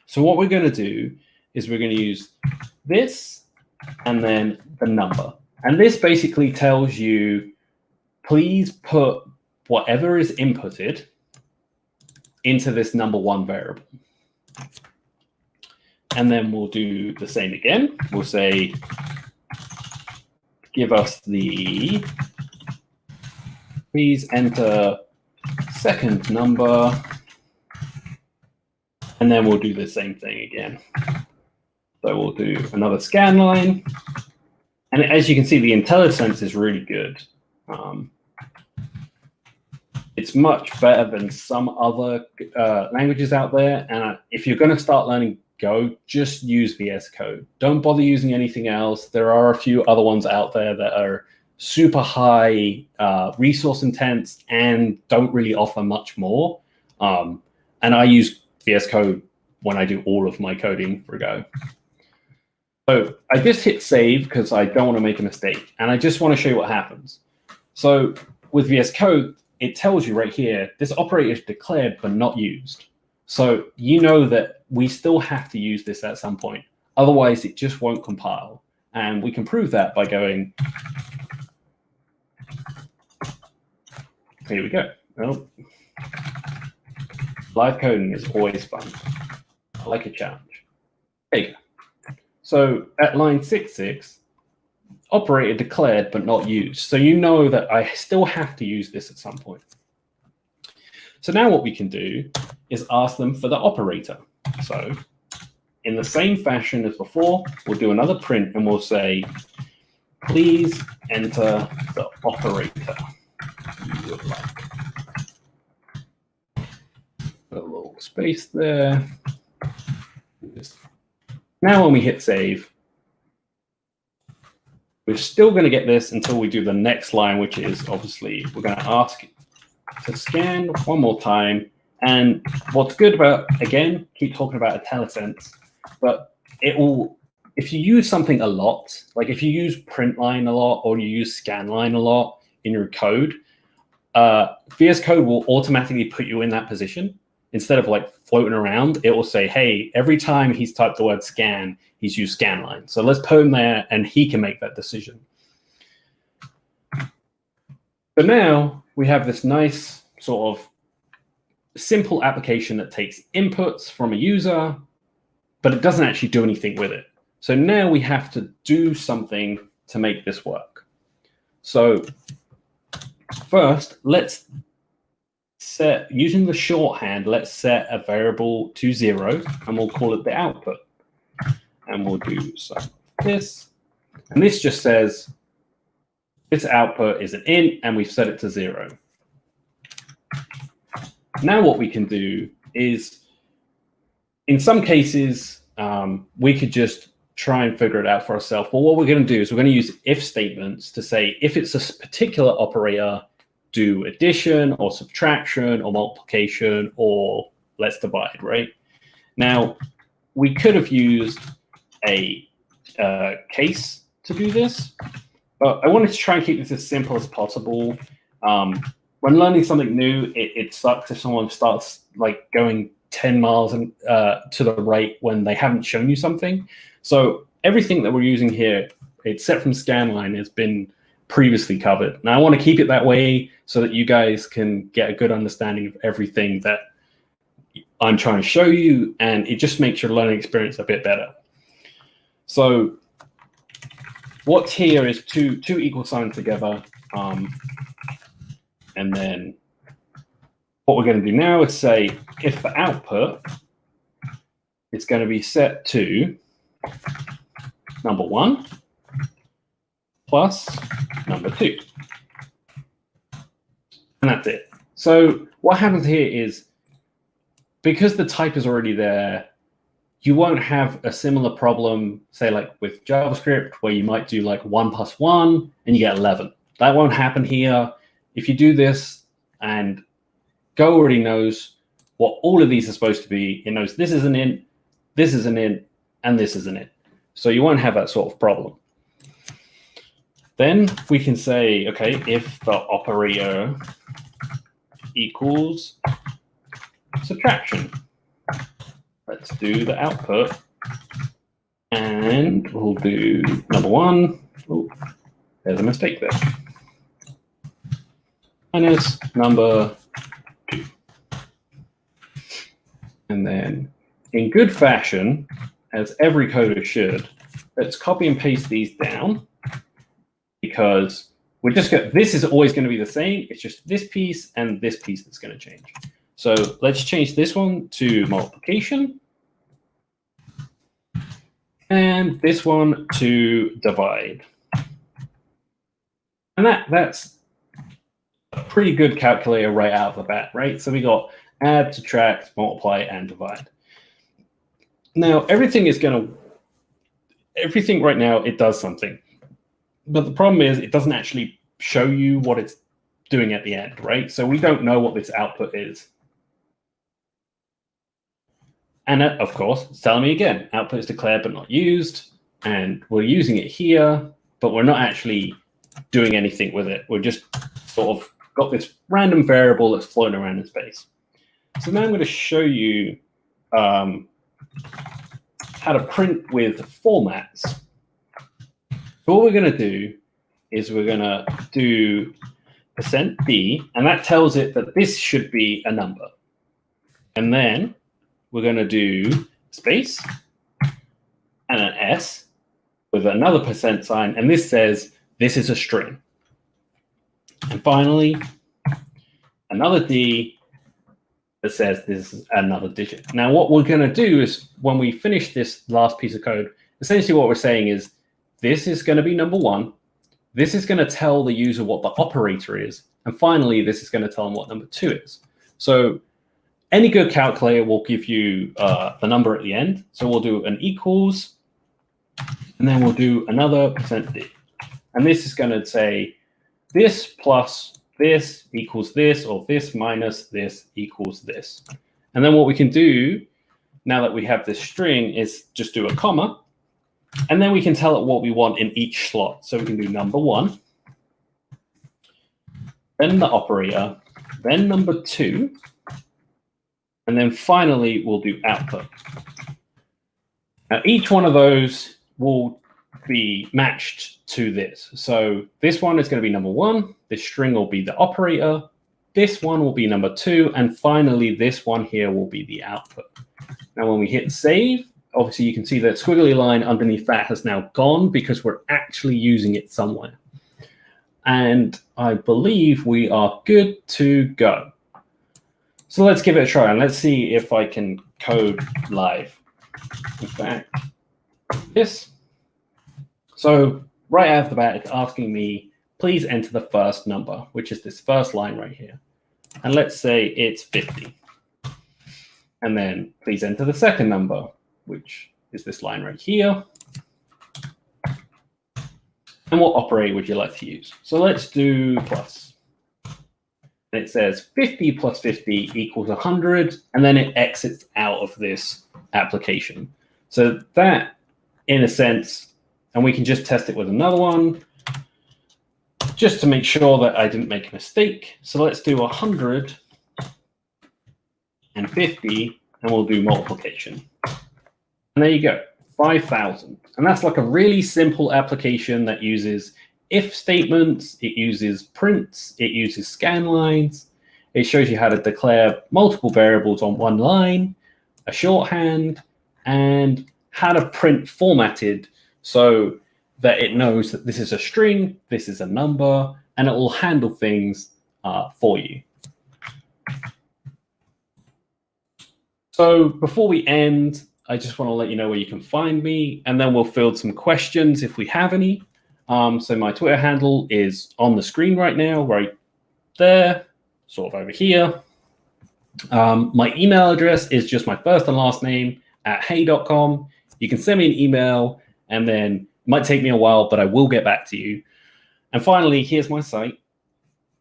So what we're going to do is we're going to use this and then the number. And this basically tells you, please put whatever is inputted into this number 1 variable. And then we'll do the same again. We'll say, give us the, please enter second number. And then we'll do the same thing again. So we'll do another scan line. And as you can see, the IntelliSense is really good. It's much better than some other languages out there. And if you're going to start learning Go, just use VS Code. Don't bother using anything else. There are a few other ones out there that are super high resource intense and don't really offer much more. And I use VS Code when I do all of my coding for Go. So I just hit save because I don't want to make a mistake. And I just want to show you what happens. So with VS Code, it tells you right here, this operator is declared but not used. So you know that we still have to use this at some point. Otherwise, it just won't compile. And we can prove that by going, here we go. Oh. Live coding is always fun. I like a challenge. There you go. So at line 66, operator declared but not used. So you know that I still have to use this at some point. So now what we can do is ask them for the operator. So in the same fashion as before, we'll do another print and we'll say, please enter the operator you would like. Put a little space there. Now when we hit save, we're still going to get this until we do the next line, which is obviously we're going to ask to scan one more time. And what's good about, again, keep talking about IntelliSense, but it will, if you use something a lot, like if you use print line a lot or you use scan line a lot in your code, VS Code will automatically put you in that position. Instead of like floating around, it will say, hey, every time he's typed the word scan, he's used scan line. So let's put him there and he can make that decision. So now we have this nice sort of simple application that takes inputs from a user, but it doesn't actually do anything with it. So now we have to do something to make this work. So first, let's set, using the shorthand, let's set a variable to 0, and we'll call it the output. And we'll do some this. And this just says, this output is an int, and we've set it to 0. Now what we can do is, in some cases, we could just try and figure it out for ourselves. But what we're going to do is we're going to use if statements to say if it's a particular operator, do addition or subtraction or multiplication or let's divide, right? Now, we could have used a case to do this, but I wanted to try and keep this as simple as possible. When learning something new, it sucks if someone starts like going 10 miles to the right when they haven't shown you something. So everything that we're using here, except from scanline, has been previously covered. Now I want to keep it that way so that you guys can get a good understanding of everything that I'm trying to show you, and it just makes your learning experience a bit better. So what's here is two equal signs together. And then what we're going to do now is say if the output is going to be set to number 1 plus number 2. And that's it. So what happens here is, because the type is already there, you won't have a similar problem, say like with JavaScript, where you might do like 1 plus 1 and you get 11. That won't happen here. If you do this, and Go already knows what all of these are supposed to be. It knows this is an int, this is an int, and this is an int. So you won't have that sort of problem. Then we can say, okay, if the operator equals subtraction, let's do the output, and we'll do number 1. Oh, there's a mistake there. Minus number 2. And then in good fashion, as every coder should, let's copy and paste these down, because we're just going, this is always going to be the same. It's just this piece and this piece that's going to change. So let's change this one to multiplication, and this one to divide. And that's a pretty good calculator right out of the bat, right? So we got add, subtract, multiply, and divide. Now, everything right now, it does something. But the problem is it doesn't actually show you what it's doing at the end, right? So we don't know what this output is. And of course, it's telling me again, output is declared but not used. And we're using it here, but we're not actually doing anything with it. We're just sort of got this random variable that's floating around in space. So now I'm going to show you how to print with formats. So what we're going to do is we're going to do %d, and that tells it that this should be a number. And then we're going to do space and an S with another %sign, and this says this is a string. And finally, another D that says this is another digit. Now, what we're going to do is when we finish this last piece of code, essentially what we're saying is this is going to be number 1. This is going to tell the user what the operator is. And finally, this is going to tell them what number 2 is. So any good calculator will give you the number at the end. So we'll do an equals, and then we'll do another %d. And this is going to say this plus this equals this, or this minus this equals this. And then what we can do, now that we have this string, is just do a comma, and then we can tell it what we want in each slot. So we can do number 1, then the operator, then number 2, and then finally we'll do output. Now each one of those will be matched to this. So this one is going to be number 1, this string will be the operator, this one will be number 2, and finally this one here will be the output. Now when we hit save, obviously you can see that squiggly line underneath that has now gone because we're actually using it somewhere. And I believe we are good to go. So let's give it a try, and let's see if I can code live. In fact, this. So right out of the bat, it's asking me, please enter the first number, which is this first line right here. And let's say it's 50. And then please enter the second number, which is this line right here. and what operator would you like to use? So let's do plus. And it says 50 plus 50 equals 100, and then it exits out of this application. So that, in a sense, and we can just test it with another one, just to make sure that I didn't make a mistake. So let's do 100 and 50, and we'll do multiplication. And there you go, 5,000. And that's like a really simple application that uses if statements, it uses prints, it uses scan lines. It shows you how to declare multiple variables on one line, a shorthand, and how to print formatted so that it knows that this is a string, this is a number, and it will handle things for you. So before we end, I just want to let you know where you can find me, and then we'll field some questions if we have any. So my Twitter handle is on the screen right now, right there, sort of over here. My email address is just my first and last name @hey.com. You can send me an email, and then it might take me a while, but I will get back to you. And finally, here's my site.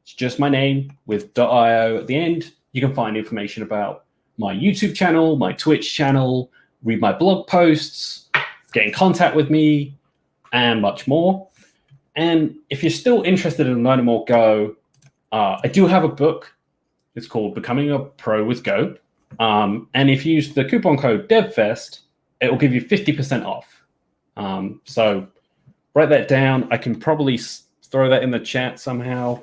It's just my name with .io at the end. You can find information about my YouTube channel, my Twitch channel, read my blog posts, get in contact with me, and much more. And if you're still interested in learning more Go, I do have a book. It's called Becoming a Pro with Go. And if you use the coupon code DevFest, it will give you 50% off. So write that down. I can probably throw that in the chat somehow.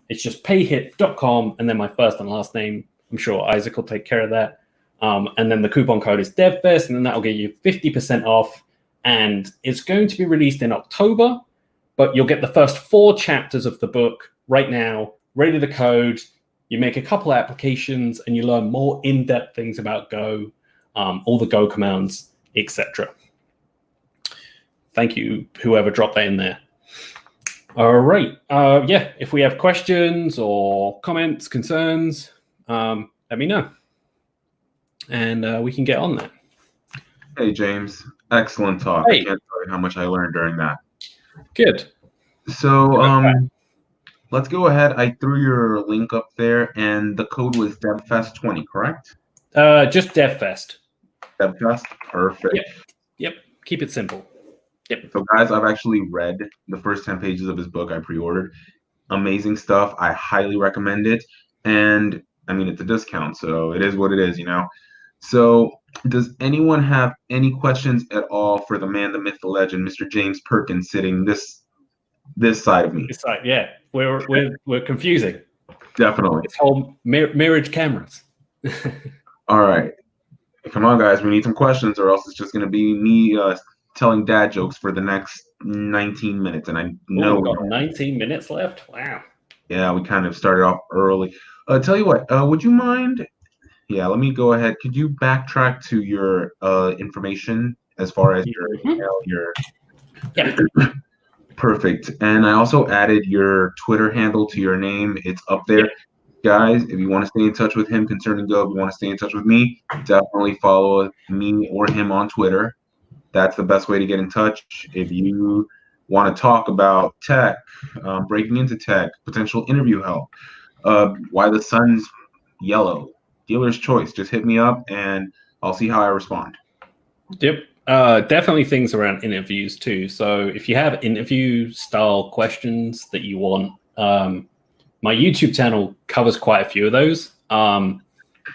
It's just payhit.com and then my first and last name. I'm sure Isaac will take care of that. And then the coupon code is DevFest, and then that will get you 50% off. And it's going to be released in October, but you'll get the first 4 chapters of the book right now, ready to code. You make a couple applications, and you learn more in-depth things about Go, all the Go commands, etc. Thank you, whoever dropped that in there. All right. Yeah, if we have questions or comments, concerns, let me know. And we can get on that. Hey, James. Excellent talk. Hey. I can't tell you how much I learned during that. Good. So let's go ahead. I threw your link up there, and the code was DevFest20, correct? Just DevFest. DevFest? Perfect. Yep. Keep it simple. Yep. So, guys, I've actually read the first 10 pages of his book. I pre-ordered. Amazing stuff. I highly recommend it. And, I mean, it's a discount, so it is what it is, you know? So, does anyone have any questions at all for the man, the myth, the legend, Mr. James Perkins, sitting this side of me? This side, yeah. We're confusing. Definitely. It's whole mirrored cameras. All right. Come on, guys. We need some questions, or else it's just going to be me telling dad jokes for the next 19 minutes. And I know we've got 19 minutes left. Wow. Yeah, we kind of started off early. Tell you what, would you mind? Yeah, let me go ahead. Could you backtrack to your information as far as your email, Yeah. Perfect. And I also added your Twitter handle to your name. It's up there. Guys, if you want to stay in touch with him concerning Go, if you want to stay in touch with me, definitely follow me or him on Twitter. That's the best way to get in touch. If you want to talk about tech, breaking into tech, potential interview help, why the sun's yellow, dealer's choice, just hit me up and I'll see how I respond. Yep. Definitely things around interviews too. So if you have interview style questions that you want, my YouTube channel covers quite a few of those.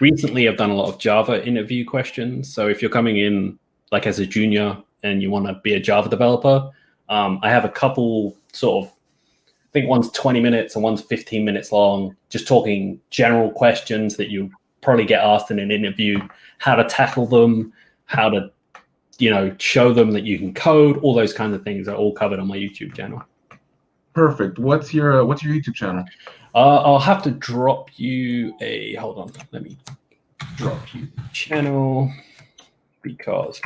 Recently, I've done a lot of Java interview questions. So if you're coming in like as a junior and you want to be a Java developer, I have a couple sort of, I think one's 20 minutes and one's 15 minutes long, just talking general questions that you probably get asked in an interview, how to tackle them, how to, show them that you can code, all those kinds of things are all covered on my YouTube channel. Perfect. What's your YouTube channel? I'll have to drop you hold on, let me drop you the channel because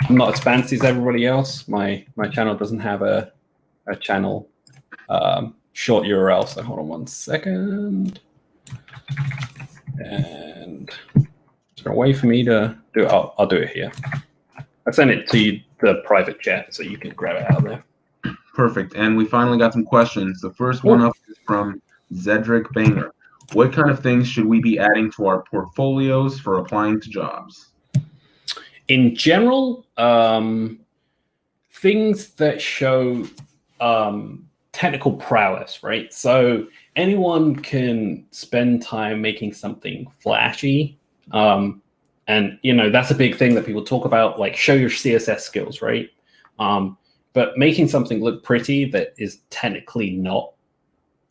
I'm not as fancy as everybody else. My channel doesn't have a channel short URL, so hold on one second. And is there a way for me to do it? I'll do it here. I sent it to you, the private chat, so you can grab it out of there. Perfect. And we finally got some questions. The first one up is from Zedric Banger. What kind of things should we be adding to our portfolios for applying to jobs? In general, things that show technical prowess, right? So anyone can spend time making something flashy. And, you know, that's a big thing that people talk about, like show your CSS skills, right? But making something look pretty that is technically not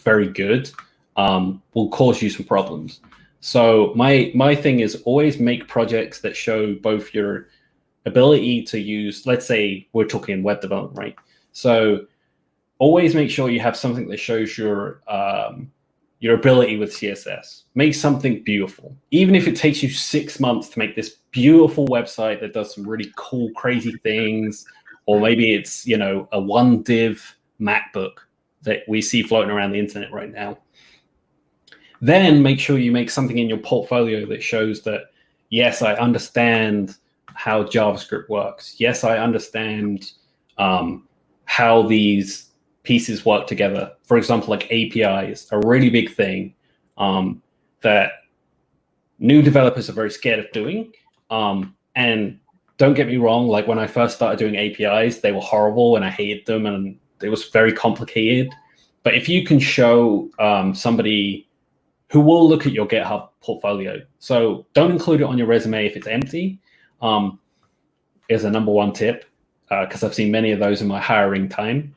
very good will cause you some problems. So my thing is always make projects that show both your ability to use, let's say we're talking web development, right? So always make sure you have something that shows your ability with CSS. Make something beautiful. Even if it takes you 6 months to make this beautiful website that does some really cool, crazy things, or maybe it's, you know, a one div MacBook that we see floating around the internet right now. Then make sure you make something in your portfolio that shows that, yes, I understand how JavaScript works. Yes, I understand how these pieces work together. For example, like APIs, a really big thing that new developers are very scared of doing. And don't get me wrong, like when I first started doing APIs, they were horrible and I hated them and it was very complicated. But if you can show somebody who will look at your GitHub portfolio, so don't include it on your resume if it's empty, is a #1 tip, because I've seen many of those in my hiring time.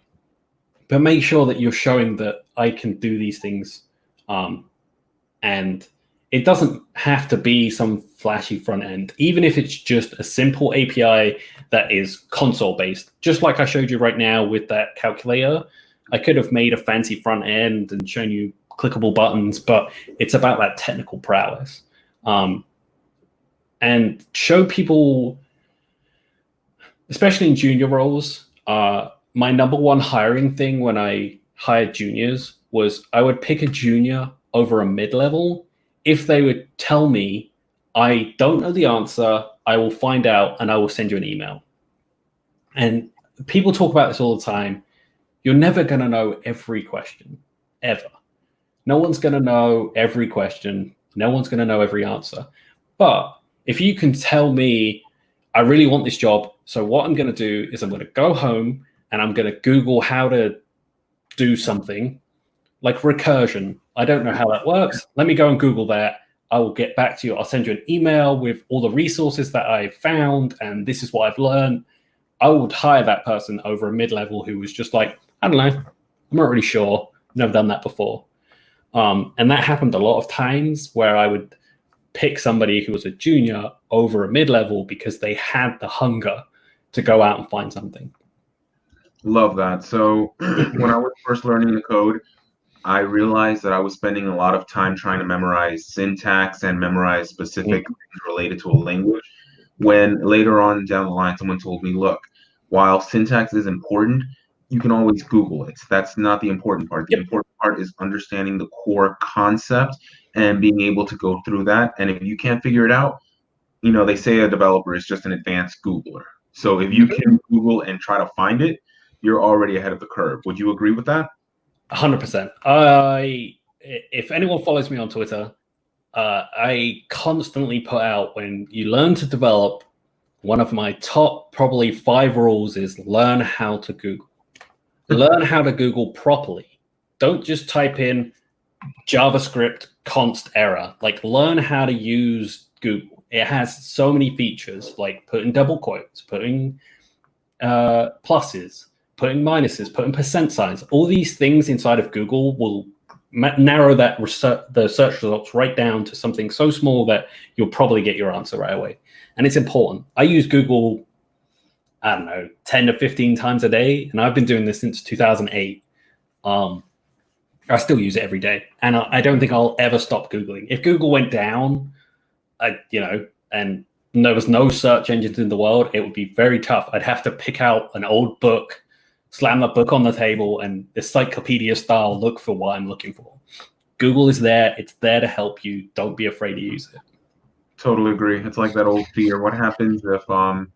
But make sure that you're showing that I can do these things. And it doesn't have to be some flashy front end. Even if it's just a simple API that is console based, just like I showed you right now with that calculator, I could have made a fancy front end and shown you clickable buttons, but it's about that technical prowess. And show people, especially in junior roles, my #1 hiring thing when I hired juniors was I would pick a junior over a mid-level if they would tell me, I don't know the answer, I will find out and I will send you an email. And people talk about this all the time. You're never going to know every question, ever. No one's going to know every question. No one's going to know every answer. But if you can tell me, I really want this job, so what I'm going to do is I'm going to go home and I'm going to Google how to do something like recursion. I don't know how that works. Let me go and Google that. I will get back to you. I'll send you an email with all the resources that I've found, and this is what I've learned. I would hire that person over a mid-level who was just like, I don't know, I'm not really sure. Never done that before. And that happened a lot of times where I would pick somebody who was a junior over a mid-level because they had the hunger to go out and find something. Love that. So when I was first learning the code, I realized that I was spending a lot of time trying to memorize syntax and memorize specific things related to a language, when later on down the line, someone told me, look, while syntax is important, you can always Google it. That's not the important part. The important part is understanding the core concept and being able to go through that. And if you can't figure it out, you know, they say a developer is just an advanced Googler. So if you can Google and try to find it, you're already ahead of the curve. Would you agree with that? 100%. If anyone follows me on Twitter, I constantly put out, when you learn to develop, one of my top probably 5 rules is learn how to Google. Learn how to Google properly. Don't just type in JavaScript const error. Like, learn how to use Google. It has so many features, like putting double quotes, putting pluses, putting minuses, putting percent signs. All these things inside of Google will narrow that the search results right down to something so small that you'll probably get your answer right away. And it's important. I use Google, I don't know, 10 to 15 times a day, and I've been doing this since 2008. I still use it every day, and I don't think I'll ever stop Googling. If Google went down, and there was no search engines in the world, it would be very tough. I'd have to pick out an old book, slam that book on the table, and encyclopedia style look for what I'm looking for. Google is there. It's there to help you. Don't be afraid to use it. Totally agree. It's like that old fear. What happens if, oh, I'm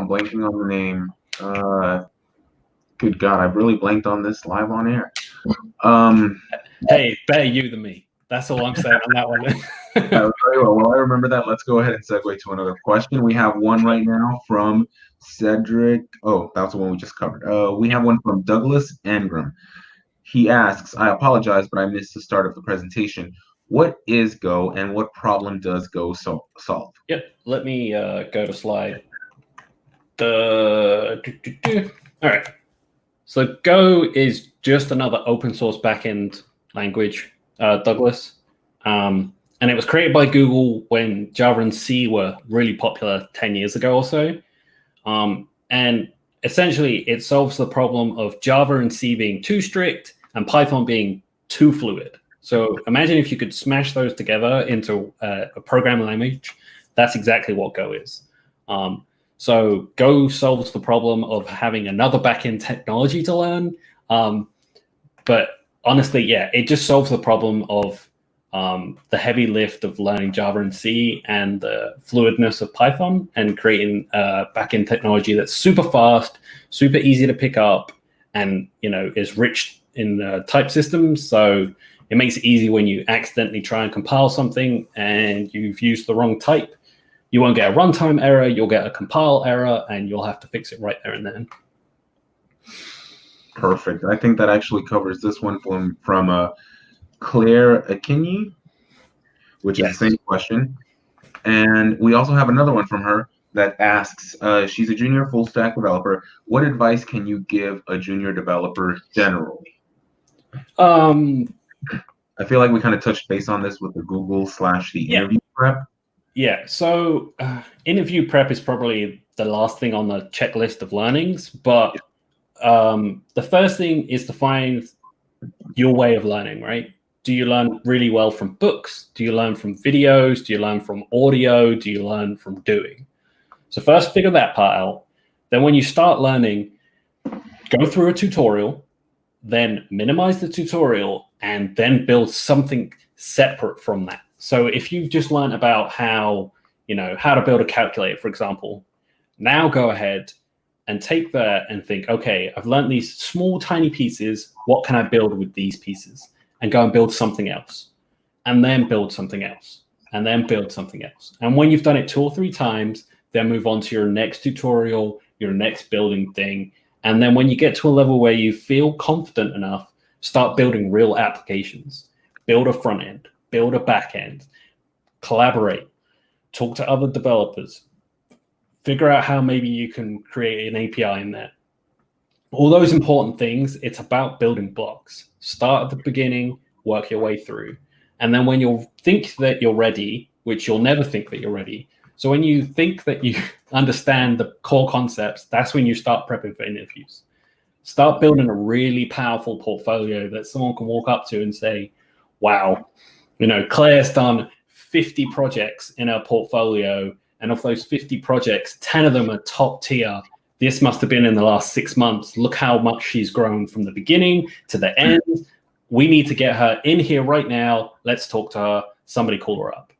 blanking on the name. Good God, I've really blanked on this live on air. Hey, better you than me. That's all I'm saying on that one. Very well. Well, I remember that. Let's go ahead and segue to another question. We have one right now from Cedric. Oh, that's the one we just covered. We have one from Douglas Engram. He asks, I apologize, but I missed the start of the presentation. What is Go and what problem does Go solve? Yep, let me go to slide. All right. So Go is just another open source backend language, Douglas. And it was created by Google when Java and C were really popular 10 years ago or so. And essentially, it solves the problem of Java and C being too strict and Python being too fluid. So imagine if you could smash those together into a programming language. That's exactly what Go is. So Go solves the problem of having another backend technology to learn. But honestly, yeah, it just solves the problem of the heavy lift of learning Java and C and the fluidness of Python and creating backend technology that's super fast, super easy to pick up, and is rich in type systems. So it makes it easy when you accidentally try and compile something and you've used the wrong type. You won't get a runtime error, you'll get a compile error, and you'll have to fix it right there and then. Perfect. I think that actually covers this one from Claire Akinyi, which is the same question. And we also have another one from her that asks, she's a junior full stack developer. What advice can you give a junior developer generally? I feel like we kind of touched base on this with the Google/the interview prep. Yeah, so interview prep is probably the last thing on the checklist of learnings, but the first thing is to find your way of learning, right? Do you learn really well from books? Do you learn from videos? Do you learn from audio? Do you learn from doing? So first figure that part out. Then when you start learning, go through a tutorial, then minimize the tutorial, and then build something separate from that. So if you've just learned about how to build a calculator, for example, now go ahead and take that and think, okay, I've learned these small, tiny pieces. What can I build with these pieces? And go and build something else, and then build something else, and then build something else. And when you've done it 2 or 3 times, then move on to your next tutorial, your next building thing. And then when you get to a level where you feel confident enough, start building real applications. Build a front end, build a back end, collaborate, talk to other developers, figure out how maybe you can create an API in there. All those important things, it's about building blocks. Start at the beginning, work your way through. And then when you think that you're ready, which you'll never think that you're ready. So when you think that you understand the core concepts, that's when you start prepping for interviews. Start building a really powerful portfolio that someone can walk up to and say, wow, Claire's done 50 projects in her portfolio. And of those 50 projects, 10 of them are top tier. This must have been in the last 6 months. Look how much she's grown from the beginning to the end. We need to get her in here right now. Let's talk to her. Somebody call her up.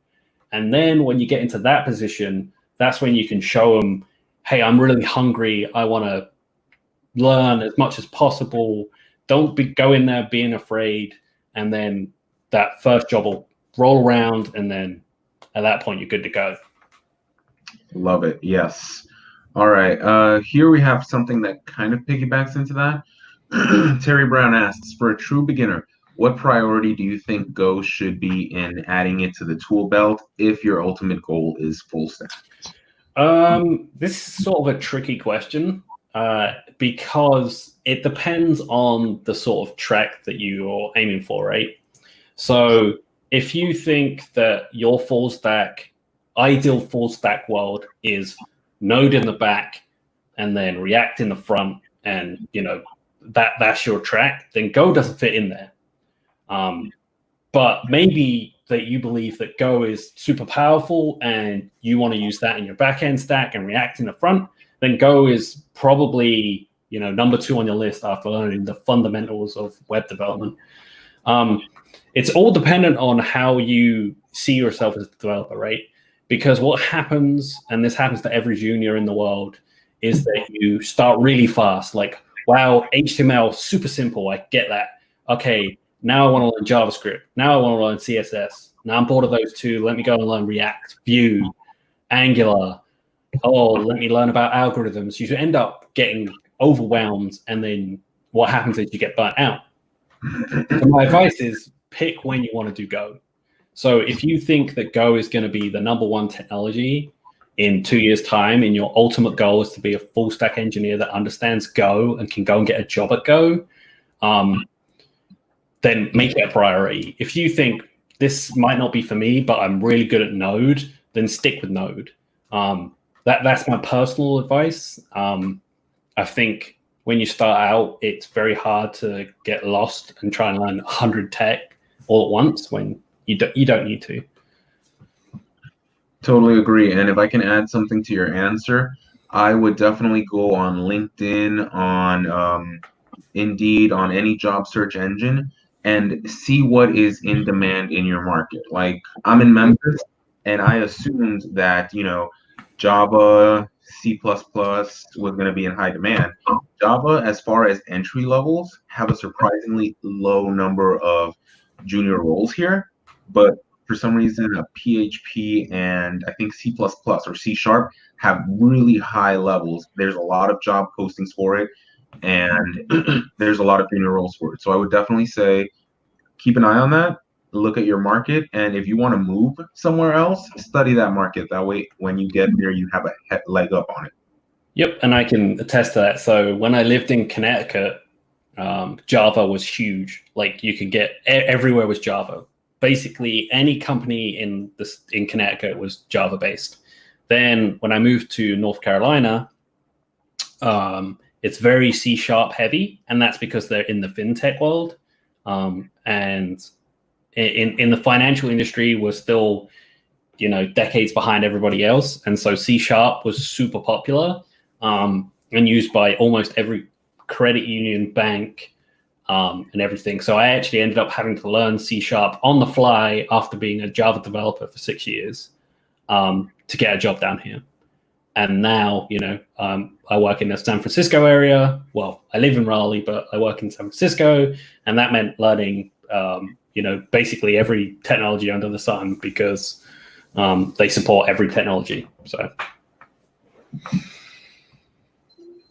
And then when you get into that position, that's when you can show them, hey, I'm really hungry. I want to learn as much as possible. Don't go in there being afraid. And then that first job will roll around. And then at that point, you're good to go. Love it. Yes. All right. Here we have something that kind of piggybacks into that. Terry Brown asks, for a true beginner, what priority do you think Go should be in adding it to the tool belt if your ultimate goal is full stack? This is sort of a tricky question because it depends on the sort of track that you're aiming for, right? So if you think that your ideal full stack world is Node in the back and then React in the front, and that's your track, then Go doesn't fit in there. But maybe that you believe that Go is super powerful and you want to use that in your backend stack and React in the front, then Go is probably number 2 on your list after learning the fundamentals of web development. It's all dependent on how you see yourself as a developer, right? Because what happens, and this happens to every junior in the world, is that you start really fast. Like, wow, HTML, super simple. I get that. Okay, now I want to learn JavaScript. Now I want to learn CSS. Now I'm bored of those two. Let me go and learn React, Vue, Angular. Oh, let me learn about algorithms. You end up getting overwhelmed, and then what happens is you get burnt out. So my advice is pick when you want to do Go. So if you think that Go is going to be the #1 technology in 2 years' time, and your ultimate goal is to be a full stack engineer that understands Go and can go and get a job at Go, then make it a priority. If you think this might not be for me, but I'm really good at Node, then stick with Node. That's my personal advice. I think when you start out, it's very hard to get lost and try and learn 100 tech all at once when you don't need to. Totally agree. And if I can add something to your answer, I would definitely go on LinkedIn, on Indeed, on any job search engine, and see what is in demand in your market. Like, I'm in Memphis, and I assumed that, Java, C++ was going to be in high demand. Java, as far as entry levels, have a surprisingly low number of junior roles here, but for some reason, PHP and I think C++ or C# have really high levels. There's a lot of job postings for it, and there's a lot of junior roles for it. So I would definitely say keep an eye on that. Look at your market, and if you want to move somewhere else, study that market. That way, when you get there, you have a leg up on it. Yep, and I can attest to that. So when I lived in Connecticut, Java was huge. Like, you could get everywhere was Java. Basically, any company in Connecticut was Java based. Then when I moved to North Carolina, it's very C# heavy, and that's because they're in the fintech world. And in the financial industry, we're still, decades behind everybody else. And so C# was super popular and used by almost every credit union, bank, and everything. So I actually ended up having to learn C# on the fly after being a Java developer for 6 years to get a job down here. And now, I work in the San Francisco area. Well, I live in Raleigh, but I work in San Francisco. And that meant learning, basically every technology under the sun, because they support every technology. So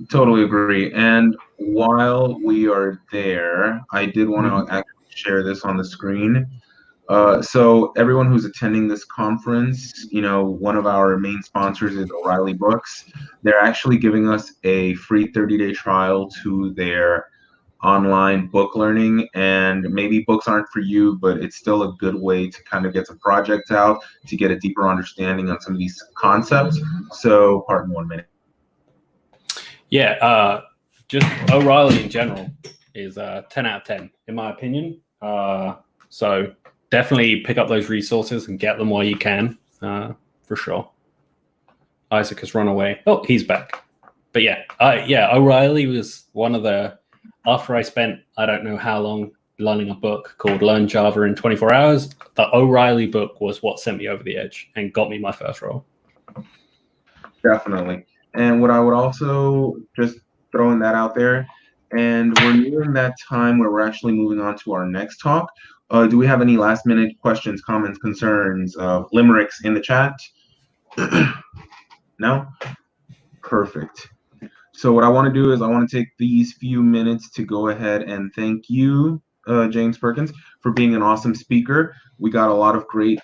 totally agree. And while we are there, I did want to actually share this on the screen. So everyone who's attending this conference, one of our main sponsors is O'Reilly Books. They're actually giving us a free 30-day trial to their online book learning, and maybe books aren't for you, but it's still a good way to kind of get some projects out, to get a deeper understanding on some of these concepts. So, pardon 1 minute. Yeah, just O'Reilly in general is 10 out of 10, in my opinion. So definitely pick up those resources and get them while you can, for sure. Isaac has run away. Oh, he's back. But yeah, O'Reilly was one of the, after I spent, I don't know how long learning a book called Learn Java in 24 Hours, the O'Reilly book was what sent me over the edge and got me my first role. Definitely. And what I would also, just throwing that out there, and we're nearing that time where we're actually moving on to our next talk. Do we have any last minute questions, comments, concerns, limericks in the chat? No? Perfect. So what I want to do is I want to take these few minutes to go ahead and thank you, James Perkins, for being an awesome speaker. We got a lot of great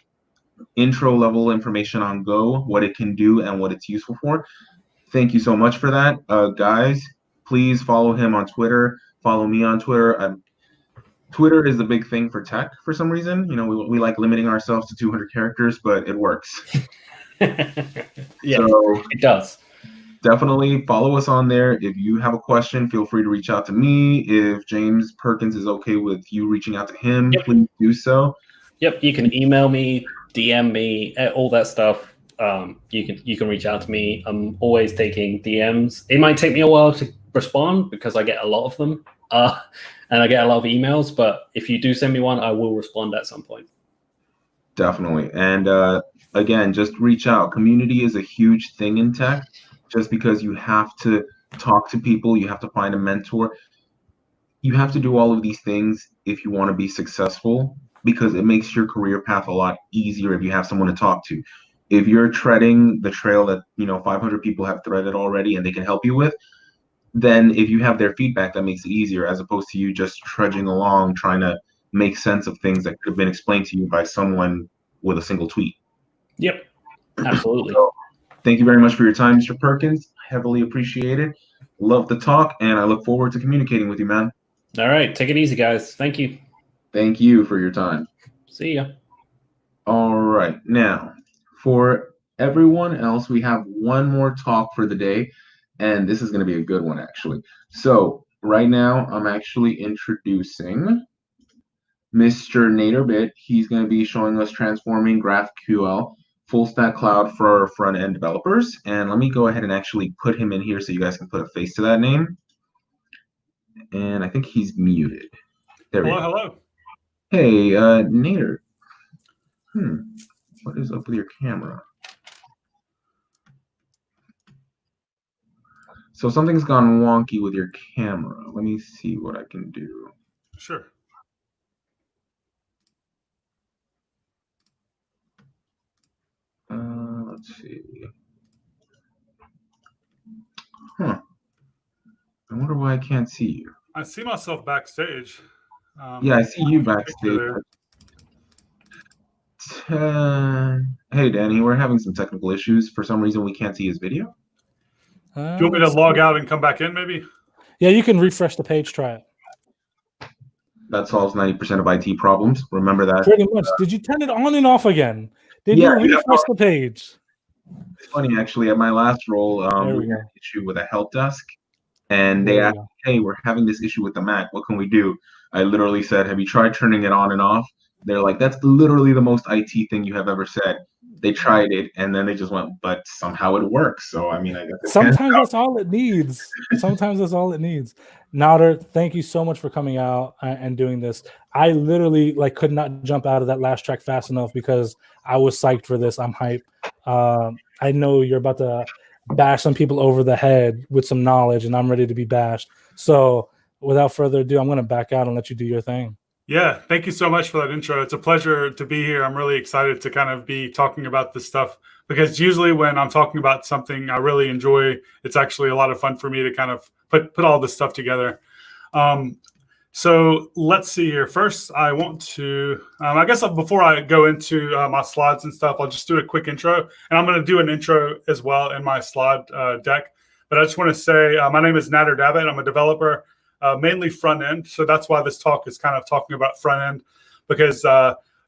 intro level information on Go, what it can do and what it's useful for. Thank you so much for that. Guys, please follow him on Twitter. Follow me on Twitter. Twitter is the big thing for tech for some reason. We like limiting ourselves to 200 characters, but it works. Yeah, so it does. Definitely follow us on there. If you have a question, feel free to reach out to me. If James Perkins is okay with you reaching out to him, please do so. Yep, you can email me, DM me, all that stuff. You can reach out to me. I'm always taking DMs. It might take me a while to respond because I get a lot of them, and I get a lot of emails. But if you do send me one, I will respond at some point. Definitely. And again, just reach out. Community is a huge thing in tech. just because you have to talk to people, you have to find a mentor. You have to do all of these things if you want to be successful, because it makes your career path a lot easier if you have someone to talk to. If you're treading the trail that 500 people have threaded already and they can help you with, then if you have their feedback, that makes it easier, as opposed to you just trudging along trying to make sense of things that could have been explained to you by someone with a single tweet. Yep, absolutely. So, thank you very much for your time, Mr. Perkins. Heavily appreciated. Love the talk, and I look forward to communicating with you, man. All right, take it easy, guys. Thank you. Thank you for your time. See ya. All right, now for everyone else, we have one more talk for the day, and this is going to be a good one, actually. So right now, I'm actually introducing Mr. Nader Dabit. He's going to be showing us transforming GraphQL full stack cloud for front end developers. And let me go ahead and actually put him in here so you guys can put a face to that name. And I think he's muted. There we go. Hello. Hey, Nader. What is up with your camera? So something's gone wonky with your camera. Let me see what I can do. Sure. Let's see. I wonder why I can't see you. I see myself backstage. Yeah, I see you backstage. Hey, Danny, we're having some technical issues. For some reason, we can't see his video. Do you want me to log out and come back in, maybe? Yeah, you can refresh the page, try it. That solves 90% of IT problems. Remember that. Pretty much. Did you turn it on and off again? Did you refresh the page? It's funny, actually. At my last role, we had an issue with a help desk. And they asked, hey, we're having this issue with the Mac. What can we do? I literally said, have you tried turning it on and off? They're like, that's literally the most IT thing you have ever said. They tried it, and then they just went, but somehow it works. So, I mean, I guess sometimes that's all it needs. Sometimes that's all it needs. Nader, thank you so much for coming out and doing this. I literally could not jump out of that last track fast enough because I was psyched for this. I'm hyped. I know you're about to bash some people over the head with some knowledge, and I'm ready to be bashed. So without further ado, I'm going to back out and let you do your thing. Yeah, thank you so much for that intro. It's a pleasure to be here. I'm really excited to kind of be talking about this stuff because usually when I'm talking about something I really enjoy, it's actually a lot of fun for me to kind of put all this stuff together. So let's see here. First, I want to, I guess before I go into my slides and stuff, I'll just do a quick intro. And I'm going to do an intro as well in my slide deck. But I just want to say my name is Nader Dabit. I'm a developer. Mainly front end. So that's why this talk is kind of talking about front end, because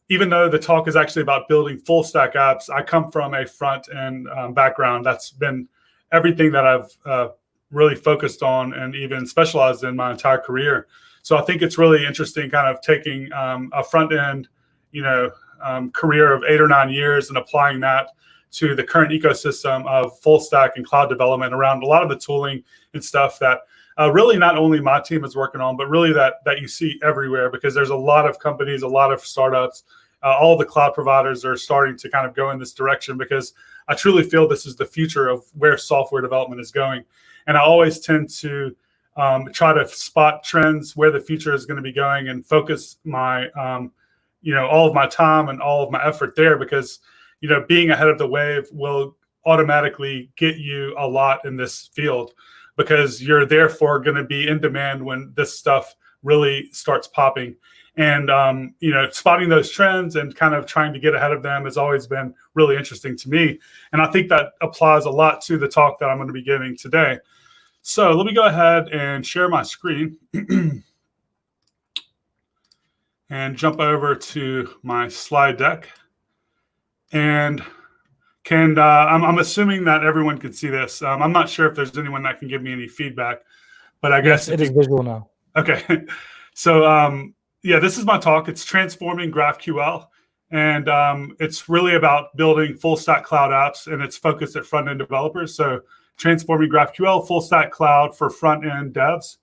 even though the talk is actually about building full stack apps, I come from a front end background. That's been everything that I've really focused on and even specialized in my entire career. So I think it's really interesting kind of taking a front end, career of 8 or 9 years and applying that to the current ecosystem of full stack and cloud development around a lot of the tooling and stuff that really not only my team is working on, but really that you see everywhere, because there's a lot of companies, a lot of startups, all the cloud providers are starting to kind of go in this direction, because I truly feel this is the future of where software development is going. And I always tend to try to spot trends where the future is going to be going and focus my, all of my time and all of my effort there, because, being ahead of the wave will automatically get you a lot in this field, because you're therefore going to be in demand when this stuff really starts popping. And, spotting those trends and kind of trying to get ahead of them has always been really interesting to me. And I think that applies a lot to the talk that I'm going to be giving today. So let me go ahead and share my screen and jump over to my slide deck. And I'm assuming that everyone can see this. I'm not sure if there's anyone that can give me any feedback, but I guess it is visual now. Okay. So, this is my talk. It's transforming GraphQL, and it's really about building full stack cloud apps, and it's focused at front end developers. So transforming GraphQL, full stack cloud for front end devs.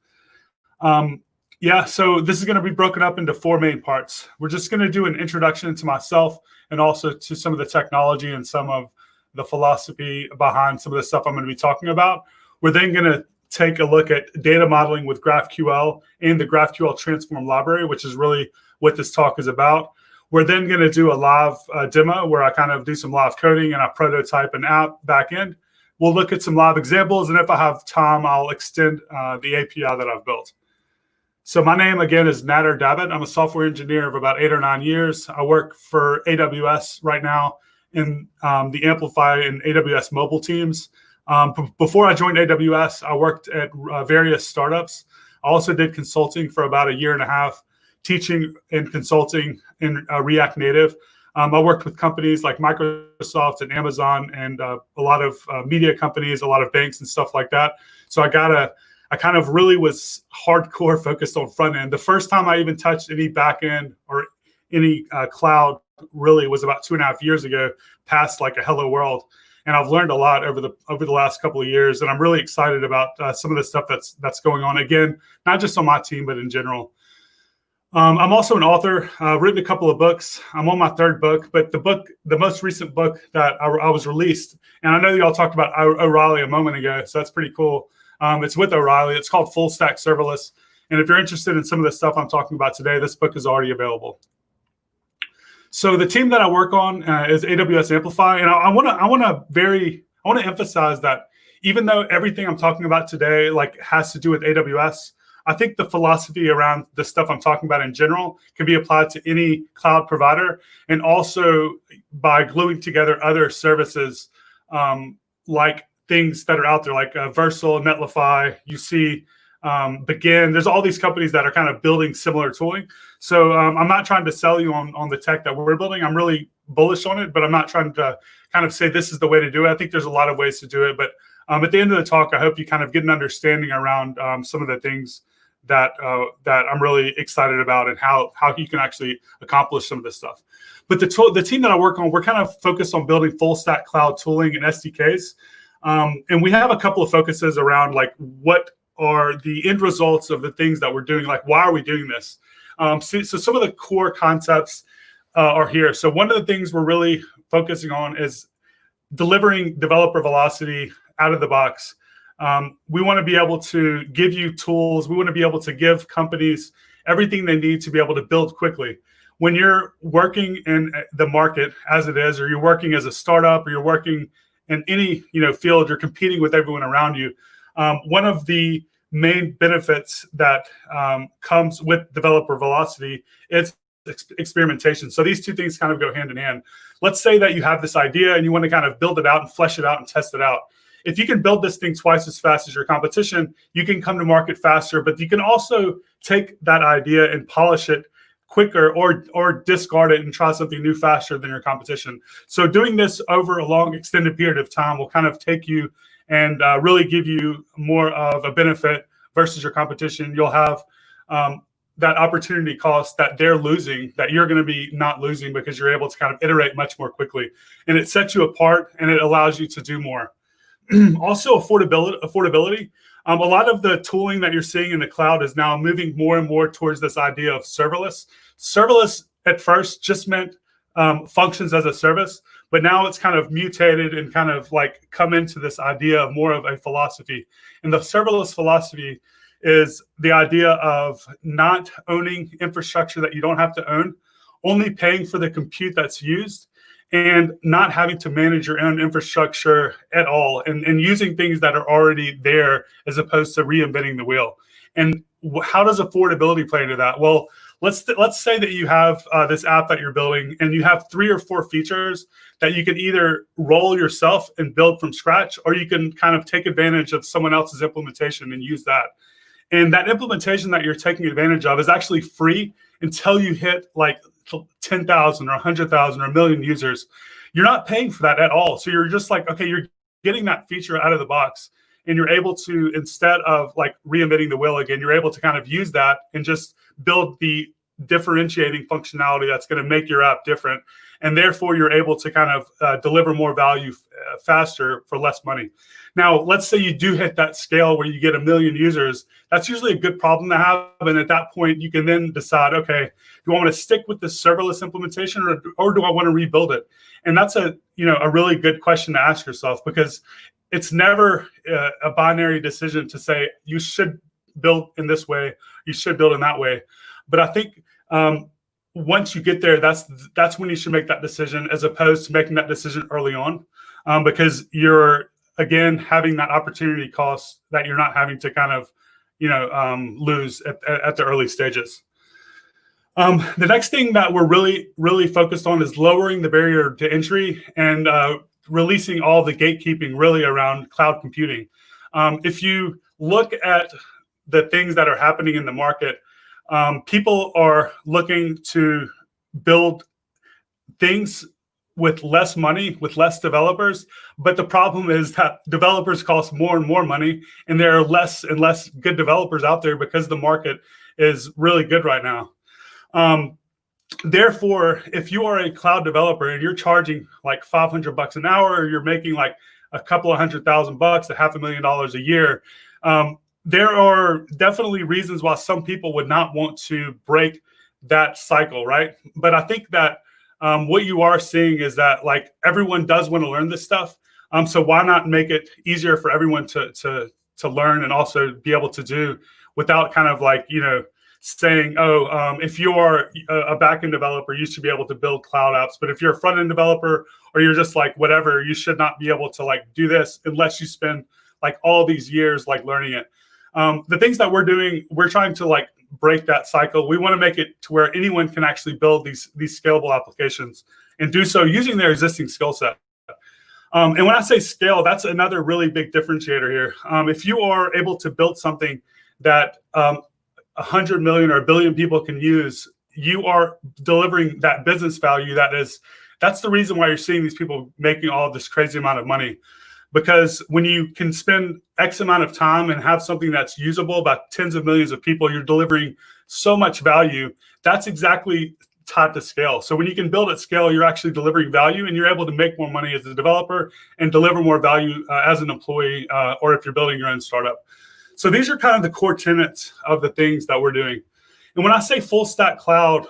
So this is going to be broken up into 4 main parts. We're just going to do an introduction to myself and also to some of the technology and some of the philosophy behind some of the stuff I'm going to be talking about. We're then going to take a look at data modeling with GraphQL and the GraphQL Transform library, which is really what this talk is about. We're then going to do a live demo where I kind of do some live coding and I prototype an app backend. We'll look at some live examples, and if I have time, I'll extend the API that I've built. So my name, again, is Nader Dabit. I'm a software engineer of about 8 or 9 years. I work for AWS right now in the Amplify and AWS mobile teams. Before I joined AWS, I worked at various startups. I also did consulting for about 1.5 years, teaching and consulting in React Native. I worked with companies like Microsoft and Amazon and a lot of media companies, a lot of banks and stuff like that. So I kind of really was hardcore focused on front end. The first time I even touched any back end or any cloud really was about 2.5 years ago, past like a Hello World. And I've learned a lot over the last couple of years, and I'm really excited about some of the stuff that's going on. Again, not just on my team, but in general. I'm also an author. I've written a couple of books. I'm on my 3rd book, but the most recent book that I was released, and I know y'all talked about O'Reilly a moment ago, so that's pretty cool. It's with O'Reilly. It's called Full Stack Serverless. And if you're interested in some of the stuff I'm talking about today, this book is already available. So the team that I work on is AWS Amplify, and I want to emphasize that even though everything I'm talking about today has to do with AWS, I think the philosophy around the stuff I'm talking about in general can be applied to any cloud provider, and also by gluing together other services like things that are out there like Versal, Netlify, you see Begin. There's all these companies that are kind of building similar tooling. So I'm not trying to sell you on the tech that we're building. I'm really bullish on it, but I'm not trying to kind of say this is the way to do it. I think there's a lot of ways to do it. But at the end of the talk, I hope you kind of get an understanding around some of the things that I'm really excited about and how you can actually accomplish some of this stuff. But the team that I work on, we're kind of focused on building full stack cloud tooling and SDKs. And we have a couple of focuses around what are the end results of the things that we're doing, why are we doing this? So some of the core concepts are here. So one of the things we're really focusing on is delivering developer velocity out of the box. We want to be able to give you tools. We want to be able to give companies everything they need to be able to build quickly. When you're working in the market as it is, or you're working as a startup, or you're working in any field, you're competing with everyone around you. One of the main benefits that comes with developer velocity is experimentation. So these two things kind of go hand in hand. Let's say that you have this idea and you want to kind of build it out and flesh it out and test it out. If you can build this thing twice as fast as your competition, you can come to market faster, but you can also take that idea and polish it quicker or discard it and try something new faster than your competition. So doing this over a long extended period of time will kind of take you and really give you more of a benefit versus your competition. You'll have that opportunity cost that they're losing, that you're going to be not losing because you're able to kind of iterate much more quickly. And it sets you apart and it allows you to do more. Also, affordability. A lot of the tooling that you're seeing in the cloud is now moving more and more towards this idea of serverless. Serverless at first just meant functions as a service, but now it's kind of mutated and kind of come into this idea of more of a philosophy. And the serverless philosophy is the idea of not owning infrastructure that you don't have to own, only paying for the compute that's used, and not having to manage your own infrastructure at all, and using things that are already there as opposed to reinventing the wheel. And how does affordability play into that? Well, let's say that you have this app that you're building and you have 3 or 4 features that you can either roll yourself and build from scratch, or you can kind of take advantage of someone else's implementation and use that. And that implementation that you're taking advantage of is actually free until you hit 10,000 or 100,000 or 1 million users. You're not paying for that at all. So you're just okay, you're getting that feature out of the box, and you're able to, instead of reinventing the wheel again, you're able to kind of use that and just build the differentiating functionality that's going to make your app different. and therefore you're able to kind of deliver more value faster for less money. Now, let's say you do hit that scale where you get 1 million users. That's usually a good problem to have. And at that point, you can then decide, okay, do I want to stick with this serverless implementation or do I want to rebuild it? And that's a really good question to ask yourself, because it's never a binary decision to say you should build in this way, you should build in that way. But I think once you get there, that's when you should make that decision, as opposed to making that decision early on, because you're, again, having that opportunity cost that you're not having to kind of lose at the early stages. The next thing that we're really focused on is lowering the barrier to entry and releasing all the gatekeeping really around cloud computing. If you look at the things that are happening in the market, people are looking to build things with less money, with less developers. But the problem is that developers cost more and more money, and there are less and less good developers out there because the market is really good right now. Therefore, if you are a cloud developer and you're charging like $500 an hour, or you're making like a couple of $100,000 to $500,000 a year, there are definitely reasons why some people would not want to break that cycle, right? But I think that what you are seeing is that like everyone does want to learn this stuff. So why not make it easier for everyone to learn and also be able to do without kind of like, saying, if you are a backend developer, you should be able to build cloud apps. But if you're a front end developer, or you're just like whatever, you should not be able to like do this unless you spend like all these years like learning it. The things that we're doing, we're trying to like break that cycle. We want to make it to where anyone can actually build these scalable applications and do so using their existing skill set. And when I say scale, that's another really big differentiator here. If you are able to build something that 100 million or 1 billion people can use, you are delivering that business value. That's the reason why you're seeing these people making all this crazy amount of money. Because when you can spend X amount of time and have something that's usable by tens of millions of people, you're delivering so much value. That's exactly tied to scale. So when you can build at scale, you're actually delivering value, and you're able to make more money as a developer and deliver more value as an employee, or if you're building your own startup. So these are kind of the core tenets of the things that we're doing. And when I say full stack cloud,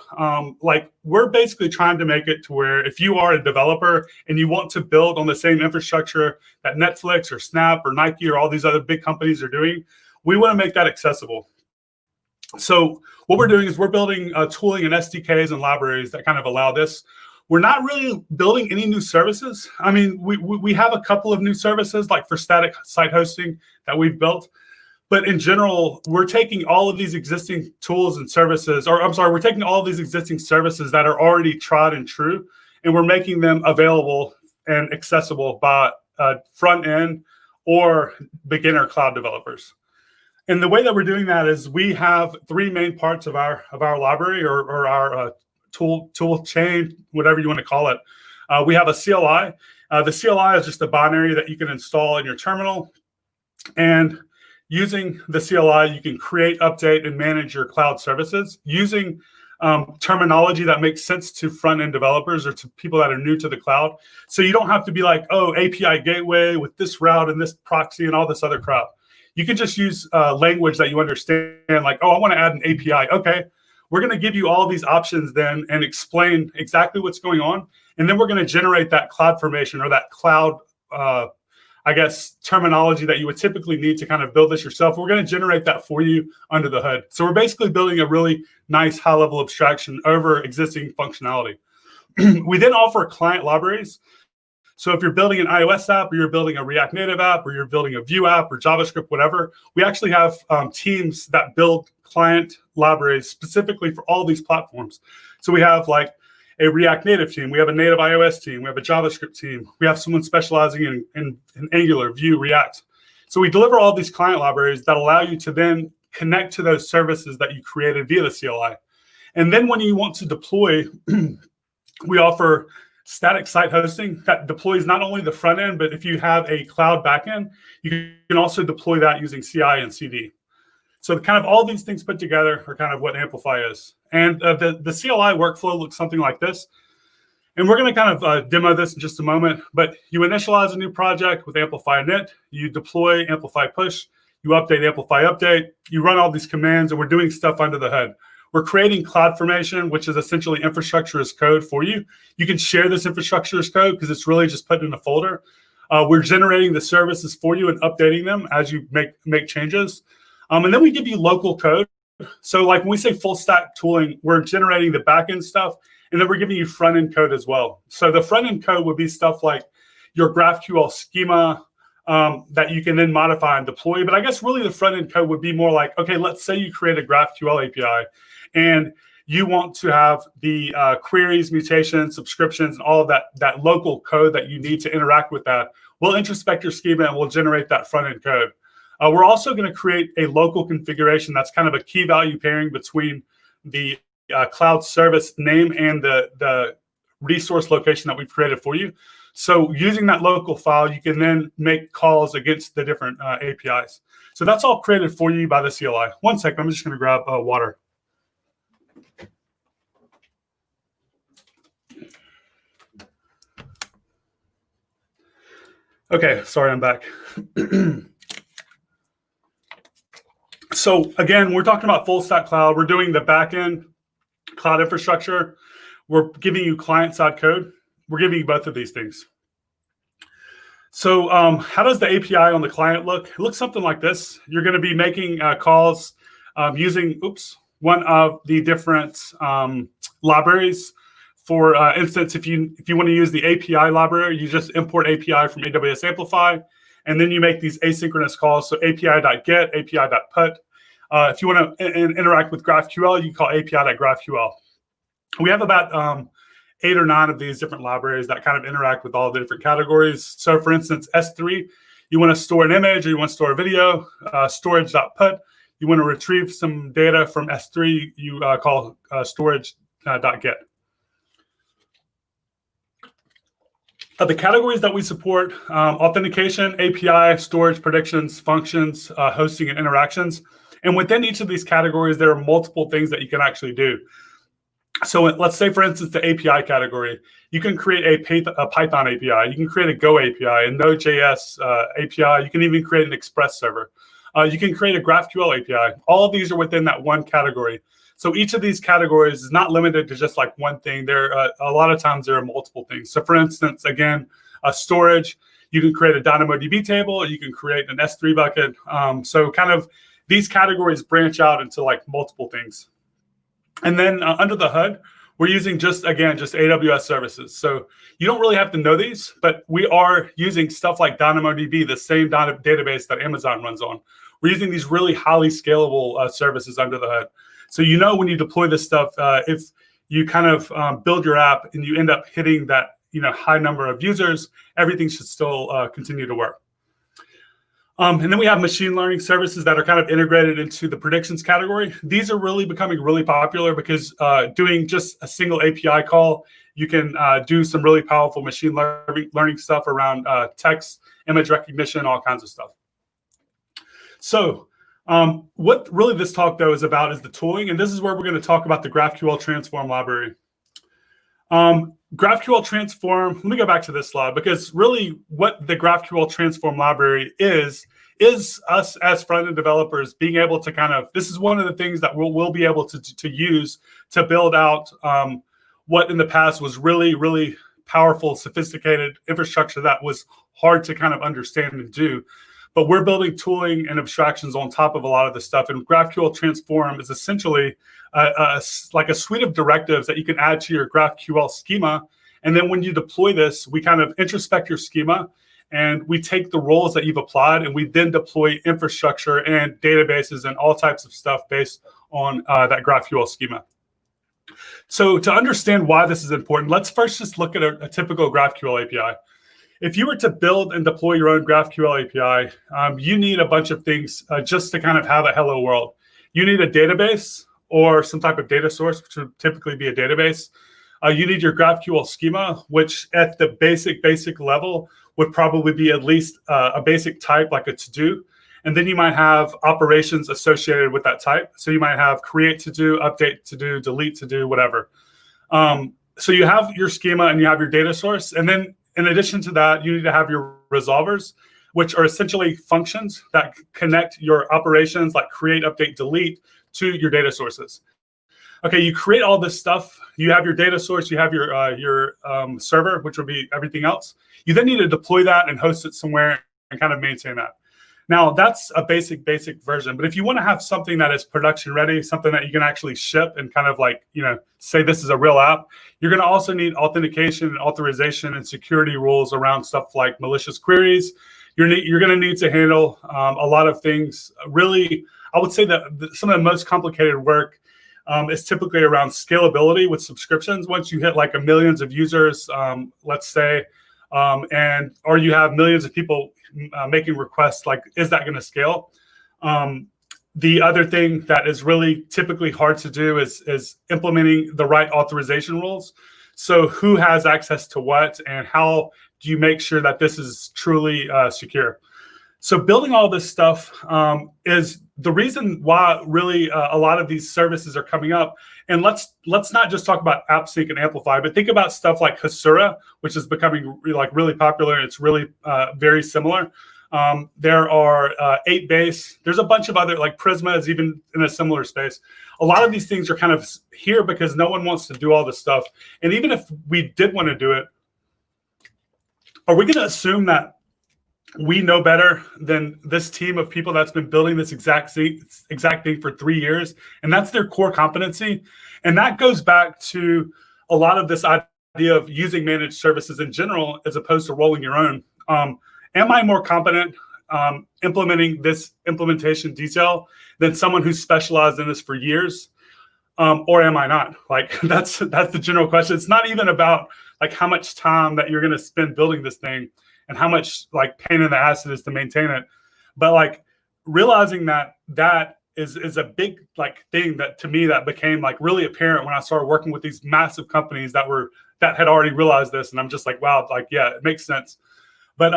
like we're basically trying to make it to where if you are a developer and you want to build on the same infrastructure that Netflix or Snap or Nike or all these other big companies are doing, we want to make that accessible. So what we're doing is we're building tooling and SDKs and libraries that kind of allow this. We're not really building any new services. I mean, we have a couple of new services like for static site hosting that we've built. But in general, we're taking all of these existing tools and services, we're taking all of these existing services that are already tried and true, and we're making them available and accessible by front end or beginner cloud developers. And the way that we're doing that is we have 3 main parts of our library or our tool chain, whatever you want to call it. We have a CLI. The CLI is just a binary that you can install in your terminal, and using the CLI, you can create, update, and manage your cloud services using terminology that makes sense to front-end developers or to people that are new to the cloud. So you don't have to be like, API gateway with this route and this proxy and all this other crap. You can just use language that you understand, like, I want to add an API. Okay, we're going to give you all these options then and explain exactly what's going on. And then we're going to generate that cloud formation or that cloud terminology that you would typically need to kind of build this yourself. We're going to generate that for you under the hood. So we're basically building a really nice high-level abstraction over existing functionality. We then offer client libraries. So if you're building an iOS app, or you're building a React Native app, or you're building a Vue app or JavaScript, whatever, we actually have teams that build client libraries specifically for all these platforms. So we have like a React Native team, we have a native iOS team, we have a JavaScript team, we have someone specializing in Angular, Vue, React. So we deliver all these client libraries that allow you to then connect to those services that you created via the CLI. And then when you want to deploy, we offer static site hosting that deploys not only the front end, but if you have a cloud backend, you can also deploy that using CI and CD. So kind of all these things put together are kind of what Amplify is. And the CLI workflow looks something like this. And we're going to kind of demo this in just a moment, but you initialize a new project with amplify init, you deploy amplify push, you update amplify update, you run all these commands, and we're doing stuff under the hood. We're creating CloudFormation, which is essentially infrastructure as code for you. You can share this infrastructure as code because it's really just put in a folder. We're generating the services for you and updating them as you make changes. And then we give you local code. So like when we say full stack tooling, we're generating the backend stuff, and then we're giving you front end code as well. So the front end code would be stuff like your GraphQL schema that you can then modify and deploy. But I guess really the front end code would be more like, okay, let's say you create a GraphQL API and you want to have the queries, mutations, subscriptions, and all of that local code that you need to interact with that. We'll introspect your schema and we'll generate that front end code. We're also going to create a local configuration that's kind of a key value pairing between the cloud service name and the resource location that we've created for you. So using that local file, you can then make calls against the different APIs. So that's all created for you by the CLI. One second, I'm just going to grab water. Okay, sorry, I'm back. So again, we're talking about full stack cloud. We're doing the backend cloud infrastructure. We're giving you client-side code. We're giving you both of these things. So how does the API on the client look? It looks something like this. You're going to be making calls using, one of the different libraries. For instance, if you want to use the API library, you just import API from AWS Amplify, and then you make these asynchronous calls. So API.get, API.put. If you want to interact with GraphQL, you call API.GraphQL. We have about 8 or 9 of these different libraries that kind of interact with all the different categories. So for instance, S3, you want to store an image or you want to store a video, storage.put. You want to retrieve some data from S3, you call storage.get. The categories that we support, authentication, API, storage, predictions, functions, hosting, and interactions. And within each of these categories, there are multiple things that you can actually do. So let's say, for instance, the API category, you can create a Python API, you can create a Go API, a Node.js API, you can even create an Express server. You can create a GraphQL API. All of these are within that one category. So each of these categories is not limited to just like one thing. There, a lot of times there are multiple things. So for instance, again, storage, you can create a DynamoDB table, you can create an S3 bucket. So kind of these categories branch out into like multiple things. And then under the hood, we're using just AWS services. So you don't really have to know these, but we are using stuff like DynamoDB, the same database that Amazon runs on. We're using these really highly scalable services under the hood. So you know when you deploy this stuff, if you kind of build your app and you end up hitting that high number of users, everything should still continue to work. And then we have machine learning services that are kind of integrated into the predictions category. These are really becoming really popular because doing just a single API call, you can do some really powerful machine learning stuff around text, image recognition, all kinds of stuff. So what really this talk, though, is about is the tooling. And this is where we're going to talk about the GraphQL Transform library. GraphQL Transform, let me go back to this slide, because really what the GraphQL Transform library is us as front-end developers being able to kind of, this is one of the things that we'll be able to use to build out what in the past was really, really powerful, sophisticated infrastructure that was hard to kind of understand and do. But we're building tooling and abstractions on top of a lot of this stuff. And GraphQL Transform is essentially like a suite of directives that you can add to your GraphQL schema. And then when you deploy this, we kind of introspect your schema and we take the roles that you've applied and we then deploy infrastructure and databases and all types of stuff based on that GraphQL schema. So to understand why this is important, let's first just look at a typical GraphQL API. If you were to build and deploy your own GraphQL API, you need a bunch of things just to kind of have a hello world. You need a database or some type of data source, which would typically be a database. You need your GraphQL schema, which at the basic level would probably be at least a basic type like a to-do. And then you might have operations associated with that type. So you might have create to-do, update to-do, delete to-do, whatever. So you have your schema and you have your data source. And then in addition to that, you need to have your resolvers, which are essentially functions that connect your operations like create, update, delete to your data sources. Okay, you create all this stuff. You have your data source, you have your server, which would be everything else. You then need to deploy that and host it somewhere and kind of maintain that. Now, that's a basic version. But if you want to have something that is production ready, something that you can actually ship and kind of like, say this is a real app, you're going to also need authentication and authorization and security rules around stuff like malicious queries. You're going to need to handle a lot of things. Really, I would say that some of the most complicated work is typically around scalability with subscriptions. Once you hit like millions of users, let's say, or you have millions of people making requests, like, is that going to scale? The other thing that is really typically hard to do is implementing the right authorization rules. So who has access to what, and how do you make sure that this is truly secure? So building all this stuff is the reason why really a lot of these services are coming up. And let's not just talk about AppSync and Amplify, but think about stuff like Hasura, which is becoming really popular. And it's really very similar. There are 8base. There's a bunch of other, like Prisma is even in a similar space. A lot of these things are kind of here because no one wants to do all this stuff. And even if we did want to do it, are we going to assume that we know better than this team of people that's been building this exact thing for 3 years? And that's their core competency. And that goes back to a lot of this idea of using managed services in general, as opposed to rolling your own. Am I more competent implementing this implementation detail than someone who's specialized in this for years? Or am I not? Like, that's the general question. It's not even about like how much time that you're going to spend building this thing and how much like pain in the ass it is to maintain it. But like realizing that is a big like thing that to me that became like really apparent when I started working with these massive companies that had already realized this. And I'm just like, wow, like, yeah, it makes sense. But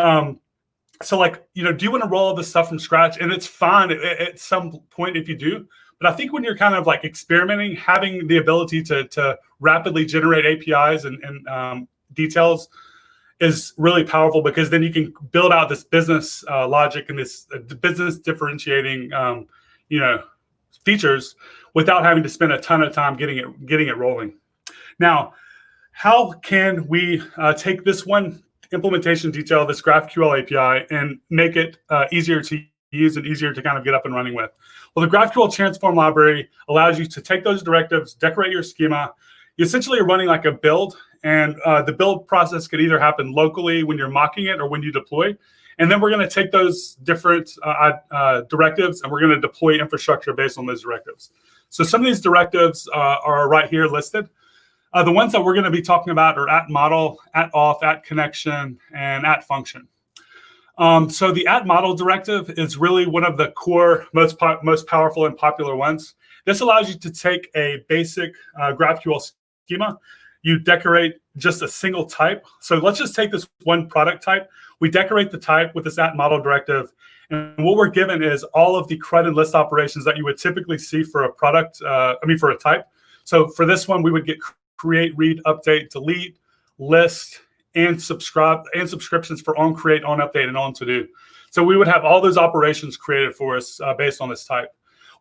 so like, do you want to roll all this stuff from scratch? And it's fine at some point if you do. But I think when you're kind of like experimenting, having the ability to rapidly generate APIs and details is really powerful, because then you can build out this business logic and this business differentiating, features without having to spend a ton of time getting it rolling. Now, how can we take this one implementation detail, this GraphQL API, and make it easier to use and easier to kind of get up and running with? Well, the GraphQL transform library allows you to take those directives, decorate your schema. You essentially are running like a build, and the build process could either happen locally when you're mocking it or when you deploy. And then we're going to take those different directives and we're going to deploy infrastructure based on those directives. So some of these directives are right here listed. The ones that we're going to be talking about are at model, at auth, at connection, and at function. So the at model directive is really one of the core, most powerful and popular ones. This allows you to take a basic GraphQL schema. You decorate just a single type. So let's just take this one product type. We decorate the type with this at model directive. And what we're given is all of the CRUD and list operations that you would typically see for a product, for a type. So for this one, we would get create, read, update, delete, list, and subscriptions for on create, on update, and on to do. So we would have all those operations created for us based on this type.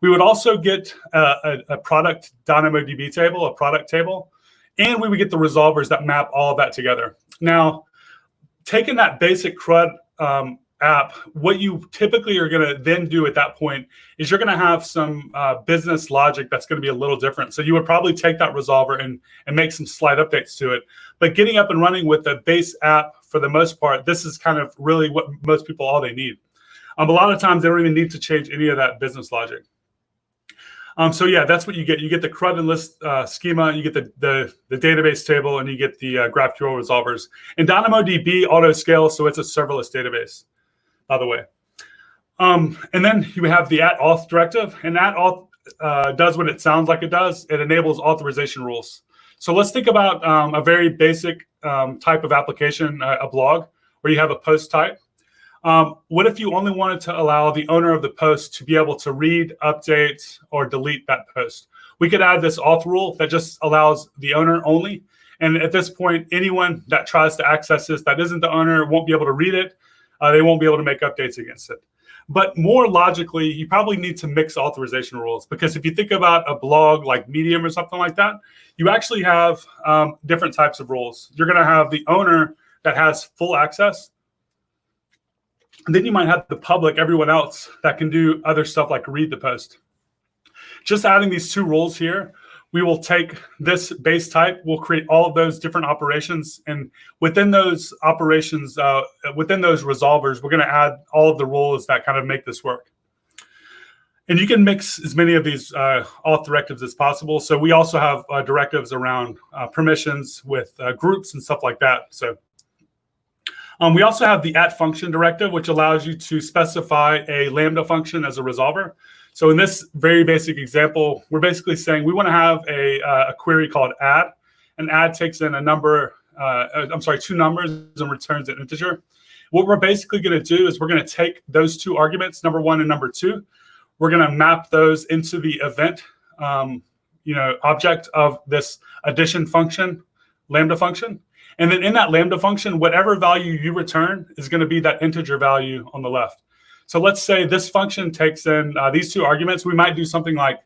We would also get a product DynamoDB table, a product table, and we would get the resolvers that map all of that together. Now, taking that basic CRUD app, what you typically are going to then do at that point is you're going to have some business logic that's going to be a little different. So you would probably take that resolver and make some slight updates to it. But getting up and running with the base app, for the most part, this is kind of really what most people, all they need. A lot of times they don't even need to change any of that business logic. So yeah, that's what you get. You get the CRUD and list schema, you get the database table, and you get the GraphQL resolvers. And DynamoDB auto scales, so it's a serverless database, by the way. And then you have the at auth directive, and at auth does what it sounds like it does. It enables authorization rules. So let's think about a very basic type of application, a blog, where you have a post type. What if you only wanted to allow the owner of the post to be able to read, update, or delete that post? We could add this auth rule that just allows the owner only, And at this point, anyone that tries to access this that isn't the owner won't be able to read it. They won't be able to make updates against it. But more logically, you probably need to mix authorization rules, because if you think about a blog like Medium or something like that, you actually have different types of rules. You're going to have the owner that has full access. And then you might have the public, everyone else, that can do other stuff like read the post. Just adding these two rules here, we will take this base type, we'll create all of those different operations, and within those operations, within those resolvers, we're going to add all of the rules that kind of make this work. And you can mix as many of these auth directives as possible. So we also have directives around permissions with groups and stuff like that. So we also have the @function directive, which allows you to specify a Lambda function as a resolver. So in this very basic example, we're basically saying we want to have a query called add, and add takes in a number, two numbers, and returns an integer. What we're basically going to do is we're going to take those two arguments, number 1 and number 2. We're going to map those into the event, object of this addition function, Lambda function. And then in that Lambda function, whatever value you return is going to be that integer value on the left. So let's say this function takes in these two arguments. We might do something like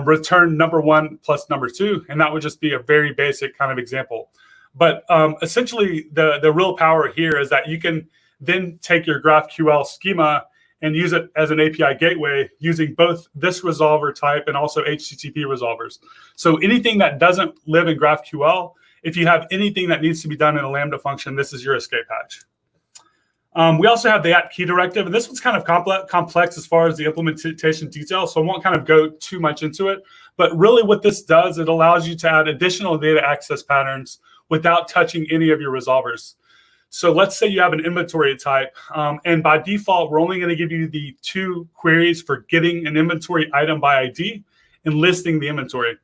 return number 1 plus number 2, and that would just be a very basic kind of example. But essentially, the real power here is that you can then take your GraphQL schema and use it as an API gateway using both this resolver type and also HTTP resolvers. So anything that doesn't live in GraphQL, if you have anything that needs to be done in a Lambda function, this is your escape hatch. We also have the @key directive, and this one's kind of complex as far as the implementation details, so I won't kind of go too much into it. But really what this does, it allows you to add additional data access patterns without touching any of your resolvers. So let's say you have an inventory type, and by default, we're only going to give you the 2 queries for getting an inventory item by ID and listing the inventory.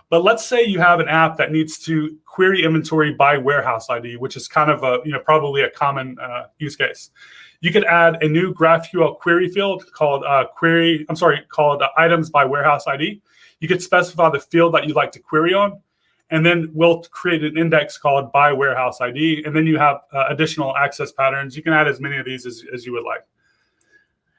But let's say you have an app that needs to query inventory by warehouse ID, which is kind of probably a common use case. You could add a new GraphQL query field called items by warehouse ID. You could specify the field that you'd like to query on, and then we'll create an index called by warehouse ID, and then you have additional access patterns. You can add as many of these as you would like.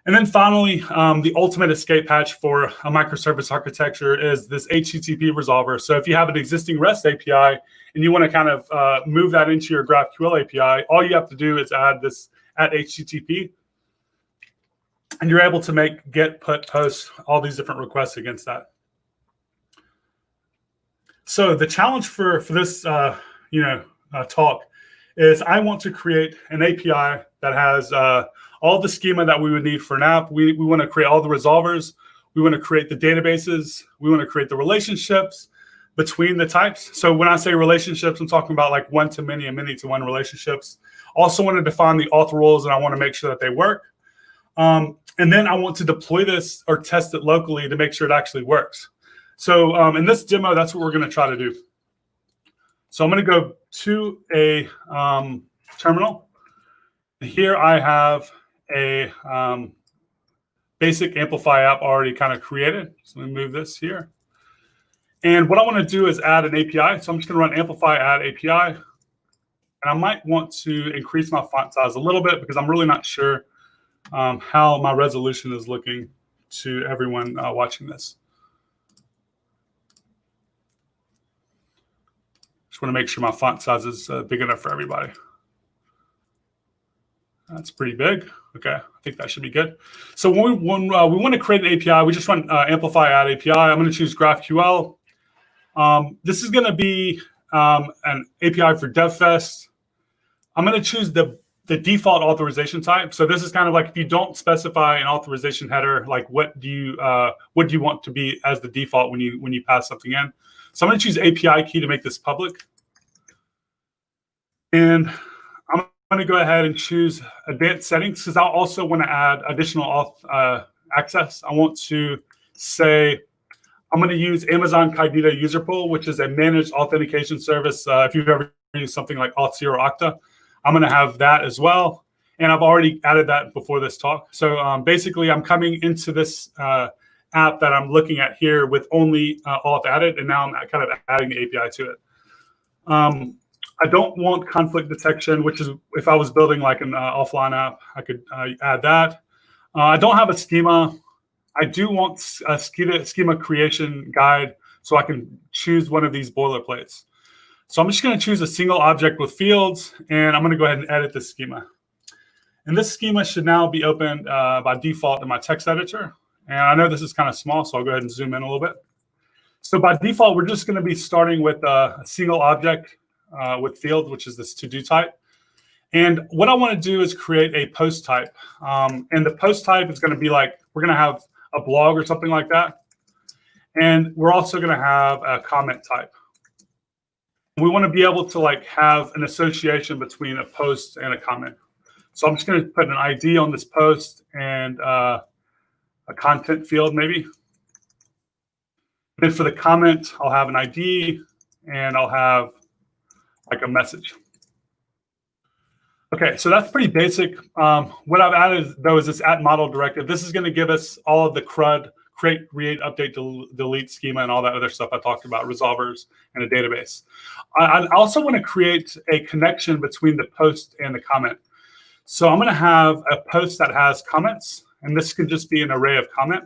And then finally, the ultimate escape hatch for a microservice architecture is this HTTP resolver. So if you have an existing REST API and you want to kind of move that into your GraphQL API, all you have to do is add this @HTTP, and you're able to make get, put, post, all these different requests against that. So the challenge for this talk is I want to create an API that has all the schema that we would need for an app. We want to create all the resolvers. We want to create the databases. We want to create the relationships between the types. So when I say relationships, I'm talking about like one-to-many and many-to-one relationships. Also want to define the auth rules, and I want to make sure that they work. And then I want to deploy this or test it locally to make sure it actually works. So in this demo, that's what we're going to try to do. So I'm going to go to a terminal. Here I have a basic Amplify app already kind of created. So let me move this here. And what I want to do is add an API. So I'm just going to run Amplify add API. And I might want to increase my font size a little bit because I'm really not sure how my resolution is looking to everyone watching this. Just want to make sure my font size is big enough for everybody. That's pretty big. Okay, I think that should be good. So when we want to create an API, we just run Amplify add API. I'm going to choose GraphQL. This is going to be an API for DevFest. I'm going to choose the default authorization type. So this is kind of like if you don't specify an authorization header, like what do you want to be as the default when you pass something in. So I'm going to choose API key to make this public. And I'm going to go ahead and choose advanced settings because I also want to add additional auth access. I want to say I'm going to use Amazon Kydita user pool, which is a managed authentication service. If you've ever used something like Auth0 or Okta, I'm going to have that as well. And I've already added that before this talk. So basically, I'm coming into this app that I'm looking at here with only auth added, and now I'm kind of adding the API to it. I don't want conflict detection, which is if I was building like an offline app, I could add that. I don't have a schema. I do want a schema creation guide so I can choose one of these boilerplates. So I'm just going to choose a single object with fields, and I'm going to go ahead and edit this schema. And this schema should now be opened by default in my text editor. And I know this is kind of small, so I'll go ahead and zoom in a little bit. So by default, we're just going to be starting with a single object with fields, which is this to-do type. And what I want to do is create a post type. And the post type is going to be like, we're going to have a blog or something like that. And we're also going to have a comment type. We want to be able to like have an association between a post and a comment. So I'm just going to put an ID on this post and a content field maybe. Then for the comment, I'll have an ID and I'll have like a message. Okay, so that's pretty basic. What I've added though is this @model directive. This is going to give us all of the CRUD, create, update, delete schema, and all that other stuff I talked about, resolvers, and a database. I also want to create a connection between the post and the comment. So I'm going to have a post that has comments, and this can just be an array of comment.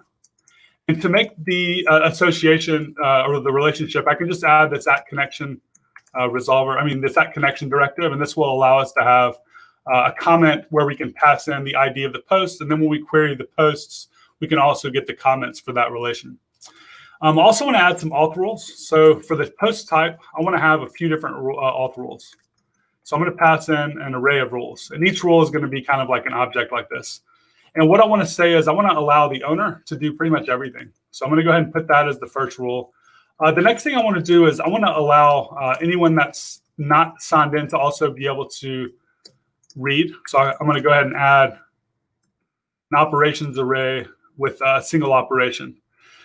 And to make the association or the relationship, I can just add this @connection this @connection directive, and this will allow us to have a comment where we can pass in the ID of the post, and then when we query the posts, we can also get the comments for that relation. I also want to add some auth rules. So for the post type, I want to have a few different auth rules. So I'm going to pass in an array of rules, and each rule is going to be kind of like an object like this. And what I want to say is I want to allow the owner to do pretty much everything. So I'm going to go ahead and put that as the first rule. The next thing I want to do is I want to allow anyone that's not signed in to also be able to read. So I'm going to go ahead and add an operations array with a single operation.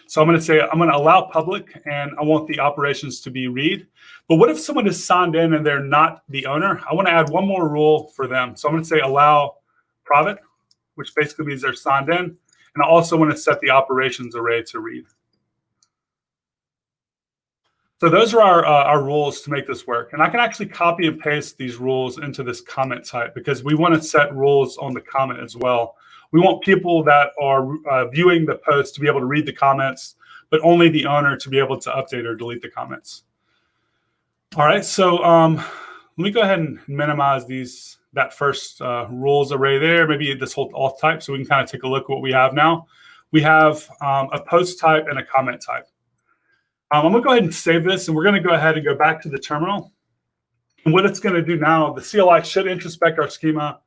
So I'm going to say I'm going to allow public, and I want the operations to be read. But what if someone is signed in and they're not the owner? I want to add one more rule for them. So I'm going to say allow private, which basically means they're signed in. And I also want to set the operations array to read. So those are our rules to make this work. And I can actually copy and paste these rules into this comment type because we want to set rules on the comment as well. We want people that are viewing the post to be able to read the comments, but only the owner to be able to update or delete the comments. All right, so let me go ahead and minimize that first rules array there, maybe this whole auth type, so we can kind of take a look at what we have now. We have a post type and a comment type. I'm going to go ahead and save this, and we're going to go ahead and go back to the terminal. And what it's going to do now, the CLI should introspect our schema.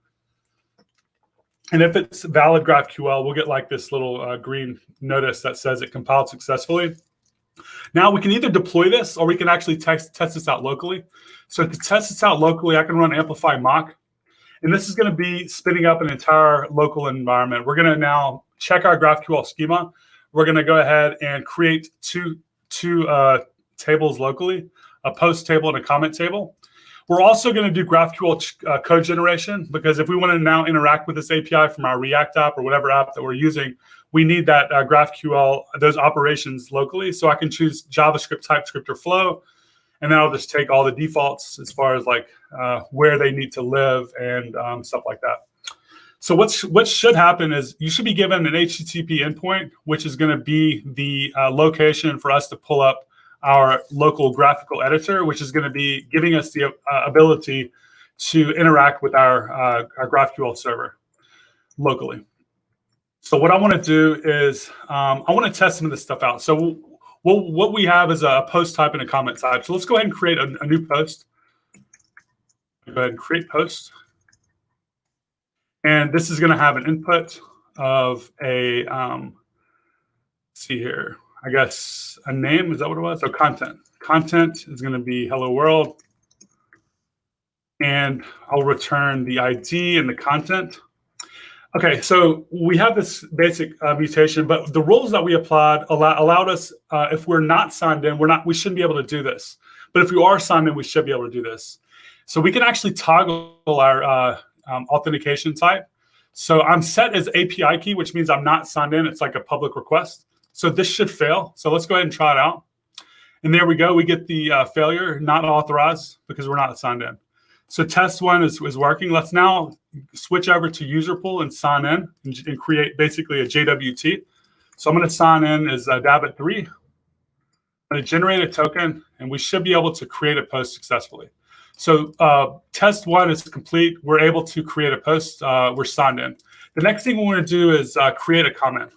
And if it's valid GraphQL, we'll get like this little green notice that says it compiled successfully. Now we can either deploy this or we can actually test this out locally. So to test this out locally, I can run amplify mock. And this is going to be spinning up an entire local environment. We're going to now check our GraphQL schema. We're going to go ahead and create two tables locally, a post table and a comment table. We're also going to do GraphQL code generation because if we want to now interact with this API from our React app or whatever app that we're using, we need that GraphQL, those operations locally. So I can choose JavaScript, TypeScript, or Flow, and then I'll just take all the defaults as far as like where they need to live and stuff like that. So what should happen is you should be given an HTTP endpoint, which is going to be the location for us to pull up our local graphical editor, which is going to be giving us the ability to interact with our GraphQL server locally. So what I want to do is I want to test some of this stuff out. So what we have is a post type and a comment type. So let's go ahead and create a new post. Go ahead and create post. And this is going to have an input of a, let's see here, I guess a name, is that what it was? So content. Content is going to be hello world. And I'll return the ID and the content. Okay, so we have this basic mutation, but the rules that we applied allowed us, if we're not signed in, we shouldn't be able to do this. But if you are signed in, we should be able to do this. So we can actually toggle our authentication type. So I'm set as API key, which means I'm not signed in. It's like a public request. So this should fail. So let's go ahead and try it out. And there we go. We get the failure, not authorized, because we're not signed in. So test one is working. Let's now switch over to user pool and sign in and create basically a JWT. So I'm going to sign in as Dabit3. I'm going to generate a token, and we should be able to create a post successfully. So test one is complete. We're able to create a post. We're signed in. The next thing we want to do is create a comment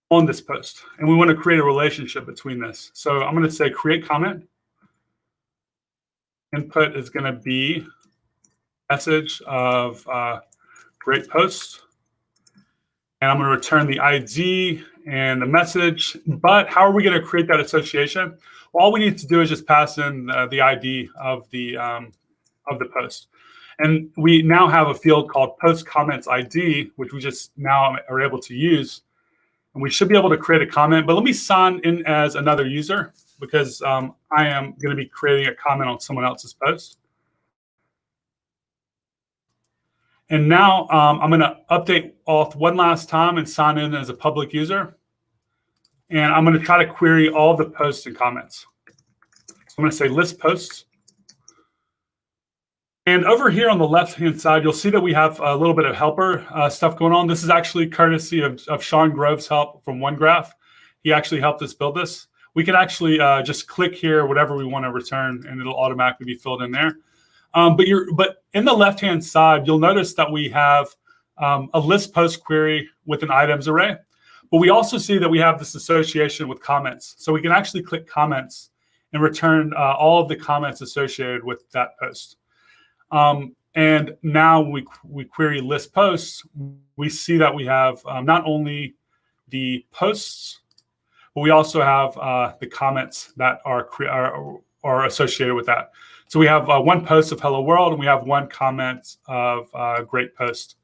on this post. And we want to create a relationship between this. So I'm going to say create comment. Input is going to be message of great post. And I'm going to return the ID and the message. But how are we going to create that association? Well, all we need to do is just pass in the ID of the post. And we now have a field called post comments ID, which we just now are able to use. And we should be able to create a comment. But let me sign in as another user, because I am going to be creating a comment on someone else's post. And now I'm going to update auth one last time and sign in as a public user. And I'm going to try to query all the posts and comments. So I'm going to say list posts. And over here on the left-hand side, you'll see that we have a little bit of helper stuff going on. This is actually courtesy of Sean Grove's help from OneGraph. He actually helped us build this. We can actually just click here, whatever we want to return, and it'll automatically be filled in there. But in the left-hand side, you'll notice that we have a list post query with an items array. But we also see that we have this association with comments. So we can actually click comments and return all of the comments associated with that post. And now we query list posts. We see that we have not only the posts, but we also have the comments that are associated with that. So we have one post of hello world, and we have one comment of great post.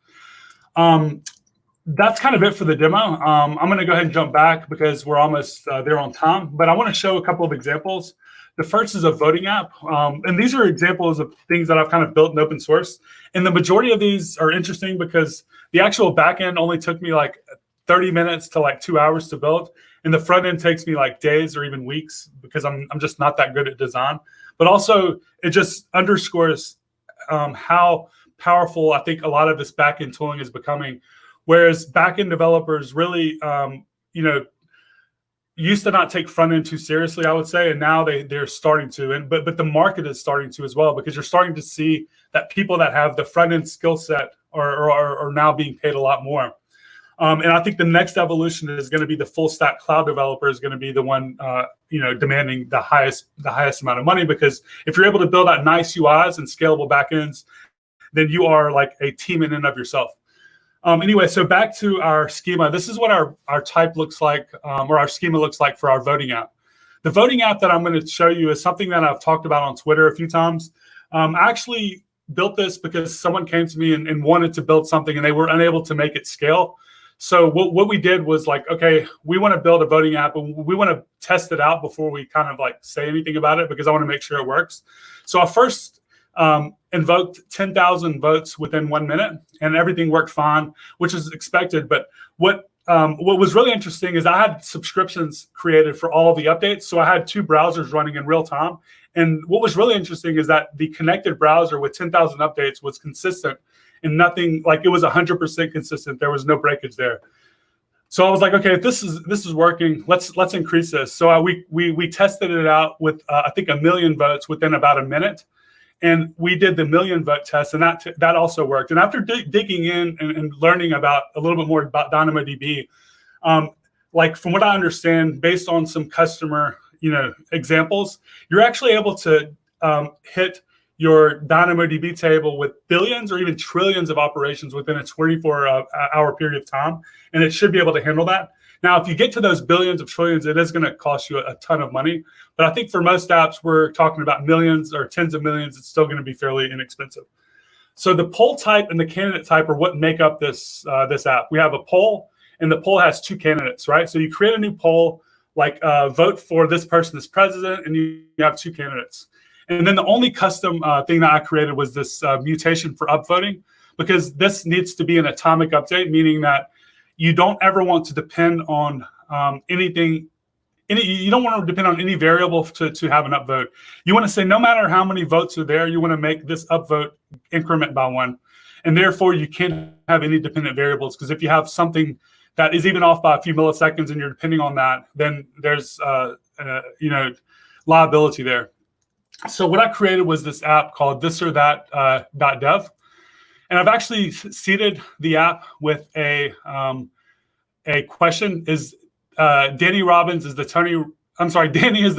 That's kind of it for the demo. I'm going to go ahead and jump back because we're almost there on time. But I want to show a couple of examples. The first is a voting app. And these are examples of things that I've kind of built in open source. And the majority of these are interesting because the actual backend only took me like 30 minutes to like 2 hours to build. And the front end takes me like days or even weeks because I'm just not that good at design. But also, it just underscores how powerful I think a lot of this backend tooling is becoming. Whereas backend developers really, used to not take front end too seriously, I would say, and now they're starting to. But the market is starting to as well, because you're starting to see that people that have the front end skill set are now being paid a lot more. And I think the next evolution is going to be the full stack cloud developer is going to be the one demanding the highest amount of money, because if you're able to build out nice UIs and scalable backends, then you are like a team in and of yourself. Anyway, so back to our schema. This is what our type looks like, or our schema looks like for our voting app. The voting app that I'm going to show you is something that I've talked about on Twitter a few times. I actually built this because someone came to me and wanted to build something, and they were unable to make it scale. So what we did was like, okay, we want to build a voting app, and we want to test it out before we kind of like say anything about it, because I want to make sure it works. So I first invoked 10,000 votes within 1 minute, and everything worked fine, which is expected. But what was really interesting is I had subscriptions created for all of the updates. So I had 2 browsers running in real time. And what was really interesting is that the connected browser with 10,000 updates was consistent, and nothing, like it was 100% consistent. There was no breakage there. So I was like, okay, if this is working, let's increase this. So we tested it out with I think 1 million votes within about a minute. And we did the 1 million vote test, and that also worked. And after digging in and learning about a little bit more about DynamoDB, like from what I understand, based on some customer examples, you're actually able to hit your DynamoDB table with billions or even trillions of operations within a 24-hour period of time, and it should be able to handle that. Now, if you get to those billions of trillions, it is going to cost you a ton of money. But I think for most apps, we're talking about millions or tens of millions. It's still going to be fairly inexpensive. So the poll type and the candidate type are what make up this app. We have a poll, and the poll has 2 candidates, right? So you create a new poll, like vote for this person as president, and you have 2 candidates. And then the only custom thing that I created was this mutation for upvoting, because this needs to be an atomic update, meaning that you don't ever want to depend on anything you don't want to depend on any variable to have an upvote. You want to say no matter how many votes are there, you want to make this upvote increment by 1. And therefore, you can't have any dependent variables, because if you have something that is even off by a few milliseconds and you're depending on that, then there's liability there. So what I created was this app called this or that .dev, and I've actually seeded the app with a question: is Danny is the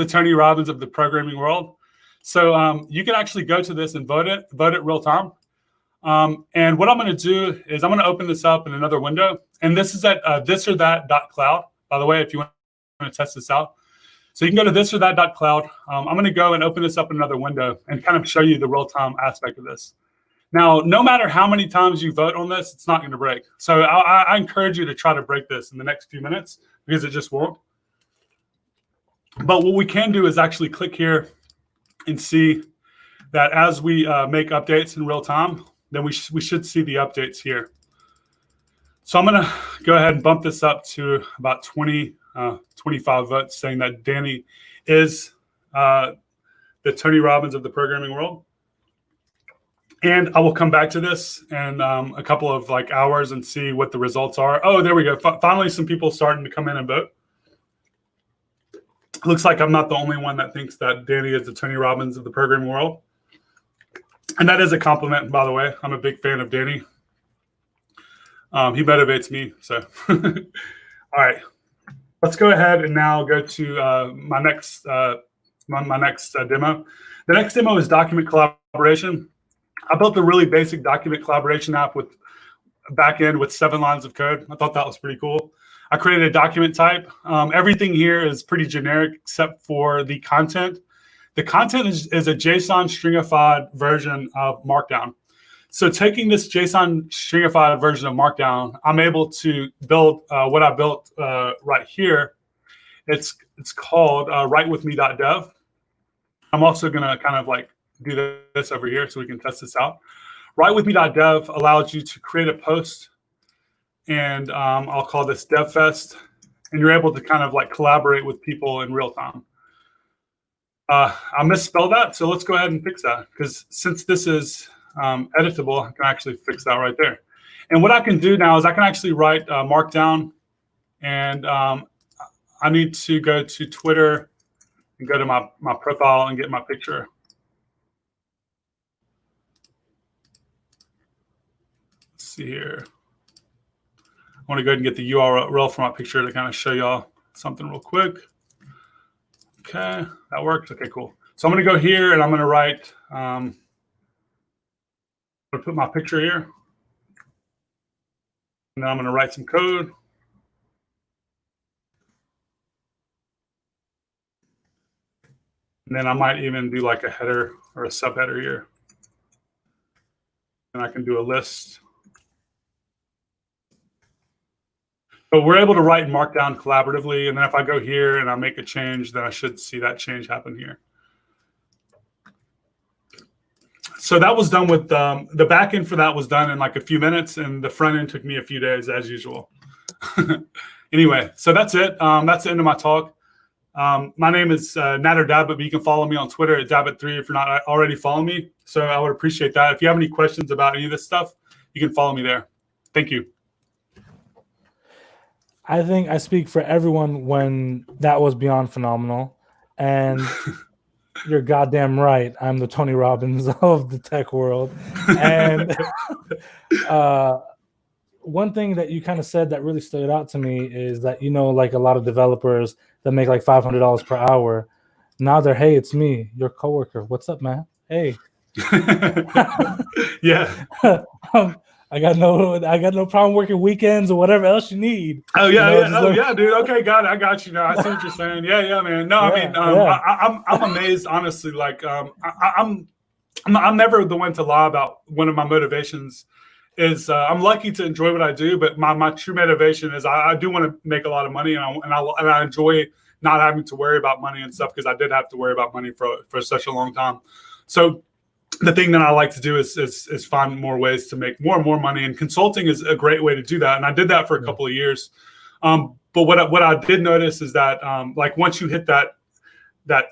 Tony Robbins of the programming world. So you can actually go to this and vote it real time. And what I'm going to do is I'm going to open this up in another window, and this is at thisorthat.cloud, by the way, if you want to test this out. So you can go to thisorthat.cloud. I'm going to go and open this up in another window and kind of show you the real-time aspect of this. Now, no matter how many times you vote on this, it's not going to break. So I encourage you to try to break this in the next few minutes, because it just won't. But what we can do is actually click here and see that as we make updates in real time, then we should see the updates here. So I'm going to go ahead and bump this up to about 25 votes, saying that Danny is the Tony Robbins of the programming world. And I will come back to this in a couple of hours and see what the results are. Oh, there we go. Finally, some people starting to come in and vote. Looks like I'm not the only one that thinks that Danny is the Tony Robbins of the programming world. And that is a compliment, by the way. I'm a big fan of Danny. He motivates me. So, all right, let's go ahead and now go to my next demo. The next demo is document collaboration. I built a really basic document collaboration app with a backend with 7 lines of code. I thought that was pretty cool. I created a document type. Everything here is pretty generic except for the content. The content is a JSON stringified version of Markdown. So taking this JSON stringified version of Markdown, I'm able to build what I built right here. It's called writewithme.dev. I'm also going to kind of do this over here so we can test this out. Writewithme.dev allows you to create a post, and I'll call this DevFest, and you're able to kind of collaborate with people in real time. I misspelled that, so let's go ahead and fix that, because since this is editable, I can actually fix that right there. And what I can do now is I can actually write Markdown, and I need to go to Twitter and go to my profile and get my picture. Let's see here. I want to go ahead and get the URL for my picture to kind of show y'all something real quick. Okay, that worked. Okay, cool. So I'm going to go here and I'm going to write, I'm going to put my picture here. And then I'm going to write some code. And then I might even do a header or a subheader here. And I can do a list. But we're able to write Markdown collaboratively, and then if I go here and I make a change, then I should see that change happen here. So that was done with the back end for that was done in a few minutes, and the front end took me a few days as usual. Anyway, so that's it. That's the end of my talk. My name is Nader Dabit, but you can follow me on Twitter at Dabit3 if you're not already following me. So I would appreciate that. If you have any questions about any of this stuff, you can follow me there. Thank you. I think I speak for everyone when that was beyond phenomenal. And you're goddamn right. I'm the Tony Robbins of the tech world. And one thing that you kind of said that really stood out to me is that, a lot of developers that make $500 per hour, now they're, hey, it's me, your coworker. What's up, man? Hey. Yeah. I got no problem working weekends or whatever else you need. Oh yeah, yeah, dude. Okay, got it. I got you now. I see what you're saying. Yeah, man. No, yeah, I mean, I'm amazed, honestly. I'm never the one to lie about one of my motivations. Is I'm lucky to enjoy what I do, but my true motivation is I do want to make a lot of money, and I enjoy not having to worry about money and stuff, because I did have to worry about money for such a long time. So the thing that I like to do is find more ways to make more and more money, and consulting is a great way to do that. And I did that for a couple of years. But But what I did notice is that like once you hit that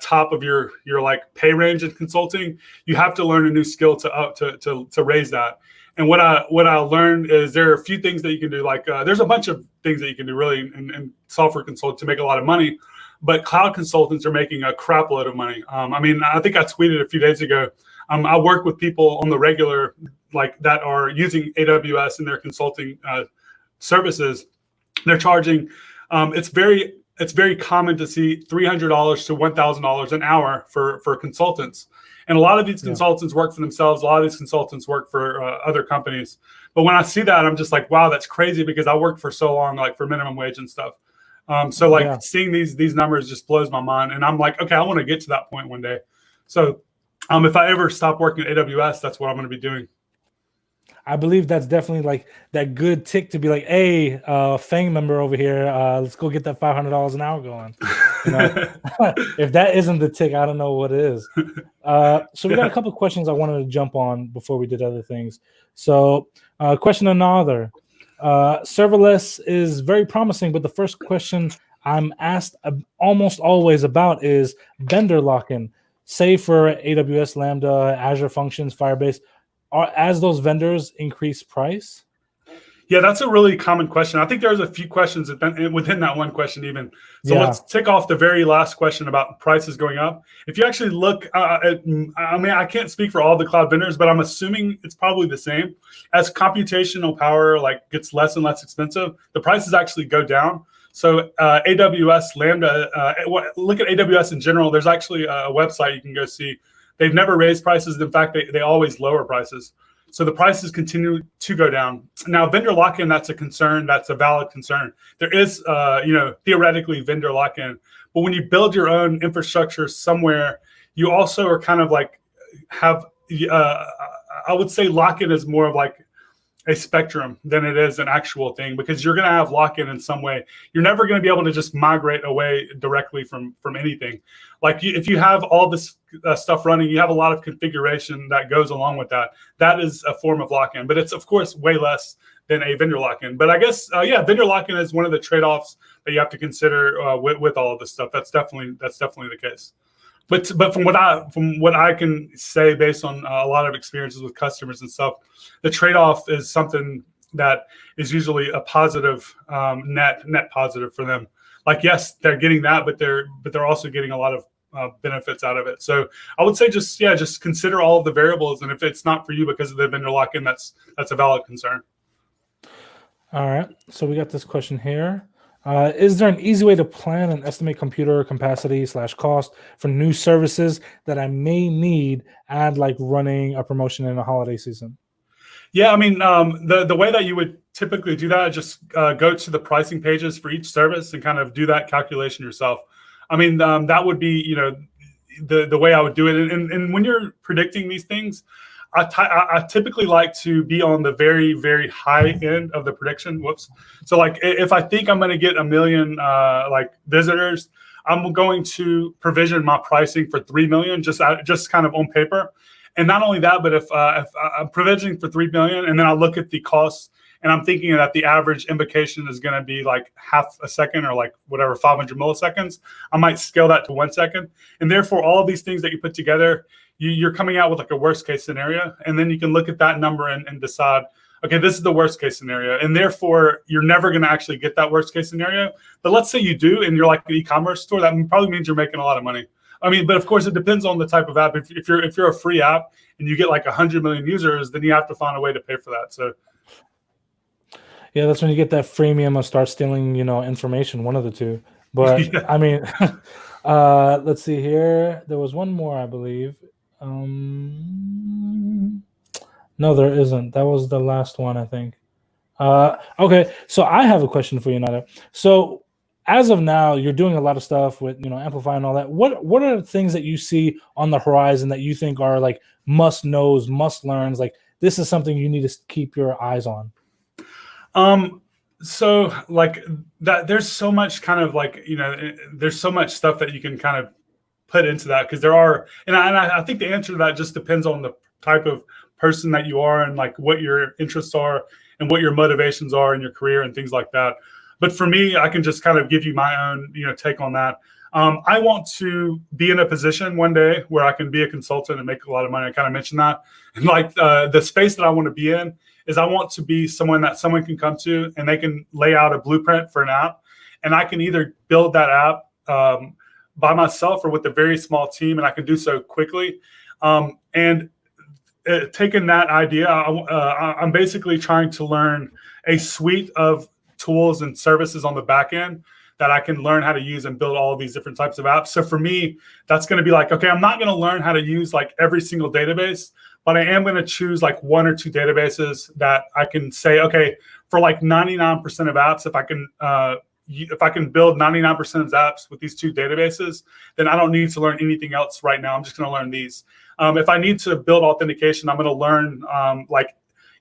top of your like pay range in consulting, you have to learn a new skill to raise that. And what I learned is there are a few things that you can do. Like there's a bunch of things that you can do really in software consult to make a lot of money, but cloud consultants are making a crap load of money. I mean, I think I tweeted a few days ago. I work with people on the regular, like that are using AWS in their consulting services. They're charging. It's very common to see $300 to $1,000 an hour for consultants. And a lot of these consultants work for themselves. A lot of these consultants work for other companies. But when I see that, I'm just like, wow, that's crazy, because I worked for so long, like for minimum wage and stuff. So like seeing these numbers just blows my mind. And I'm like, okay, I want to get to that point one day. So if I ever stop working at AWS, that's what I'm going to be doing. I believe that's definitely like that good tick to be like, hey, Fang member over here, let's go get that $500 an hour going. You know? If that isn't the tick, I don't know what is. So we got a couple of questions I wanted to jump on before we did other things. So question another. Serverless is very promising, but the first question I'm asked almost always about is vendor lock-in. Say for AWS, Lambda, Azure Functions, Firebase, as those vendors increase price? Yeah, that's a really common question. I think there's a few questions within that one question even. So let's tick off the very last question about prices going up. If you actually look, I mean, I can't speak for all the cloud vendors, but I'm assuming it's probably the same. As computational power like gets less and less expensive, the prices actually go down. So AWS, Lambda, look at AWS in general. There's actually a website you can go see. They've never raised prices. In fact, they always lower prices. So the prices continue to go down. Now, vendor lock-in, that's a concern. That's a valid concern. There is, theoretically vendor lock-in. But when you build your own infrastructure somewhere, you also are kind of like I would say lock-in is more of like a spectrum than it is an actual thing, because you're going to have lock-in in some way. You're never going to be able to just migrate away directly from anything. Like if you have all this stuff running, you have a lot of configuration that goes along with that. That is a form of lock-in, but it's of course way less than a vendor lock-in. But I guess vendor lock-in is one of the trade-offs that you have to consider with all of this stuff. That's definitely the case. But from what I can say based on a lot of experiences with customers and stuff, the trade-off is something that is usually a positive net positive for them. Like yes, they're getting that, but they're also getting a lot of benefits out of it. So I would say just consider all of the variables, and if it's not for you because of the vendor lock-in, that's a valid concern. All right. So we got this question here. Is there an easy way to plan and estimate computer capacity / cost for new services that I may need at like running a promotion in a holiday season? Yeah, I mean, the way that you would typically do that is just go to the pricing pages for each service and kind of do that calculation yourself. I mean, that would be, the way I would do it. And when you're predicting these things, I typically like to be on the very, very high end of the prediction. So like if I think I'm going to get 1 million visitors, I'm going to provision my pricing for 3 million, just kind of on paper. And not only that, but if I'm provisioning for 3 million and then I look at the costs and I'm thinking that the average invocation is going to be like half a second or like whatever, 500 milliseconds, I might scale that to 1 second. And therefore, all of these things that you put together, you're coming out with like a worst case scenario. And then you can look at that number and decide, okay, this is the worst case scenario. And therefore, you're never going to actually get that worst case scenario. But let's say you do, and you're like an e-commerce store, that probably means you're making a lot of money. I mean, but of course, it depends on the type of app. If you're a free app and you get like 100 million users, then you have to find a way to pay for that. So, yeah, that's when you get that freemium or start stealing, information. One of the two. But yeah. I mean, let's see here. There was one more, I believe. No, there isn't. That was the last one, I think. Okay, so I have a question for you, Nader. So as of now, you're doing a lot of stuff with, Amplify and all that. What are the things that you see on the horizon that you think are like must knows, must learns? Like this is something you need to keep your eyes on. So like that, there's so much kind of like, there's so much stuff that you can kind of put into that, because there are, and I think the answer to that just depends on the type of person that you are and like what your interests are and what your motivations are in your career and things like that. But for me, I can just kind of give you my own, take on that. I want to be in a position one day where I can be a consultant and make a lot of money. I kind of mentioned that. And like the space that I want to be in is I want to be someone that someone can come to and they can lay out a blueprint for an app. And I can either build that app by myself or with a very small team, and I can do so quickly. And taking that idea, I'm basically trying to learn a suite of tools and services on the back end that I can learn how to use and build all of these different types of apps. So for me, that's going to be like, okay, I'm not going to learn how to use like every single database, but I am going to choose like 1 or 2 databases that I can say, okay, for like 99% of apps, if I can build 99% of apps with these 2 databases, then I don't need to learn anything else right now. I'm just going to learn these. If I need to build authentication, I'm going to learn like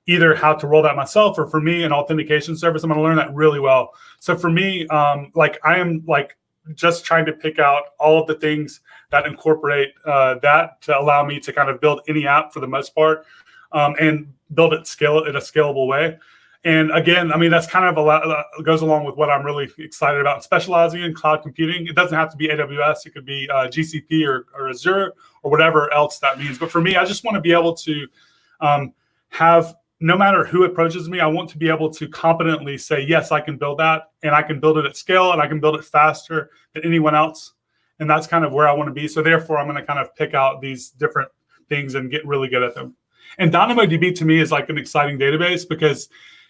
either how to roll that myself, or for me, an authentication service, I'm going to learn that really well. So for me, like I am like just trying to pick out all of the things that incorporate that to allow me to kind of build any app for the most part, and build it in a scalable way. And again, I mean, that's kind of a lot goes along with what I'm really excited about, specializing in cloud computing. It doesn't have to be AWS. It could be GCP or Azure or whatever else that means. But for me, I just want to be able to have, no matter who approaches me, I want to be able to competently say, yes, I can build that, and I can build it at scale, and I can build it faster than anyone else. And that's kind of where I want to be. So therefore, I'm going to kind of pick out these different things and get really good at them. And DynamoDB to me is like an exciting database because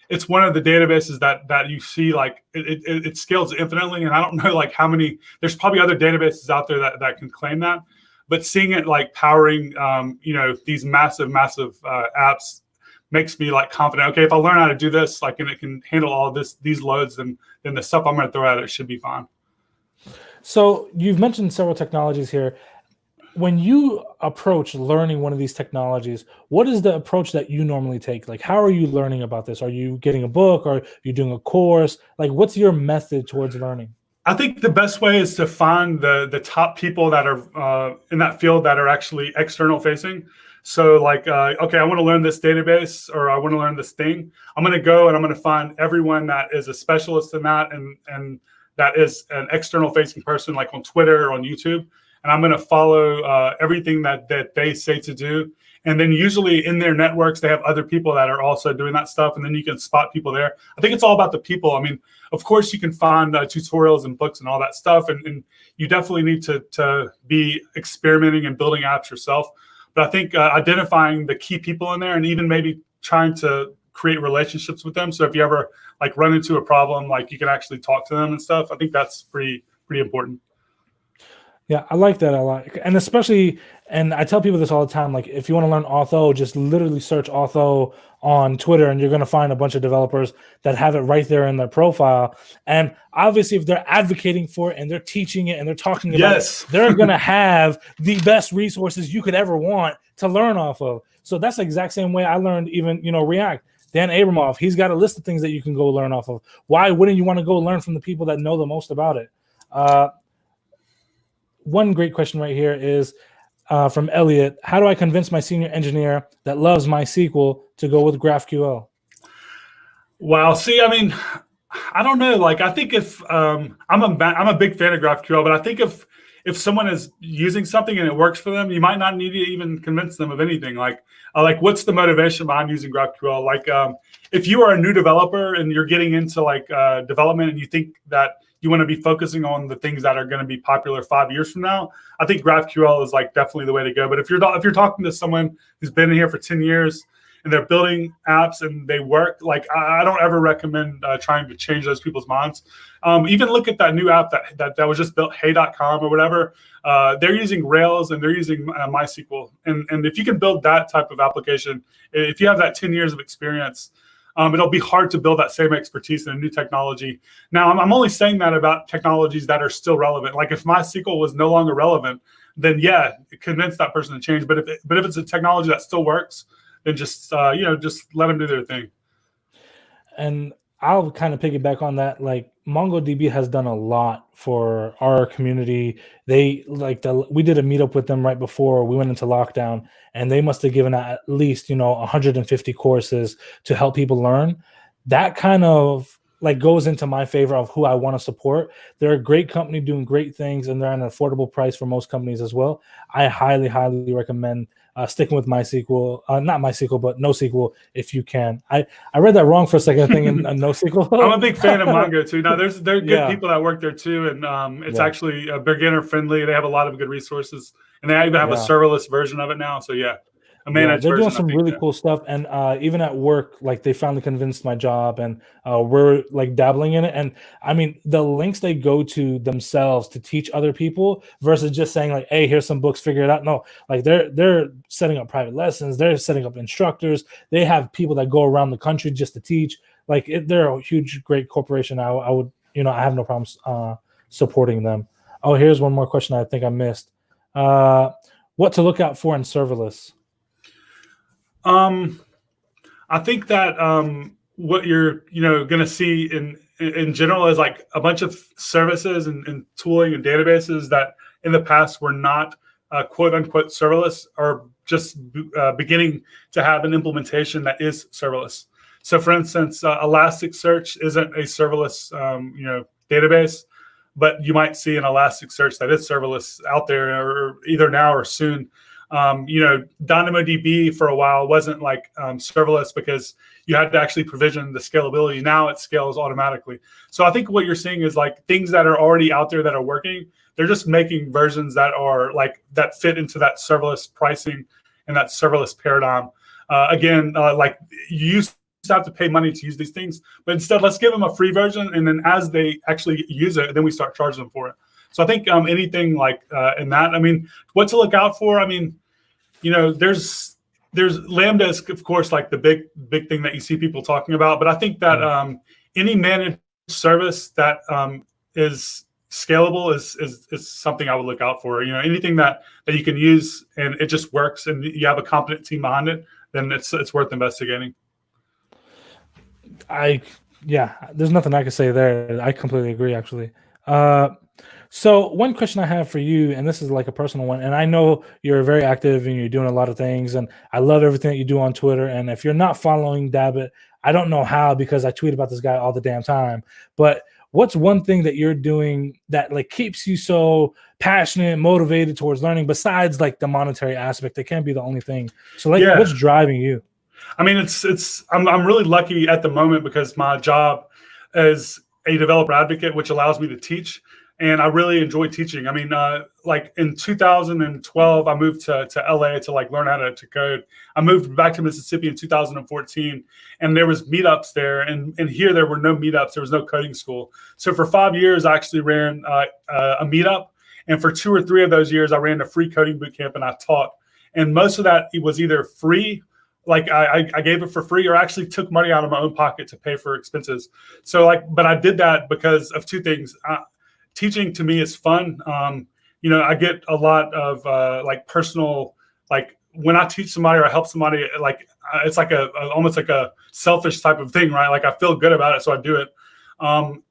it's one of the databases that you see like it scales infinitely. And I don't know like how many, there's probably other databases out there that can claim that, but seeing it like powering, these massive apps makes me like confident. Okay, if I learn how to do this, like, and it can handle all of these loads, then the stuff I'm going to throw at it should be fine. So you've mentioned several technologies here. When you approach learning one of these technologies, what is the approach that you normally take? Like, how are you learning about this? Are you getting a book? Or are you doing a course? Like, what's your method towards learning? I think the best way is to find the top people that are in that field that are actually external facing. So like, okay, I want to learn this database, or I want to learn this thing. I'm going to go and I'm going to find everyone that is a specialist in that and that is an external facing person, like on Twitter or on YouTube. And I'm going to follow everything that they say to do. And then usually in their networks, they have other people that are also doing that stuff. And then you can spot people there. I think it's all about the people. I mean, of course, you can find tutorials and books and all that stuff. And you definitely need to be experimenting and building apps yourself. But I think identifying the key people in there and even maybe trying to create relationships with them. So if you ever like run into a problem, like you can actually talk to them and stuff. I think that's pretty important. Yeah, I like that a lot. And especially, and I tell people this all the time, like if you want to learn Auth0, just literally search Auth0 on Twitter and you're going to find a bunch of developers that have it right there in their profile. And obviously if they're advocating for it and they're teaching it and they're talking about it, they're going to have the best resources you could ever want to learn off of. So that's the exact same way I learned even, React. Dan Abramov, he's got a list of things that you can go learn off of. Why wouldn't you want to go learn from the people that know the most about it? One great question right here is from Elliot. How do I convince my senior engineer that loves MySQL to go with GraphQL? Wow. See, I mean, I don't know. Like, I think if I'm a big fan of GraphQL, but I think if someone is using something and it works for them, you might not need to even convince them of anything. Like what's the motivation behind using GraphQL? Like, if you are a new developer and you're getting into like development and you think that you want to be focusing on the things that are going to be popular 5 years from now, I think GraphQL is like definitely the way to go. But if you're talking to someone who's been in here for 10 years and they're building apps and they work, like I don't ever recommend trying to change those people's minds. Even look at that new app that was just built, hey.com or whatever. They're using Rails and they're using MySQL. And if you can build that type of application, if you have that 10 years of experience, it'll be hard to build that same expertise in a new technology. Now, I'm only saying that about technologies that are still relevant. Like if MySQL was no longer relevant, then yeah, convince that person to change. But if it's a technology that still works, then just let them do their thing. And I'll kind of piggyback on that. Like MongoDB has done a lot for our community. We did a meetup with them right before we went into lockdown, and they must have given out at least 150 courses to help people learn. That kind of like goes into my favor of who I want to support. They're a great company doing great things, and they're at an affordable price for most companies as well. I highly, highly recommend sticking with MySQL, not MySQL, but NoSQL if you can. I read that wrong for a second, thinking NoSQL. I'm a big fan of Mongo too. Now, there are good Yeah. people that work there too, and it's Yeah. actually beginner friendly. They have a lot of good resources, and they even have a Yeah. serverless version of it now. So yeah, a managed they're doing version, some really cool stuff, and even at work, like they finally convinced my job, and we're like dabbling in it. And I mean, the links they go to themselves to teach other people versus just saying like, "Hey, here's some books, figure it out." No, like they're setting up private lessons, they're setting up instructors, they have people that go around the country just to teach. Like they're a huge, great corporation. I would, I have no problems supporting them. Oh, here's one more question I think I missed. What to look out for in serverless? I think that what you're going to see in general is like a bunch of services and tooling and databases that in the past were not quote unquote serverless, are just beginning to have an implementation that is serverless. So, for instance, Elasticsearch isn't a serverless database, but you might see an Elasticsearch that is serverless out there, or either now or soon. DynamoDB for a while wasn't like serverless because you had to actually provision the scalability. Now it scales automatically. So I think what you're seeing is like things that are already out there that are working. They're just making versions that are like that fit into that serverless pricing and that serverless paradigm. Like you used to have to pay money to use these things, but instead let's give them a free version, and then as they actually use it, then we start charging them for it. So I think anything like in that, I mean, what to look out for? I mean, there's Lambda is of course like the big thing that you see people talking about, but I think that any managed service that is scalable is something I would look out for. Anything that you can use and it just works, and you have a competent team behind it, then it's worth investigating. There's nothing I can say there. I completely agree, actually. So one question I have for you, and this is like a personal one, and I know you're very active and you're doing a lot of things, and I love everything that you do on Twitter. And if you're not following Dabit, I don't know how, because I tweet about this guy all the damn time. But what's one thing that you're doing that like keeps you so passionate, motivated towards learning, besides like the monetary aspect? It can't be the only thing. So like, what's driving you? I mean, I'm really lucky at the moment because my job is a developer advocate, which allows me to teach. And I really enjoy teaching. I mean, like in 2012, I moved to LA to like learn how to code. I moved back to Mississippi in 2014, and there was meetups there. And here there were no meetups. There was no coding school. So for 5 years, I actually ran a meetup. And for 2 or 3 of those years, I ran a free coding bootcamp and I taught. And most of that, it was either free, like I gave it for free, or actually took money out of my own pocket to pay for expenses. So but I did that because of 2 things. Teaching to me is fun. I get a lot of like personal, like when I teach somebody or I help somebody, like it's like almost like a selfish type of thing, right? Like I feel good about it, so I do it.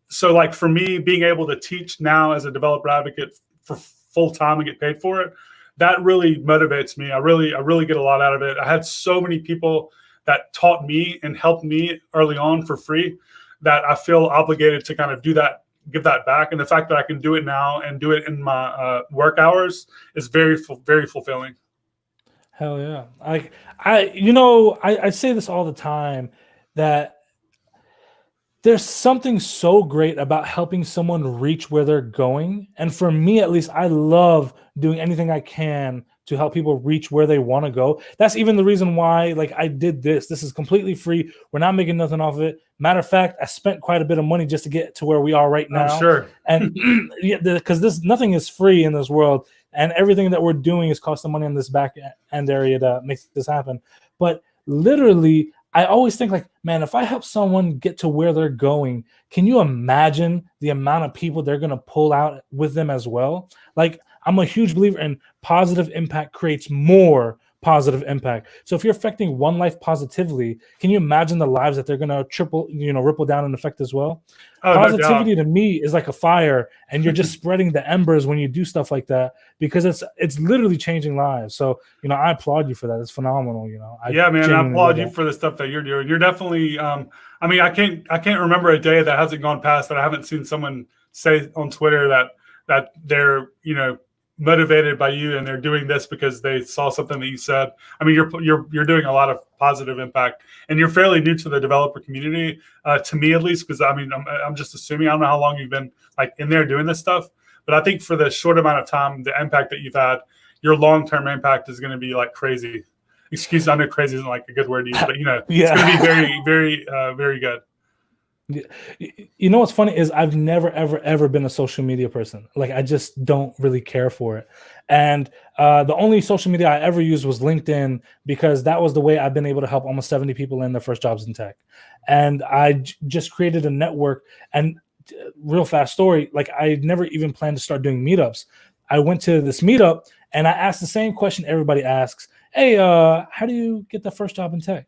So like for me, being able to teach now as a developer advocate for full time and get paid for it, that really motivates me. I really get a lot out of it. I had so many people that taught me and helped me early on for free that I feel obligated to kind of do that, give that back. And the fact that I can do it now and do it in my work hours is very fulfilling. Hell yeah. I say this all the time, that there's something so great about helping someone reach where they're going. And for me, at least, I love doing anything I can to help people reach where they want to go. That's even the reason why, like, I did this. This is completely free. We're not making nothing off of it. Matter of fact, I spent quite a bit of money just to get to where we are right now. I'm sure. And because nothing is free in this world, and everything that we're doing is costing money in this back end area to make this happen. But literally, I always think like, man, if I help someone get to where they're going, can you imagine the amount of people they're going to pull out with them as well? Like, I'm a huge believer in positive impact creates more positive impact. So if you're affecting one life positively, can you imagine the lives that they're going to ripple down and affect as well? Oh, Positivity to me is like a fire, and you're just spreading the embers when you do stuff like that, because it's literally changing lives. So, I applaud you for that. It's phenomenal. Yeah, man, I applaud you for the stuff that you're doing. You're definitely, I can't remember a day that hasn't gone past that I haven't seen someone say on Twitter that they're, motivated by you and they're doing this because they saw something that you said. I mean, you're doing a lot of positive impact, and you're fairly new to the developer community, to me at least, because I'm just assuming, I don't know how long you've been like in there doing this stuff, but I think for the short amount of time, the impact that you've had, your long-term impact is going to be like crazy. Excuse me, I know crazy isn't like a good word to use, but it's going to be very, very, very good. You know what's funny is I've never ever been a social media person. Like, I just don't really care for it. And the only social media I ever used was LinkedIn, because that was the way I've been able to help almost 70 people in their first jobs in tech. And I just created a network. And real fast story, like, I never even planned to start doing meetups. I went to this meetup and I asked the same question everybody asks. Hey, how do you get the first job in tech?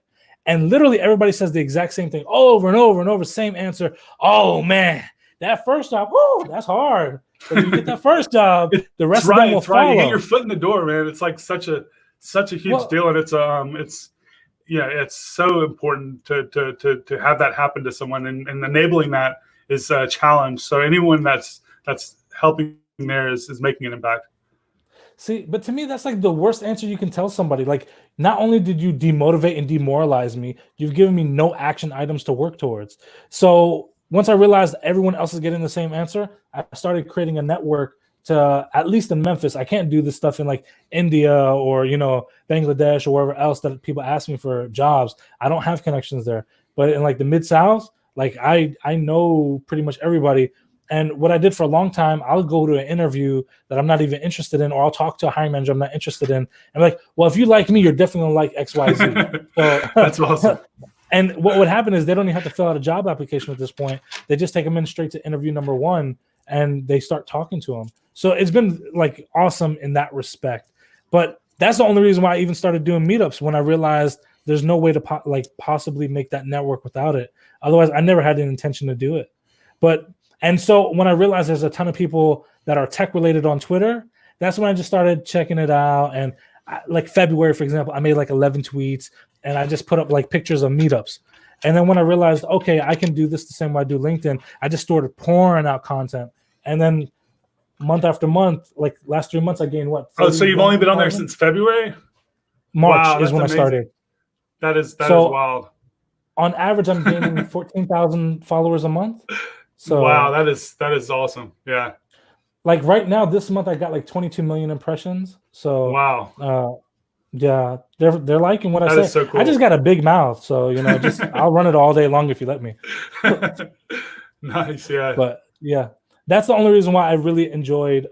And literally everybody says the exact same thing over and over and over, same answer. Oh man, that first job, woo, that's hard. But you get that first job, the rest of them will follow. You get your foot in the door, man. It's like such a huge deal, and it's so important to have that happen to someone, and enabling that is a challenge. So anyone that's helping there is making an impact. See, but to me, that's like the worst answer you can tell somebody. Like, not only did you demotivate and demoralize me, you've given me no action items to work towards. So once I realized everyone else is getting the same answer, I started creating a network to, at least in Memphis. I can't do this stuff in like India or, Bangladesh or wherever else that people ask me for jobs. I don't have connections there. But in like the Mid-South, like I know pretty much everybody. And what I did for a long time, I'll go to an interview that I'm not even interested in, or I'll talk to a hiring manager I'm not interested in. I'm like, well, if you like me, you're definitely going to like X, Y, Z. So, that's awesome. And what would happen is they don't even have to fill out a job application at this point. They just take them in straight to interview number one, and they start talking to them. So it's been like awesome in that respect. But that's the only reason why I even started doing meetups, when I realized there's no way to possibly make that network without it. Otherwise, I never had an intention to do it. And so when I realized there's a ton of people that are tech related on Twitter, that's when I just started checking it out. And like February, for example, I made like 11 tweets, and I just put up like pictures of meetups. And then when I realized, okay, I can do this the same way I do LinkedIn, I just started pouring out content. And then month after month, like last 3 months, I gained what? Oh, so you've only been on there since February? March is when amazing. I started. That is wild. On average, I'm gaining 14,000 followers a month. So wow, that is awesome. Yeah. Like right now, this month I got like 22 million impressions. So wow. Yeah, they're liking what I say. Is so cool. I just got a big mouth, so just I'll run it all day long if you let me. Nice, yeah. But yeah, that's the only reason why I really enjoyed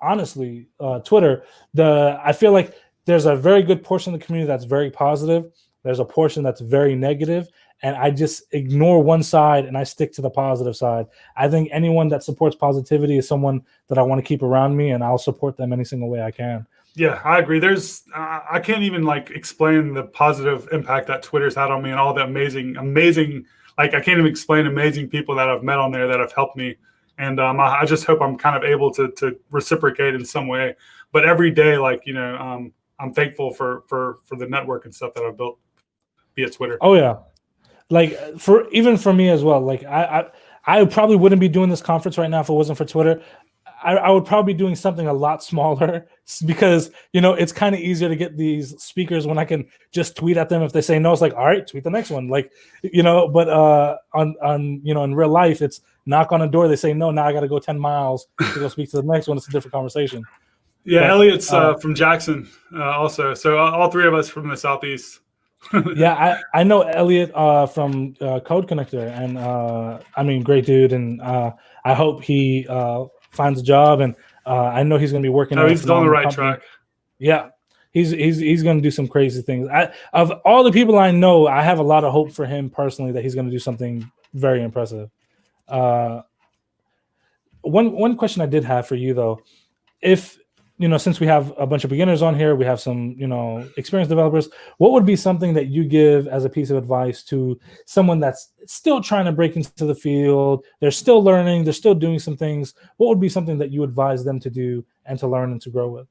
honestly Twitter. I feel like there's a very good portion of the community that's very positive. There's a portion that's very negative. And I just ignore one side and I stick to the positive side. I think anyone that supports positivity is someone that I want to keep around me, and I'll support them any single way I can. Yeah, I agree. There's, I can't even like explain the positive impact that Twitter's had on me, and all the amazing, like I can't even explain amazing people that I've met on there that have helped me. And I just hope I'm kind of able to reciprocate in some way. But every day, like, I'm thankful for the network and stuff that I've built via Twitter. Oh yeah. Like even for me as well, like I probably wouldn't be doing this conference right now if it wasn't for Twitter. I would probably be doing something a lot smaller, because it's kind of easier to get these speakers when I can just tweet at them. If they say no, it's like, all right, tweet the next one. Like, but on in real life, it's knock on a door, they say no, now I got to go 10 miles to go speak to the next one. It's a different conversation. Yeah, but Elliot's from Jackson also. So all three of us from the Southeast. Yeah, I know Elliot from Code Connector, and great dude, and I hope he finds a job, and I know he's going to be working. Oh, he's on the right track. Yeah, he's going to do some crazy things. Of all the people I know, I have a lot of hope for him personally that he's going to do something very impressive. One question I did have for you though, if since we have a bunch of beginners on here, we have some, experienced developers. What would be something that you give as a piece of advice to someone that's still trying to break into the field? They're still learning, they're still doing some things. What would be something that you advise them to do and to learn and to grow with?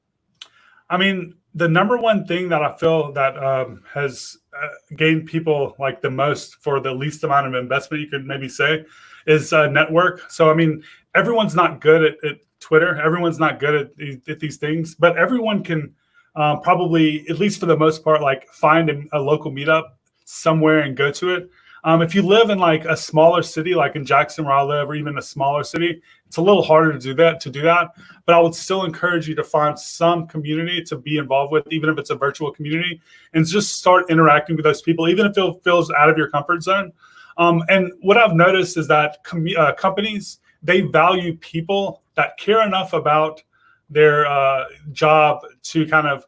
I mean, the number one thing that I feel that has gained people like the most for the least amount of investment, you could maybe say, is network. So, I mean, everyone's not good at Twitter. Everyone's not good at these things, but everyone can probably, at least for the most part, like find a local meetup somewhere and go to it. If you live in like a smaller city, like in Jackson where I live, or even a smaller city, it's a little harder to do that. But I would still encourage you to find some community to be involved with, even if it's a virtual community, and just start interacting with those people, even if it feels out of your comfort zone. And what I've noticed is that companies, they value people that care enough about their job to kind of,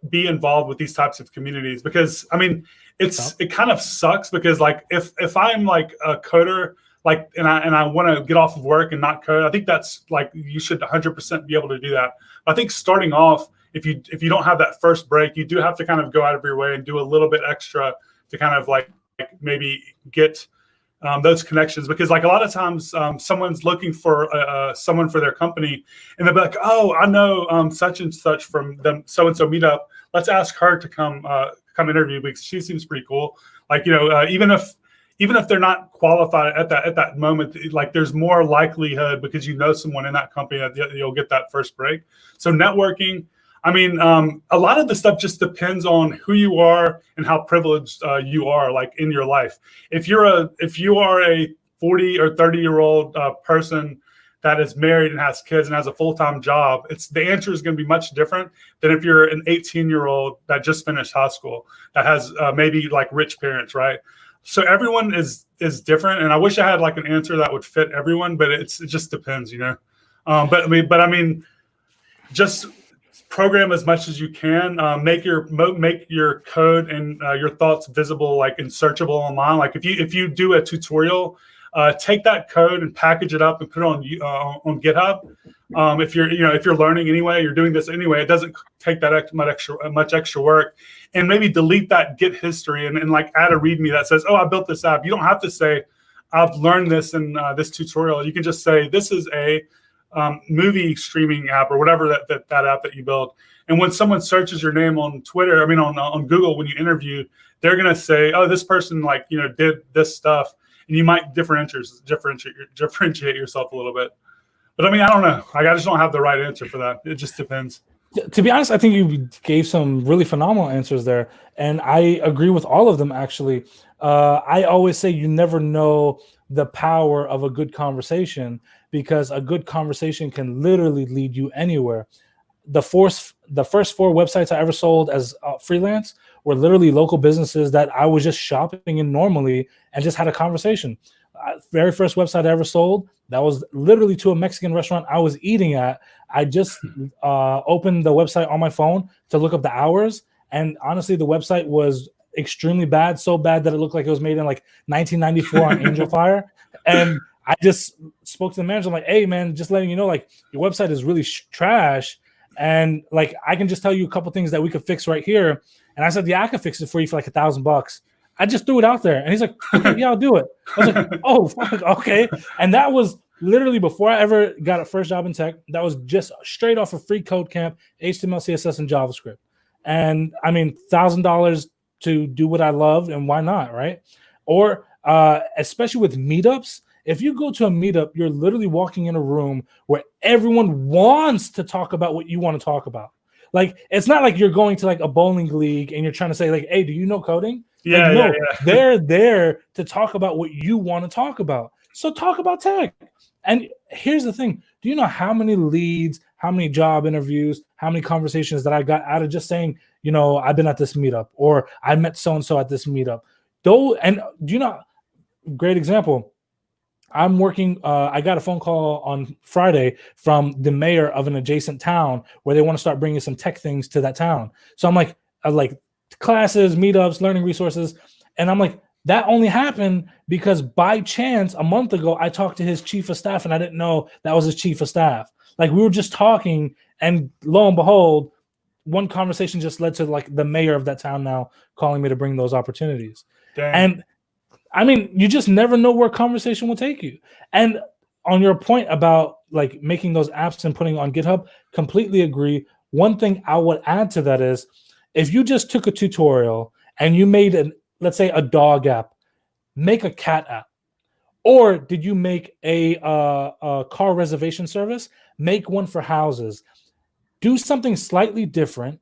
be involved with these types of communities. Because I mean, it kind of sucks because like if I'm like a coder, like and I want to get off of work and not code, I think that's like you should 100% be able to do that. I think starting off, if you don't have that first break, you do have to kind of go out of your way and do a little bit extra to kind of like maybe get those connections, because like a lot of times someone's looking for someone for their company and they'll be like, oh, I know such and such from them so-and-so meetup. Let's ask her to come interview because she seems pretty cool. Like, even if they're not qualified at that moment, like there's more likelihood because you know someone in that company that you'll get that first break. So networking, I mean, a lot of the stuff just depends on who you are and how privileged you are, like in your life. If you are a 40 or 30-year-old person that is married and has kids and has a full-time job, the answer is going to be much different than if you're an 18-year-old that just finished high school that has maybe like rich parents, right? So everyone is different, and I wish I had like an answer that would fit everyone, but it just depends, But I mean, just program as much as you can. Make your code and your thoughts visible, like and searchable online. Like if you do a tutorial, take that code and package it up and put it on GitHub. If you're learning anyway, you're doing this anyway, it doesn't take that much extra work. And maybe delete that Git history and like add a README that says, oh, I built this app. You don't have to say, I've learned this in this tutorial. You can just say, this is a movie streaming app or whatever that app that you build. And when someone searches your name on Twitter, on Google, when you interview, they're going to say, oh, this person did this stuff. And you might differentiate yourself a little bit. But I mean, I don't know. I just don't have the right answer for that. It just depends. To be honest, I think you gave some really phenomenal answers there. And I agree with all of them, actually. I always say you never know the power of a good conversation, because a good conversation can literally lead you anywhere. The first 4 websites I ever sold as freelance were literally local businesses that I was just shopping in normally and just had a conversation. Very first website I ever sold, that was literally to a Mexican restaurant I was eating at. I just opened the website on my phone to look up the hours. And honestly, the website was extremely bad, so bad that it looked like it was made in like 1994 on Angel Fire. And I just spoke to the manager. I'm like, hey, man, just letting you know, like, your website is really trash. And like, I can just tell you a couple things that we could fix right here. And I said, yeah, I could fix it for you for like $1,000. I just threw it out there. And he's like, okay, yeah, I'll do it. I was like, oh, fuck, okay. And that was literally before I ever got a first job in tech. That was just straight off of free code camp, HTML, CSS, and JavaScript. And I mean, $1,000 to do what I love, and why not, right? Or especially with meetups, if you go to a meetup, you're literally walking in a room where everyone wants to talk about what you want to talk about. Like, it's not like you're going to like a bowling league and you're trying to say like, hey, do you know coding? Yeah, like, no, yeah. They're there to talk about what you want to talk about. So talk about tech. And here's the thing. Do you know how many leads, how many job interviews, how many conversations that I got out of just saying, I've been at this meetup, or I met so-and-so at this meetup. And do you know, great example. I'm working, I got a phone call on Friday from the mayor of an adjacent town where they want to start bringing some tech things to that town. So I'm like classes, meetups, learning resources. And I'm like, that only happened because by chance, a month ago, I talked to his chief of staff and I didn't know that was his chief of staff. Like, we were just talking And lo and behold, one conversation just led to like the mayor of that town now calling me to bring those opportunities. Dang. And I mean, you just never know where conversation will take you. And on your point about like making those apps and putting on GitHub, completely agree. One thing I would add to that is if you just took a tutorial and you made let's say a dog app, make a cat app. Or did you make a car reservation service? Make one for houses. Do something slightly different.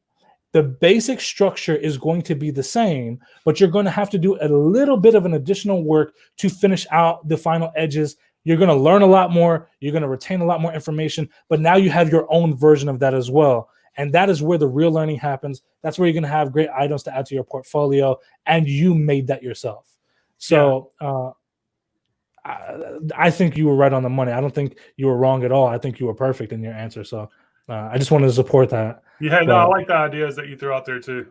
The basic structure is going to be the same, but you're going to have to do a little bit of an additional work to finish out the final edges. You're going to learn a lot more. You're going to retain a lot more information, but now you have your own version of that as well. And that is where the real learning happens. That's where you're going to have great items to add to your portfolio, and you made that yourself. So I think you were right on the money. I don't think you were wrong at all. I think you were perfect in your answer. So I just wanted to support that. Yeah, no, I like the ideas that you threw out there too.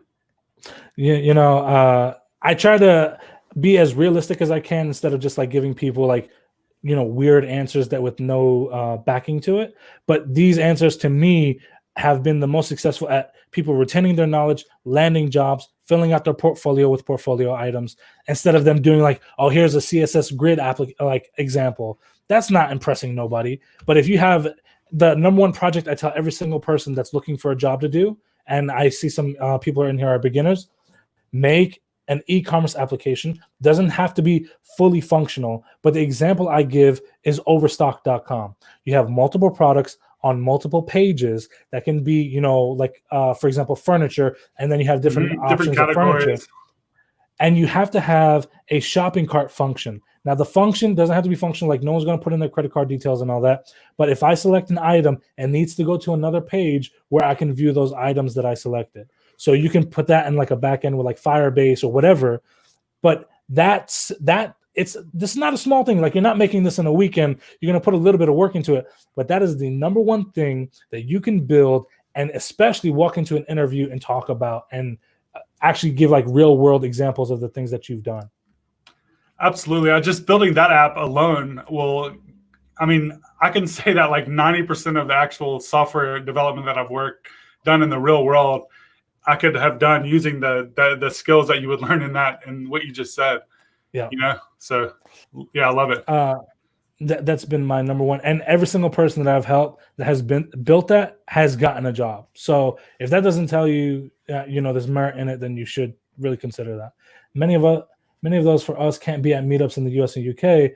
I try to be as realistic as I can instead of just like giving people like, weird answers that with no backing to it. But these answers to me have been the most successful at people retaining their knowledge, landing jobs, filling out their portfolio with portfolio items, instead of them doing like, oh, here's a CSS grid example. That's not impressing nobody. But if you have the number one project I tell every single person that's looking for a job to do, and I see some people in here are beginners, make an e-commerce application. Doesn't have to be fully functional, but the example I give is overstock.com. You have multiple products on multiple pages that can be, for example, furniture, and then you have different options of furniture. And you have to have a shopping cart function. Now, the function doesn't have to be functional, like no one's going to put in their credit card details and all that. But if I select an item, it needs to go to another page where I can view those items that I selected. So you can put that in like a backend with like Firebase or whatever. But this is not a small thing. Like, you're not making this in a weekend. You're going to put a little bit of work into it. But that is the number one thing that you can build, and especially walk into an interview and talk about and actually give like real world examples of the things that you've done. Absolutely. Just building that app alone I can say that like 90% of the actual software development that I've done in the real world, I could have done using the skills that you would learn in that and what you just said. Yeah. So yeah, I love it. That's been my number one. And every single person that I've helped that has been built that has gotten a job. So if that doesn't tell you, there's merit in it, then you should really consider that. Many of those for us can't be at meetups in the US and UK.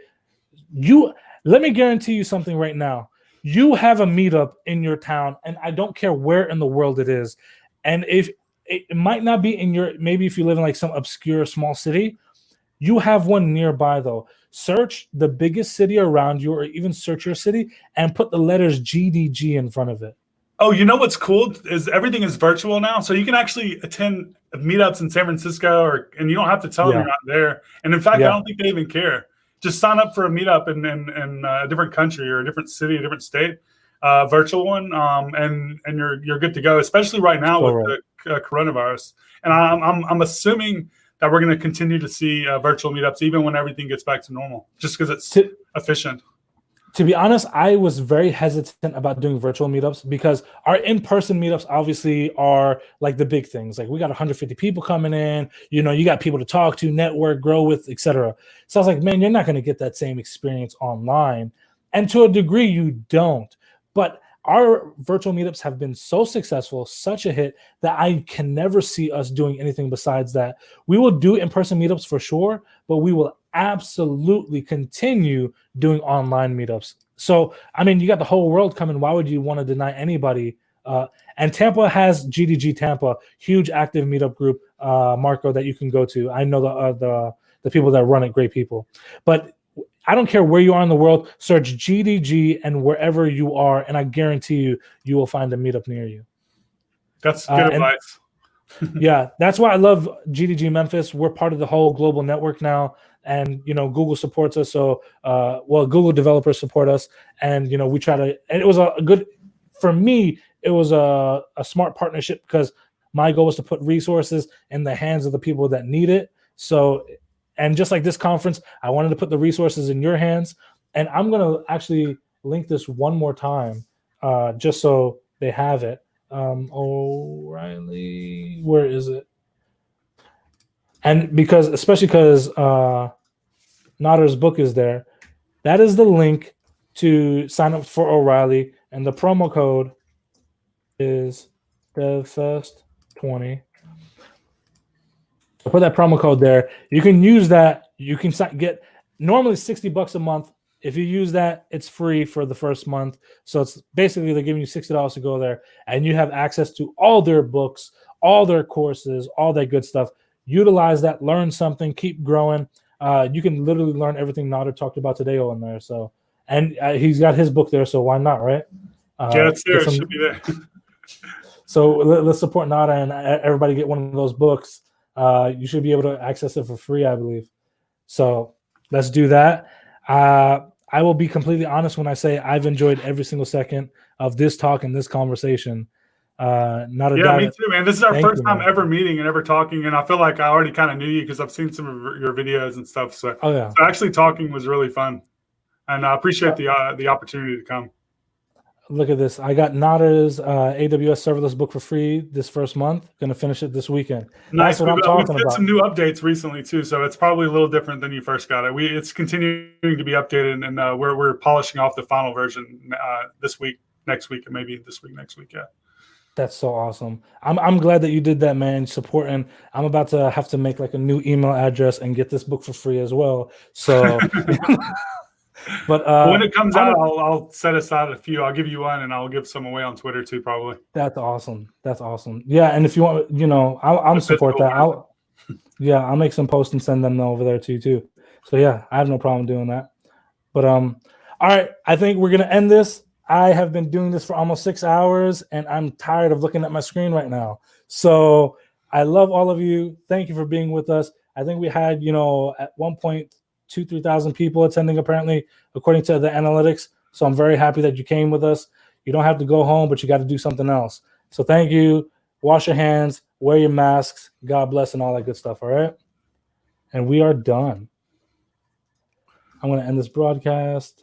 Let me guarantee you something right now. You have a meetup in your town, and I don't care where in the world it is. And if it might not be maybe if you live in like some obscure small city, you have one nearby though. Search the biggest city around you, or even search your city and put the letters GDG in front of it. Oh, you know what's cool is everything is virtual now. So you can actually attend meetups in San Francisco and you don't have to tell them you're not there. And in fact, I don't think they even care. Just sign up for a meetup in a different country or a different city, a different state, virtual one, and you're good to go. Especially right now with the coronavirus. And I'm assuming that we're going to continue to see virtual meetups even when everything gets back to normal, just because it's efficient. To be honest, I was very hesitant about doing virtual meetups because our in-person meetups obviously are like the big things. Like, we got 150 people coming in, you got people to talk to, network, grow with, etc. So I was like, man, you're not going to get that same experience online. And to a degree, you don't. But our virtual meetups have been so successful, such a hit, that I can never see us doing anything besides that. We will do in-person meetups for sure, but we will absolutely continue doing online meetups. So, you got the whole world coming. Why would you want to deny anybody? And Tampa has GDG Tampa, huge active meetup group, Marco, that you can go to. I know the people that run it, great people. But I don't care where you are in the world, search GDG and wherever you are, and I guarantee you will find a meetup near you. That's good advice. Yeah, that's why I love GDG Memphis. We're part of the whole global network now, and Google supports us. So, Google developers support us, and we try to. And it was for me. It was a smart partnership because my goal was to put resources in the hands of the people that need it. So, and just like this conference, I wanted to put the resources in your hands. And I'm gonna actually link this one more time, just so they have it. O'Reilly, where is it? And especially because Nader's book is there, that is the link to sign up for O'Reilly, and the promo code is DevFest20. I put that promo code there. You can use that. You can get normally $60 a month. If you use that, it's free for the first month. So it's basically they're giving you $60 to go there, and you have access to all their books, all their courses, all that good stuff. Utilize that, learn something, keep growing. You can literally learn everything Nader talked about today on there. So, and he's got his book there, so why not, right? Yeah, it's there. It should be there. So let's support Nader and everybody get one of those books. You should be able to access it for free, I believe. So let's do that. I will be completely honest when I say I've enjoyed every single second of this talk and this conversation. Nader Yeah, me Dabit, too, man. This is our thank first you, time man. ever meeting and ever talking, and I feel like I already kind of knew you because I've seen some of your videos and stuff. So, Oh yeah, so actually talking was really fun, and I appreciate the opportunity to come. look at this. I got Nader's AWS serverless book for free this first month. Gonna finish it this weekend. Nice. That's what I'm talking we've about. did some new updates recently too, so it's probably a little different than you first got it. It's continuing to be updated, and we're polishing off the final version this week, next week, and maybe this week, next week. Yeah. That's so awesome. I'm glad that you did that, man. Supporting. I'm about to have to make like a new email address and get this book for free as well. So, but when it comes out, I'll set aside a few. I'll give you one, and I'll give some away on Twitter too, probably. That's awesome. That's awesome. Yeah, and if you want, I'll support that. I'll make some posts and send them over there too. So yeah, I have no problem doing that. But all right, I think we're gonna end this. I have been doing this for almost 6 hours, and I'm tired of looking at my screen right now. So I love all of you. Thank you for being with us. I think we had, at one point, 3,000 people attending, apparently, according to the analytics. So I'm very happy that you came with us. You don't have to go home, but you got to do something else. So thank you. Wash your hands, wear your masks. God bless and all that good stuff. All right. And we are done. I'm going to end this broadcast.